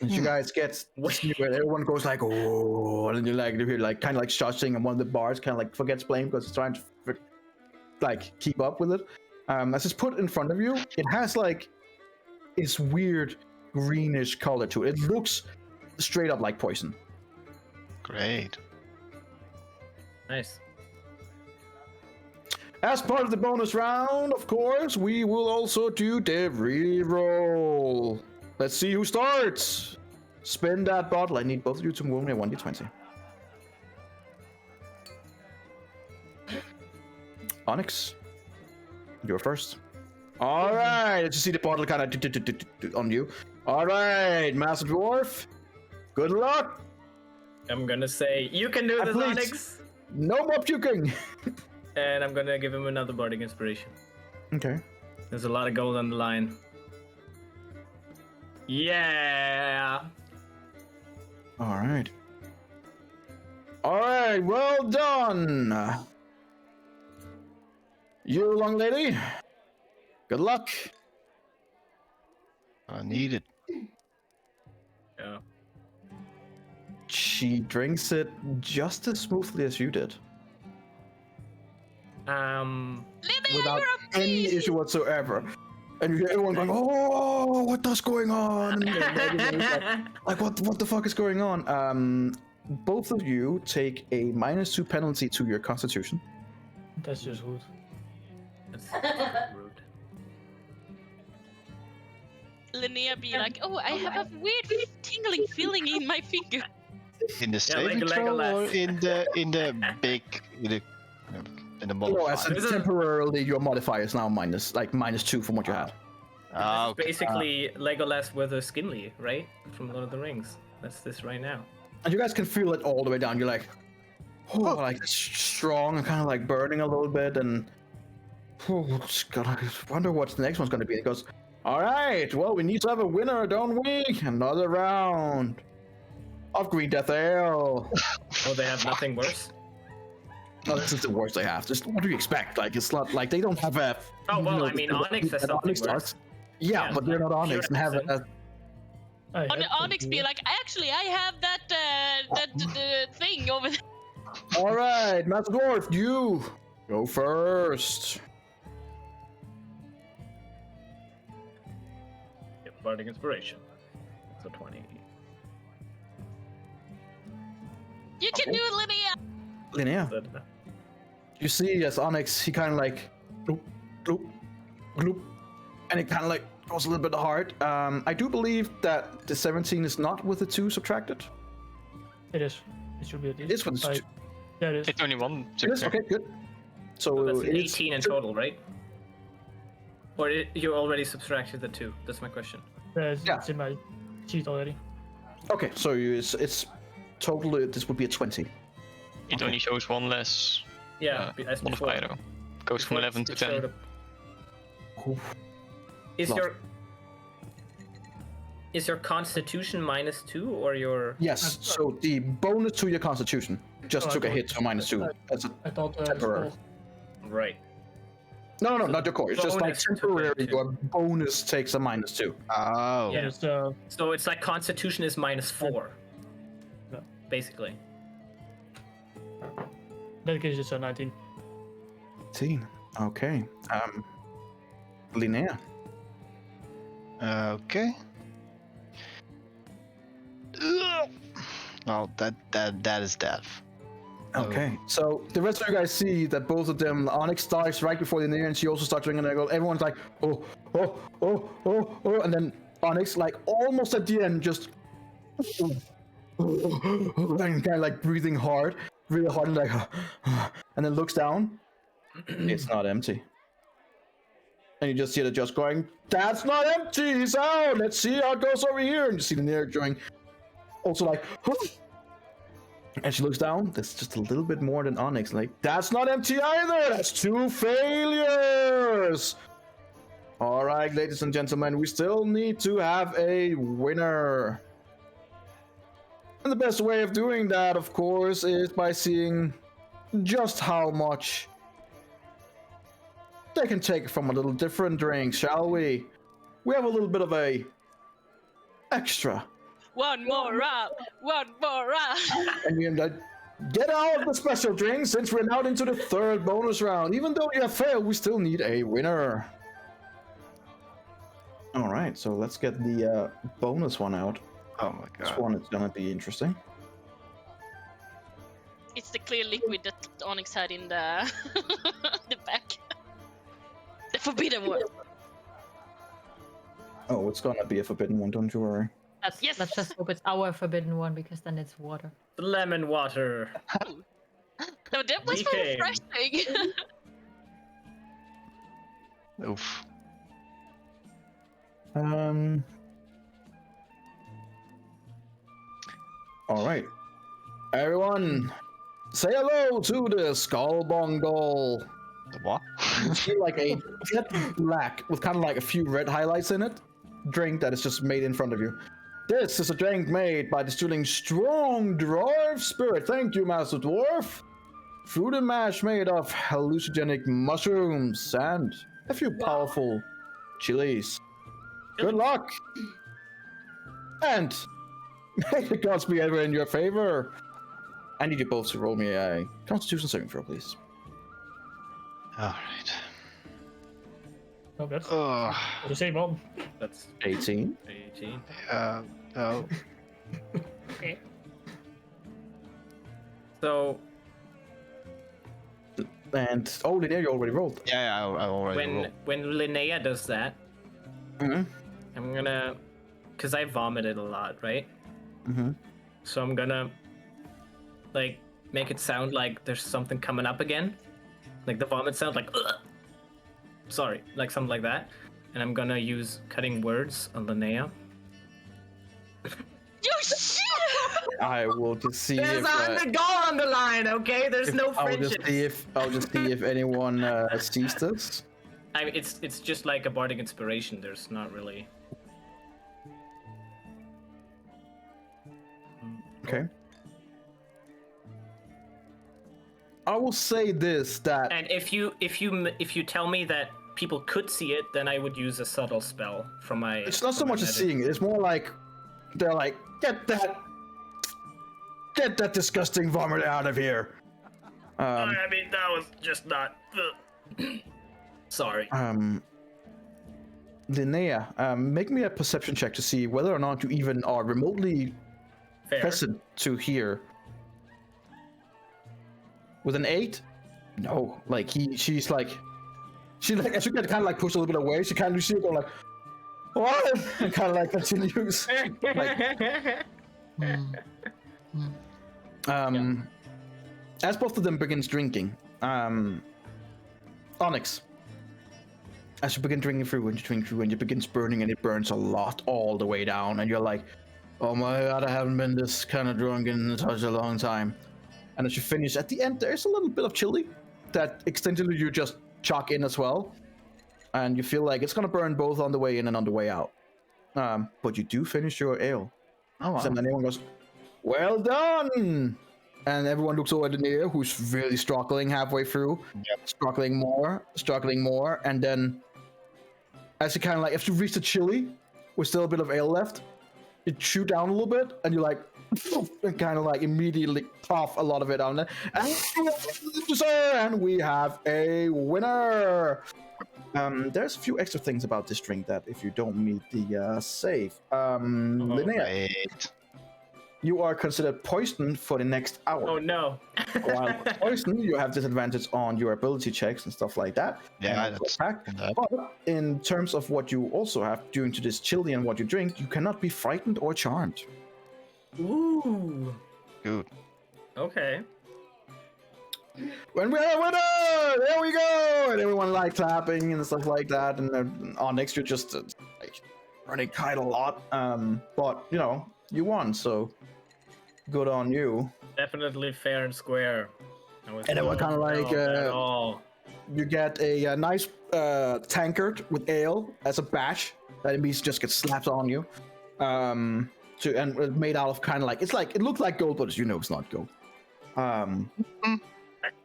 And you guys get everyone goes like, oh, and you hear like kind of like shushing, and one of the bars kind of like forgets playing because it's trying to like keep up with it. As it's put in front of you, it has like this weird greenish color to it. It looks straight up like poison. great. Nice. As part of the bonus round, of course, we will also do the reroll. Let's see who starts. Spin that bottle. I need both of you to move me 1d20. Onyx, you're first. All right, let's see the bottle kind of on you. All right, Master Dwarf, good luck. I'm gonna say, you can do this, Please. Onyx. No more puking. And I'm gonna give him another bardic inspiration. Okay. There's a lot of gold on the line. Yeah. All right. All right, well done. You, long lady, good luck. I need it. Yeah. She drinks it just as smoothly as you did, Linnea, without you're a any beast! issue whatsoever. And you hear everyone going, "Oh, what is going on?" And everybody's like, what the fuck is going on? Both of you take a -2 penalty to your Constitution. That's just rude. That's rude. Linnea be like, oh, I have a weird tingling feeling in my finger. In the like saving throw or Legolas. in the big in the modifier? as This is- temporarily, your modifier is now -2 from what you had. Ah, okay. Basically, Legolas with a Skinly, right? From Lord of the Rings. That's this right now. And you guys can feel it all the way down. You're like, oh, like strong and kind of like burning a little bit, and oh, God, I wonder what the next one's gonna be. It goes, all right, well, we need to have a winner, don't we? Another round of Green Death Ale. Oh, they have nothing worse? No, this is the worst they have. Just what do you expect? Like, it's not like they don't have a. Oh, well, you know, I mean, the- Onyx has the something Onyx worse. does. Yeah, Yeah, but they're not Onyx and have pure a. I had Onyx be like, actually, I have that thing over there. All right, Master Dwarf, you go first. Yep, bardic inspiration. So 20. You can do it, Linnea. Linnea, you see as Onyx, he kind of like, gloop, gloop, gloop, and it kind of like goes a little bit hard. I do believe that the 17 is not with the 2 subtracted. It is. It should be at least. This one's I- two. Yeah, it is. It's only one. It is? success. Okay, good. So So that's it's 18 in total, right? Or you already subtracted the 2? That's my question. Yeah. It's in my sheet already. Okay, so it's totally. This would be a 20. It only shows one less Yeah, as before. modifier though. Goes from Before 11 to it showed 10. up. Is Lost. your constitution -2 or your? Yes. So the bonus to your constitution just Oh, I took a thought- hit to -2. That's a I thought Temporary. Right. no, not your core. It's just like bonus took a temporary. hit. Your bonus takes a -2. Oh. Yeah. It's, So it's like constitution is -4. Yeah. Basically. in that case, it's a 19. 18. Okay. Linnea. Okay. Well, that is death. Okay, so the rest of you guys see that both of them, Onyx dies right before Linnea, and she also starts ringing a bell. Everyone's like, oh, and then Onyx, like almost at the end, just and kind of like breathing hard, really hard, and like, and then looks down. It's not empty. And you just see the just going, that's not empty, he's out, let's see how it goes over here. And you see Linnea going, also like, and she looks down, that's just a little bit more than Onyx, like, that's not empty either, that's 2 failures. All right, ladies and gentlemen, we still need to have a winner. And the best way of doing that, of course, is by seeing just how much they can take from a little different drink, shall we? We have a little bit of a extra. One more round. One more round. And we get out the special drink since we're now into the 3rd bonus round. Even though we have failed, we still need a winner. All right, so let's get the bonus one out. Oh my This god. one is gonna be interesting. It's the clear liquid that Onyx had in the the back. The forbidden one. Oh, it's gonna be a forbidden one, don't you worry. Yes. Let's just hope it's our forbidden one because then it's water. The lemon water. No, that was very DK. refreshing. Oof. All right, everyone, say hello to the skull bungle. The what? You see like a jet black with kind of like a few red highlights in it drink that is just made in front of you. This is a drink made by distilling strong dwarf spirit. Thank you, Master Dwarf. Fruit and mash made of hallucinogenic mushrooms and a few powerful chilies. Good luck. And may the gods be ever in your favor. I need you both to roll me a Constitution saving throw, please. Alright. Oh, that's Oh, the same one. That's 18. 18. no. So And oh, Linnea, you already rolled. Yeah, I already rolled. when Linnea does that, Mm-hmm. I'm gonna, cause I vomited a lot, right? Mm-hmm. So I'm gonna, like, make it sound like there's something coming up again, like the vomit sound, like, ugh! Sorry, like something like that. And I'm gonna use cutting words on Linnea. You shit! I will just see if goal on the line, okay? There's no I'll just see if anyone sees this. I mean, it's just like a bardic inspiration. There's not really. Okay. I will say this that And if you tell me that people could see it, then I would use a subtle spell from my. it's not so from my much as magic. seeing it. It's more like they're like, get that disgusting vomit out of here. I mean, that was just not. Sorry. Linnea, make me a perception check to see whether or not you even are remotely Fair. present to hear. With an 8? No, like she's like, as you get kind of like pushed a little bit away, she kind of see it go like, what? And kind of like continues. Like, As both of them begins drinking, Onyx, as you begin drinking through and you drink through and it begins burning and it burns a lot all the way down and you're like, oh my god, I haven't been this kind of drunk in such a long time. And as you finish, at the end there's a little bit of chili that extendedly you just chuck in as well. And you feel like it's gonna burn both on the way in and on the way out. But you do finish your ale. Oh, wow. And then everyone goes, well done! And everyone looks over at Linnea, who's really struggling halfway through. Yep. Struggling more. And then, as you kind of like, if you reach the chili, with still a bit of ale left, you chew down a little bit, and you like, and kind of like immediately cough a lot of it on. And we have a winner! There's a few extra things about this drink that if you don't meet the save. Linnea, Wait. you are considered poisoned for the next hour. Oh no. While poisoned, you have disadvantage on your ability checks and stuff like that. Yeah, And that's attack. that. But in terms of what you also have due to this chili and what you drink, you cannot be frightened or charmed. Ooh. Good. Okay. When we have a winner! There we go! And everyone like clapping and stuff like that. And Onyx, you're just like running quite a lot. But you know, you won, so good on you. Definitely fair and square. And then we're kind of like, oh. you get a nice tankard with ale as a badge that it means just gets slapped on you. And made out of kind of like, it looked like gold, but you know it's not gold.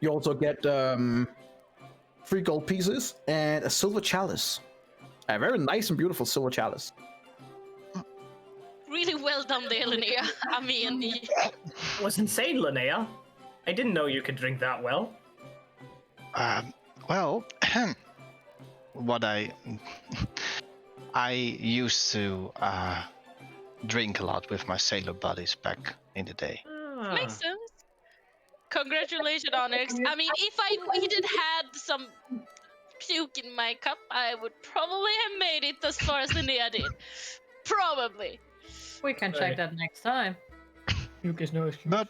You also get 3 gold pieces and a silver chalice. A very nice and beautiful silver chalice. Really well done there, Linnea. I mean, It was insane, Linnea. I didn't know you could drink that well. Well, what I used to drink a lot with my sailor buddies back in the day. makes sense. Congratulations, Onyx. I mean, if I didn't had some puke in my cup, I would probably have made it as far as Linnea did. Probably. We can check that next time. Puke is no excuse. But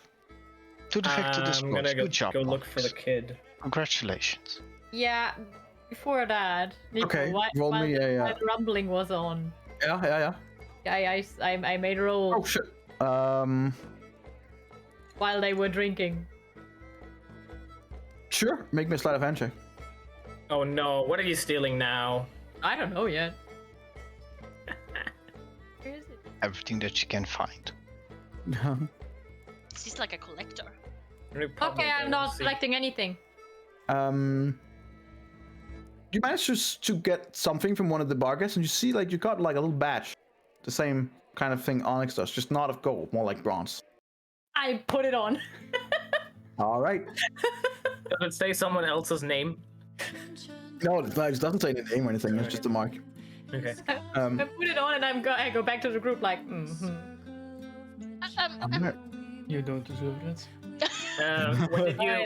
to the victor I'm discourse, gonna good job, go look Onyx. for the kid. Congratulations. Yeah, before that, Nico, Okay, while roll me a, while the rumbling was on, Yeah. I made a roll Oh shit. while they were drinking. Sure. Make me a sleight of hand check. Oh no, what are you stealing now? I don't know yet. Where is it? Everything that you can find. She's like a collector. Okay, I'm not collecting anything. You managed to get something from one of the bargains, and you see like you got like a little badge, the same kind of thing Onyx does, just not of gold, more like bronze. I put it on. All right. Does it say someone else's name? No, it doesn't say any name or anything. It's just a mark. Okay. I put it on and I go back to the group like, You don't deserve that.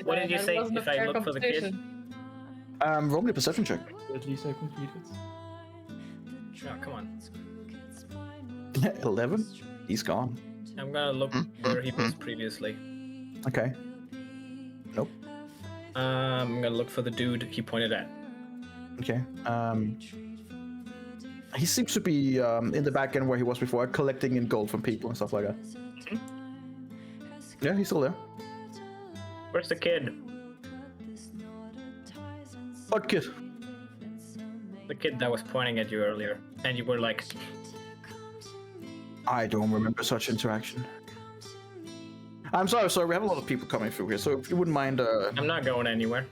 What did you That say wasn't a if I fair look for the kid? competition. Roll me a perception check. At least I completed. Oh, come on. 11. He's gone. I'm gonna look where he was previously. Okay. Nope. I'm gonna look for the dude he pointed at. Okay. He seems to be in the back end where he was before, collecting in gold from people and stuff like that. Yeah, he's still there. Where's the kid? What kid? The kid that was pointing at you earlier, and you were like, I don't remember such interaction. I'm sorry, we have a lot of people coming through here, so if you wouldn't mind, I'm not going anywhere.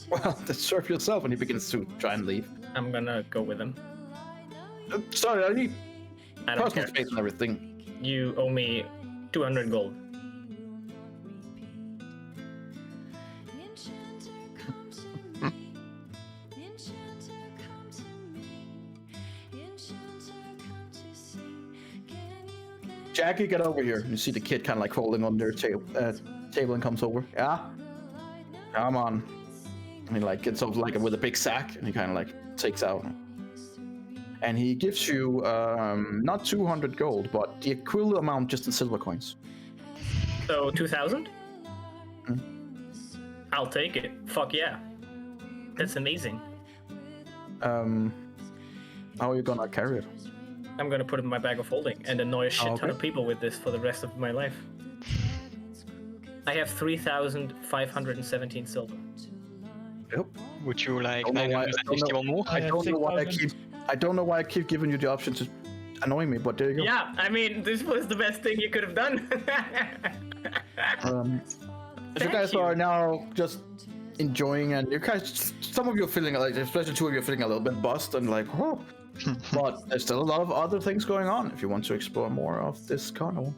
well, then serve yourself, and he begins to try and leave. I'm gonna go with him. Sorry, I need I don't personal care. space and everything. You owe me 200 gold. Jackie, get over here. You see the kid kind of like holding on their table and comes over. Yeah? Come on. And he like gets over like with a big sack and he kind of like takes out. And he gives you not 200 gold, but the equivalent amount just in silver coins. So 2,000? Mm. I'll take it. Fuck yeah. That's amazing. How are you gonna carry it? I'm gonna put it in my bag of holding and annoy a shit ton Okay. of people with this for the rest of my life. I have 3,517 silver. Yep. Would you like Don't know why- 961 more? I I have don't know why 6,000. I don't know why I keep giving you the option to annoy me, but there you go. Yeah, I mean, this was the best thing you could have done. If you guys are now just enjoying, and you guys, some of you are feeling like, especially two of you are feeling a little bit buzzed and like, oh. But there's still a lot of other things going on if you want to explore more of this carnival.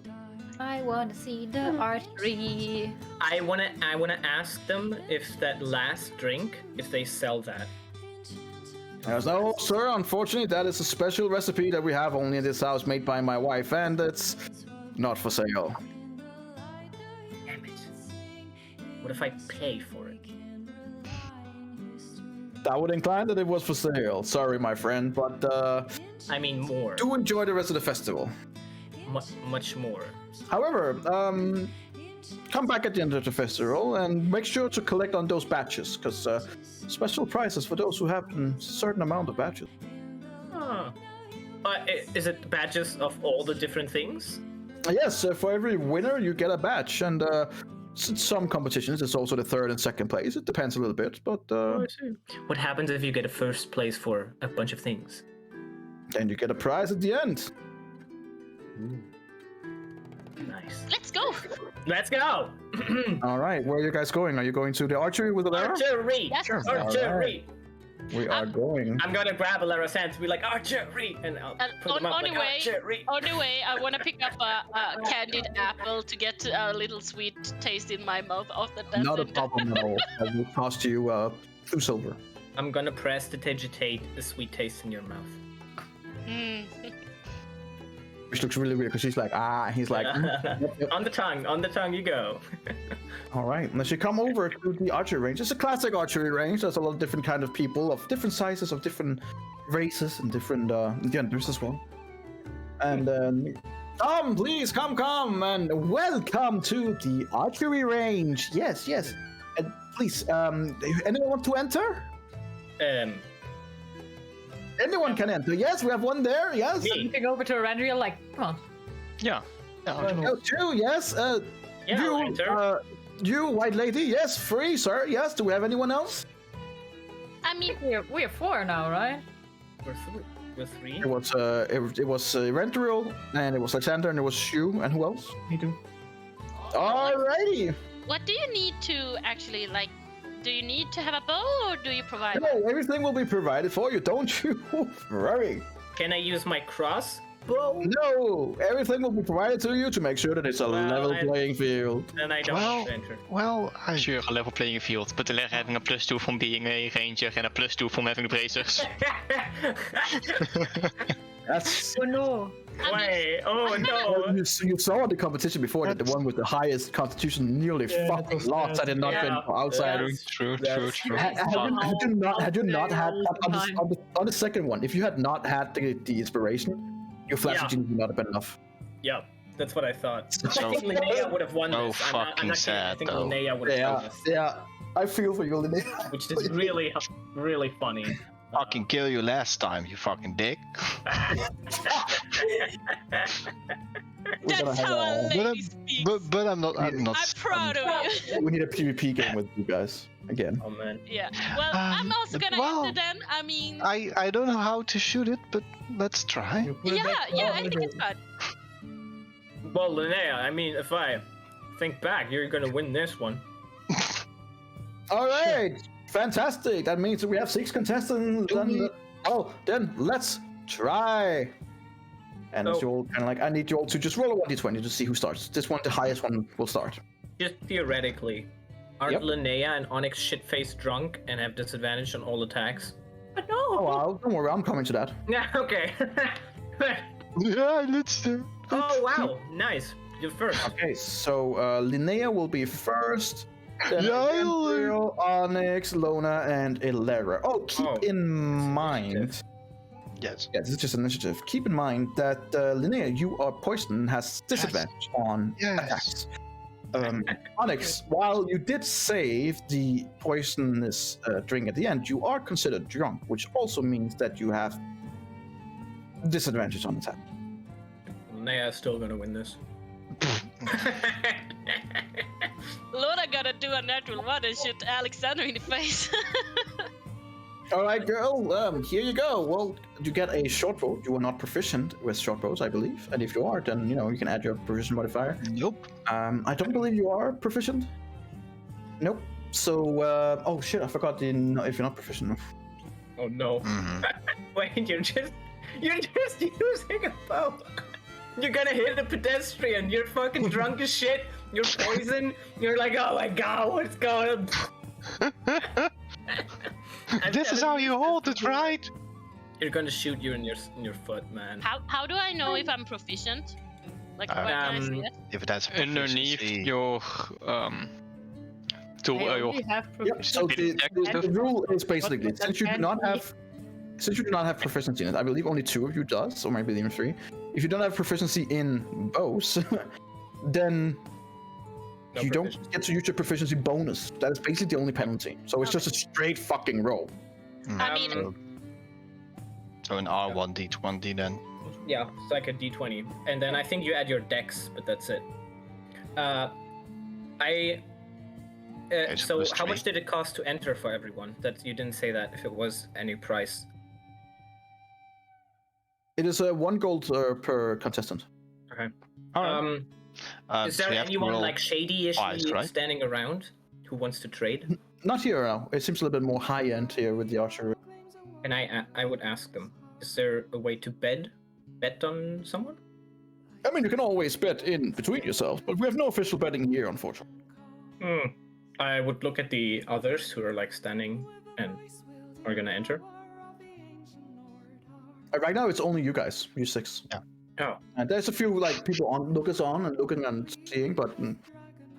I want to see the archery. I wanna ask them if that last drink, if they sell that. There's no, sir, unfortunately, that is a special recipe that we have only in this house made by my wife, and it's not for sale. Damn it. What if I pay for it? I would incline that it was for sale. Sorry, my friend, but I mean, more. do enjoy the rest of the festival. Much more. However, come back at the end of the festival and make sure to collect on those batches, because special prizes for those who have a certain amount of batches. Huh. Is it badges of all the different things? Yes, for every winner you get a badge, and some competitions it's also the third and second place. It depends a little bit, but I see. What happens if you get a first place for a bunch of things? then you get a prize at the end. Nice. Let's go. Let's go! All right, where are you guys going? Are you going to the archery with Alara? Archery! Yes. Sure. Archery! We are going. I'm gonna grab Alara's hand to be like, archery! And I'll put them up on like, the way, archery! on the way, I want to pick up a candied apple to get a little sweet taste in my mouth of the desert. Not a problem at all. That will cost you 2 silver. I'm gonna press to digitate the sweet taste in your mouth. Mm. Which looks really weird because she's like, he's like, On the tongue you go. all right. And as you come over to the archery range, it's a classic archery range. There's a lot of different kind of people of different sizes, of different races, and different genders as well. And please come, and welcome to the archery range. Yes. And please, anyone want to enter? Anyone can enter. Yes, we have one there. Yes. Me. Looking over to Randriel, like, come on. Yeah. Oh, two. Yes. Yeah, I'll enter. You, white lady. Yes, free, sir. Yes. Do we have anyone else? I mean, We're 4 now, right? We're three. It was Rentariel, and it was Alexander, and it was Shu, and who else? Me too. Alrighty. what do you need to actually like? Do you need to have a bow, or do you provide? No, everything will be provided for you. Don't you worry. Can I use my crossbow? No, everything will be provided to you to make sure that it's a Well, level playing field. Then I don't Well- enter. Well, I Sure, a level playing field, but they're having a +2 from being a ranger and a +2 from having the bracers. That's Oh no. Wait, oh no. you saw the competition before that the one with the highest constitution nearly Yeah, fucking that was lost had it not been Yeah, for outsiders. True. Had you not had on the second one, if you had not had the inspiration, your flash Yeah. genius would not have been enough. Yeah, that's what I thought. So- I think Linnea would have won so this. I'm fucking not kidding. I sad, think though. Linnea would have won this. Yeah. I feel for you, Linnea. Which is really, really funny. fucking kill you last time, you fucking dick. We're gonna That's have how a a- lady speaks. But I'm not. I'm not. I'm proud of you. We need a PvP game with you guys again. Oh man. Yeah. Well, I'm also gonna well, enter then. I mean, I don't know how to shoot it, but let's try. You put it yeah, back yeah. on I the think it's boat. fun. Well, Linnea, I mean, if I think back, you're gonna win this one. All right, fantastic. That means we have 6 contestants. Then let's try. And it's So- all kind of like I need you all to just roll a 1d20 to see who starts. This one, the highest one, will start. Just theoretically, aren't Yep. Linnea and Onyx shit-faced drunk and have disadvantage on all attacks? But no. Oh, wow, don't worry, I'm coming to that. Yeah, okay. Yeah, let's do. Oh wow, nice. You're first. Okay, so Linnea will be first. Then Yeah, Gabriel, Onyx, Lona, and Ilera. Oh, keep Oh, in mind. Yes. Yeah, this is just an initiative. Keep in mind that Linnea, you are poisoned and has disadvantage on Yes. attacks. Onyx, while you did save the poisonous drink at the end, you are considered drunk, which also means that you have disadvantage on attack. Naya's still gonna win this. Luna gotta do a natural one and shoot Alexander in the face. All right, girl. Here you go. Well, you get a short bow. You are not proficient with short bows, I believe. And if you are, then you can add your proficiency modifier. Nope. I don't believe you are proficient. Nope. So, oh shit, I forgot if you're not proficient. Oh no. Mhm. Wait, you're just using a bow. You're gonna hit a pedestrian. You're fucking drunk as shit. You're poisoned. You're like, oh my god, what's going on? This is how you hold it, right? You're gonna shoot you in your foot, man. How do I know if I'm proficient? Like, where can I see it? If that's a Underneath proficiency- your tool, I your only have Yep. So the rule is basically But since you do not have proficiency in it, I believe only 2 of you does, or maybe even 3. If you don't have proficiency in bows, then No you don't proficiency. get to use your proficiency bonus. That is basically the only penalty. So it's just a straight fucking roll. I mean, So an R1 D20 then. Yeah, it's like a D20, and then I think you add your dex, but that's it. It's So plus how much 3. did it cost to enter for everyone? That you didn't say that if it was any price. It is 1 gold per contestant. Okay. Alright. Is so there we have to anyone roll like shady-ish twice, right? standing around who wants to trade? Not here now. It seems a little bit more high end here with the archery. And I would ask them, is there a way to bet on someone? I mean, you can always bet in between yourselves, but we have no official betting here, unfortunately. I would look at the others who are like standing and are gonna enter. Right now, it's only you guys, you 6. Yeah. Oh, And there's a few like people lookers on and looking and seeing, but other I'm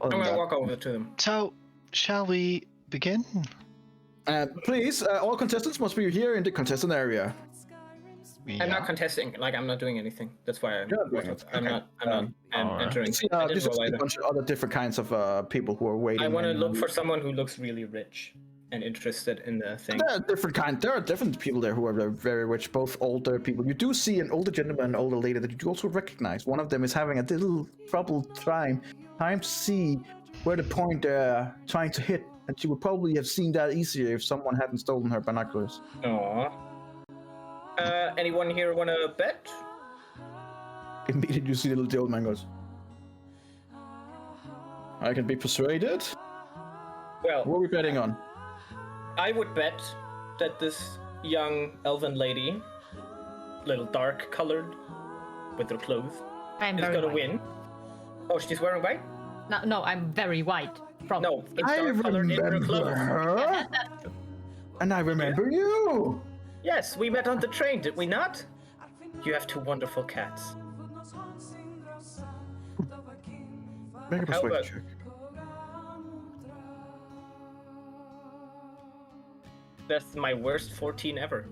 than gonna that- walk over to them. So, shall we begin? Please, all contestants must be here in the contestant area. I'm not contesting. Like I'm not doing anything. That's why I'm. You're not doing it. I'm Okay. not. I'm not alright. entering. See, I this didn't is roll a either. bunch of other different kinds of people who are waiting. I want to and- look for someone who looks really rich and interested in the thing. There are different kind. There are different people there who are very rich, both older people. You do see an older gentleman and an older lady that you do also recognize. One of them is having a little troubled time to see where the point they're trying to hit, and she would probably have seen that easier if someone hadn't stolen her binoculars. Aww. Anyone here want to bet? Immediately, you see the old man goes, "I can be persuaded." Well, What are we betting on? I would bet that this young elven lady, little dark colored, with her clothes, I'm is very gonna white. win. Oh, she's wearing white? No, I'm very white. From No, it's I dark colored in her remember clothes. her, and I remember you. Yes, we met on the train, did we not? You have 2 wonderful cats. Make a How persuasion about- check. That's my worst 14 ever.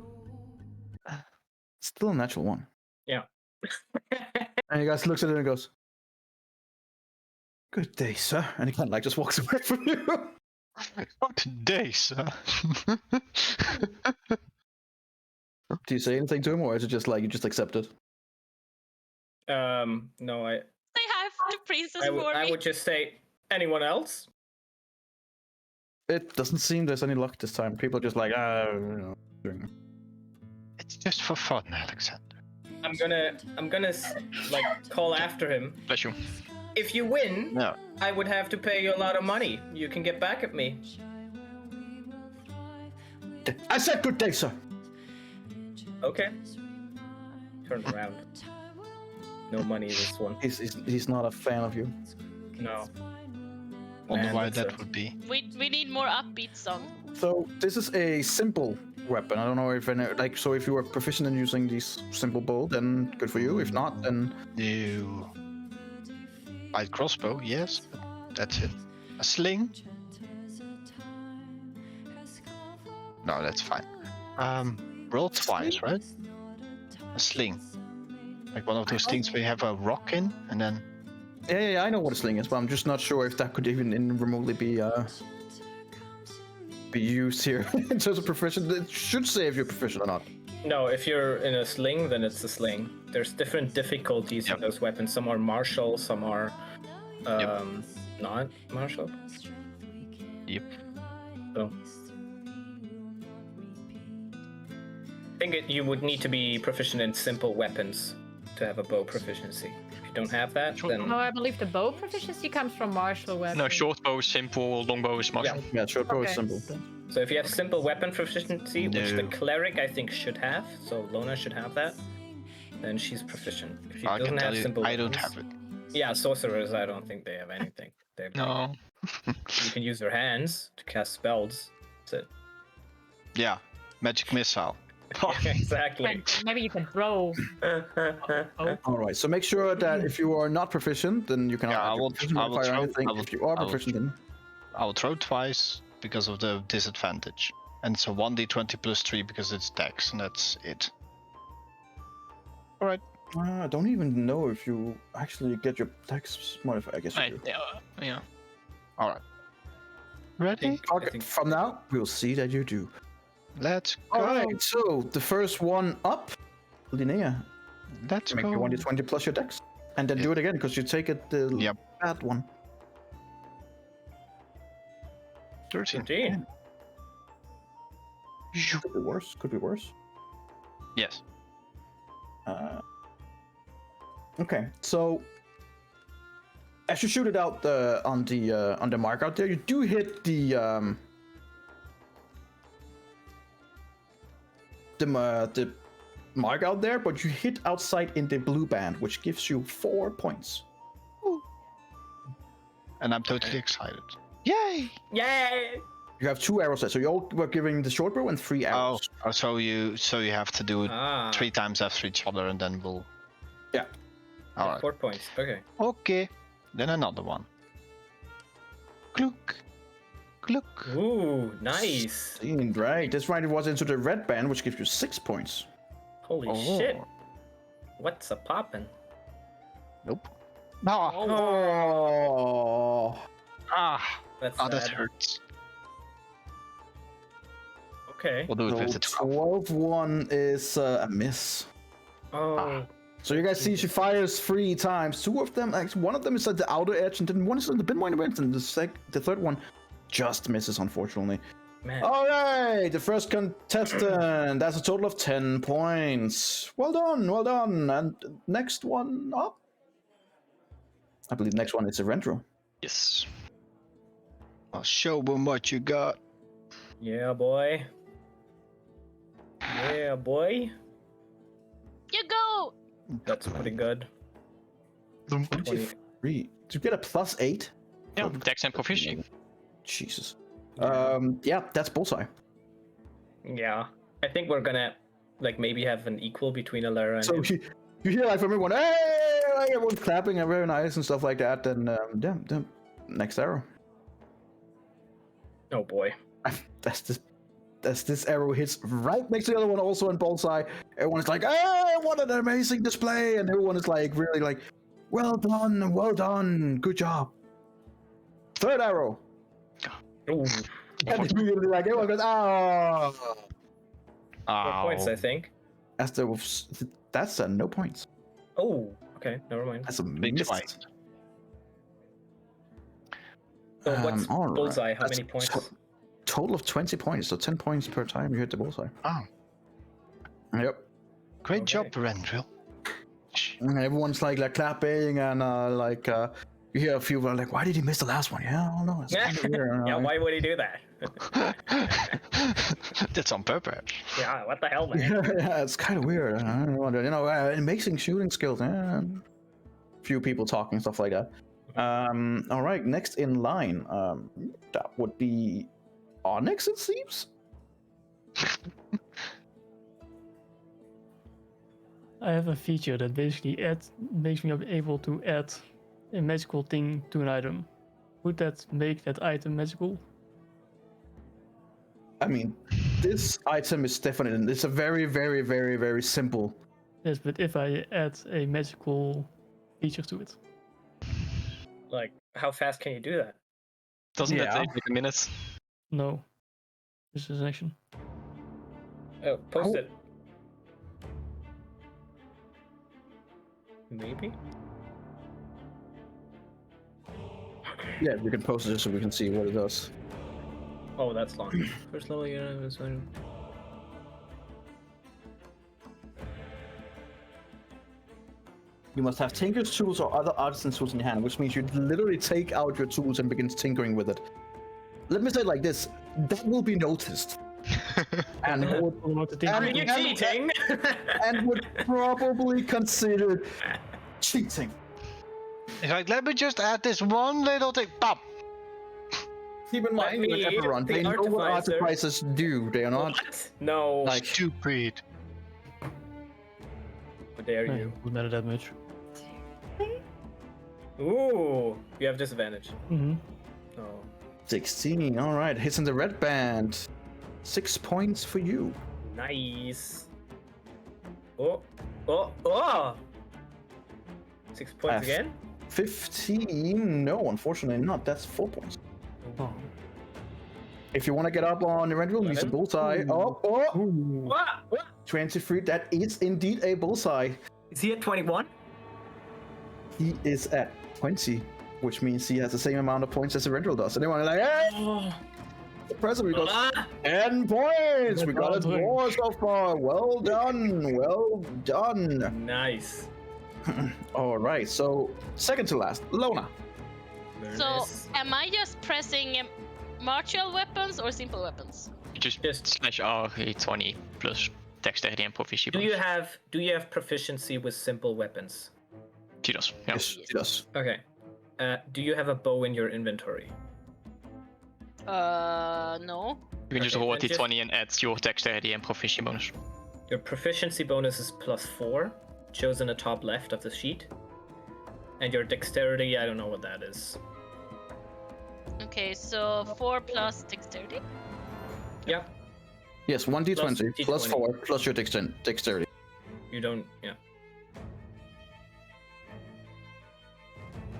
Still a natural 1. Yeah. And he guys looks at it and goes, "Good day, sir." And he kind of like just walks away from you. Not today, sir. Do you say anything to him, or is it just like you just accept it? No, I they have the princess for I me. would just say, anyone else? It doesn't seem there's any luck this time. People are just like, doing- It's just for fun, Alexander. I'm gonna like call after him. bless you. If you win, No. I would have to pay you a lot of money. You can get back at me. I said good day, sir. Okay. Turn around. No money this one. He's not a fan of you. No. Wonder Man, why that's that a- would be. We need more upbeat song. So this is a simple weapon. I don't know if any, like, so if you are proficient in using these simple bow, then good for you. If not, then You. Light crossbow, yes. But that's it. A sling? No, that's fine. Roll twice, right? A sling. Like one of those things where you have a rock in, and then Yeah, I know what a sling is, but I'm just not sure if that could even remotely be used here in terms of proficient. It should say if you're proficient or not. No, if you're in a sling, then it's a sling. There's different difficulties in those weapons. Some are martial, some are not martial. Yep. So I think you would need to be proficient in simple weapons to have a bow proficiency. If you don't have that, then No, I believe the bow proficiency comes from martial weapons. No, short bow is simple, long bow is martial. Yeah, short bow is Okay. simple. so if you have simple weapon proficiency, which the No. cleric I think should have, so Lona should have that, then she's proficient. If she I can doesn't tell have you, simple I don't weapons- have it. Yeah, sorcerers, I don't think they have anything. No. You can use their hands to cast spells. That's it. Yeah, magic missile. Exactly. And maybe you can throw. All right, so make sure that if you are not proficient, then you cannot Yeah, add I your will- proficiency I will modifier or throw- anything. I will- If you are I will- proficient, then I will throw twice because of the disadvantage. And it's a 1d20 plus 3 because it's dex, and that's it. Alright. I don't even know if you actually get your dex modifier. I guess you do. Yeah. Alright. Ready? Okay, from now, we'll see that you do. Let's go. All right, so the first one up, Linnea, Let's make go. your 1d20 plus your dex, and then do it again because you take it the Yep. bad one. 13. 13. Could be worse. Could be worse. Yes. Okay, so as you shoot it out on the mark out there, you do hit the mark out there, but you hit outside in the blue band, which gives you 4 points. And I'm totally excited. Yay! Yay! You have 2 arrows there, so you all were giving the short bow and 3 Oh, arrows. so you have to do it Ah, 3 times after each other, and then we'll. Yeah. Alright. 4 points. Okay. Okay. Then another one. Glook. Glook. Ooh, nice. Right, that's right. It was into the red band, which gives you 6 points. Holy Oh. shit. What's a poppin'? Nope. No. Oh, That's That sad. hurts. Okay. We'll do it so with the 12. 12-1 is a miss. Oh. So you guys see she fires 3 times. 2 of them, actually, one of them is at the outer edge, and then one is on the pinpoint event, and the third one just misses, unfortunately. Man. All right, the first contestant. That's a total of 10 points. Well done, well done. And next one up. I believe next one is a Rendro. Yes. I'll show them what you got. Yeah, boy. Yeah, boy. You go! That's pretty good. 20. 3. Did you get a +8? Yeah, dex and proficiency. Jesus. Yeah, that's bullseye. Yeah. I think we're gonna like maybe have an equal between Alara and So him. you hear like from everyone, hey, like everyone's clapping and very nice and stuff like that. And yeah, the next arrow. Oh boy. That's this arrow hits right next to the other one, also in bullseye. Everyone is like, hey, what an amazing display, and everyone is like really like, well done, good job. Third arrow. Ooh. And immediately like everyone goes, oh. 4 points, I think. That's no points. Oh, okay, never mind. That's a Big miss. twice. So what's all right. bullseye? How That's many points? Total of 20 points, so 10 points per time you hit the bullseye. Oh, Yep. great Okay. job, Rendril. And everyone's like clapping and you hear a few are like, why did he miss the last one? Yeah, I don't know. It's kind of weird. Yeah, why would he do that? That's on purpose. Yeah, what the hell, man? Yeah, it's kind of weird. I don't know. You know, amazing shooting skills. Few people talking stuff like that. All right, next in line, that would be Onyx, it seems. I have a feature that basically makes me able to add a magical thing to an item. Would that make that item magical? I mean, this item is definitely. It's a very, very, very, very simple. Yes, but if I add a magical feature to it. Like, how fast can you do that? Doesn't that Yeah. take like a minute? No. This is action. Oh, post Oh. it. Maybe. Yeah, you can post it so we can see what it does. Oh, that's long. First level unit is when. You must have tinker's tools or other artisan tools in your hand, which means you literally take out your tools and begin tinkering with it. Let me say it like this: that will be noticed, and would, Are you cheating? and would probably consider cheating. It's like, let me just add this one little thing. Pop. Keep in mind, with me, Eberron, the they know what artificer. artificers do. They are not What? No. like Stupid. How dare Hey, you? doesn't matter that much. Ooh, you have disadvantage. Mm-hmm. Oh. 16. All right, hits in the red band. 6 points for you. Nice. Oh! 6 points F. again? 15. No, unfortunately not. That's 4 points. Oh. If you want to get up on the rental, use a 11? bullseye. Oh, What? 23. That is indeed a bullseye. Is he at 21? He is at 20, which means he has the same amount of points as the rental does. And everyone is like, hey! Oh. Impressive, we got Ah! 10 points! We got a Well draw so far. Well done. Well done. Nice. All right, so second to last, Lona. Very So, nice. am I just pressing martial weapons or simple weapons? Just slash R 20 plus dexterity and proficiency. Do you have proficiency with simple weapons? She does. Yeah. Yes, he does. Okay. Do you have a bow in your inventory? No. You can just Okay, roll a then just- d20 and add your dexterity and proficiency bonus. Your proficiency bonus is +4, chosen the top left of the sheet. And your dexterity, I don't know what that is. Okay, so 4 plus dexterity. Yeah, Yes, 1d20 Plus plus D20. 4 plus your dexterity. you don't, yeah.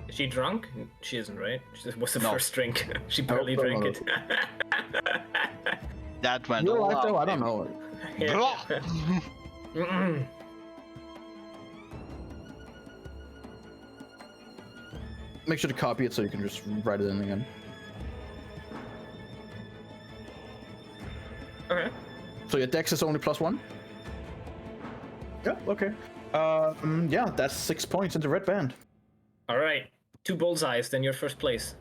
Is she drunk? She isn't, right? This was the No. first drink. She barely no, drank no. it. That went Real all life though, out. I don't know. Yeah. Mm-mm. Make sure to copy it so you can just write it in again. Okay. So your dex is only +1? Yeah, okay. Yeah, that's 6 points in the red band. All right. 2 bullseyes, then you're first place.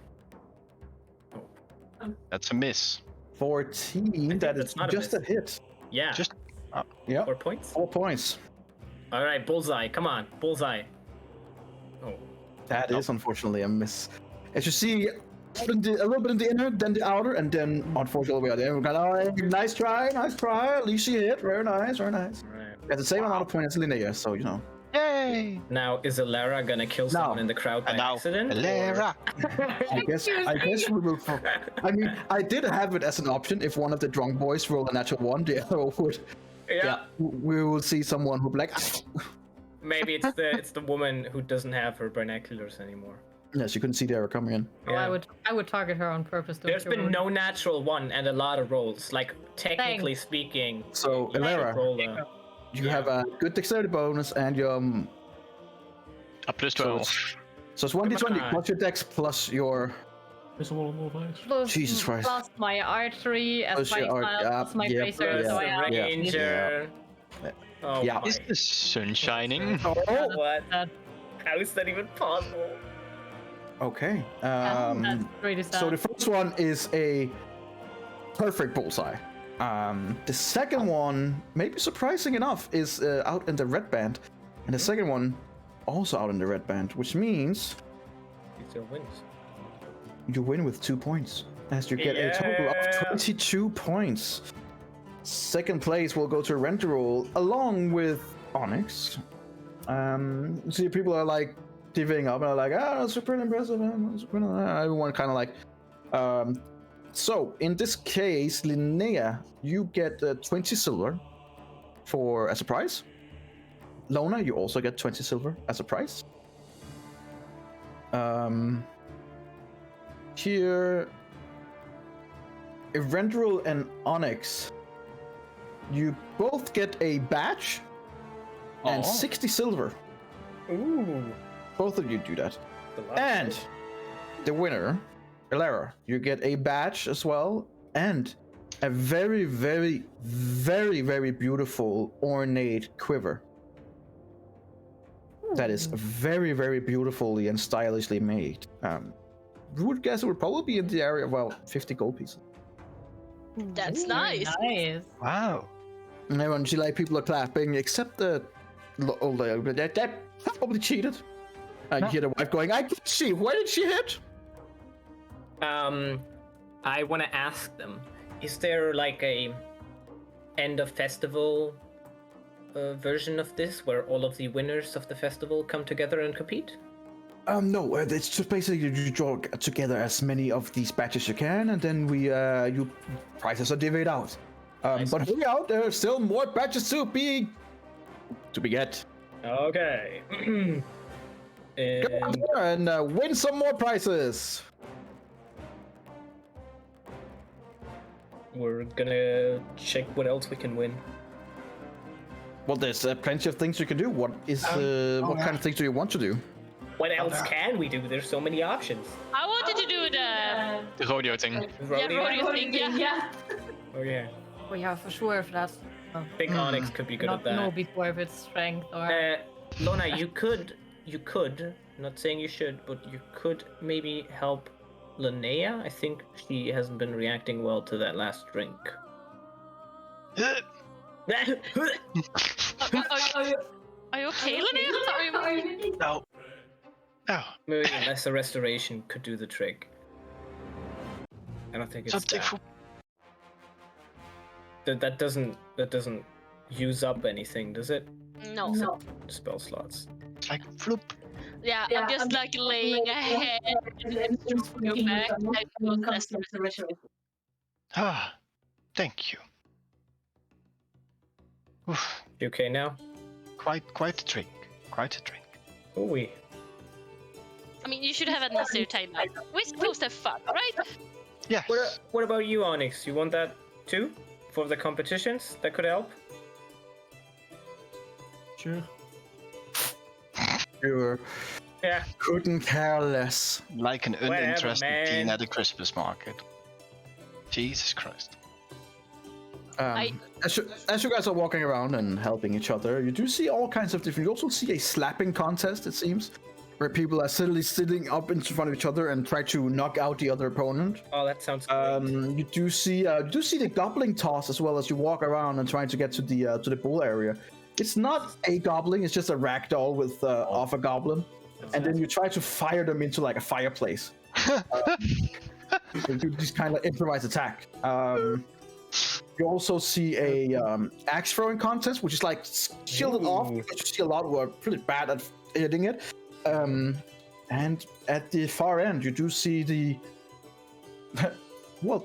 That's a miss. 14, that that's is not a just a miss. hit. Yeah. Just Yeah, 4 points. 4 points. All right, bullseye. Come on, bullseye. Oh. That is unfortunately a miss. As you see, out in a little bit in the inner, then the outer, and then unfortunately we are there. We got nice try. At least you hit. Very nice, very nice. All right. Got the same amount of points as Linnea, so you know. yay! Now, is Alara gonna kill someone in the crowd by And now, accident? or- Lara. I guess we will. I mean, I did have it as an option. If one of the drunk boys rolled a natural 1, the other would. Yeah. We will see someone who be like. Maybe it's the woman who doesn't have her binoculars anymore. Yes, you couldn't see the arrow coming in. Oh, I would target her on purpose. don't There's you been worry. no natural 1 and a lot of rolls. Like technically speaking. So, you should Elara, roll a- you have a good dexterity bonus and your. A plus So 12. So it's 1d20 on. plus your dex plus your. There's a lot of more dice. Plus, Jesus Christ. plus my archery as Plus my your style, plus my yeah, bracer, Plus so the I have yeah. ranger. Oh Yeah. my. Is the sun shining? What? that. How is that even possible? Okay. That's pretty sad. So the first one is a perfect bullseye. The second one, maybe surprising enough, is out in the red band, and the second one also out in the red band, which means He still wins. you win with 2 points, as you get a total Yeah. of 22 points. Second place will go to Renterol along with Onyx. See, people are like divvying up and are like, that's pretty impressive. Everyone kind of like. So in this case, Linnea, you get 20 silver for as a prize. Lona, you also get 20 silver as a prize. here, Eberron and Onyx, you both get a badge and 60 silver. Ooh. Both of you do that. The last And one. the winner, Elara, you get a badge as well and a very, very, very, very beautiful ornate quiver. That is very, very beautifully and stylishly made. We would guess it would probably be in the area of about 50 gold pieces. That's Ooh, nice. Nice. Wow. And everyone, see, like, people are clapping, except the older, that probably cheated. You hear the wife going, I can't see, where did she hit? I want to ask them, is there like a end of festival version of this where all of the winners of the festival come together and compete? No, it's just basically you draw together as many of these batches you can, and then you prizes are divvied out. But hurry out, there are still more batches to be get. Okay. Go out there and win some more prizes. We're gonna check what else we can win. Well, there's plenty of things you can do. What kind of things do you want to do? What else can we do? There's so many options. I wanted to do the The rodeo thing. rodeo thing. Yeah. Oh yeah. Oh yeah, for sure. If that's Big Onyx could be good not at that. know before if it's strength or. Lona, you could, not saying you should, but you could maybe help Linnea. I think she hasn't been reacting well to that last drink. Are you okay, Linnea? No. No. Maybe a lesser restoration could do the trick. I don't think it's Something that. for That doesn't use up anything, does it? No. Spell slots. like floop. Yeah, I'm just like laying a head and just go back. I feel less restoration. Ah, thank you. Oof, You okay now? quite a drink. Quite a drink. Oh we. I mean, you should have a necessary time back. We're supposed to have fun, right? Yes. What about you, Onyx? You want that too? For the competitions? That could help? Sure. You Yeah. couldn't care less. Like an Whatever, uninterested man. teen at a Christmas market. Jesus Christ. As you guys are walking around and helping each other, you do see all kinds of different. You also see a slapping contest, it seems, where people are suddenly sitting up in front of each other and try to knock out the other opponent. Oh, that sounds great. You do see the goblin toss as well as you walk around and trying to get to the bull area. It's not a goblin; it's just a ragdoll with off a goblin, and then you try to fire them into like a fireplace. You do this kind of improvised attack. You also see a axe throwing contest, which is like shielded off because you see a lot who are pretty bad at hitting it. And at the far end, you do see the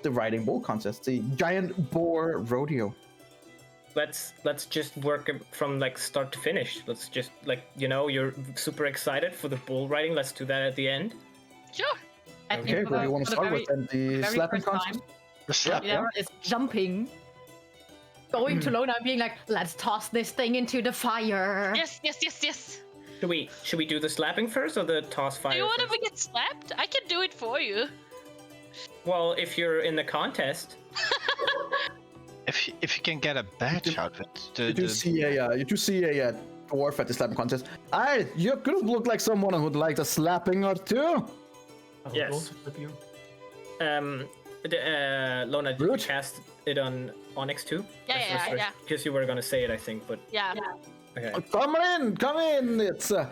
the riding bull contest, the giant boar rodeo. Let's just work from like start to finish. Let's just you're super excited for the bull riding. Let's do that at the end. Sure. I think Okay, for what do the- you want to for the start with? And the very slapping first contest. time, The slap. Eberron is jumping, going to Lona and being like, "Let's toss this thing into the fire." Yes. Should we do the slapping first or the toss fire? Do you want first? to get slapped? I can do it for you. Well, if you're in the contest, If you can get a badge out of it, You do see a dwarf at the slapping contest. You could look like someone who'd like a slapping or two. I will Yes. also flip you. Lona, did you Rude. cast it on Onyx too? Yeah. Because you were gonna say it, I think, but Yeah. okay. Come in. It's all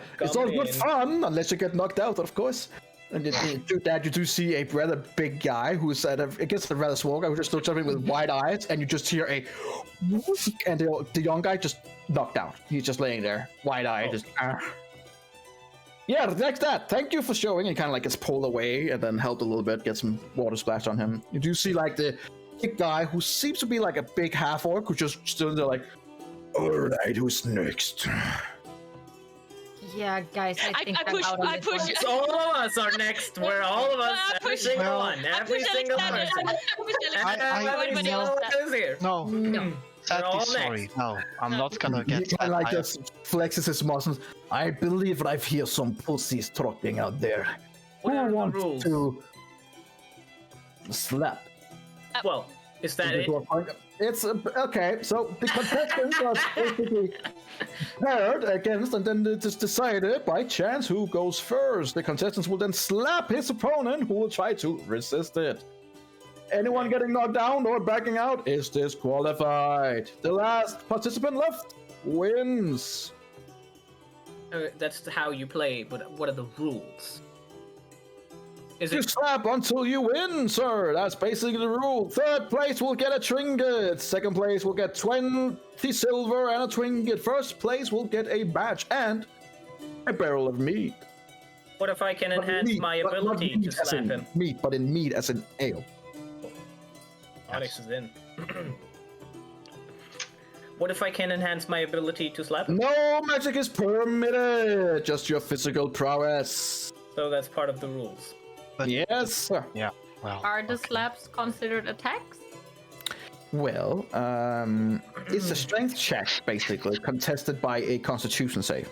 good in. fun unless you get knocked out, of course. And you do that. You do see a rather big guy who's against a rather small guy who just looks at him with wide eyes, and you just hear a, and the young guy just knocked out. He's just laying there, wide eyed, just. Yeah, like that. Thank you for showing. He kind of like gets pulled away and then helped a little bit, get some water splashed on him. You do see like the big guy who seems to be like a big half orc who just stood there like, all right, who's next? Yeah, guys, I think I I'm push. out on I this one. push. It's all of us are next. We're all of us. I Every push- single Well, one. I Every push single Alexander. person. I push Alexander. Every Everybody single else. one is here. No, No. We're sadly all sorry. next. No, I'm not gonna He get that kind of like high. just flexes his muscles. I believe I've hear some pussies talking out there. What Who are the wants rules? to slap? Well, is that the it? dwarf? It's okay. So the contestants are basically paired against, and then it is decided by chance who goes first. The contestants will then slap his opponent, who will try to resist it. Anyone getting knocked down or backing out is disqualified. The last participant left wins. That's how you play, but what are the rules? Is You it slap until you win, sir. That's basically the rule. Third place will get a trinket. Second place will get 20 silver and a trinket. First place will get a badge and a barrel of meat. what if I can But enhance meat, my but not ability meat to as slap in him? Meat, but in meat as in ale. Onyx is in. What if I can enhance my ability to slap him? No magic is permitted. Just your physical prowess. So that's part of the rules. But- Yes, sir. Yeah. Well. Are the okay. slaps considered attacks? Well, it's a strength check, basically, contested by a constitution save.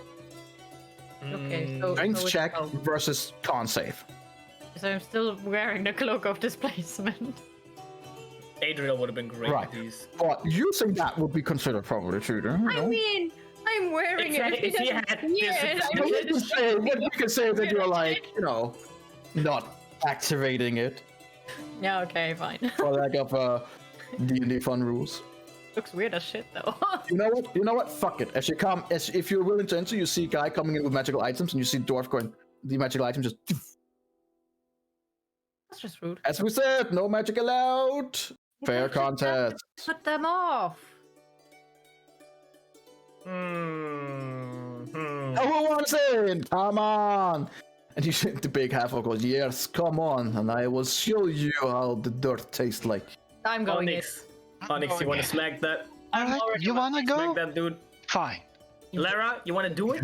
Okay, so Strength it's check 12. versus con save. So I'm still wearing the cloak of displacement. Adriel would have been great Right. with these. But using that would be considered probably true. I mean, I'm wearing If he it. had Yeah, this- I But mean, we can say that you're like, not activating it yeah, okay, fine. for lack of D&D fun rules. Looks weird as shit though. You know what? Fuck it. If you're willing to enter, you see a guy coming in with magical items, and you see dwarf going, the magical item just. That's just rude. As we said, no magic allowed. Fair contest. Put them off. Hmm. Who wants in? Come on. And you see the big half goes, yes, come on, and I will show you how the dirt tastes like. I'm going in. Onyx. Onyx, you want to smack that? Alright, you wanna go? Smack that dude. Fine. Lara, you want to do it?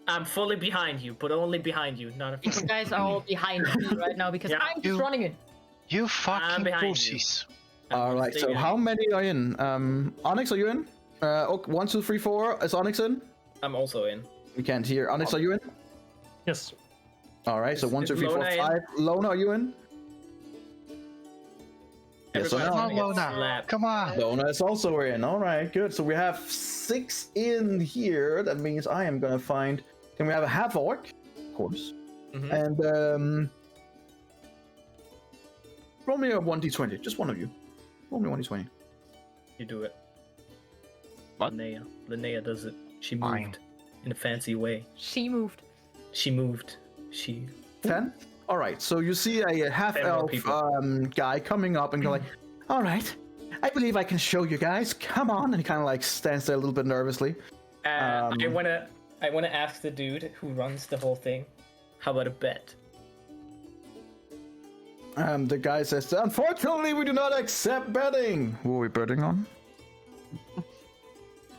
I'm fully behind you, but only behind you, not in You front. guys are all behind me right now because Yeah. I'm just You- running it. You fucking behind you. pussies. All right, so how many are in? Onyx, are you in? 1, 2, 3, 4. Is Onyx in? I'm also in. We can't hear. Onyx, are you in? Yes. All right, so Is- 1, 2, is 3, 4, Lona in? 5. Lona, are you in? Yes or Everybody's no? Come on, gonna get Lona. slapped. Come on. Lona is also in. All right, good. So we have 6 in here. That means I am gonna find. Can we have a half orc? Of course. Mhm. And roll me a 1d20. Just one of you. Roll me 1d20. You do it. What? Linnea does it. She moved Fine. in a fancy way. She moved. She moved. She. 10. All right. So you see a half 10 more elf people. guy coming up and go like, "All right, I believe I can show you guys. Come on!" And he kind of like stands there a little bit nervously. I wanna ask the dude who runs the whole thing. How about a bet? The guy says, "Unfortunately, we do not accept betting." Who are we betting on?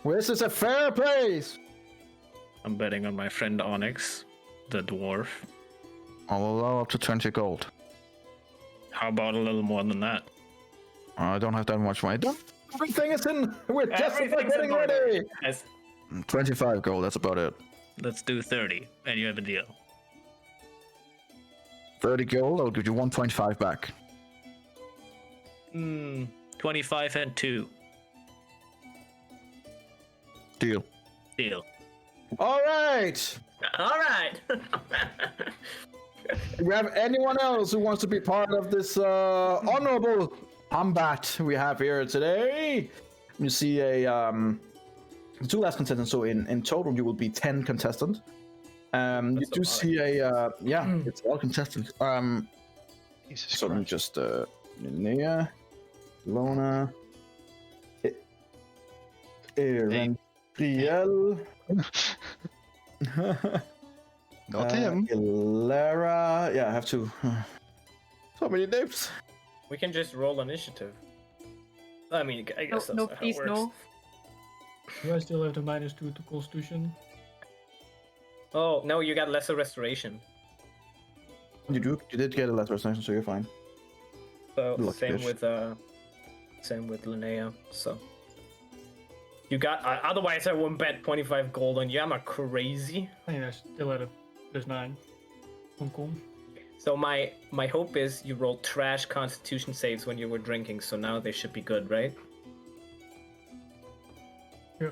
This is a fair place. I'm betting on my friend Onyx, the dwarf. I'll allow up to 20 gold. How about a little more than that? I don't have that much money. Everything is in. We're just about Everything's in getting order. ready. Yes. 25 gold. That's about it. Let's do 30, and you have a deal. 30 gold. I'll give you 125 back. 25 and 2. Deal. Deal. All right. All right. Do we have anyone else who wants to be part of this honorable combat we have here today? You see the 2 last contestants. So in total, you will be 10 contestants. You That's do a lot. see it's all contestants. Jesus So let me Christ. just Linnea, Lona, Aaron, Riel, Not him. Lara. Yeah, I have to. So many names. We can just roll initiative. I mean, I guess No, that's how please, it works. no. Do I still have the -2 to Constitution? Oh no, you got lesser restoration. You did get a letter of so you're fine. So Lucky same bitch. with Linnea. So you got. Otherwise, I wouldn't bet 25 gold on you. Am I crazy? I think that's still at a +9. Hong Kong. So my hope is you rolled trash Constitution saves when you were drinking. So now they should be good, right? Yeah.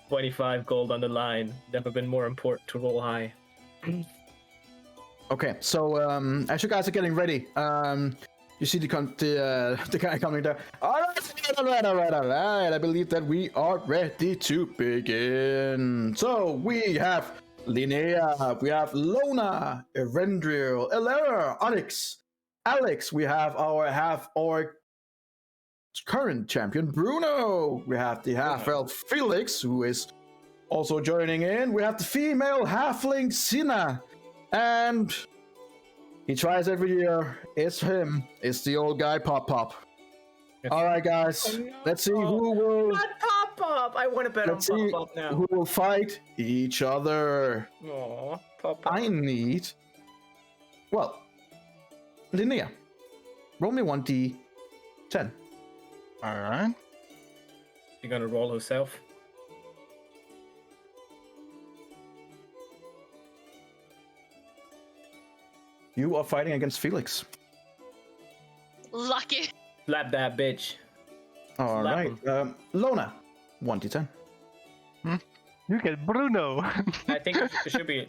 25 gold on the line. Never been more important to roll high. Okay, so as you guys are getting ready, you see the guy coming down. All right. I believe that we are ready to begin. So we have Linnea, we have Lona, Erendril, Elera, Onyx, Alex. We have our half-orc current champion Bruno. We have the half-elf Felix, who is also joining in. We have the female halfling Sina, and he tries every year. It's him. It's the old guy Pop. All right, guys. Let's see who will. Not Pop. I want to bet on Let's see Pop now. who will fight each other. Aw, Pop. I need. Well, Linnea, roll me 1d10. All right. You gonna roll herself? You are fighting against Felix. Lucky. Slap that bitch. All Slap right. Lona, 1d10. You get Bruno. I think it should be.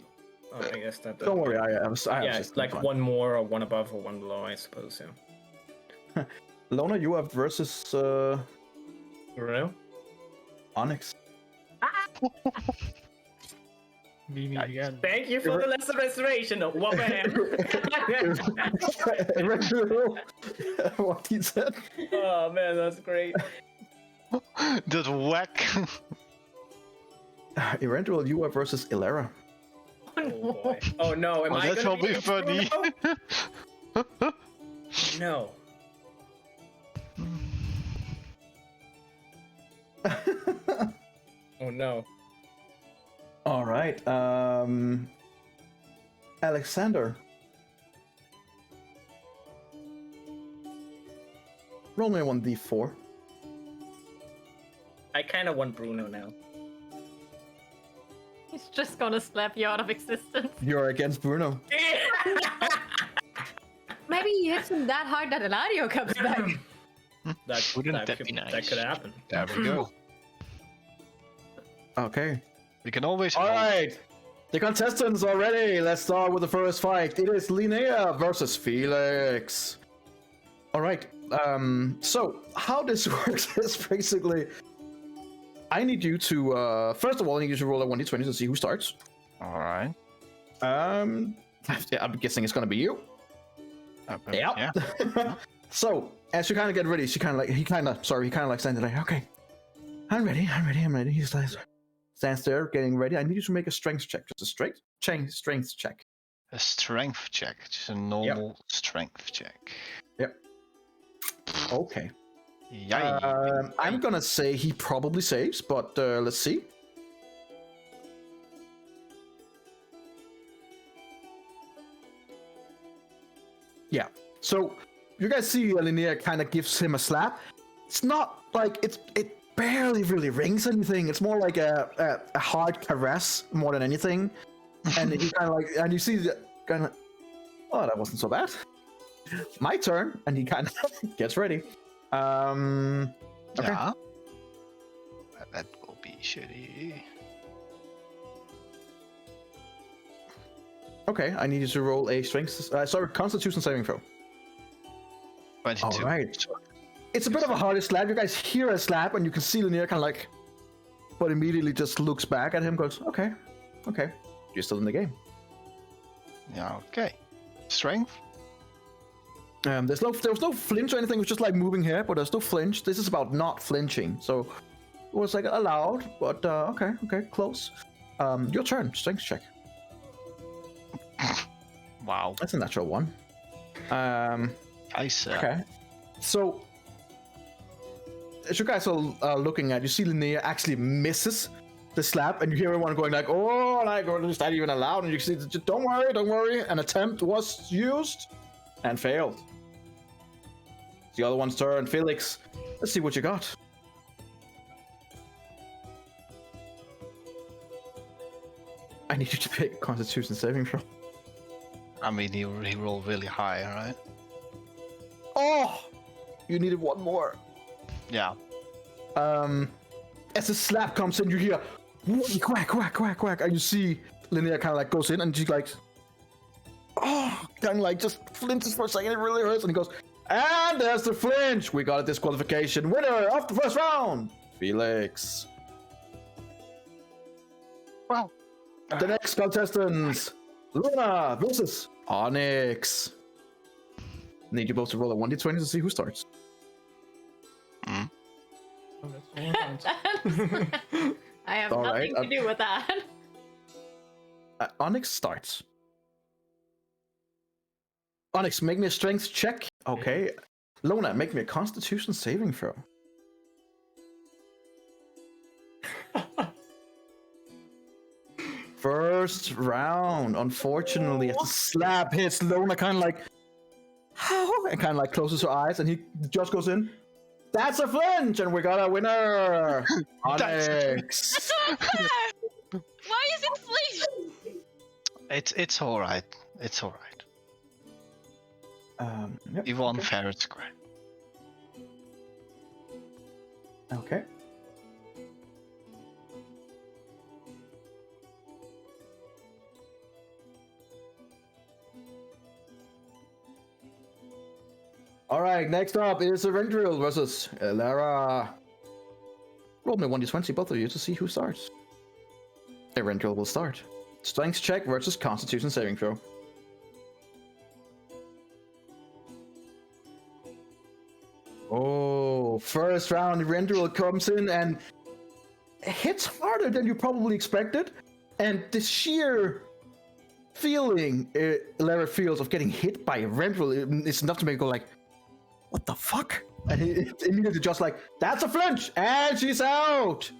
Oh, I guess that. Don't worry, I was Yeah, just like fine. one more or one above or one below, I suppose. Yeah. Lona, you are versus Bruno. Onyx. We meet again. Thank you for the lesser restoration. What What he said. Oh man, that's great. Just whack. Eventually, you are versus Ilera. Oh boy. Oh no, am Oh, I that gonna will be funny. Bruno? No. Oh no. All right. Alexander. Roll me 1d4. I kind of want Bruno now. He's just gonna slap you out of existence. You're against Bruno. Maybe he hits him that hard that Eladio comes back. Wouldn't that could, be That nice? could happen. There we go. Okay. We can always. All right. The contestants are ready. Let's start with the first fight. It is Linnea versus Felix. All right. So how this works is basically, I need you to first of all, I need you to roll a 1d20 to see who starts. All right. I'm guessing it's gonna be you. Yeah. So as you kind of get ready, he kind of like stands there like, okay, I'm ready. He stands there getting ready. I need you to make a strength check, just a strength check. A strength check. Just a normal strength check. Yep. Okay. Yeah. I'm gonna say he probably saves, but let's see. Yeah. So you guys see Linnea kind of gives him a slap. It's not like it barely really rings anything. It's more like a hard caress more than anything. And he kind of like, and you see the kind of, oh, that wasn't so bad. My turn, and he kind of gets ready. Okay. Yeah. That will be shitty. Okay, I need you to roll a Constitution saving throw. 22. All right. It's a bit of a harder slap. You guys hear a slap, and you can see Linnea kind of like, but immediately just looks back at him, goes, okay, you're still in the game. Yeah. Okay. Strength. There was no flinch or anything. It was just like moving here, but there's no flinch. This is about not flinching, so it was like allowed. But okay, close. Your turn. Strength check. Wow. That's a natural one. Nice. Okay. So as you guys are looking at, you see Linnea actually misses the slap, and you hear everyone going like, "Oh, like, or is that even allowed?" And you see, don't worry. An attempt was used and failed. It's the other one's turn. Felix, let's see what you got. I need you to pick Constitution saving throw. I mean, he rolled really high, right? Oh, you needed one more. Yeah. As the slap comes in, you hear quack, quack, quack, quack, and you see Linnea kind of like goes in, and she like, oh, kind of like just flinches for a second. It really hurts, and he goes, and there's the flinch. We got a disqualification. Winner of the first round, Felix. Well, the next contestants, Luna versus Onyx. Need you both to roll a 1d20 to see who starts. Oh, that's I have All nothing right, to do with that. Onyx starts. Onyx, make me a strength check. Okay. Luna, make me a Constitution saving throw. First round, unfortunately, as the slap hits, Luna kind of like, and kind of like closes her eyes, and he just goes in. That's a flinch, and we got a winner, Onyx. Why is it flinch? it's all right. It's all right. Yep, You won fair and square. Okay. All right, next up is Eberron versus Lara. Roll me 1d20, both of you, to see who starts. Eberron will start. Strength check versus Constitution saving throw. Oh, first round, Eberron comes in and hits harder than you probably expected. And the sheer feeling Lara feels of getting hit by Eberron is enough to make her go like, what the fuck? And he immediately just like, that's a flinch! And she's out!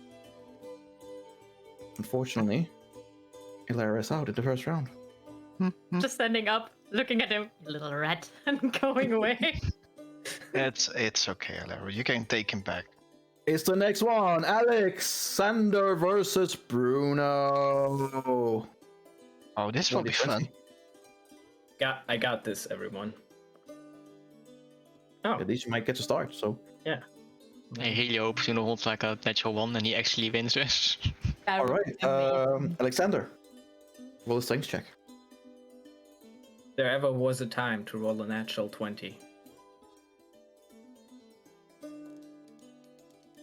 Unfortunately, Lara is out in the first round. Just standing up, looking at him, little rat, and going away. It's okay, Lara. You can take him back. It's the next one. Alexander versus Bruno. Oh, this will be fun. I got this, everyone. Oh, At least you might get to start, so. yeah. I really hope Bruno holds like a natural one and he actually wins this. All right, Alexander, roll a strength check. There ever was a time to roll a natural 20.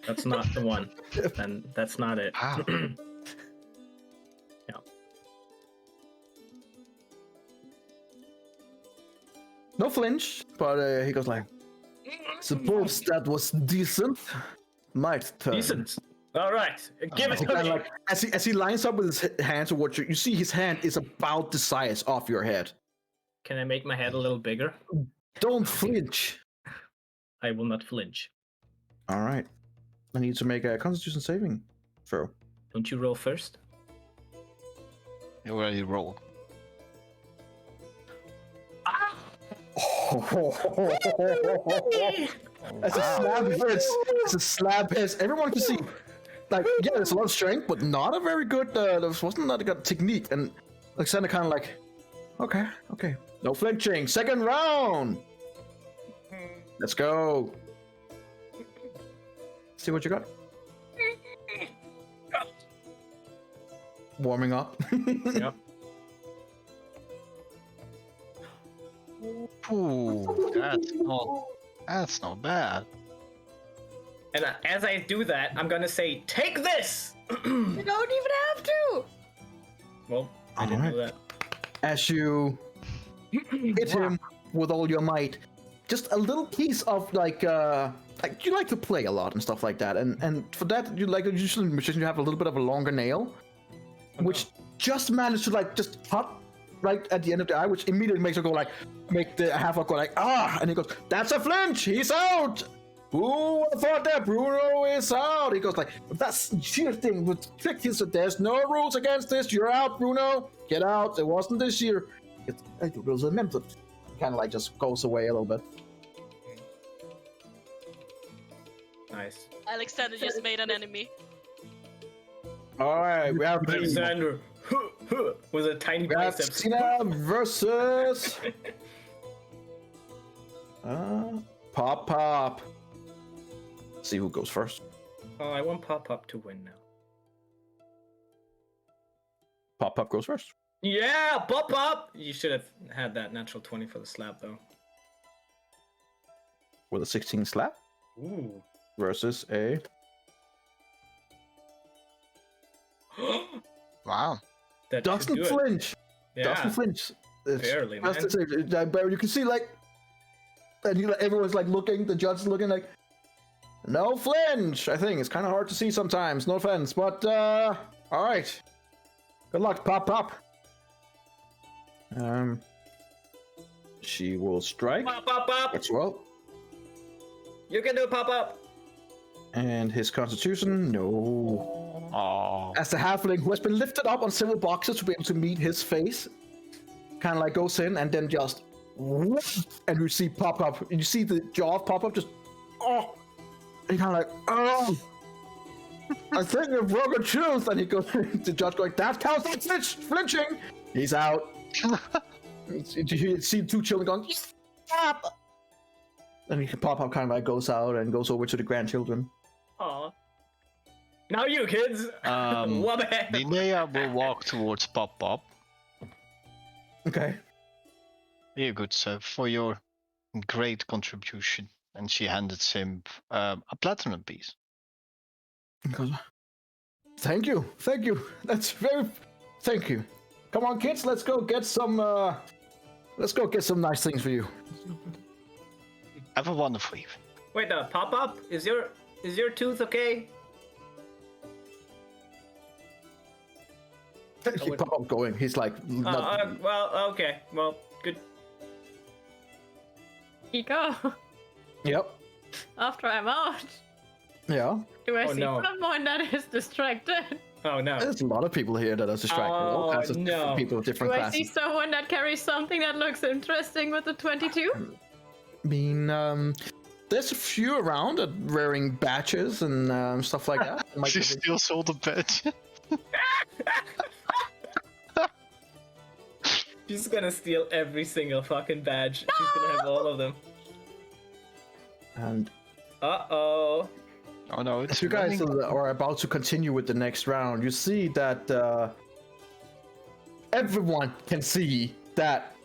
That's not the one. Then that's not it. Wow. Yeah. No flinch, but he goes like, suppose that was decent. Might turn. Decent. All right, give it He to kinda me. like, as he lines up with his hands towards you, you see his hand is about the size of your head. Can I make my head a little bigger? Don't flinch. I will not flinch. All right. I need to make a Constitution saving throw. Don't you roll first? You already rolled. As a slab hits, everyone can see. Like, yeah, there's a lot of strength, but not a very good. There wasn't not a good technique. And Alexander kind of like, okay, no flinching. Second round. Let's go. See what you got. Warming up. Yep. Ooh, that's not bad. And as I do that, I'm gonna say, "Take this." You don't even have to. Well, I didn't know that. As you hit him with all your might, just a little piece of like you like to play a lot and stuff like that, and for that you like usually in magician you have a little bit of a longer nail, which just managed to like just cut right at the end of the eye, which immediately makes her go like, make the half-orc go like, ah, and he goes, that's a flinch, he's out. Who would have thought that Bruno is out? He goes like, that's sheer thing with trick. He said, there's no rules against this. You're out, Bruno. Get out. It wasn't this year. It was a mental. Kind of like just goes away a little bit. Nice. Alexander just made an enemy. All right, we have Alexander with a tiny biceps. Cena versus Pop. See who goes first. Oh, I want Pop to win now. Pop goes first. Yeah, Pop! You should have had that natural 20 for the slap, though. With a 16 slap Ooh. versus a. Wow. That Doesn't should do it. flinch. Yeah, Doesn't flinch. It's barely, just man. to say, but you can see like, and everyone's like looking. The judge is looking like, no flinch. I think it's kind of hard to see sometimes. No offense, but all right. Good luck, Pop. She will strike Pop! as well. You can do it, Pop! And his constitution, no. Oh. As the halfling who has been lifted up on several boxes to be able to meet his face, kind of like goes in and then just, and you see Pop. You see the jaw of Pop just, oh, and kind of like, oh, I think you've broken truth. And he goes, the judge going, that counts as flinching. He's out. You see two children going, stop. And Pop kind of like goes out and goes over to the grandchildren. Aw. Now you kids! Wabba! Linnea will walk towards Pop. Okay. Here, good sir, for your great contribution. And she handed him a platinum piece. He goes, thank you. That's very. Thank you. Come on, kids. Let's go get some. Let's go get some nice things for you. Have a wonderful evening. Wait, Pop, is your tooth okay? He Pop going. He's like. Well, okay. Well, good. Kiko, Yep. after I'm out, Yeah. do I Oh, see no. someone that is distracted? Oh no. There's a lot of people here that are distracted. All Oh, kinds of no. people of different Do I see classes. someone that carries something that looks interesting with the 22? I mean, there's a few around that wearing badges and stuff like that. Might She be- still sold the badge. She's gonna steal every single fucking badge. She's gonna have all of them. And Uh-oh. Oh no, it's as you guys running. are about to continue with the next round, you see that everyone can see that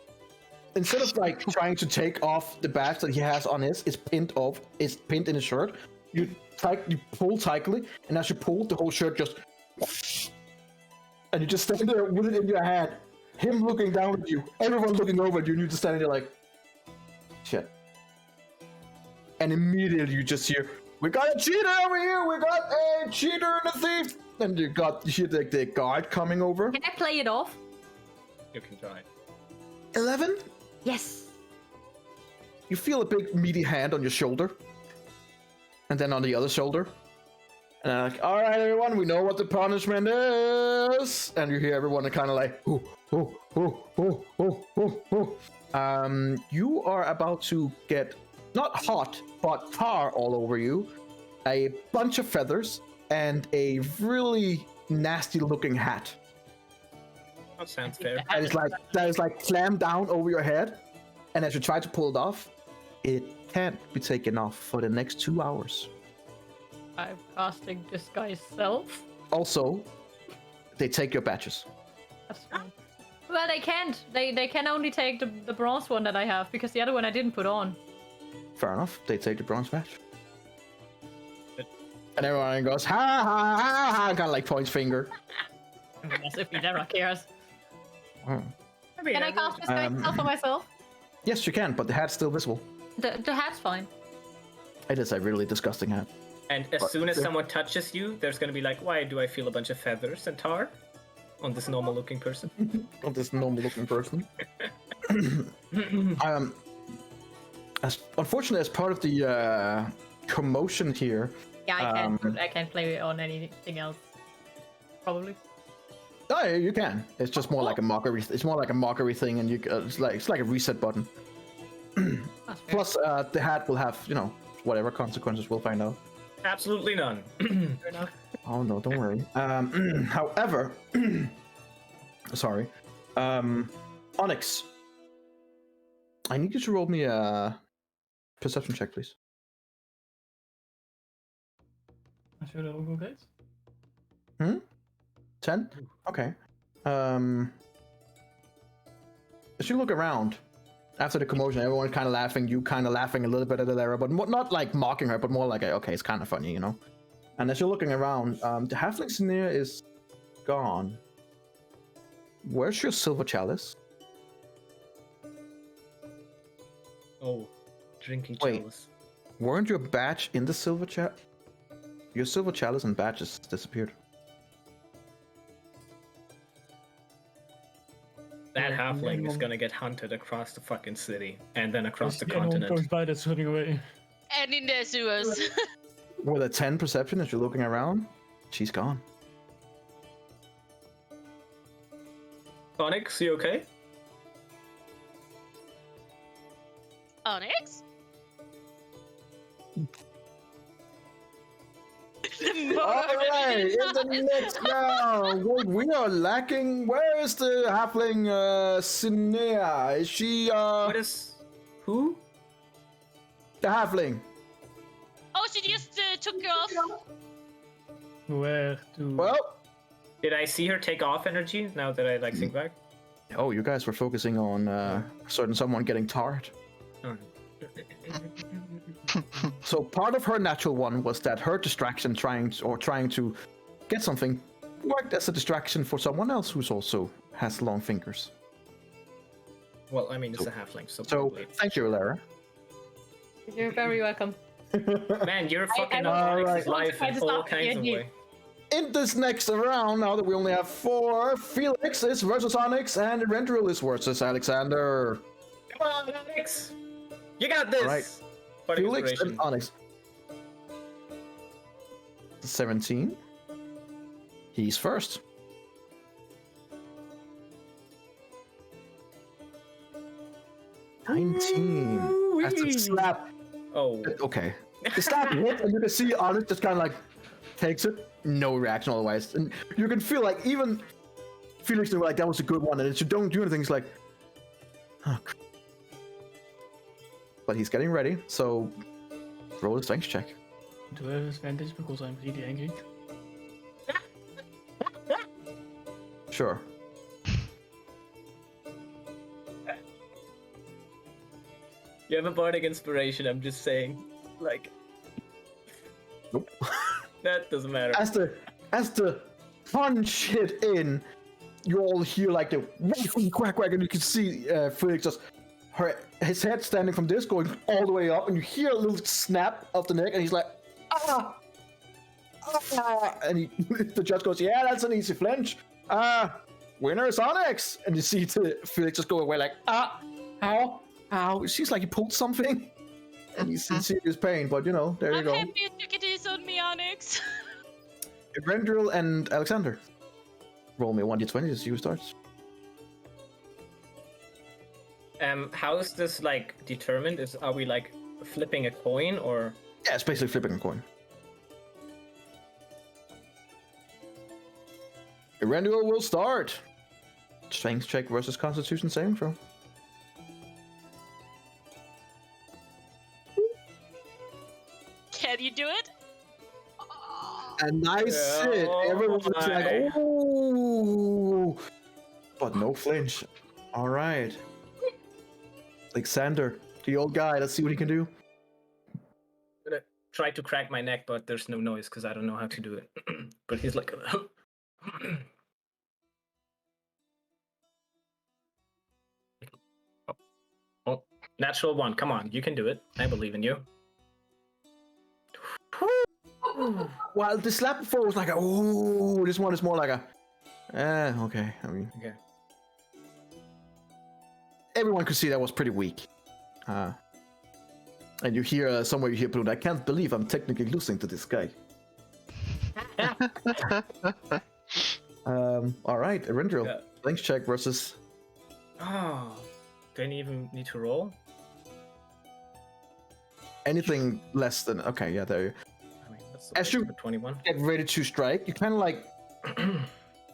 instead of like trying to take off the badge that he has on his, it's pinned in his shirt. You pull tightly, and as you pull, the whole shirt just, and you just stand there with it in your hand. Him looking down at you, everyone looking over at you, and you just standing there like, shit. And immediately you just hear, we got a cheater over here! We got a cheater and a thief! And you hear the guard coming over. Can I play it off? You can try. 11? Yes. You feel a big meaty hand on your shoulder. And then on the other shoulder. And I'm like, alright everyone, we know what the punishment is! And you hear everyone kind of like, ooh. You are about to get, not hot, but tar all over you, a bunch of feathers, and a really nasty looking hat. That sounds fair. That is like clammed down over your head, and as you try to pull it off, it can't be taken off for the next 2 hours. I'm casting disguise self. Also, they take your badges. That's fine. Well, they can't. They can only take the bronze one that I have because the other one I didn't put on. Fair enough, they take the bronze badge. And everyone goes, ha ha ha ha, kind of like points finger. As if he never cares. Hmm. Can I cast disguise self for myself? Yes, you can, but the hat's still visible. The hat's fine. It is a really disgusting hat. And as soon as someone touches you, there's gonna be like, why do I feel a bunch of feathers and tar on this normal-looking person? On this normal-looking person. Unfortunately, as part of the commotion here. Yeah, I can't play on anything else. Probably. Oh, yeah, you can. It's just more like a mockery. It's more like a mockery thing, and it's like a reset button. Plus, the hat will have whatever consequences. We'll find out. Absolutely none. Fair enough. Oh no, don't worry. However, sorry. Onyx, I need you to roll me a perception check, please. I should have go guys. 10? Okay. As you look around, after the commotion, everyone kind of laughing, you kind of laughing a little bit at Alara, but not like mocking her, but more like, okay, it's kind of funny, you know? And as you're looking around, the halfling Sinir is gone. Where's your silver chalice? Oh, drinking Wait. chalice. Weren't your badge in the silver chalice? Your silver chalice and badges disappeared. That halfling is gonna get hunted across the fucking city and then across the Anyone continent. goes by that's running away. And in the sewers. With a 10 perception, as you're looking around, she's gone. Onyx, you okay? Onyx? Alright, in the next round, what we are lacking, where is the halfling Sinea? Is she What is... Who? the halfling? Oh, she just took her off. Where to? Well, Did I see her take off energy now that I think back? oh, you guys were focusing on someone getting tarred. Oh. So part of her natural one was that her distraction trying to get something worked as a distraction for someone else who's also has long fingers. Well, I mean, it's a halfling, so So probably. thank you, Alara. You're very welcome. Man, you're fucking I up Onyx's Alright. life I in just all thought kinds of you- ways. In this next round, now that we only have 4, Felix is versus Onyx and Rendril is versus Alexander. Come on, Onyx! You got this! Alright. What Felix inspiration. and Onyx. 17. He's first. $19. That's a slap. Oh, Okay. The slap hit, and you can see Onyx just kind of like takes it. No reaction otherwise. And you can feel like even Felix knew like that was a good one, and if you don't do anything, it's like, oh, but he's getting ready, so roll a strength check. Do I have advantage because I'm really angry? Sure. you have a bardic inspiration, I'm just saying. Like, Nope. that doesn't matter. As the punch hit in, you all hear like the quack quack, and you can see Felix just his head standing from this going all the way up, and you hear a little snap of the neck, and he's like, ah, ah, and the judge goes, yeah, that's an easy flinch. Winner is Onyx, and you see Felix just go away like, ow. It seems like he pulled something, and he's in serious pain. But there you I'm go. happy you took it easy on me, Onyx. Rendril and Alexander. Roll me 1d20 as you start. How is this like determined? Are we like flipping a coin or? Yeah, it's basically flipping a coin. Rendril will start. Strength check versus Constitution saving throw. Can you do it? A nice hit. Oh Everyone's my. like, ooh. But no flinch. All right. Alexander, the old guy. Let's see what he can do. I'm gonna try to crack my neck, but there's no noise because I don't know how to do it. But he's like, oh, natural one. Come on, you can do it. I believe in you. While the slap before was like a ooh, this one is more like a okay. I mean, Okay. everyone could see that was pretty weak. And you hear somewhere you hear Bloom. I can't believe I'm technically losing to this guy. All right, Erendril. Yeah. Length check versus. Oh, don't even need to roll. Anything less than. Okay, yeah, there you I mean, that's As you- 21. get ready to strike. You kind of like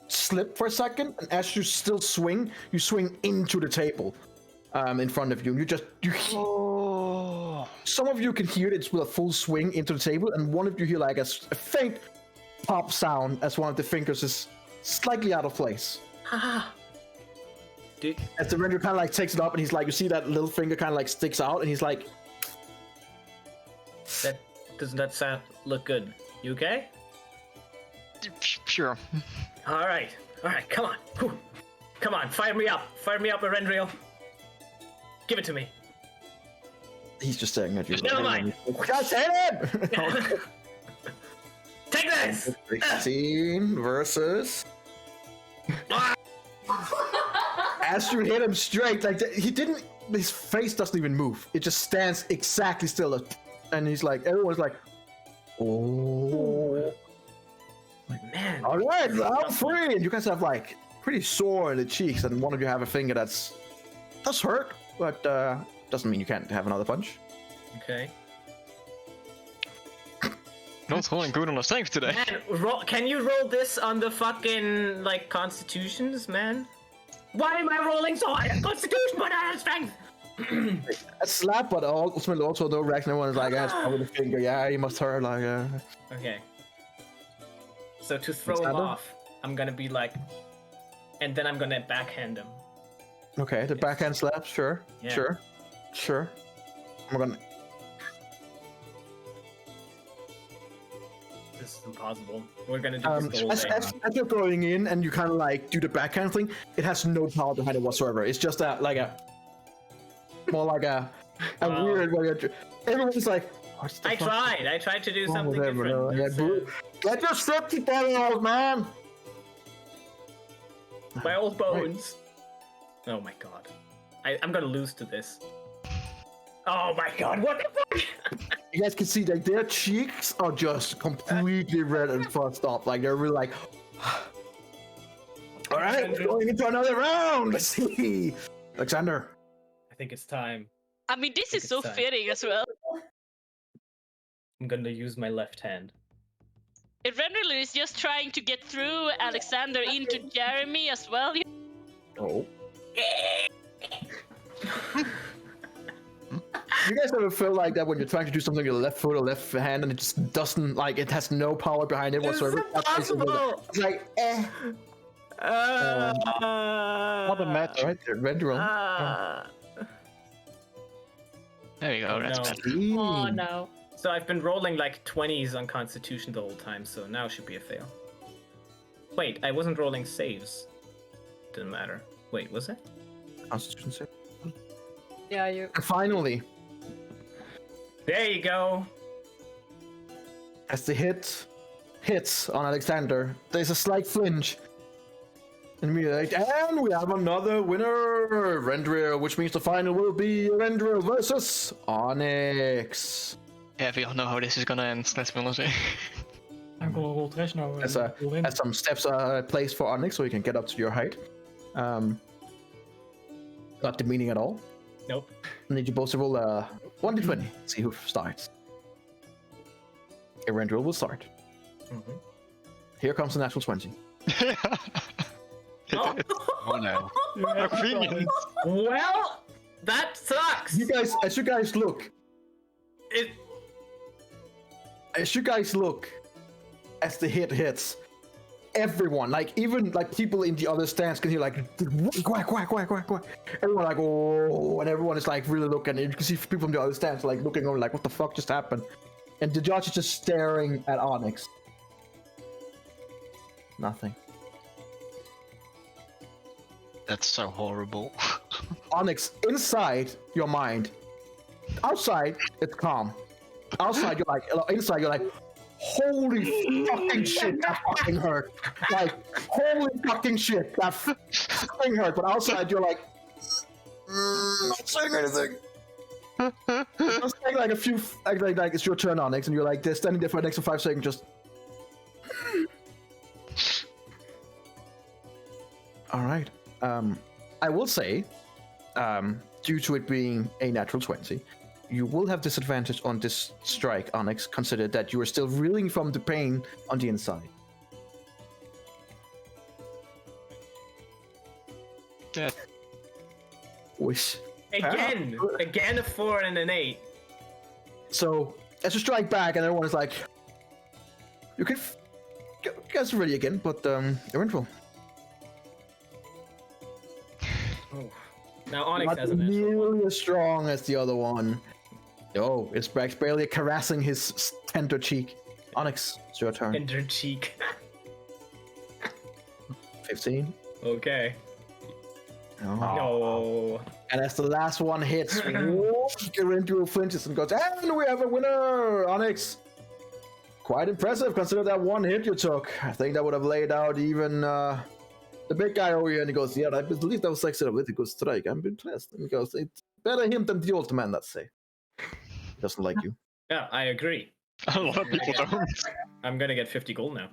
slip for a second, and as you still swing, you swing into the table in front of you. Oh. Some of you can hear it with a full swing into the table, and one of you hear like a faint pop sound as one of the fingers is slightly out of place. Ah. Dude, As the render kind of like takes it up, and he's like, you see that little finger kind of like sticks out, and he's like, doesn't that sound look good? You okay? Sure. All right, come on. Whew. Come on, fire me up, Erendril. Give it to me. he's just staring at you. Never mind. Just hit him! Take this! 16 versus. As you hit him straight, like he didn't. His face doesn't even move. It just stands exactly still, and he's like, everyone's like, "Oh, Man. all right, round 3." And you guys have like pretty sore in the cheeks, and one of you have a finger does hurt, but doesn't mean you can't have another punch. Okay. Not rolling good on the strength today. Man, can you roll this on the fucking like constitutions, man? Why am I rolling so high on constitution but not on strength? A slap, but ultimately also no reaction. Everyone's like, "It's probably the finger. Yeah, he must hurt." Like, Okay. So to throw him Alexander? off, I'm gonna be like, and then I'm gonna backhand him. okay, the backhand slap, sure, Yeah. sure. I'm gonna. This is impossible. We're gonna do this the whole As, day. as you're going in and you kind of like do the backhand thing, it has no power behind it whatsoever. It's just more like a Wow. weird way. Everyone's like, "What's the I fuck?" tried to do Oh, something whatever, different. no, yeah, It's, bro. Get your shit together, old man. my old bones. Oh my god. I'm gonna lose to this. Oh my god, what the fuck? You guys can see like their cheeks are just completely red and fucked up. Like they're really like, all right, we're going into another round. Let's see, Alexander. I think it's time. I mean, this is It's so time. fitting as well. I'm gonna use my left hand. Erenril is just trying to get through Alexander into Jeremy as well. Oh. You guys ever feel like that when you're trying to do something with your left foot or left hand and it just doesn't, like, it has no power behind it whatsoever? It's impossible! It's like, eh. What a match. Alright, red roll. There we go. Oh, That's no. better. Oh no. So I've been rolling like 20s on Constitution the whole time, so now should be a fail. Wait, I wasn't rolling saves. Didn't matter. Wait, was it? Constitution save. Yeah, you. And finally, There you go. as the hits on Alexander, there's a slight flinch. And we have another winner, Rendril, which means the final will be Rendril versus Onyx. Yeah, we all know how this is gonna end. Let's be honest. I'm gonna roll trash now. As, and we'll win. as some steps are placed for Onyx so you can get up to your height. Not demeaning at all. Nope. I need you both to roll a 1d20. See who starts. Rendril will start. Mhm. Here comes the natural 20. Oh. Oh no. Opinions. Well, that sucks. You guys, as you guys look, as the hit hits, everyone, like even like people in the other stands can hear like quack quack quack quack quack. Everyone like oh, and everyone is like really looking. And you can see people from the other stands like looking over like what the fuck just happened, and the judge is just staring at Onyx. Nothing. That's so horrible. Onyx, inside your mind. Outside, it's calm. Outside, you're like, inside, you're like, holy fucking shit, that fucking hurt. Like, holy fucking shit, that fucking hurt. But outside, you're like, not saying anything. Just take like a few, like it's your turn, Onyx, and you're like they're standing there for the next 5 seconds, just. All right. I will say, due to it being a natural 20, you will have disadvantage on this strike, Onyx. Consider that you are still reeling from the pain on the inside. Yeah. Which. Again a 4 and an 8. So, as you strike back, and everyone is like, you can guess ready again, but Eberron. Oh. Now Onyx Not has a natural 1. nearly as strong as the other one. Oh, it's barely caressing his tender cheek. Onyx, it's your turn. Tender cheek. 15. Okay. Oh. No. And as the last one hits, Garantula flinches and goes, and we have a winner, Onyx. Quite impressive, consider that one hit you took. I think that would have laid out even the big guy over here. And he goes, yeah, I believe that was like a really good strike. I'm impressed. And he goes, it's better him than the old man, let's say. He doesn't like you. Yeah, I agree. A lot of people don't. I'm gonna get 50 gold now.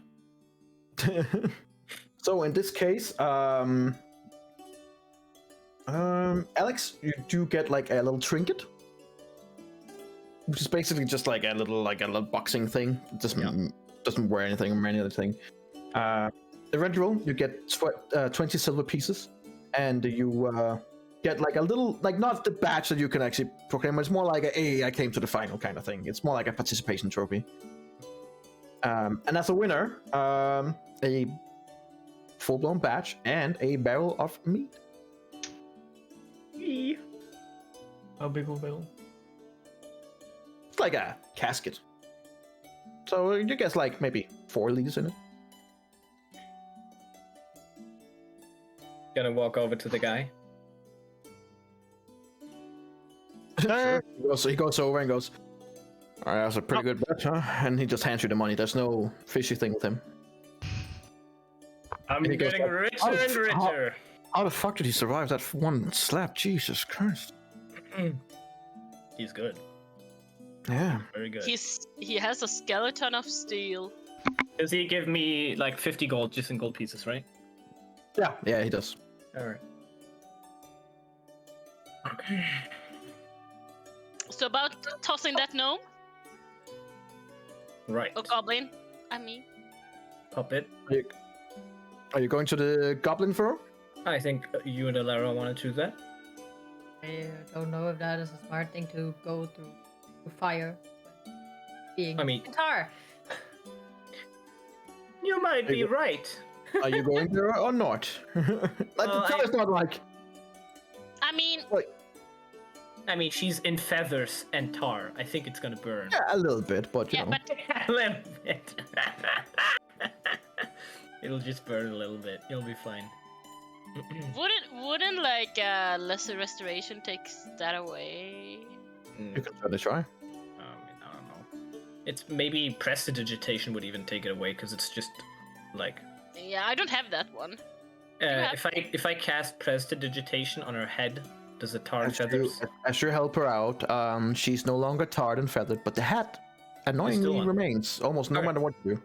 So in this case, Alex, you do get like a little trinket, which is basically just like a little boxing thing. It doesn't wear anything or any other thing. Eventually, you get 20 silver pieces, and you get like a little, like not the badge that you can actually proclaim, but it's more like a hey, I came to the final kind of thing. It's more like a participation trophy. And as a winner, a full-blown badge and a barrel of meat. How big of a barrel? It's like a casket. So you guess like maybe 4 liters in it. Gonna walk over to the guy. Sure. He goes over and goes, all right, that's a pretty good bet, huh? And he just hands you the money. There's no fishy thing with him. I'm And he goes, getting richer and richer. How the fuck did he survive that one slap? Jesus Christ. He's good. Yeah. Very good. He has a skeleton of steel. Does he give me like 50 gold just in gold pieces, right? Yeah, he does. Alright. So about tossing that gnome Right. or goblin, I mean. Puppet. Are you going to the goblin throw? I think you and Alara want to choose that. I don't know if that is a smart thing to go through fire. Being I mean- guitar. You might be right. Are you going there or not? It's not like. I mean, I mean, she's in feathers and tar. I think it's gonna burn. Yeah, a little bit, but you yeah, know. but A little bit. It'll just burn a little bit. You'll be fine. wouldn't like lesser restoration takes that away? You can try to try. I don't know. It's maybe prestidigitation would even take it away because it's just like. Yeah, I don't have that one. If I cast prestidigitation on her head, does it tar and feathers? As you help her out, she's no longer tarred and feathered, but the hat annoyingly on. remains almost no Okay. matter what you do.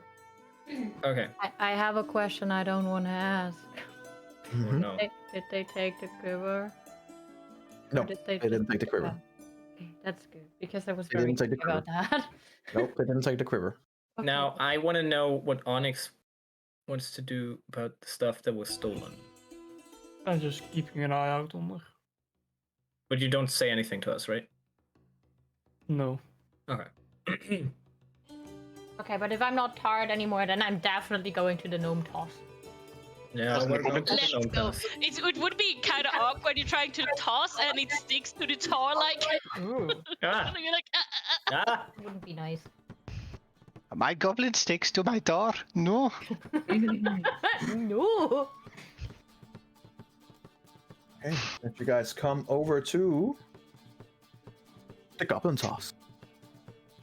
Okay. I have a question I don't want to ask. Oh, Mhm. no. Did they take the quiver? No, Or did they didn't take the quiver. Okay, that's good because I was They very didn't take the about that. Nope, they didn't take the quiver. Okay. Now I want to know what Onyx wants to do about the stuff that was stolen. I'm just keeping an eye out on her. But you don't say anything to us, right? No. Okay. Okay, but if I'm not tired anymore, then I'm definitely going to the gnome toss. Yeah, Doesn't we're it going to Let's the gnome go. toss. It would be kind of awkward. You're trying to toss and it sticks to the tar like. Ooh, Ah, You're like, ah. wouldn't be nice. My goblin sticks to my door. No. No. Okay, let you guys come over to the goblin toss.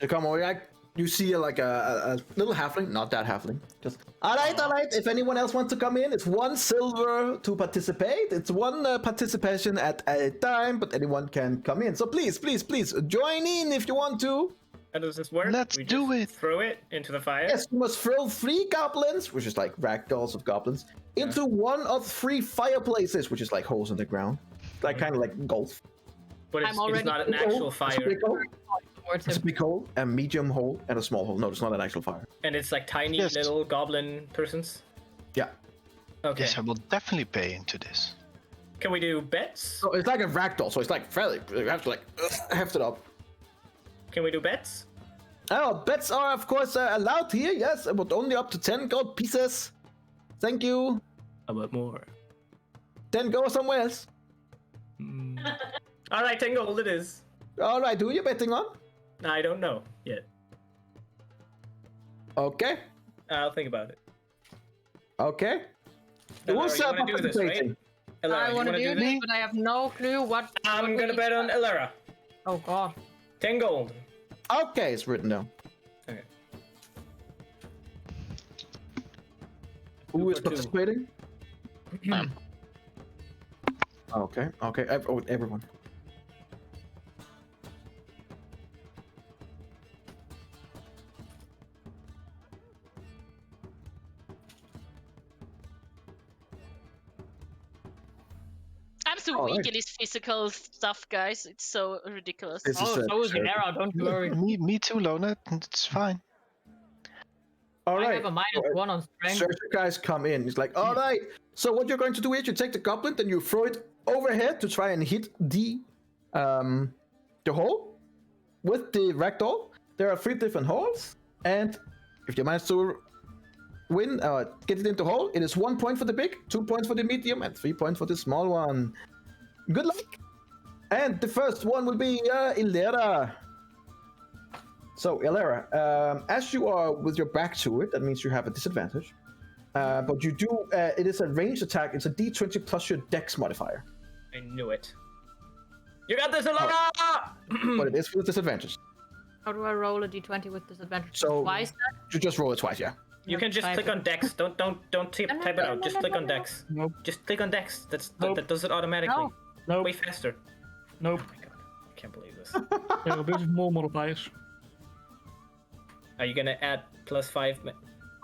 You come over, like, you see like a little halfling, not that halfling. Just all right. If anyone else wants to come in, it's 1 silver to participate. It's 1 participation at a time, but anyone can come in. So please join in if you want to. How does this work? Let's We do just it. Throw it into the fire. Yes, you must throw 3 goblins, which is like ragdolls of goblins, into one of 3 fireplaces, which is like holes in the ground, like kind of like golf. But I'm it's already not an actual It's a fire, big hole, Towards it's a him. big hole, a medium hole, and a small hole. No, it's not an actual fire. and it's like tiny Yes. little goblin persons. Yeah. Okay. Yes, I will definitely pay into this. Can we do bets? So it's like a ragdoll, so it's like fairly. You have to like heft it up. Can we do bets? Oh, bets are of course allowed here. Yes, but only up to 10 gold pieces. Thank you. How about more? 10 go somewhere else. All right, 10 gold it is. All right, who are you betting on? I don't know yet. Okay. I'll think about it. Okay. Elara, Who's you wanna do this, right? participating? Elara, I you want to wanna do this, this? but I have no clue what. I'm what gonna we- bet on Elara. Oh god. 10 gold. Okay, it's written down. Okay. Who is for two. participating? Okay. Everyone. I'm so All weak right. in this physical stuff, guys. It's so ridiculous. This Oh, is so is Era, don't worry. Me too, Lona. It's fine. all I right. have a -1 on strength. So as you guys come in, it's like, all right. So what you're going to do is you take the goblin, then you throw it overhead to try and hit the hole with the ragdoll. There are 3 different holes, and if you manage to win, get it into hole, it is 1 point for the big, 2 points for the medium, and 3 points for the small one. Good luck. And the first one will be Ilera. So, Ilera, as you are with your back to it, that means you have a disadvantage. But you do, it is a ranged attack. It's a d20 plus your dex modifier. I knew it. You got this, Elara! But it is with disadvantage. How do I roll a d20 with disadvantage? So- Twice? You just roll it twice, yeah. You can just click on Dex. Don't type it out. Just click on Dex. Nope. Just click on Dex. Nope. That does it automatically. No. Nope. Way faster. Nope. Oh my god. I can't believe this. There are a bunch of more modifiers. Are you gonna add +5?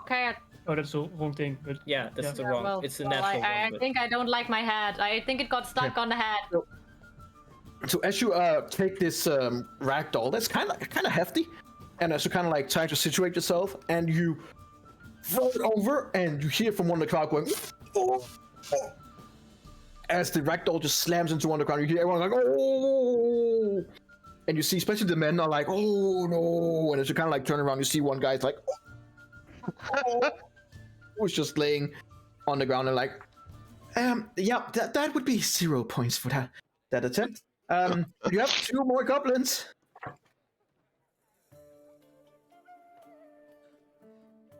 Okay. Oh, that's the wrong thing. But Yeah, that's Yeah. the Yeah, wrong. well, It's the well, natural I one. but- think I don't like my hat. I think it got stuck on the hat. So as you take this ragdoll, that's kind of hefty, and as you kind of like try to situate yourself, and you throw it over, and you hear from one of the crowd going, "Oh, oh." As the ragdoll just slams into one of the crowd, you hear everyone like, "Oh!" And you see, especially the men are like, "Oh no!" And as you kind of like turn around, you see one guy's like, "Oh!" who's just laying on the ground and like, yeah, that would be 0 points for that attempt. You have 2 more goblins.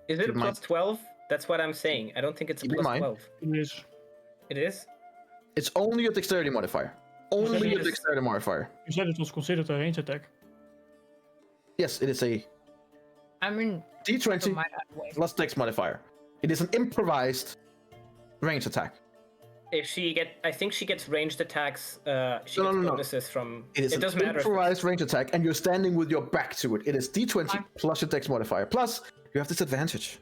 Is it a Keep in mind- +12? That's what I'm saying. I don't think it's a Keep in mind- +12. it is. It is? It's only your dexterity modifier. Only your Yes. dexterity modifier. You said it was considered a range attack. Yes, it is a I mean, d20 my hat way. plus dex modifier. It is an improvised range attack. If I think she gets ranged attacks. She No, gets no, no. bonuses from. It is It an doesn't matter. improvised range attack, and you're standing with your back to it. It is d20 Fine. plus your dex modifier. Plus, you have disadvantage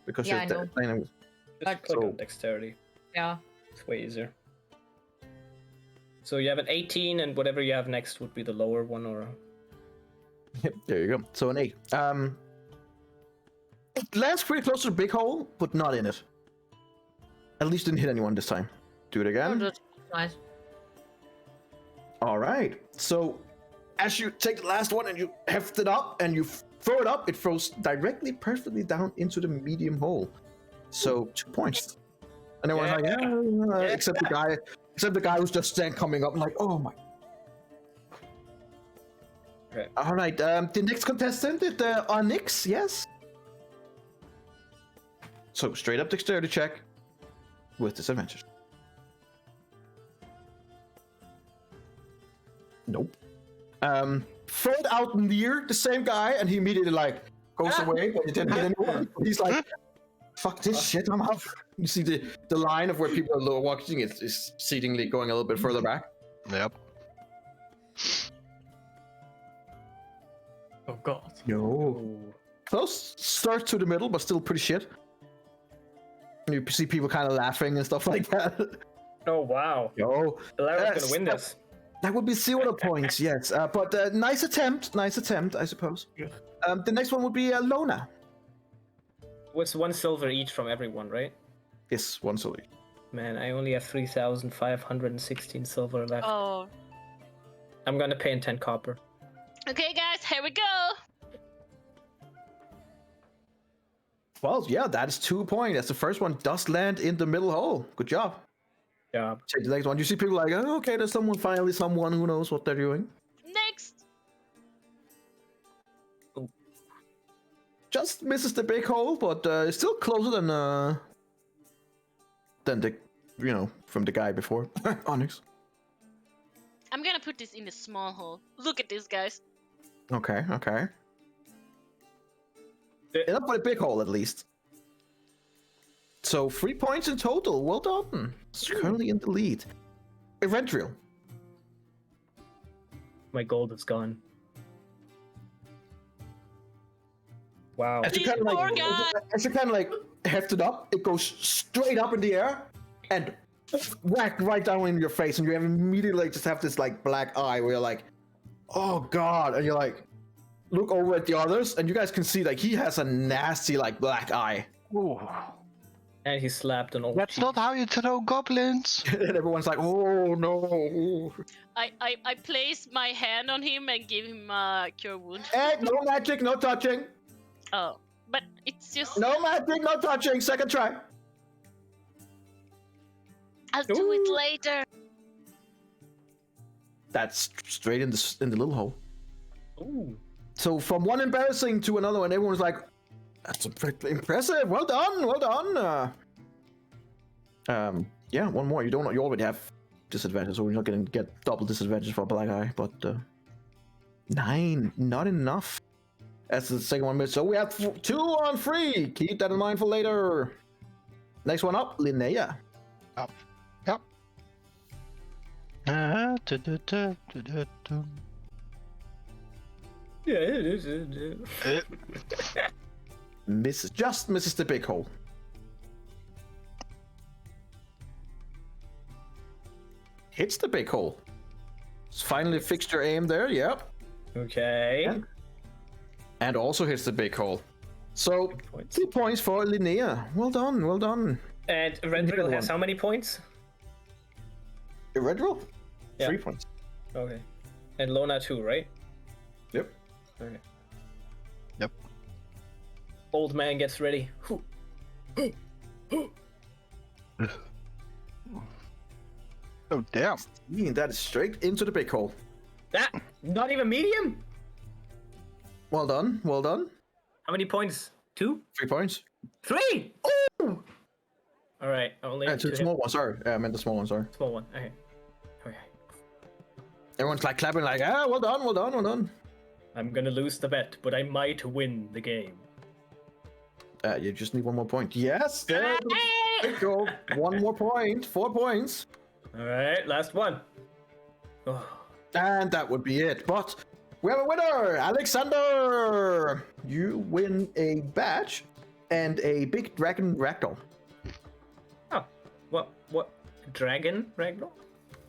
because Yeah, I you're know. playing with. Just click So- on dexterity. Yeah. It's way easier. So you have an 18, and whatever you have next would be the lower one, or. Yep, there you go. So an 8. It lands pretty close to the big hole, but not in it. At least didn't hit anyone this time. Do it Oh, again. that's nice. All right. So, as you take the last one and you heft it up and you throw it up, it throws directly, perfectly down into the medium hole. So 2 points. And everyone's like, Yeah. yeah. Except the guy who's just coming up, like, oh my. Okay. All right. The next contestant is Onyx. Yes. So straight up dexterity check with disadvantage. Nope. throw it out near the same guy, and he immediately like goes away, but he didn't hit anyone. He's like, "Fuck this shit, I'm out." You see the line of where people are watching is exceedingly going a little bit further back. Yep. Oh god. No. Close start to the middle, but still pretty shit. You see people kind of laughing and stuff like that. Oh wow. Yo, Alara's gonna win this. that would be 0 points, yes. But nice attempt, I suppose. Yeah. The next one would be Lona. What's 1 silver each from everyone, right? Yes, one silver. Man, I only have 3,516 silver left. Oh. I'm gonna pay in 10 copper. Okay, guys, here we go. Well, yeah, that's 2 points. That's the first one does land in the middle hole. Good job. Yeah. Take the next one. You see people like, oh, okay, there's someone who knows what they're doing. Next. Just misses the big hole, but it's still closer than the, from the guy before. Onyx. I'm gonna put this in the small hole. Look at this, guys. Okay. Enough for the big hole, at least. So 3 points in total. Well done. It's currently in the lead. Eventriel. My gold is gone. Wow. As you These kind of poor like, guys. as you kind of like heft it up, it goes straight up in the air and whack right down in your face, and you immediately just have this like black eye where you're like, oh god, and you're like, look over at the others, and you guys can see like he has a nasty like black eye. Ooh. And he slapped an old That's cheek. not how you throw goblins. And everyone's like, oh no. I place my hand on him and give him a cure wound. Hey, no magic, no touching. Oh, but it's just. No magic, no touching. Second try. I'll do it later. That's straight in the little hole. Ooh. So from one embarrassing to another one, everyone's like, that's impressive. Well done. Yeah, one more. You already have disadvantage, so we're not gonna get double disadvantage for a black eye. But 9, not enough. That's the second one missed. So we have 2 on 3. Keep that in mind for later. Next one up, Linnea. Yep. Uh, du- du- du- du- du- du. Yeah, it is. Misses the big hole. Hits the big hole. It's finally fixed your aim there. Yep. Okay. Yeah. And also hits the big hole. So Points. 2 points for Linnea. Well done. And Rendrill has how many points? Eredrill? Yeah. 3 points. Okay. And Lona 2, right? Yep. Okay. Yep. Old man gets ready. Oh damn! That is straight into the big hole. That not even medium. Well done. How many points? 2? 3 points. 3. Ooh. All right. I only have To 2 the small one. Sorry, I meant the small one. Sorry. Small one. Okay. Everyone's like clapping, like, well done. I'm gonna lose the bet, but I might win the game. You just need 1 more point. Yes. There. Big goal. 1 more point. 4 points. All right. Last one. Oh. And that would be it. But we have a winner, Alexander. You win a badge and a big dragon ragdoll. Oh. What? Dragon Ragdoll?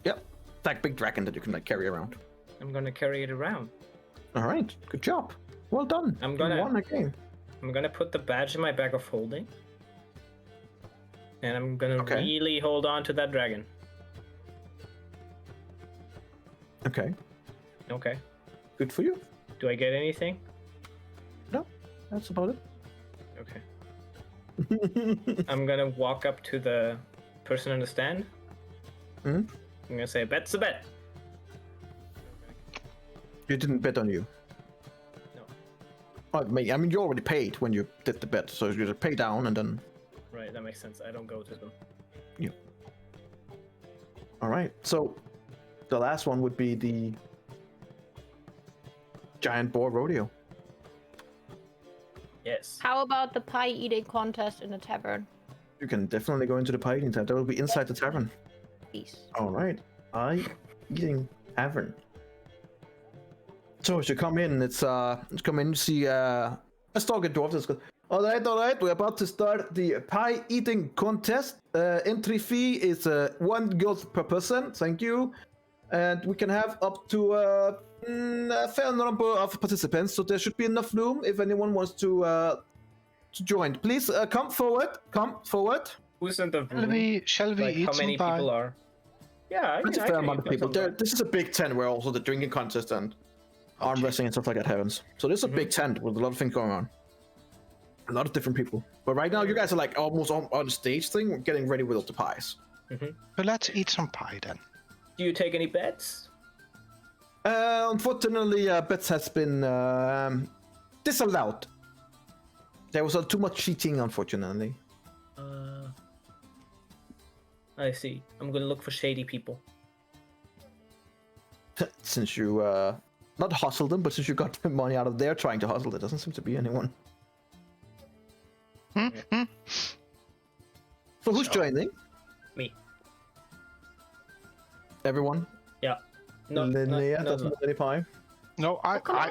Yep. That big dragon that you can like carry around. I'm gonna carry it around. All right. Good job. Well done. I'm You gonna- won again. I'm gonna put the badge in my bag of holding. And I'm gonna Okay. really hold on to that dragon. Okay. Okay. Good for you. Do I get anything? That's about Okay. it. I'm gonna walk up to the person on the stand. Mhm. I'm gonna say, bet's a bet. You didn't bet on you. No. Oh, I mean, you already paid when you did the bet, so you just pay down and then. Right, that makes sense. I don't go to them. All right. So the last one would be the giant boar rodeo. Yes. How about the pie eating contest in the tavern? You can definitely go into the pie eating tavern. That will be inside the tavern. Please. All right. Pie eating tavern. So as you come in, you see a stalker dwarf that's good. All right, we're about to start the pie eating contest. Entry fee is 1 gold per person, thank you. And we can have up to a fair number of participants, so there should be enough room if anyone wants to join. Please come forward. Who's in the room? Shall we Like, eat how some many pie? people are? Yeah, That's a I fair can amount of eat people. some pie. This is a big tent where also the drinking contest and arm wrestling and stuff like that happens. So this is a big tent with a lot of things going on. A lot of different people. But right now, you guys are like almost on stage thing. We're getting ready with all the pies. So let's eat some pie then. Do you take any bets? Unfortunately, bets has been disallowed. There was too much cheating, unfortunately. I see. I'm gonna look for shady people. Since you not hustled them, but since you got the money out of there trying to hustle, there doesn't seem to be anyone. So who's joining? Me. Everyone? Yeah. No, Linnea no, doesn't want any pie. No,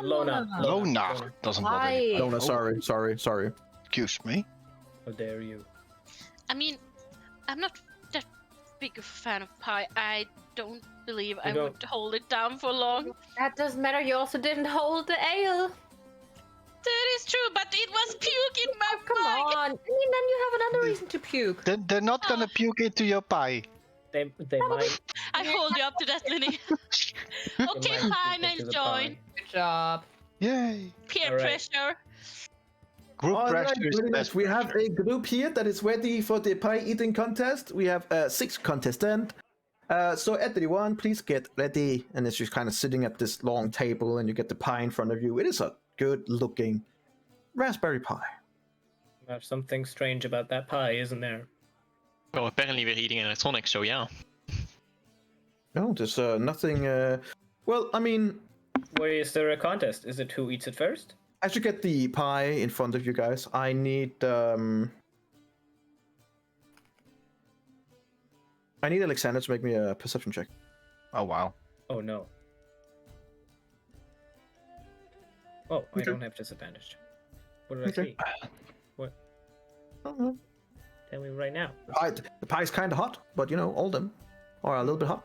Lona. Lona doesn't want any pie. Lona, sorry. Excuse me. How dare you? I mean, I'm not that big a fan of pie. I don't believe I would hold it down for long. That doesn't matter. You also didn't hold the ale. That is true, but it was puke in my Come pie. on. I mean, then you have another reason to puke. They're not gonna puke into your pie. They might. I hold you up to that, Linny. Okay, might fine, puke I'll into the join. pie. Good job. Yay! Peer All right. pressure. Group All right, pressure is very best. nice. We have a group here that is ready for the pie eating contest. We have 6 contestants. So everyone, please get ready. And it's just kind of sitting at this long table, and you get the pie in front of you. It is a good-looking raspberry pie. There's something strange about that pie, isn't there? Well, apparently we're eating electronics, so yeah. No, there's nothing. Well, I mean, Where is there a contest? Is it who eats it first? as you get the pie in front of you guys, I need Alexander to make me a perception check. Oh wow. Oh no. Oh, I Okay. don't have disadvantage. What did I Okay. see? What? Oh, Tell me right now. the pie's kind of hot, but you know, all them are a little bit hot.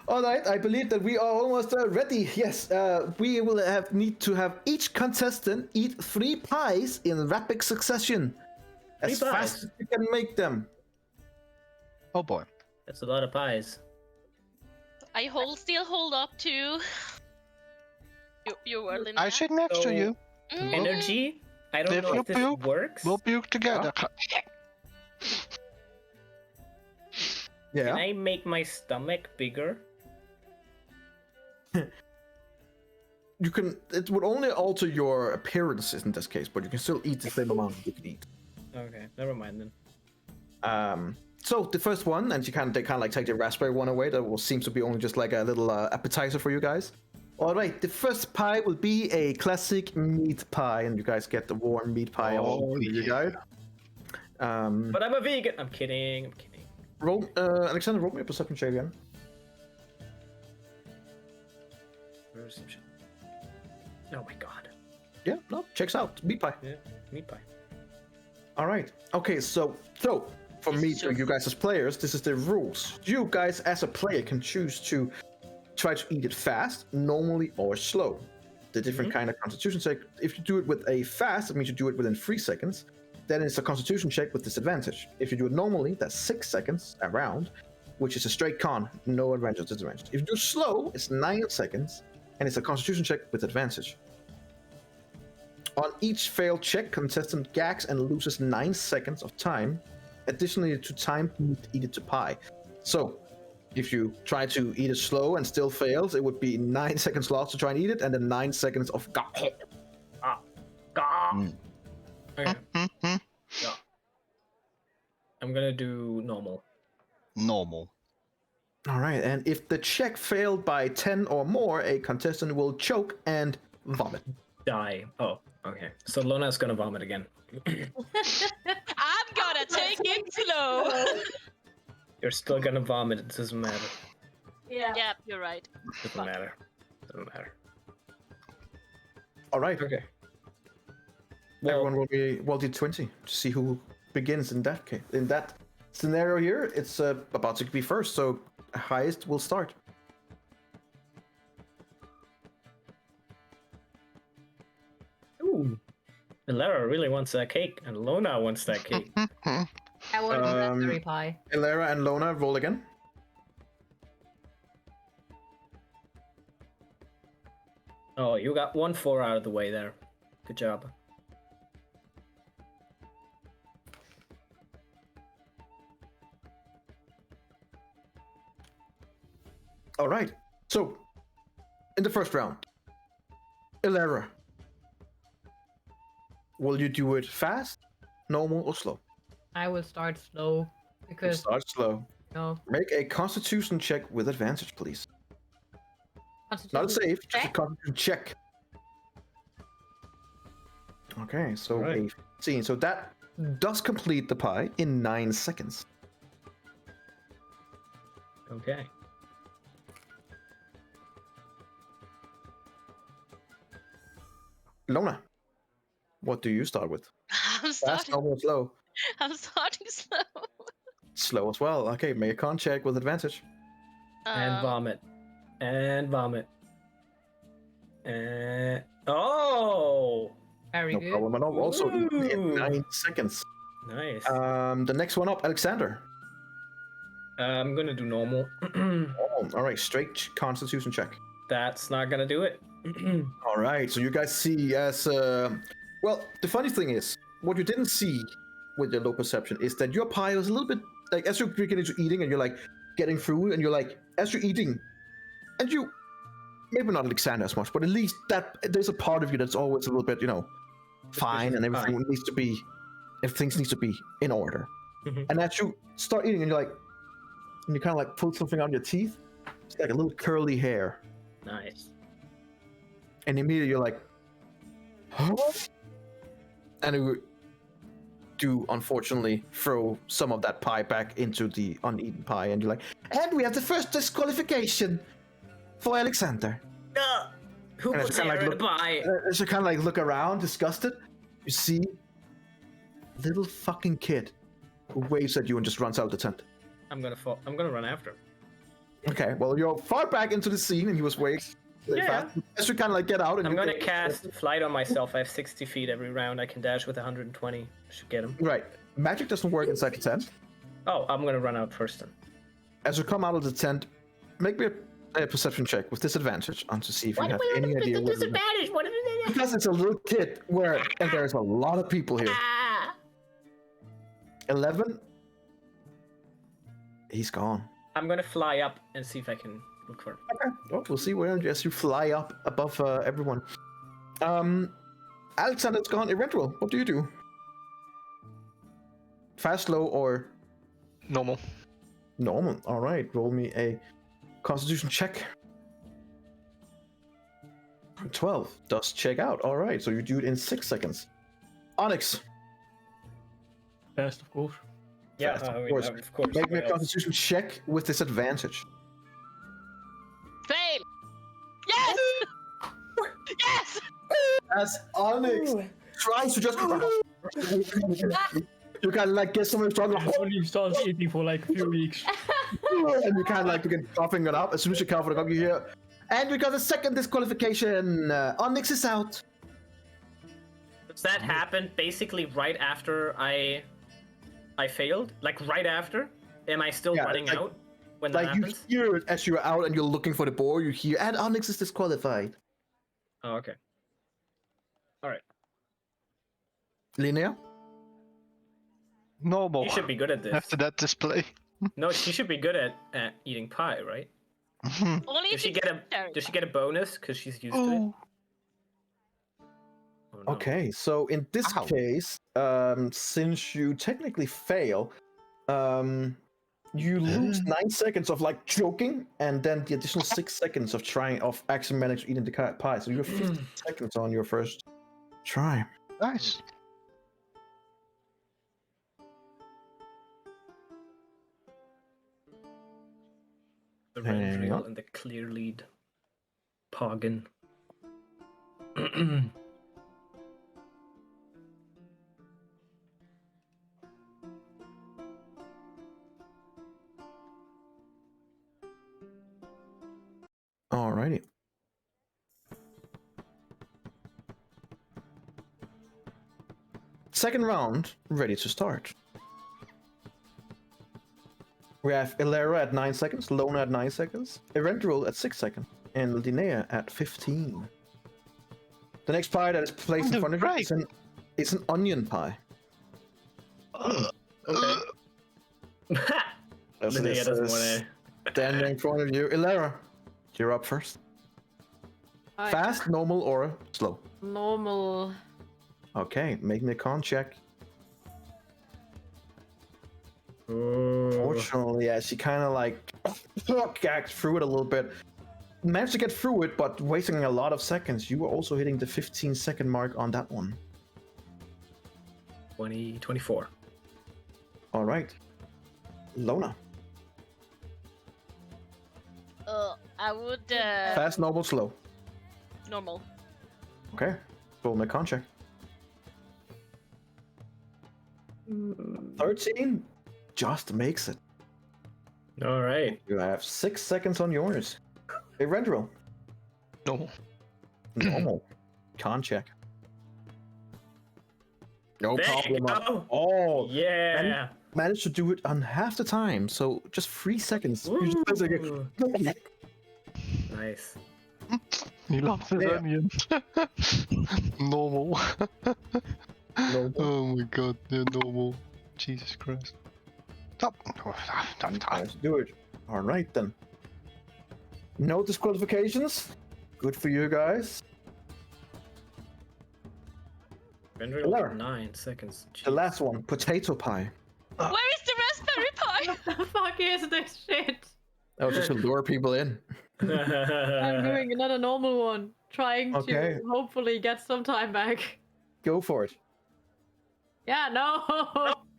All right, I believe that we are almost ready. Yes, we will need to have each contestant eat 3 pies in rapid succession, as 3 pies? fast as you can make them. Oh boy. That's a lot of pies. I still hold up to you were Linny. I sit next to you. Energy? I don't If know you if this puke, works. We'll puke together. Yeah. Can I make my stomach bigger? You can. It would only alter your appearances in this case, but you can still eat the same amount you can eat. Okay, never mind then. So the first one, and they kind of like take the raspberry one away. That will seems to be only just like a little appetizer for you guys. All right, the first pie will be a classic meat pie, and you guys get the warm meat pie all over you guys. But I'm a vegan. I'm kidding. Roll, Alexander, roll me a perception check again. Perception. Oh my god. Yeah, no, checks out. Meat pie. Yeah, meat pie. All right. Okay, so for me, to you guys as players, this is the rules. You guys as a player can choose to try to eat it fast, normally, or slow. The different kind of constitution check. If you do it with a fast, it means you do it within 3 seconds. Then it's a constitution check with disadvantage. If you do it normally, that's 6 seconds around, which is a straight con, no advantage or disadvantage. If you do slow, it's 9 seconds, and it's a constitution check with advantage. On each failed check, contestant gags and loses 9 seconds of time, additionally to time eat it to pie. So, if you try to eat it slow and still fails, it would be 9 seconds lost to try and eat it, and then 9 seconds of Okay. Yeah. I'm gonna do normal. Normal. All right, and if the check failed by 10 or more, a contestant will choke and vomit. Die. Oh, okay. So Lona's gonna vomit again. I'm gonna take it slow. You're still gonna vomit. It doesn't matter. Yeah. Yep, you're right. Doesn't matter. Doesn't matter. All right. Okay. Everyone will be roll d20 to see who begins in that case. In that scenario here, it's about to be first, so highest will start. Ooh. Lara really wants that cake, and Lona wants that cake. I want raspberry pie. Elara and Lona, roll again. Oh, you got 1-4 out of the way there. Good job. All right. So, in the first round, Elara, will you do it fast, normal, or slow? I will start slow because Start slow. no. Make a Constitution check with advantage, please. Not a save, just a check? Constitution check. Okay, so Right. a 15. So that does complete the pie in 9 seconds. Okay. Lona, what do you start with? I'm Fast, starting. normal, slow. I'm starting slow. Slow as well. Okay, make a con check with advantage. And vomit. And vomit. And oh, Very No good. problem at all. Also in Ooh. 9 seconds. nice. The next one up, Alexander. I'm gonna do normal. Oh, all right, straight Constitution check. That's not gonna do it. All right, so you guys see as well. The funny thing is, what you didn't see with your low perception is that your pie was a little bit like as you're getting into eating and you're like getting through and you're like as you're eating, and you maybe not Alexander as much, but at least that there's a part of you that's always a little bit fine and everything needs to be in order. Mhm. And as you start eating and you're like, and you kind of like pull something out of your teeth, it's like a little curly hair. Nice. And immediately you're like, huh? And you do unfortunately throw some of that pie back into the uneaten pie, and you're like, and we have the first disqualification for Alexander. Who And puts it's kinda hair in a look- pie? As you kind of like look around, disgusted, you see little fucking kid who waves at you and just runs out of the tent. I'm gonna run after him. Okay, well you're far back into the scene, and he was waving. Yeah. As you kind of like get out, and I'm you gonna get- cast flight on myself. I have 60 feet every round. I can dash with 120. Should get him. Right, magic doesn't work inside the tent. Oh, I'm gonna run out first then. As you come out of the tent, make me a perception check with disadvantage on to see if you have any idea what disadvantage? What is it? because it's a little kid and there's a lot of people here. 11. He's gone. I'm gonna fly up and see if I can look for him. Okay. Well, we'll see where as you fly up above everyone. Alexander's gone. Eventual. What do you do? Fast, slow, or Normal. normal? All right. Roll me a Constitution check. 12 does check out. All right. So you do it in 6 seconds. Onyx. Fast, of course. Yeah, Fast, of I mean, course. of course. Make me a What else? Constitution check with disadvantage. Fail. Yes. Yes. As Onyx tries to just you kind of like get someone strong I only started eating for like a few weeks. and you kind of like begin coughing it up. As soon as you cough it up, you hear, and we got a second disqualification. Onyx is out. Does that happen basically right after I failed? Like right after? Am I still Yeah, running like- out when that Like you happens? hear it as you're out and you're looking for the board. You hear, and Onyx is disqualified. Oh, okay. All right. Linnea? Normal. You should be good at this. After that display. No, she should be good at eating pie, right? Only Does if she it's get a necessary. Does she get a bonus because she's used to it? Oh. Oh, no. Okay, so in this Ow. case, since you technically fail, You lose 9 seconds of like choking, and then the additional 6 seconds of trying of actually managing to eat the pie. So you're 50 seconds on your first try. Nice. The Hang Rendriel on. and the clear lead. Poggin. Alrighty. Second round, ready to start. We have Ilera at 9 seconds, Lona at 9 seconds, Erendril at 6 seconds, and Linnea at 15. The next pie that is placed in front of you is an onion pie. Okay. Linnea doesn't want to. Standing in front of you. Ilera, you're up first. Alright. Fast, normal, or slow? Normal. Okay, make me a con check. Oh. Fortunately, yeah, she kind of like gagged through it a little bit. Managed to get through it, but wasting a lot of seconds. You were also hitting the 15-second mark on that one. 24. All right. Lona. I would Fast, normal, slow. normal. Okay. Roll my con check. 13 just makes it. All right. You have 6 seconds on yours. Hey, Rendril. Normal. Normal. Con check. No There you problem. go. Oh, Yeah. managed to do it on half the time, so just 3 seconds. You just Ooh. Nice. He loves his Yeah. onion. Normal. Normal. Oh my god, they're normal. Jesus Christ. Stop. Let's do it. All right then. No disqualifications. Good for you guys. Rendriel Hello. 9 seconds. The last one, potato pie. Where is the raspberry pie? What the fuck is this shit? That was just to lure people in. I'm doing another normal one. Trying Okay. to hopefully get some time back. Go for it. Yeah, no.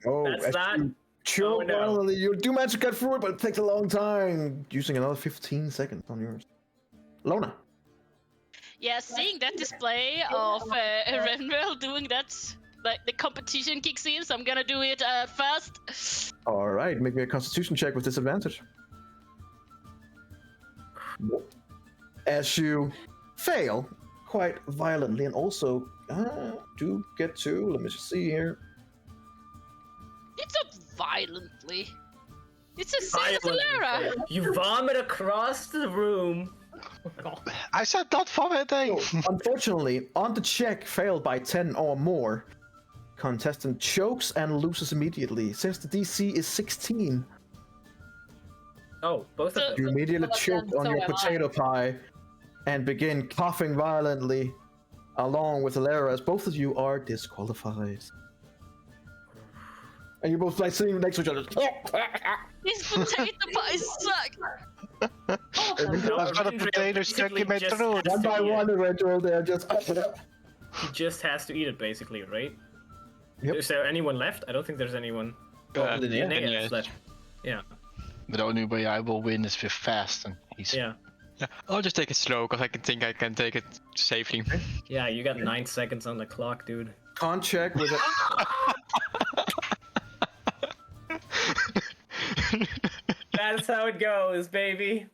Oh, That's as not- you choke Oh, no. violently. You do manage to get through it, but it takes a long time. Using another 15 seconds on yours. Lona. Yeah, seeing that display of Renrel doing that, like the competition kicks in, so I'm gonna do it first. All right, make me a Constitution check with disadvantage. As you fail quite violently, and also do get to. Let me just see here. It's not violently. It's the same as Alara. You vomit across the room. I said not vomiting! So, unfortunately, on the check failed by 10 or more, contestant chokes and loses immediately. Since the DC is 16, Oh, both of you them. immediately Well, choke then, on so your am I. potato pie and begin coughing violently, along with Alara, as both of you are disqualified. And you're both like sitting next to each other. These potato pies suck. I've got a potato stuck in my throat. One by one, eventually, they're just. He just has to eat it, basically, right? Yep. Is there anyone left? I don't think there's anyone. Linnea. Linnea Linnea. is left. Yeah. The only way I will win is with fast, and he's Yeah. Yeah, I'll just take it slow because I think I can take it safely. Yeah, you got 9 seconds on the clock, dude. Con check with it. That's how it goes, baby.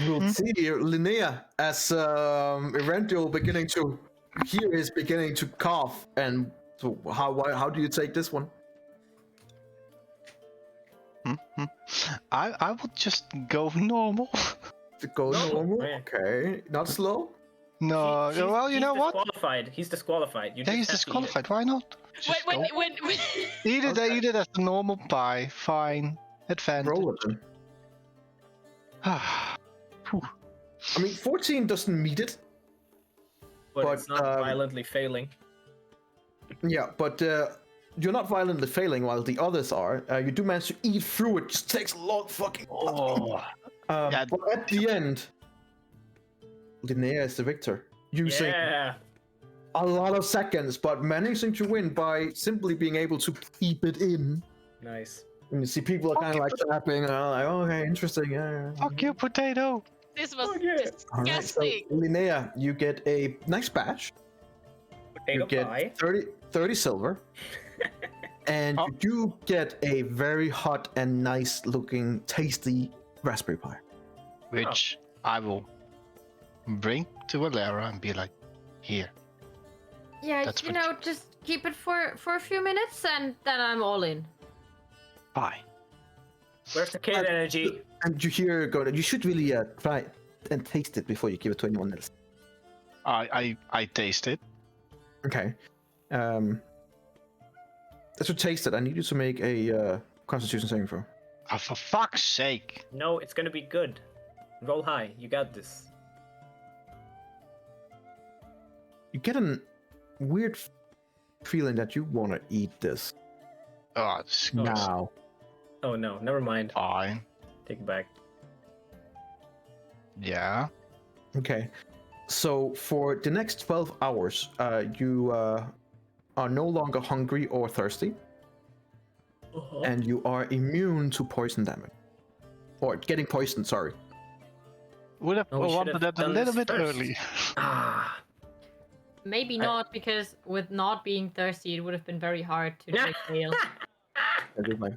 We'll see Linnea as Erendil beginning to here is beginning to cough, and so how do you take this one? I would just go normal. To go No, normal, man. okay, not slow. No, He's- well, you know what? Disqualified. He's disqualified. You Yeah, he's just have to eat it. disqualified. Why not? Just Wait, go. when Eat it, Okay. eat it as a normal pie. Fine. Advantage. Roll it. Then. Phew. I mean, 14 doesn't meet it. But But, it's not violently failing. Yeah, but you're not violently failing while the others are. You do manage to eat through it. Just takes a lot fucking. Oh. Yeah. But at the end, Linnea is the victor, using Yeah. a lot of seconds, but managing to win by simply being able to keep it in. Nice. And you see people are kind of like clapping, like, oh, okay, interesting, yeah. Fuck you, potato. This was yeah. All right, so disgusting. Linnea, you get a nice badge. Potato You get pie. 30 silver. And you do get a very hot and nice looking, tasty raspberry pie. Which I will bring to Valera and be like, here. Yeah, That's you what- know, just keep it for a few minutes and then I'm all in. Bye. Where's the kid energy? And you hear going, you should really try and taste it before you give it to anyone else. I taste it. Okay. To taste it, I need you to make a Constitution saving throw. Oh, for fuck's sake. No, it's gonna be good. Roll high. You got this. You get a weird feeling that you want to eat this Oh, disgusting. now. Oh no, never mind. Fine. Take it back. Yeah. Okay. So for the next 12 hours, you are no longer hungry or thirsty, and you are immune to poison damage. Or getting poisoned, sorry. Would have Oh, we should wanted have that a done little this bit first. early. Ah. Maybe not, because with not being thirsty, it would have been very hard to drink ale. I do like-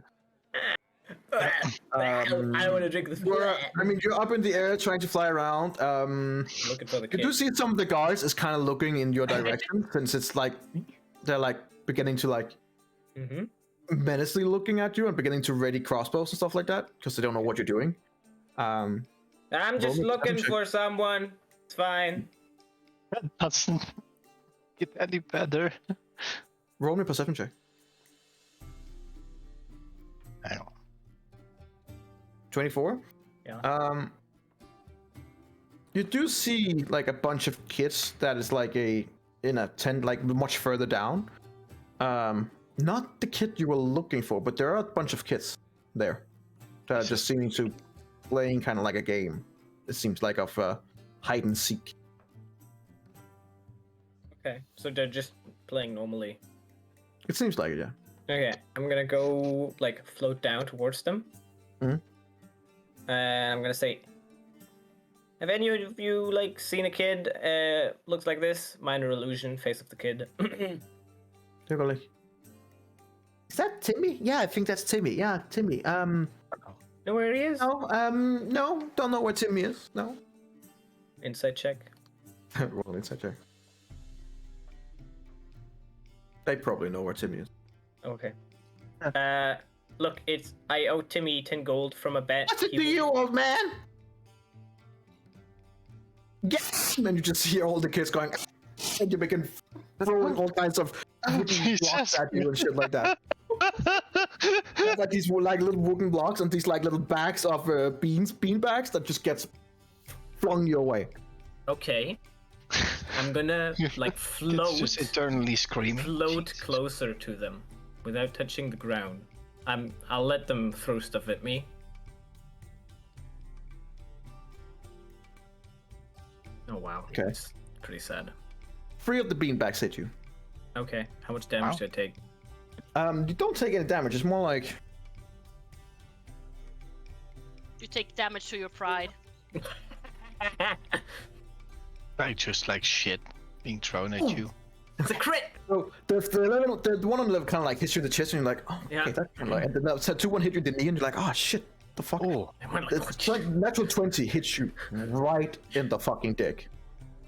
I don't want to drink this. I mean, you're up in the air trying to fly around. Looking for the You kid. do see some of the guards is kind of looking in your direction, since it's like they're like beginning to like Mm-hmm. menacingly looking at you and beginning to ready crossbows and stuff like that because they don't know what you're doing. I'm just Roll me looking perception for someone. It's fine. That doesn't get any better. Roll me a perception check. Hang on. 24. Yeah. You do see like a bunch of kids that is like in a tent like much further down. Not the kid you were looking for, but there are a bunch of kids there that are just seeming to playing kind of like a game. It seems like of hide and seek. Okay, so they're just playing normally. It seems like it, yeah. Okay, I'm gonna go like float down towards them. Mhm. And I'm gonna say, have any of you like seen a kid looks like this? Minor illusion, face of the kid. They go like, is that Timmy? Yeah, I think that's Timmy. Yeah, Timmy. Know where he is? No, no, don't know where Timmy is. No. Insight check. Roll inside check. They probably know where Timmy is. Okay. Look, I owe Timmy 10 gold from a bet. What's it he to was- you, old man? Yes! And then you just hear all the kids going, and you're making throwing all kinds of wooden blocks Jesus. at you and shit like that. There's like these like little wooden blocks and these like little bags of bean bags that just gets flung your way. Okay. I'm gonna like It's float. just eternally screaming. Float Jesus. closer to them without touching the ground. I'll let them throw stuff at me. Oh wow. Okay. It's pretty sad. 3 of the bean bags hit you. Okay. How much damage Wow. do I take? You don't take any damage. It's more like You take damage to your pride. I just like shit being thrown at you. It's a crit. so the one on the left kind of like hits you in the chest and you're like, oh, Yeah. okay, that's kind of like, and then the 2-1 hit you in the knee and you're like, oh shit, the fuck. Oh, I went like, It's like natural 20 hits you right in the fucking dick.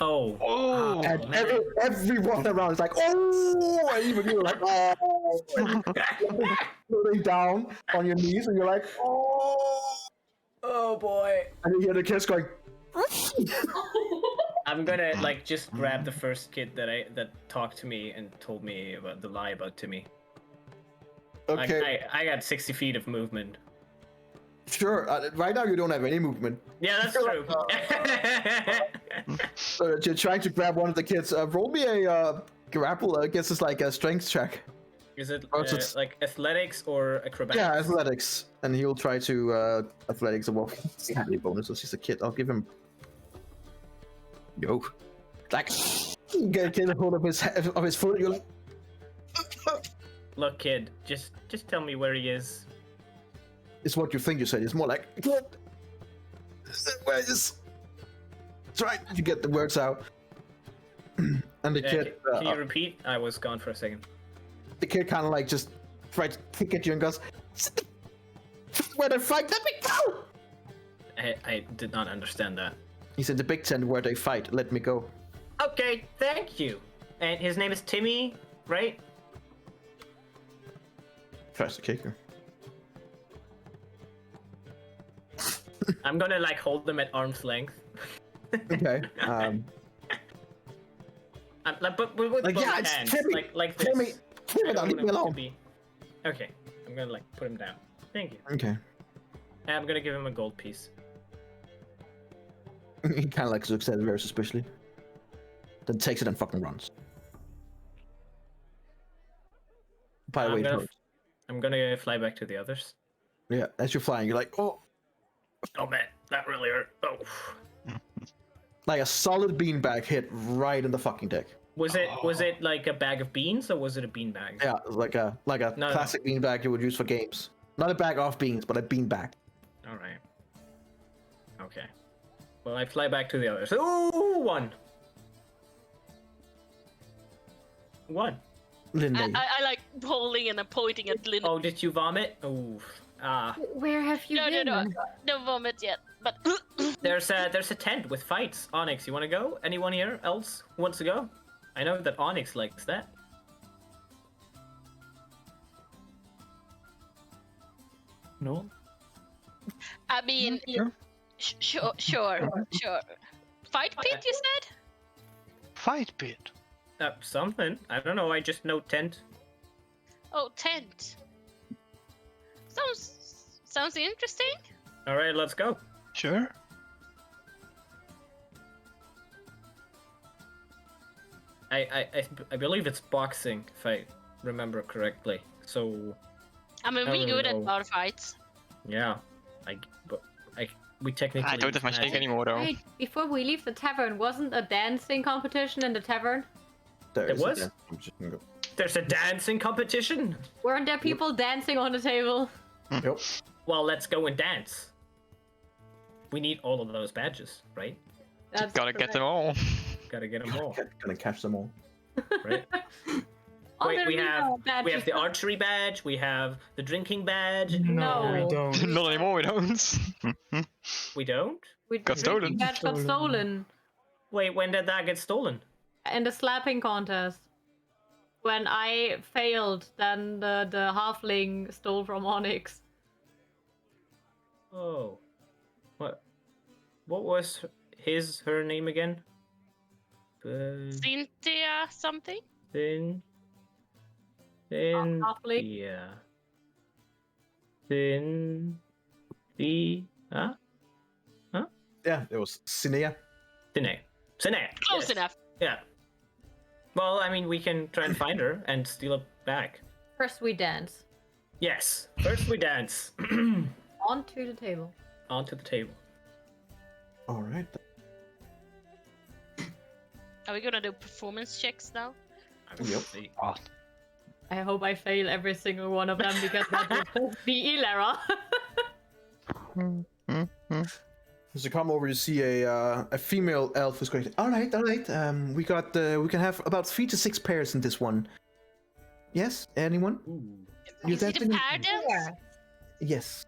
oh. oh, And everyone around is like, oh, and even you're like, oh, and you're laying down on your knees and you're like, oh, Oh boy. and you hear the kids going, I'm gonna like just grab the first kid that talked to me and told me about the lie about Timmy. okay, I got 60 feet of movement. sure. Right now you don't have any movement. Yeah, that's true. You're trying to grab one of the kids. Roll me a grapple. I guess it's like a strength check. Is it Oh, so it's- like athletics or acrobatics? Yeah, athletics, and he'll try to athletics. Well, it's not any bonuses. He's a kid. I'll give him. Yo, like, get a hold of his foot. You're like, Look, kid, just tell me where he is. it's what you think you said. It's more like, kid, where is? Try to get the words out. And the kid, Can you repeat? I was gone for a second. the kid kind of like just tries to get you and goes, where they fight, let me go. I did not understand that. He said the big tent where they fight, let me go. Okay, thank you. And his name is Timmy, right? Tries to kick her. I'm gonna like hold them at arm's length. Okay. But with Like, both yeah, it's hands, Timmy. like this. Timmy, I don't leave me want him to alone. be- Okay, I'm gonna like put him down. Thank you. Okay. And I'm gonna give him a gold piece. He kind of like looks at it very suspiciously. Then takes it and fucking runs. By the way, I'm gonna fly back to the others. yeah, as you're flying, you're like, oh, Oh man, that really hurt. Oh. like a solid beanbag hit right in the fucking deck. Was it like a bag of beans or was it a bean bag? Yeah, like a No. classic beanbag you would use for games. Not a bag of beans, but a beanbag. All right. Okay. Well, I fly back to the others. Ooh, one. Lindy. I like holding and I'm pointing at Lynn. Oh, did you vomit? Ooh. Ah. Where have you No, been? no vomit yet. But There's a tent with fights. Onyx, you want to go? Anyone here else who wants to go? I know that Onyx likes that. No? I mean, sure. Fight pit, you said? Fight pit. Something. I don't know. I just know tent. Oh, tent. Sounds interesting. All right, let's go. Sure. I believe it's boxing, if I remember correctly. So I mean, I we don't good at know. bar fights. yeah, we technically. I don't have my use snake magic. anymore though. Wait, before we leave the tavern, wasn't a dancing competition in the tavern? There There is a was? dance competition. There's a dancing competition. Weren't there people dancing on the table? Yep. Well, let's go and dance. We need all of those badges, right? That's Gotta get them all. Gotta get them all, Gonna catch them all. right? Oh, Wait, there we we have go, badges. we have the archery badge, we have the drinking badge. No. we don't. Not anymore, we don't. We don't? Got stolen. That got stolen Wait, when did that get stolen? in the slapping contest. When I failed, then the halfling stole from Onyx. Oh. What was her name again? Cynthia something? Cynthia. Halfling. Cynthia. Yeah, it was Cinea. Cine. Close enough. Yeah. Well, I mean, we can try and find her and steal it back. First we dance. Yes. First we dance. Onto the table. Onto the table. All right. Are we gonna do performance checks now? I will Yep. see. I hope I fail every single one of them because that would be Ilera. As you come over, you see a female elf who's going. All right. We can have about 3 to 6 pairs in this one. Yes. Anyone? Ooh. You Is it a dancing? pair dance? Yes.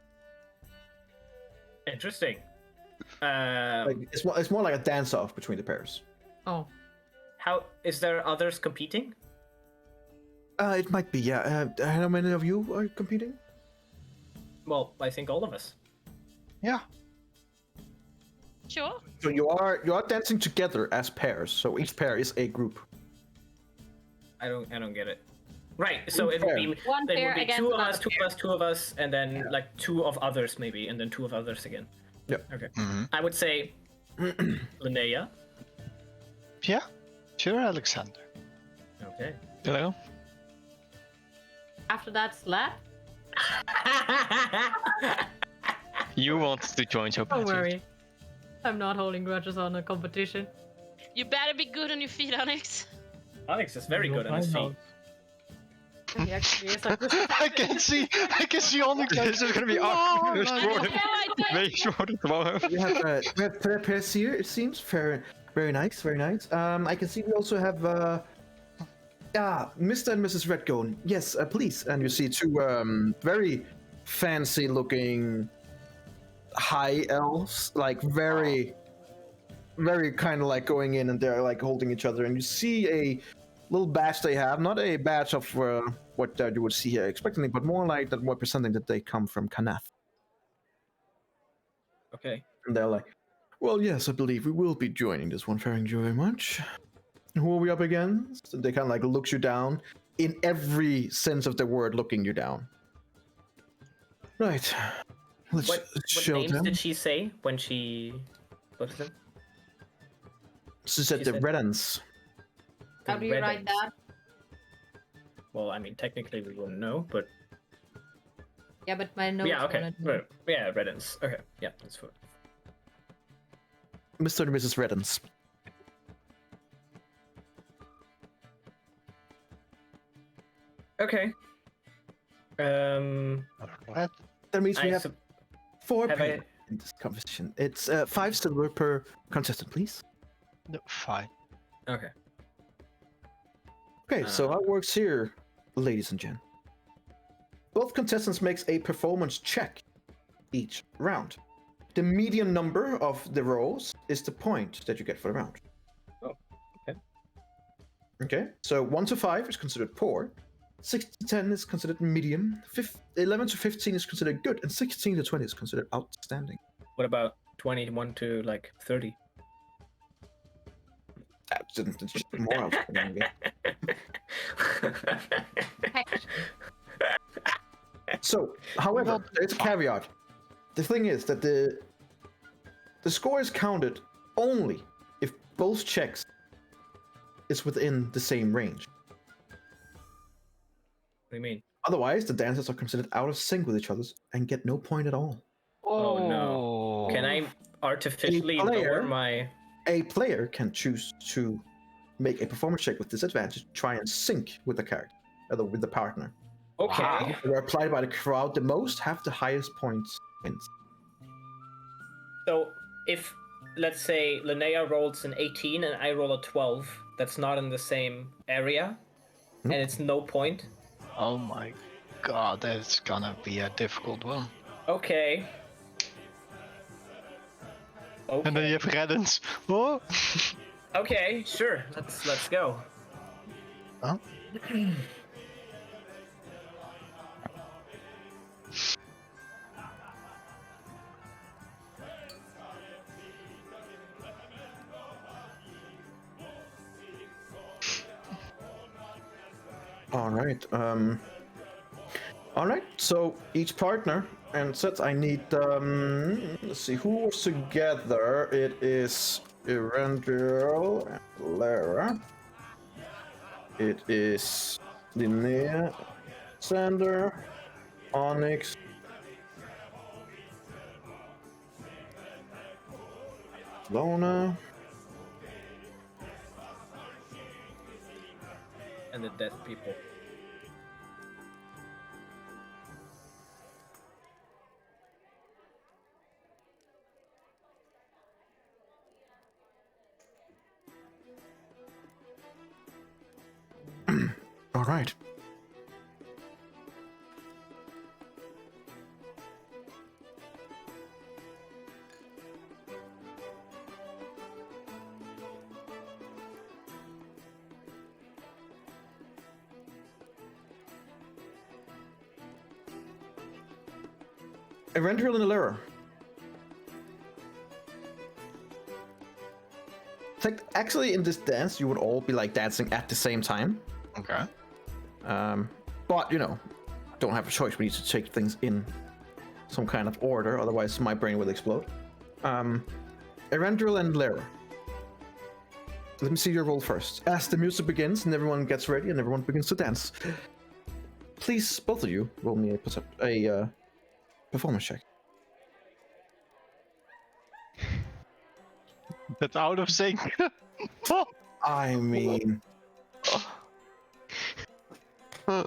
Interesting. Like, it's more like a dance off between the pairs. Oh. How is there others competing? It might be. Yeah. How many of you are competing? Well, I think all of us. Yeah. Sure. So you are dancing together as pairs. So each pair is a group. I don't get it. Right. So it Fair. would be One it pair would be against 2 of another us, 2 pair. of us, 2 of us, and then like 2 of others maybe, and then 2 of others again. Yep. Okay. Mm-hmm. I would say Linnea. Yeah. Sure, Alexander. Okay. Hello. After that slap? You want to join so Don't badly. worry. I'm not holding grudges on a competition. You better be good on your feet, Onyx. Onyx is very You'll good on his find feet. out. He actually is like this. I can see Onyx. This is gonna be awkward. I feel like that. Way shorter tomorrow. We have therapists here. It seems very nice, very nice. I can see we also have Mr. and Mrs. Redgone. Yes, please. And you see two very fancy-looking high elves, like very kind of like going in, and they're like holding each other. And you see a little badge they have, not a badge of what you would see here expectantly, but more like that representing that they come from Kanath. Okay. And they're like, well, yes, I believe we will be joining this one. Thank you very much. Who are we up against? And they kind of like looks you down in every sense of the word, looking you down. Right. Let's What show names them. did she say when she looked at them? She said she the said- Redens. The How do you write Reddens. that? Well, I mean, technically we wouldn't know, but Yeah, but my notes yeah, okay. wanted- Right. Yeah, Reddens. Okay, yeah, that's fine. Mr. and Mrs. Redens. Okay. What? That means we I have sup- 4 have pay in this competition. It's 5 silver per contestant, please. No, fine. Okay. Okay, so Uh, how it works here, ladies and gents. Both contestants makes a performance check each round. The median number of the rolls is the point that you get for the round. Oh, okay. Okay, so 1 to 5 is considered poor, 6 to 10 is considered medium, 11 to 15 is considered good, and 16 to 20 is considered outstanding. What about 21 to like 30? That's more outstanding. So, however, there's a caveat. The thing is that the score is counted only if both checks is within the same range. What do you mean? Otherwise, the dancers are considered out of sync with each other and get no point at all. Oh, no. Can I artificially player- lower my? A player can choose to make a performance check with disadvantage to try and sync with the character, with the partner. Okay. They are applied by the crowd the most, have the highest points wins. So if, let's say, Linnea rolls an 18 and I roll a 12, that's not in the same area, and it's no point. Oh my god, that's gonna be a difficult one. Okay. And then you have Reddens. Oh! Okay, sure. Let's go. Huh? All right. All right. So each partner and sets. I need. Let's see who was together. It is Erendil and Lara. It is Linnea, Sander, Onyx, Lona, And the dead people. All right. Erendil and Lara. Actually, in this dance, you would all be like dancing at the same time. Okay. But you know, don't have a choice. We need to take things in some kind of order, otherwise my brain will explode. Erendil and Lara. Let me see your roll first. As the music begins and everyone gets ready and everyone begins to dance, please, both of you, roll me a performance check. That's out of sync. I mean, Are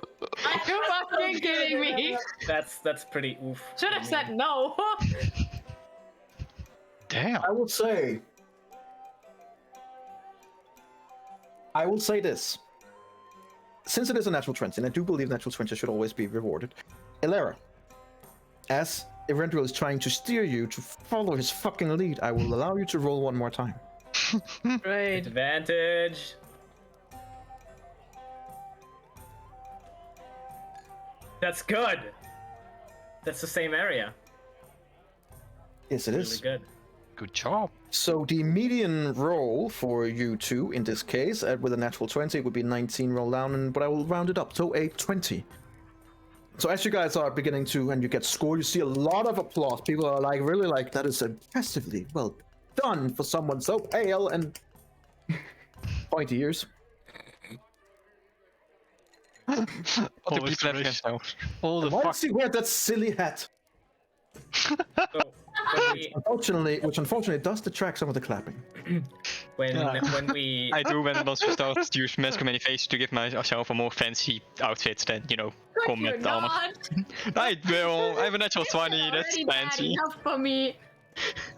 you fucking kidding me? That's pretty oof. Should have said no. Damn. I will say this. Since it is a natural 20, and I do believe natural 20 should always be rewarded, Elara, as Erenduel is trying to steer you to follow his fucking lead, I will allow you to roll one more time. Great. Advantage. That's good. That's the same area. Yes, it Really is. good. Good job. So the median roll for you two in this case, with a natural 20, it would be 19 roll down, but I will round it up to a 20. So as you guys are beginning to, and you get scored, you see a lot of applause. People are like, really like, that is impressively well done for someone so pale and pointy ears. What the Always people have fresh. themselves. All the Why fuck. does he wear that silly hat? So Which unfortunately does detract some of the clapping. when Yeah. when we I do when once we start to use mask communication to give myself a more fancy outfit than, You're combat armor. not. I will. I have a natural 20, that's Already bad fancy. enough for me.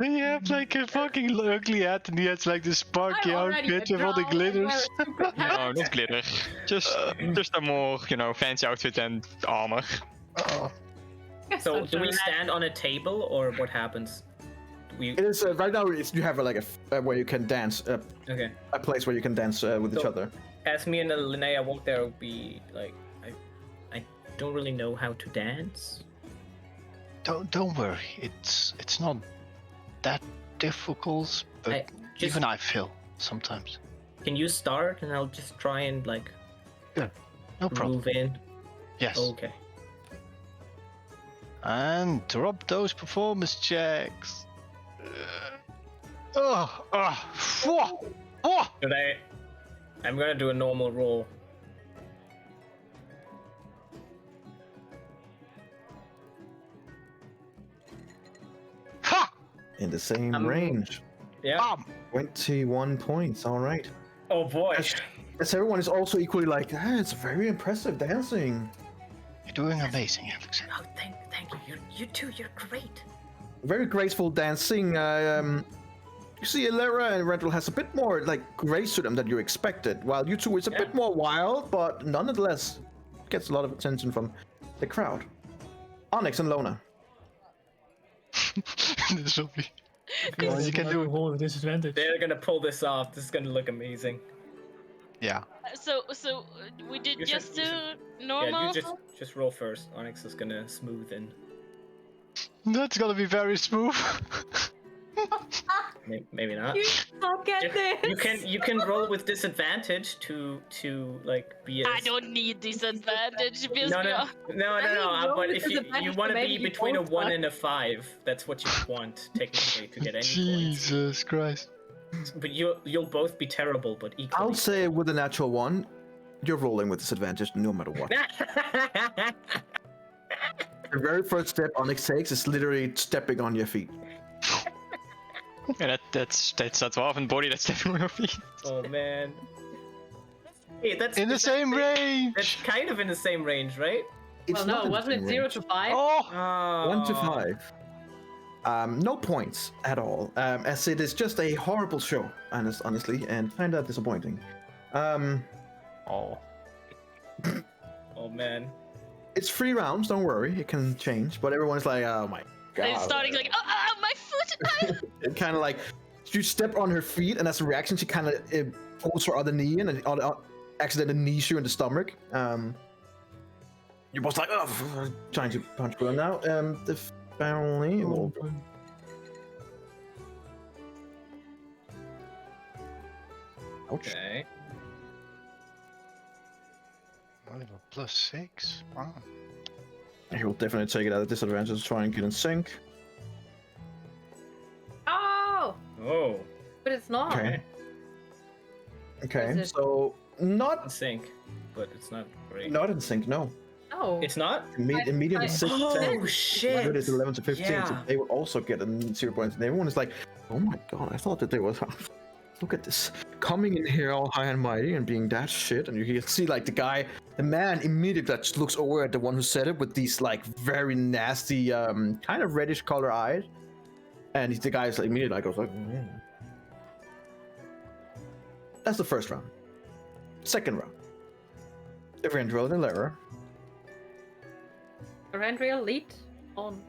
He have like a fucking ugly hat and he has like the sparky I'm already outfit a with all the troll, I wear glitters. a stupid hat. No, not glitter. Just a more, fancy outfit than armor. so do we Such a stand on a table or what happens? It is right now. You have where you can dance, Okay. a place where you can dance with each So- other. As me and Linnea walk there, will be like I don't really know how to dance. Don't worry. It's not that difficult, but I just- even I feel sometimes. Can you start and I'll just try and like No problem. move in? Yes. Okay. And drop those performance checks. Should I? I'm gonna do a normal roll. Ha! In the same Um, range. Yeah. 21 points. All right. Oh boy. As everyone is also equally like, it's very impressive dancing. You're doing amazing, Alex. Oh, thank you. You too. You're great. Very graceful dancing. You see, Elara and Rental has a bit more like grace to them than you expected, while you two is a bit more wild, but nonetheless gets a lot of attention from the crowd. Onyx and Lona. This will be. Come on, you can do it. Roll with disadvantage. They're gonna pull this off. This is gonna look amazing. Yeah. So we did You just should- do normal. Yeah, you just roll first. Onyx is gonna smooth in. That's gonna be very smooth. Maybe not. You don't get this. You can roll with disadvantage to like be. I don't need disadvantage. No. roll But with if you disadvantage want to to be maybe between a both 1 suck. and a 5, that's what you want technically to get any points. Jesus Christ. But you'll both be terrible, but equally. I'll say with a natural 1, you're rolling with disadvantage no matter what. The very first step Onyx takes is literally stepping on your feet. Yeah, that's a dwarven body that's stepping on your feet. Oh man. Hey, that's In the same range. That's kind of in the same range, right? It's Well, not no, in the wasn't same it 0 range. to 5? Oh. 1 to 5. No points at all, as it is just a horrible show, honestly, and kind of disappointing. Oh. Oh man. It's 3 rounds, don't worry, it can change, but everyone's like, oh my god. And starting like, my foot. It kind of like, you step on her feet, and as a reaction, she kind of pulls her other knee in and accidentally knees you in the stomach. You're both like, oh, trying to punch her now. The family will. Ouch. Okay. Only a +6. Wow. He will definitely take it at a disadvantage to try and get in sync. Oh! Oh. But it's not. Okay. Okay, Is it- so In not sync, but it's not great. in sync, no. Oh. It's not? Medium is 6 to 10. Oh shit! Good is 11 to 15, so Yeah. they will also get a 0 points. And everyone is like, oh my god, I thought that they was. Look at this. Coming in here all high and mighty and being that shit. And you can see, like, the man immediately just looks over at the one who said it with these, like, very nasty, kind of reddish color eyes. And the guy's like, immediately like, goes like, That's the first round. Second round. Eberron and Lara. Erendriel lead on.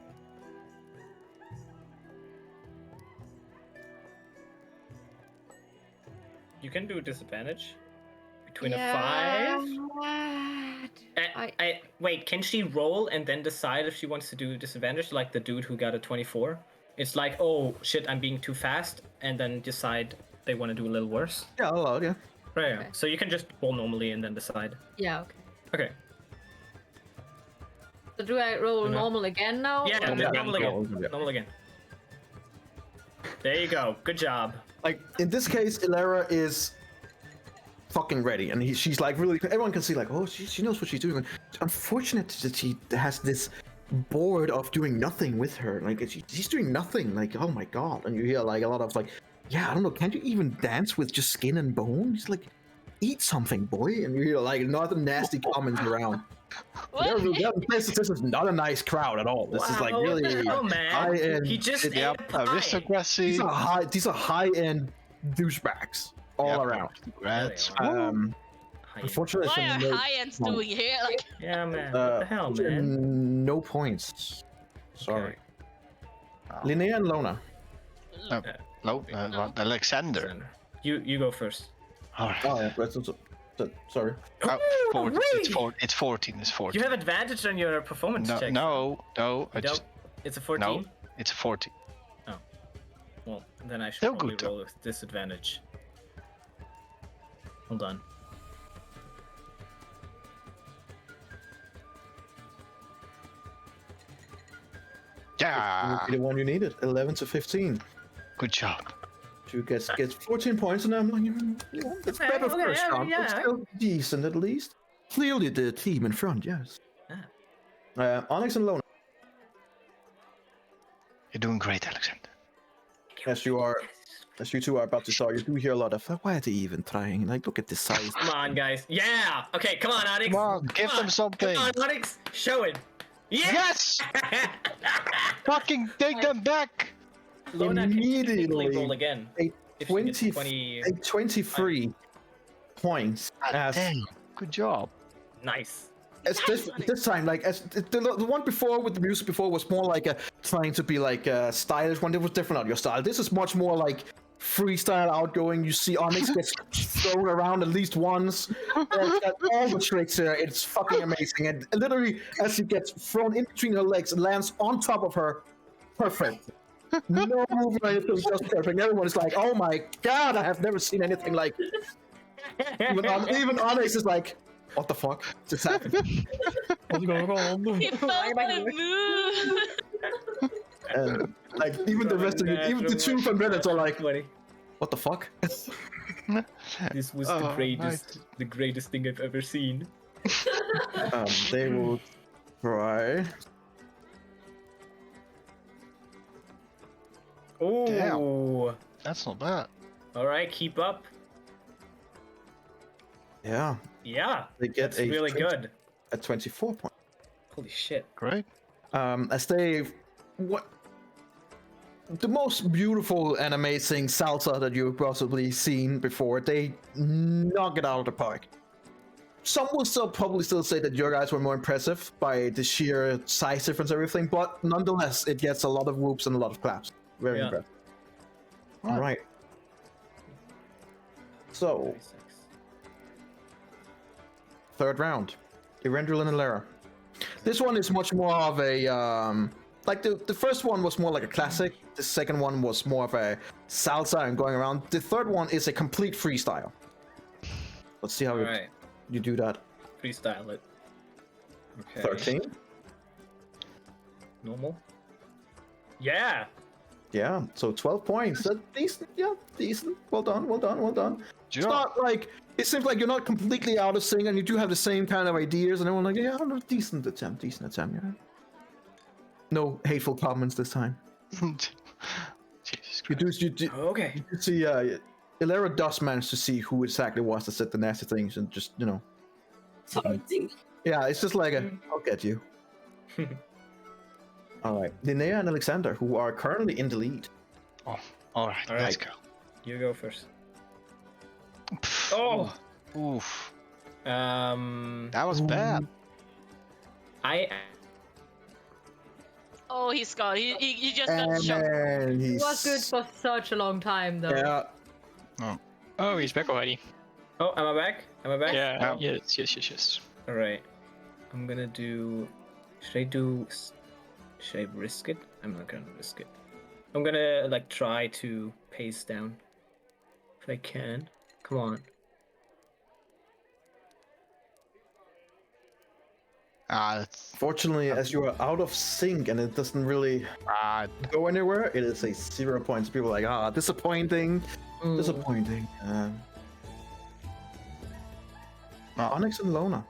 You can do disadvantage between a 5. Wait, can she roll and then decide if she wants to do disadvantage like the dude who got a 24? It's like, oh shit, I'm being too fast, and then decide they want to do a little worse. Yeah, allowed, yeah. Right. Okay. So you can just roll normally and then decide. Yeah, okay. Okay. So do I roll No. normal again now? Yeah, or- normal again. Yeah. Normal again. There you go. Good job. Like, in this case, Ilara is fucking ready. And she's like, really, everyone can see, like, oh, she knows what she's doing. It's unfortunate that she has this board of doing nothing with her. Like, she's doing nothing. Like, oh my god. And you hear, like, a lot of, like, yeah, I don't know, can't you even dance with just skin and bone? He's like, eat something, boy. And you hear, like, another nasty comments around. This is not a nice crowd at all. This is like Wow, what really the hell, man? high-end. He just ate Yep, a pie. aristocracy. These are high-end douchebags all Yep. around. Congrats. High-end. Unfortunately, What are no, high ends doing here? Like, Yeah, man. What the hell, man? no points. Sorry. Oh. Linnea and Lona. No, Alexander. You go first. All right. Oh, yeah, sorry. Oh, Ooh, 14, wait! it's 14. It's 14. You have advantage on your performance no, check. no, You I don't? just, It's a 14? no, it's 14. Well, then I should Still probably good, though. roll with disadvantage. Hold on. Yeah, The one you needed, 11 to 15. good job. She gets 14 points, and I'm like, it's Okay, better okay, first yeah, round, but yeah. still decent at least. Clearly the team in front, yes. Onyx and Lona, You're doing great, Alexander. as you two are about to start, you do hear a lot of, why are they even trying? Like, look at this size. Come on, guys. Yeah! Okay, come on, Onyx. Come on, give them something. Come on, Onyx. Show it. Yeah! Yes! Fucking take them back! Lona can technically Immediately. roll again. A If she gets 20, a 23 points. As, Damn, good job. Nice. as this time, like as the one before with the music before was more like a trying to be like a stylish one. It was different on your style. This is much more like freestyle, outgoing. You see Onyx gets thrown around at least once. It's got all the tricks here. It's fucking amazing. And literally, as she gets thrown in between her legs, lands on top of her. Perfect. No movement, just perfect. Everyone is like, "Oh my god, I have never seen anything like." Even Onyx is like, "What the fuck just happened?" What's going on? he felt the move. And like even the rest of you, even the two from Reddit are like, Funny. "What the fuck?" This was Oh, the greatest thing I've ever seen. They will try. Oh. That's not bad. All right, keep up. Yeah, Yeah, they get that's a really 20 good. at 24 points. Holy shit. Great. As they what the most beautiful and amazing salsa that you've possibly seen before. They knock it out of the park. Some will probably still say that your guys were more impressive by the sheer size difference and everything, but nonetheless, it gets a lot of whoops and a lot of claps. Very Yeah. impressive. All right. So, third round, Erendriel and Lara. This one is much more of a like the first one was more like a classic. The second one was more of a salsa and going around. The third one is a complete freestyle. Let's see how All right, you do that. freestyle it. Okay. 13. Normal. Yeah. Yeah, so 12 points. That's decent. Yeah, decent. Well done, well done, well done. It's not like, it seems like you're not completely out of sync and you do have the same kind of ideas and everyone like, yeah, no, decent attempt, yeah. No hateful comments this time. Jesus You Christ. do Okay. you see, Ilera does manage to see who exactly was that said the nasty things and just, you know. Something. Yeah, it's just like I'll get you. Alright, Linnea and Alexander, who are currently in the lead. Oh, alright, let's go. You go first. Pff, Oh. Oof. That was bad. Oh, he's gone. He just got shot. And It he's... was good for such a long time, though. Yeah, Oh, he's back already. Oh, am I back? Am I back? Yeah. Yes. All right. I'm gonna do. Should I risk it? I'm not gonna risk it. I'm gonna like try to pace down if I can. Come on. Fortunately, as you are out of sync and it doesn't really go anywhere, it is a 0 points. People are like, disappointing. Disappointing. Onyx and Lona.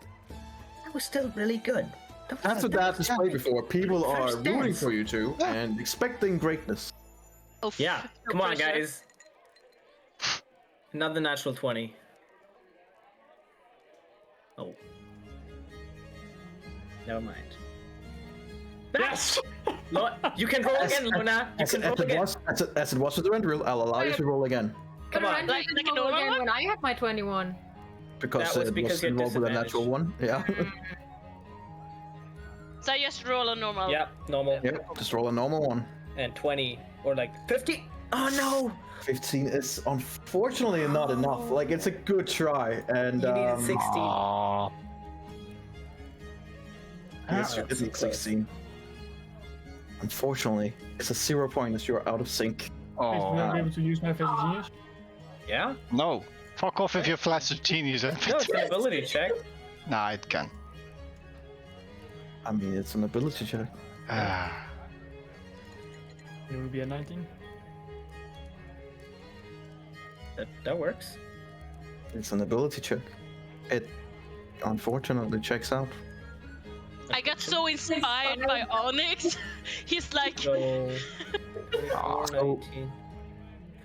That was still really good. After that display before, people are rooting for you two and expecting greatness. Oh, Yeah, no come on, pressure. guys. Another natural 20. Oh. Never mind. Yes! You can roll again, Luna. You can roll again. As it was with the rent rule, I'll allow you to roll again. Come on. Like a normal one? When I had my 21. Because That was it because was you had involved with a natural one. Yeah. So I just roll a normal. Yep, normal. Yep, just roll a normal one. And 20 or like 50. Oh no! 15 is unfortunately not enough. Like, it's a good try. And You needed 16. yes, you did need 16. Unfortunately, it's a 0 point as you're out of sync. Please do not be able to use my Flash of Genius. Yeah? No. Fuck off if you're Flash of Genius. No, it's an ability check. Nah, it can. I mean, it's an ability check. It will be a 19. That works. It's an ability check. It unfortunately checks out. I got so inspired by Onyx. He's like, So 44, So- 19,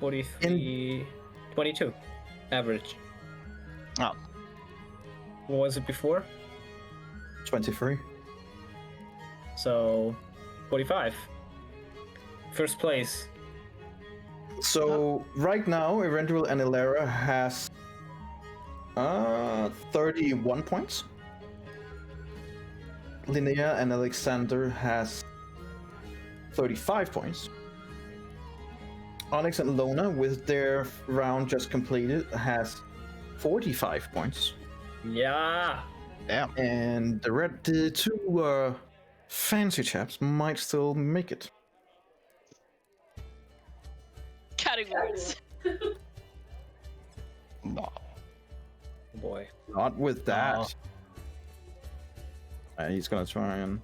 43, 22. Average. Oh. What was it before? 23. So 45. First place. So right now, Eventual and Ilera has 31 points. Linnea and Alexander has 35 points. Onyx and Lona, with their round just completed, has 45 points. Yeah. Damn. And the two fancy chaps might still make it. cutting words. No. Boy. Not with that. He's gonna try and...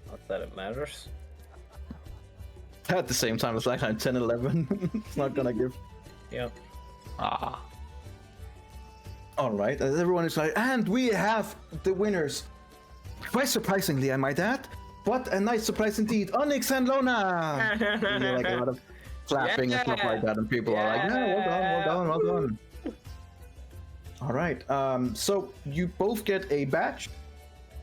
Not that it matters. At the same time, it's like 10, 11. It's not gonna give. Yep. Ah. Alright, everyone is like, and we have the winners. Quite surprisingly, I might add. What a nice surprise indeed. Onyx and Lona! You hear, like a lot of clapping and stuff like that, and people are like, yeah, well done, well done. Alright, so you both get a badge,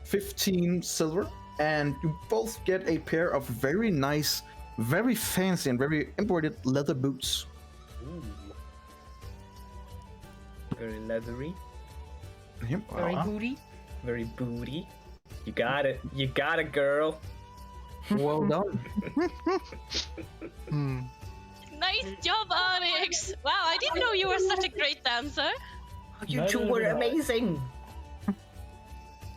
15 silver, and you both get a pair of very nice, very fancy and very embroidered leather boots. Ooh. Very leathery. Yep. Very booty. Very booty. You got it. You got it, girl. Well done. Nice job, Onyx! Wow, I didn't know you were such a great dancer. You two were amazing.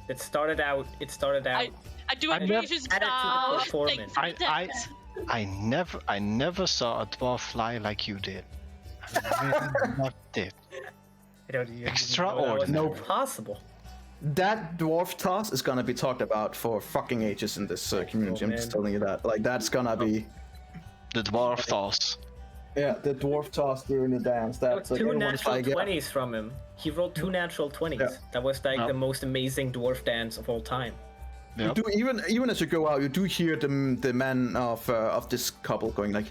It started out. I do I never- appreciate Add it to the performance. I never saw a dwarf fly like you did. I really never did. I don't even Extraordinary. know that was possible. That dwarf toss is gonna be talked about for fucking ages in this community. I'm just man. telling you that. Like, that's gonna be. The dwarf toss. Yeah, the dwarf toss during the dance. That That's was two everyone's natural like, yeah. 20s from him. He rolled two natural 20s. Yeah. That was like Yeah. the most amazing dwarf dance of all time. You do even as you go out, you do hear the man of this couple going like,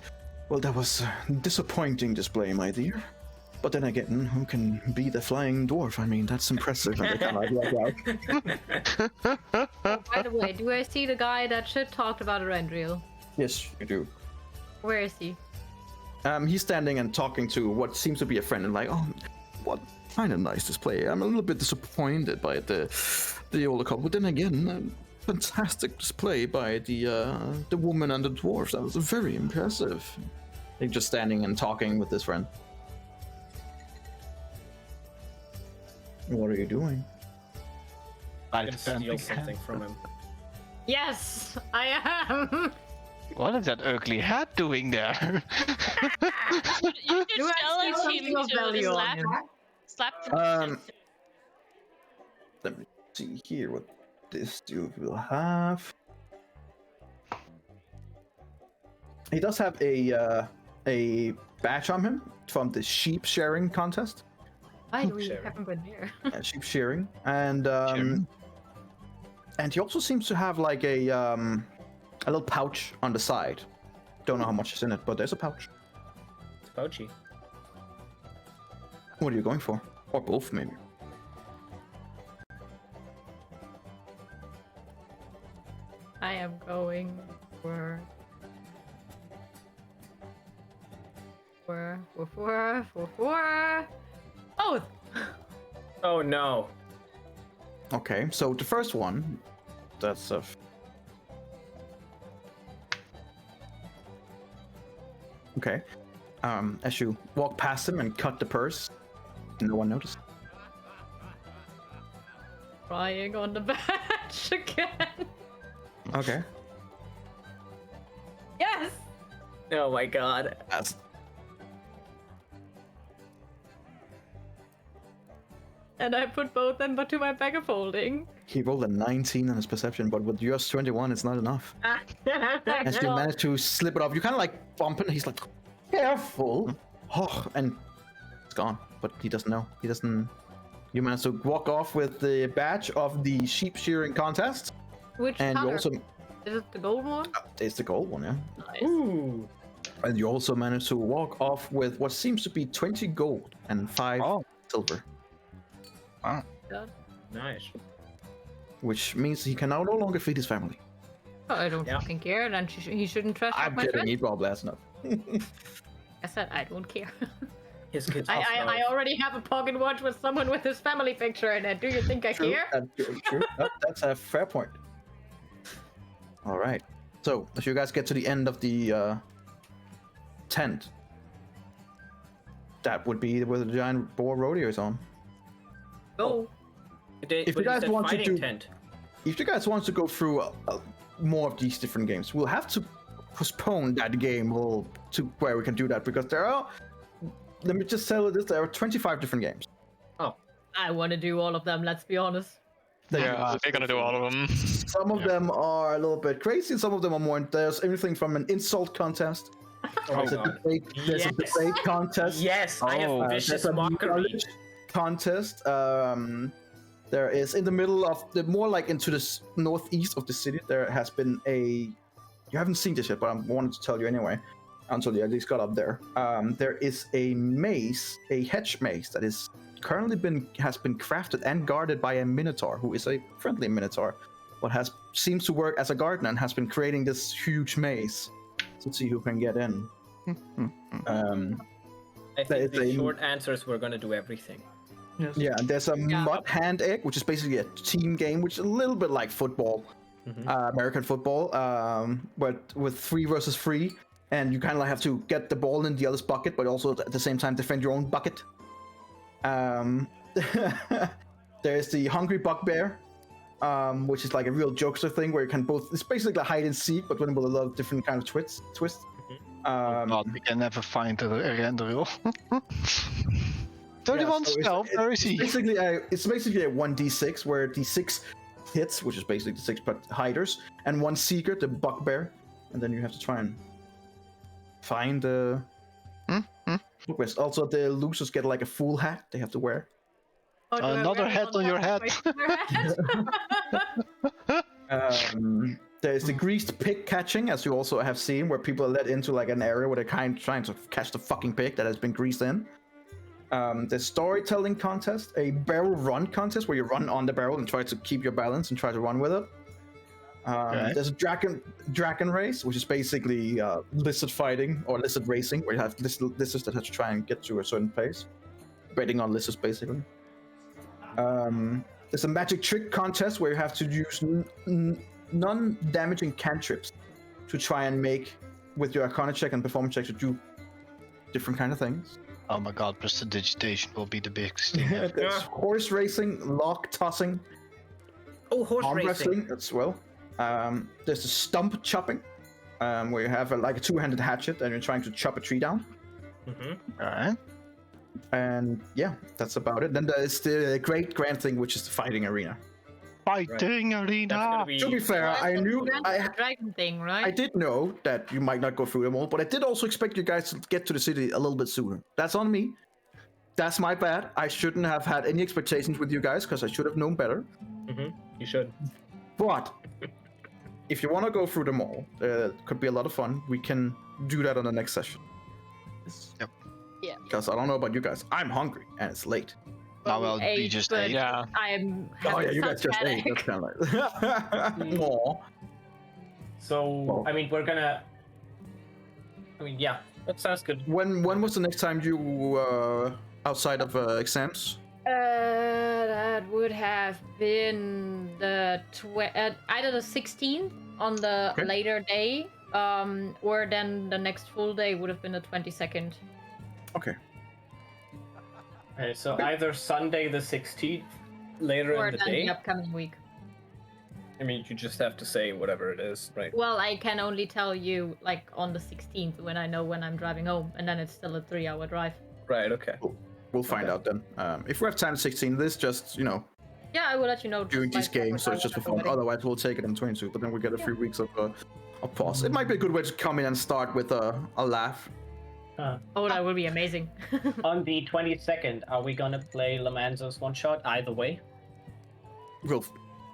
"Well, that was a disappointing display, my dear. But then again, who can be the flying dwarf? I mean, that's impressive." And they kind of like walk out. By the way, do I see the guy that should talked about Arendriel? Yes, you do. Where is he? He's standing and talking to what seems to be a friend, and like, "Oh, what kind of nice display. I'm a little bit disappointed by the older couple. But then again, fantastic display by the woman and the dwarves. That was very impressive." They're just standing and talking with this friend. What are you doing? I can steal something from him. Yes, I am. What is that ugly hat doing there? You Do could I see challenge something him of value on to him? slap him. Let me see here what this dude will have. He does have a badge on him from the sheep sharing contest. Why do we Sharing. haven't been here? Yeah, sheep shearing, and he also seems to have like a little pouch on the side. Don't know how much is in it, but there's a pouch. It's pouchy. What are you going for? Or both, maybe. I am going for. Both. Oh no. Okay, so the first one, that's a. Okay. As you walk past him and cut the purse, no one noticed. Crying on the badge again. Okay. Yes. Oh my god. That's And I put both them but to my bag of holding. He rolled a 19 on his perception, but with yours 21, it's not enough. As you manage to slip it off, you kind of like bump it, and he's like, "Careful!" Oh, and it's gone. But he doesn't know. He doesn't. You manage to walk off with the badge of the sheep shearing contest, Which and you color? also. Is it the gold one? It's the gold one, yeah. Nice. Ooh. And you also manage to walk off with what seems to be 20 gold and 5 silver, God. Nice. which means he can now no longer feed his family. Oh, I don't Yeah. fucking care. Then he shouldn't trust I'm my kidding. friend. He probably has enough. I said I don't care. His kids. I already have a pocket watch with someone with his family picture in it. Do you think I True, care? true. That's a fair point. All right. So, as you guys get to the end of the tent, that would be where the giant boar rodeo is on. Go. If you guys want to do- tent. If you guys want to go through more of these different games, we'll have to postpone that game to where we can do that, because there are. Let me just tell you this: there are 25 different games. I want to do all of them. Let's be honest. Yeah, we're gonna do all of them. Some of them are a little bit crazy, and some of them are more. There's everything from an insult contest. There's a God. debate. There's a Yes. debate contest. Yes, I have vicious There's a mockery. knowledge contest. There is in the middle of the more like into the northeast of the city. There has been a. You haven't seen this yet, but I wanted to tell you anyway. Until you at least got up there. There is a maze, a hedge maze that is currently has been crafted and guarded by a minotaur, who is a friendly minotaur, but seems to work as a gardener and has been creating this huge maze. Let's see who can get in. I think It's the a- short answer is we're gonna do everything. Yes. Yeah, and there's a Yeah. mud hand egg, which is basically a team game, which is a little bit like football, American football, but with 3 versus 3, and you kind of like have to get the ball in the other's bucket, but also at the same time defend your own bucket. There's the Hungry Bugbear, which is like a real jokester thing where you can both. It's basically like hide and seek, but with a lot of different kind of twists. God, we can never find the Erendril. 31 so stealth, where is he? It's basically a 1d6 where d6 hits, which is basically the 6 hiders, and 1 secret, the bugbear, and then you have to try and find the book. Also, the losers get like a full hat they have to wear. Oh, do I Another wear it hat on your head. There's the greased pig catching, as you also have seen, where people are led into like an area where they're trying to catch the fucking pig that has been greased in. The storytelling contest, a barrel run contest where you run on the barrel and try to keep your balance and try to run with it. There's a dragon race, which is basically lizard fighting or lizard racing, where you have lizards that have to try and get to a certain pace, betting on lizards basically. There's a magic trick contest where you have to use non-damaging cantrips to try and make, with your Arcana check and performance check, to do different kind of things. Oh my god, prestidigitation will be the biggest thing ever. There's horse racing, log tossing, horse arm racing. wrestling as well. There's the stump chopping, where you have like a two-handed hatchet and you're trying to chop a tree down. Alright. And yeah, that's about it. Then there's the great grand thing, which is the fighting arena. Fighting That's arena! gonna be... To be fair, I knew the dragon thing, right? I did know that you might not go through them all, but I did also expect you guys to get to the city a little bit sooner. That's on me. That's my bad. I shouldn't have had any expectations with you guys because I should have known better. You should. But if you want to go through them all, could be a lot of fun. We can do that on the next session. Yep. Yeah. Because I don't know about you guys. I'm hungry and it's late. Oh well, we just ate. Yeah. I'm Oh yeah, having you guys such just ate. headache. That's kind of like. Aw. So, I mean, we're gonna... yeah, that sounds good. When was the next time you outside of exams? That would have been the either the 16th on the later day, or then the next full day would have been the 22nd. Okay. Okay, so either Sunday the 16th, later Or in the then day. the upcoming week. I mean, you just have to say whatever it is, right? Well, I can only tell you like on the 16th when I know when I'm driving home, and then it's still a 3-hour drive. Right, okay. We'll find out then. If we have time 16, this just, Yeah, I will let you know. during these games, so it's just for fun. Otherwise, we'll take it in 22, but then we get a few weeks of pause. It might be a good way to come in and start with a laugh. Oh, that would be amazing. On the 22nd, are we gonna play Lamanzo's one shot either way? We'll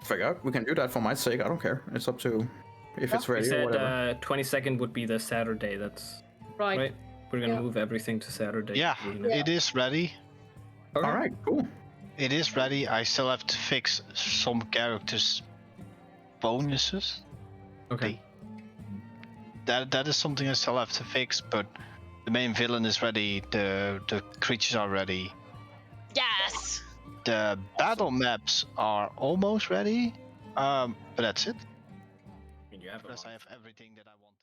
figure out. We can do that for my sake. I don't care. It's up to if it's ready We or said whatever. 22nd would be the Saturday. That's right. We're gonna move everything to Saturday. Yeah, it is ready. All right, cool. It is ready. I still have to fix some characters' bonuses. Okay. That is something I still have to fix, but the main villain is ready. The creatures are ready. Yes. The battle maps are almost ready. But that's it. I mean, you have Plus, I have everything that I want.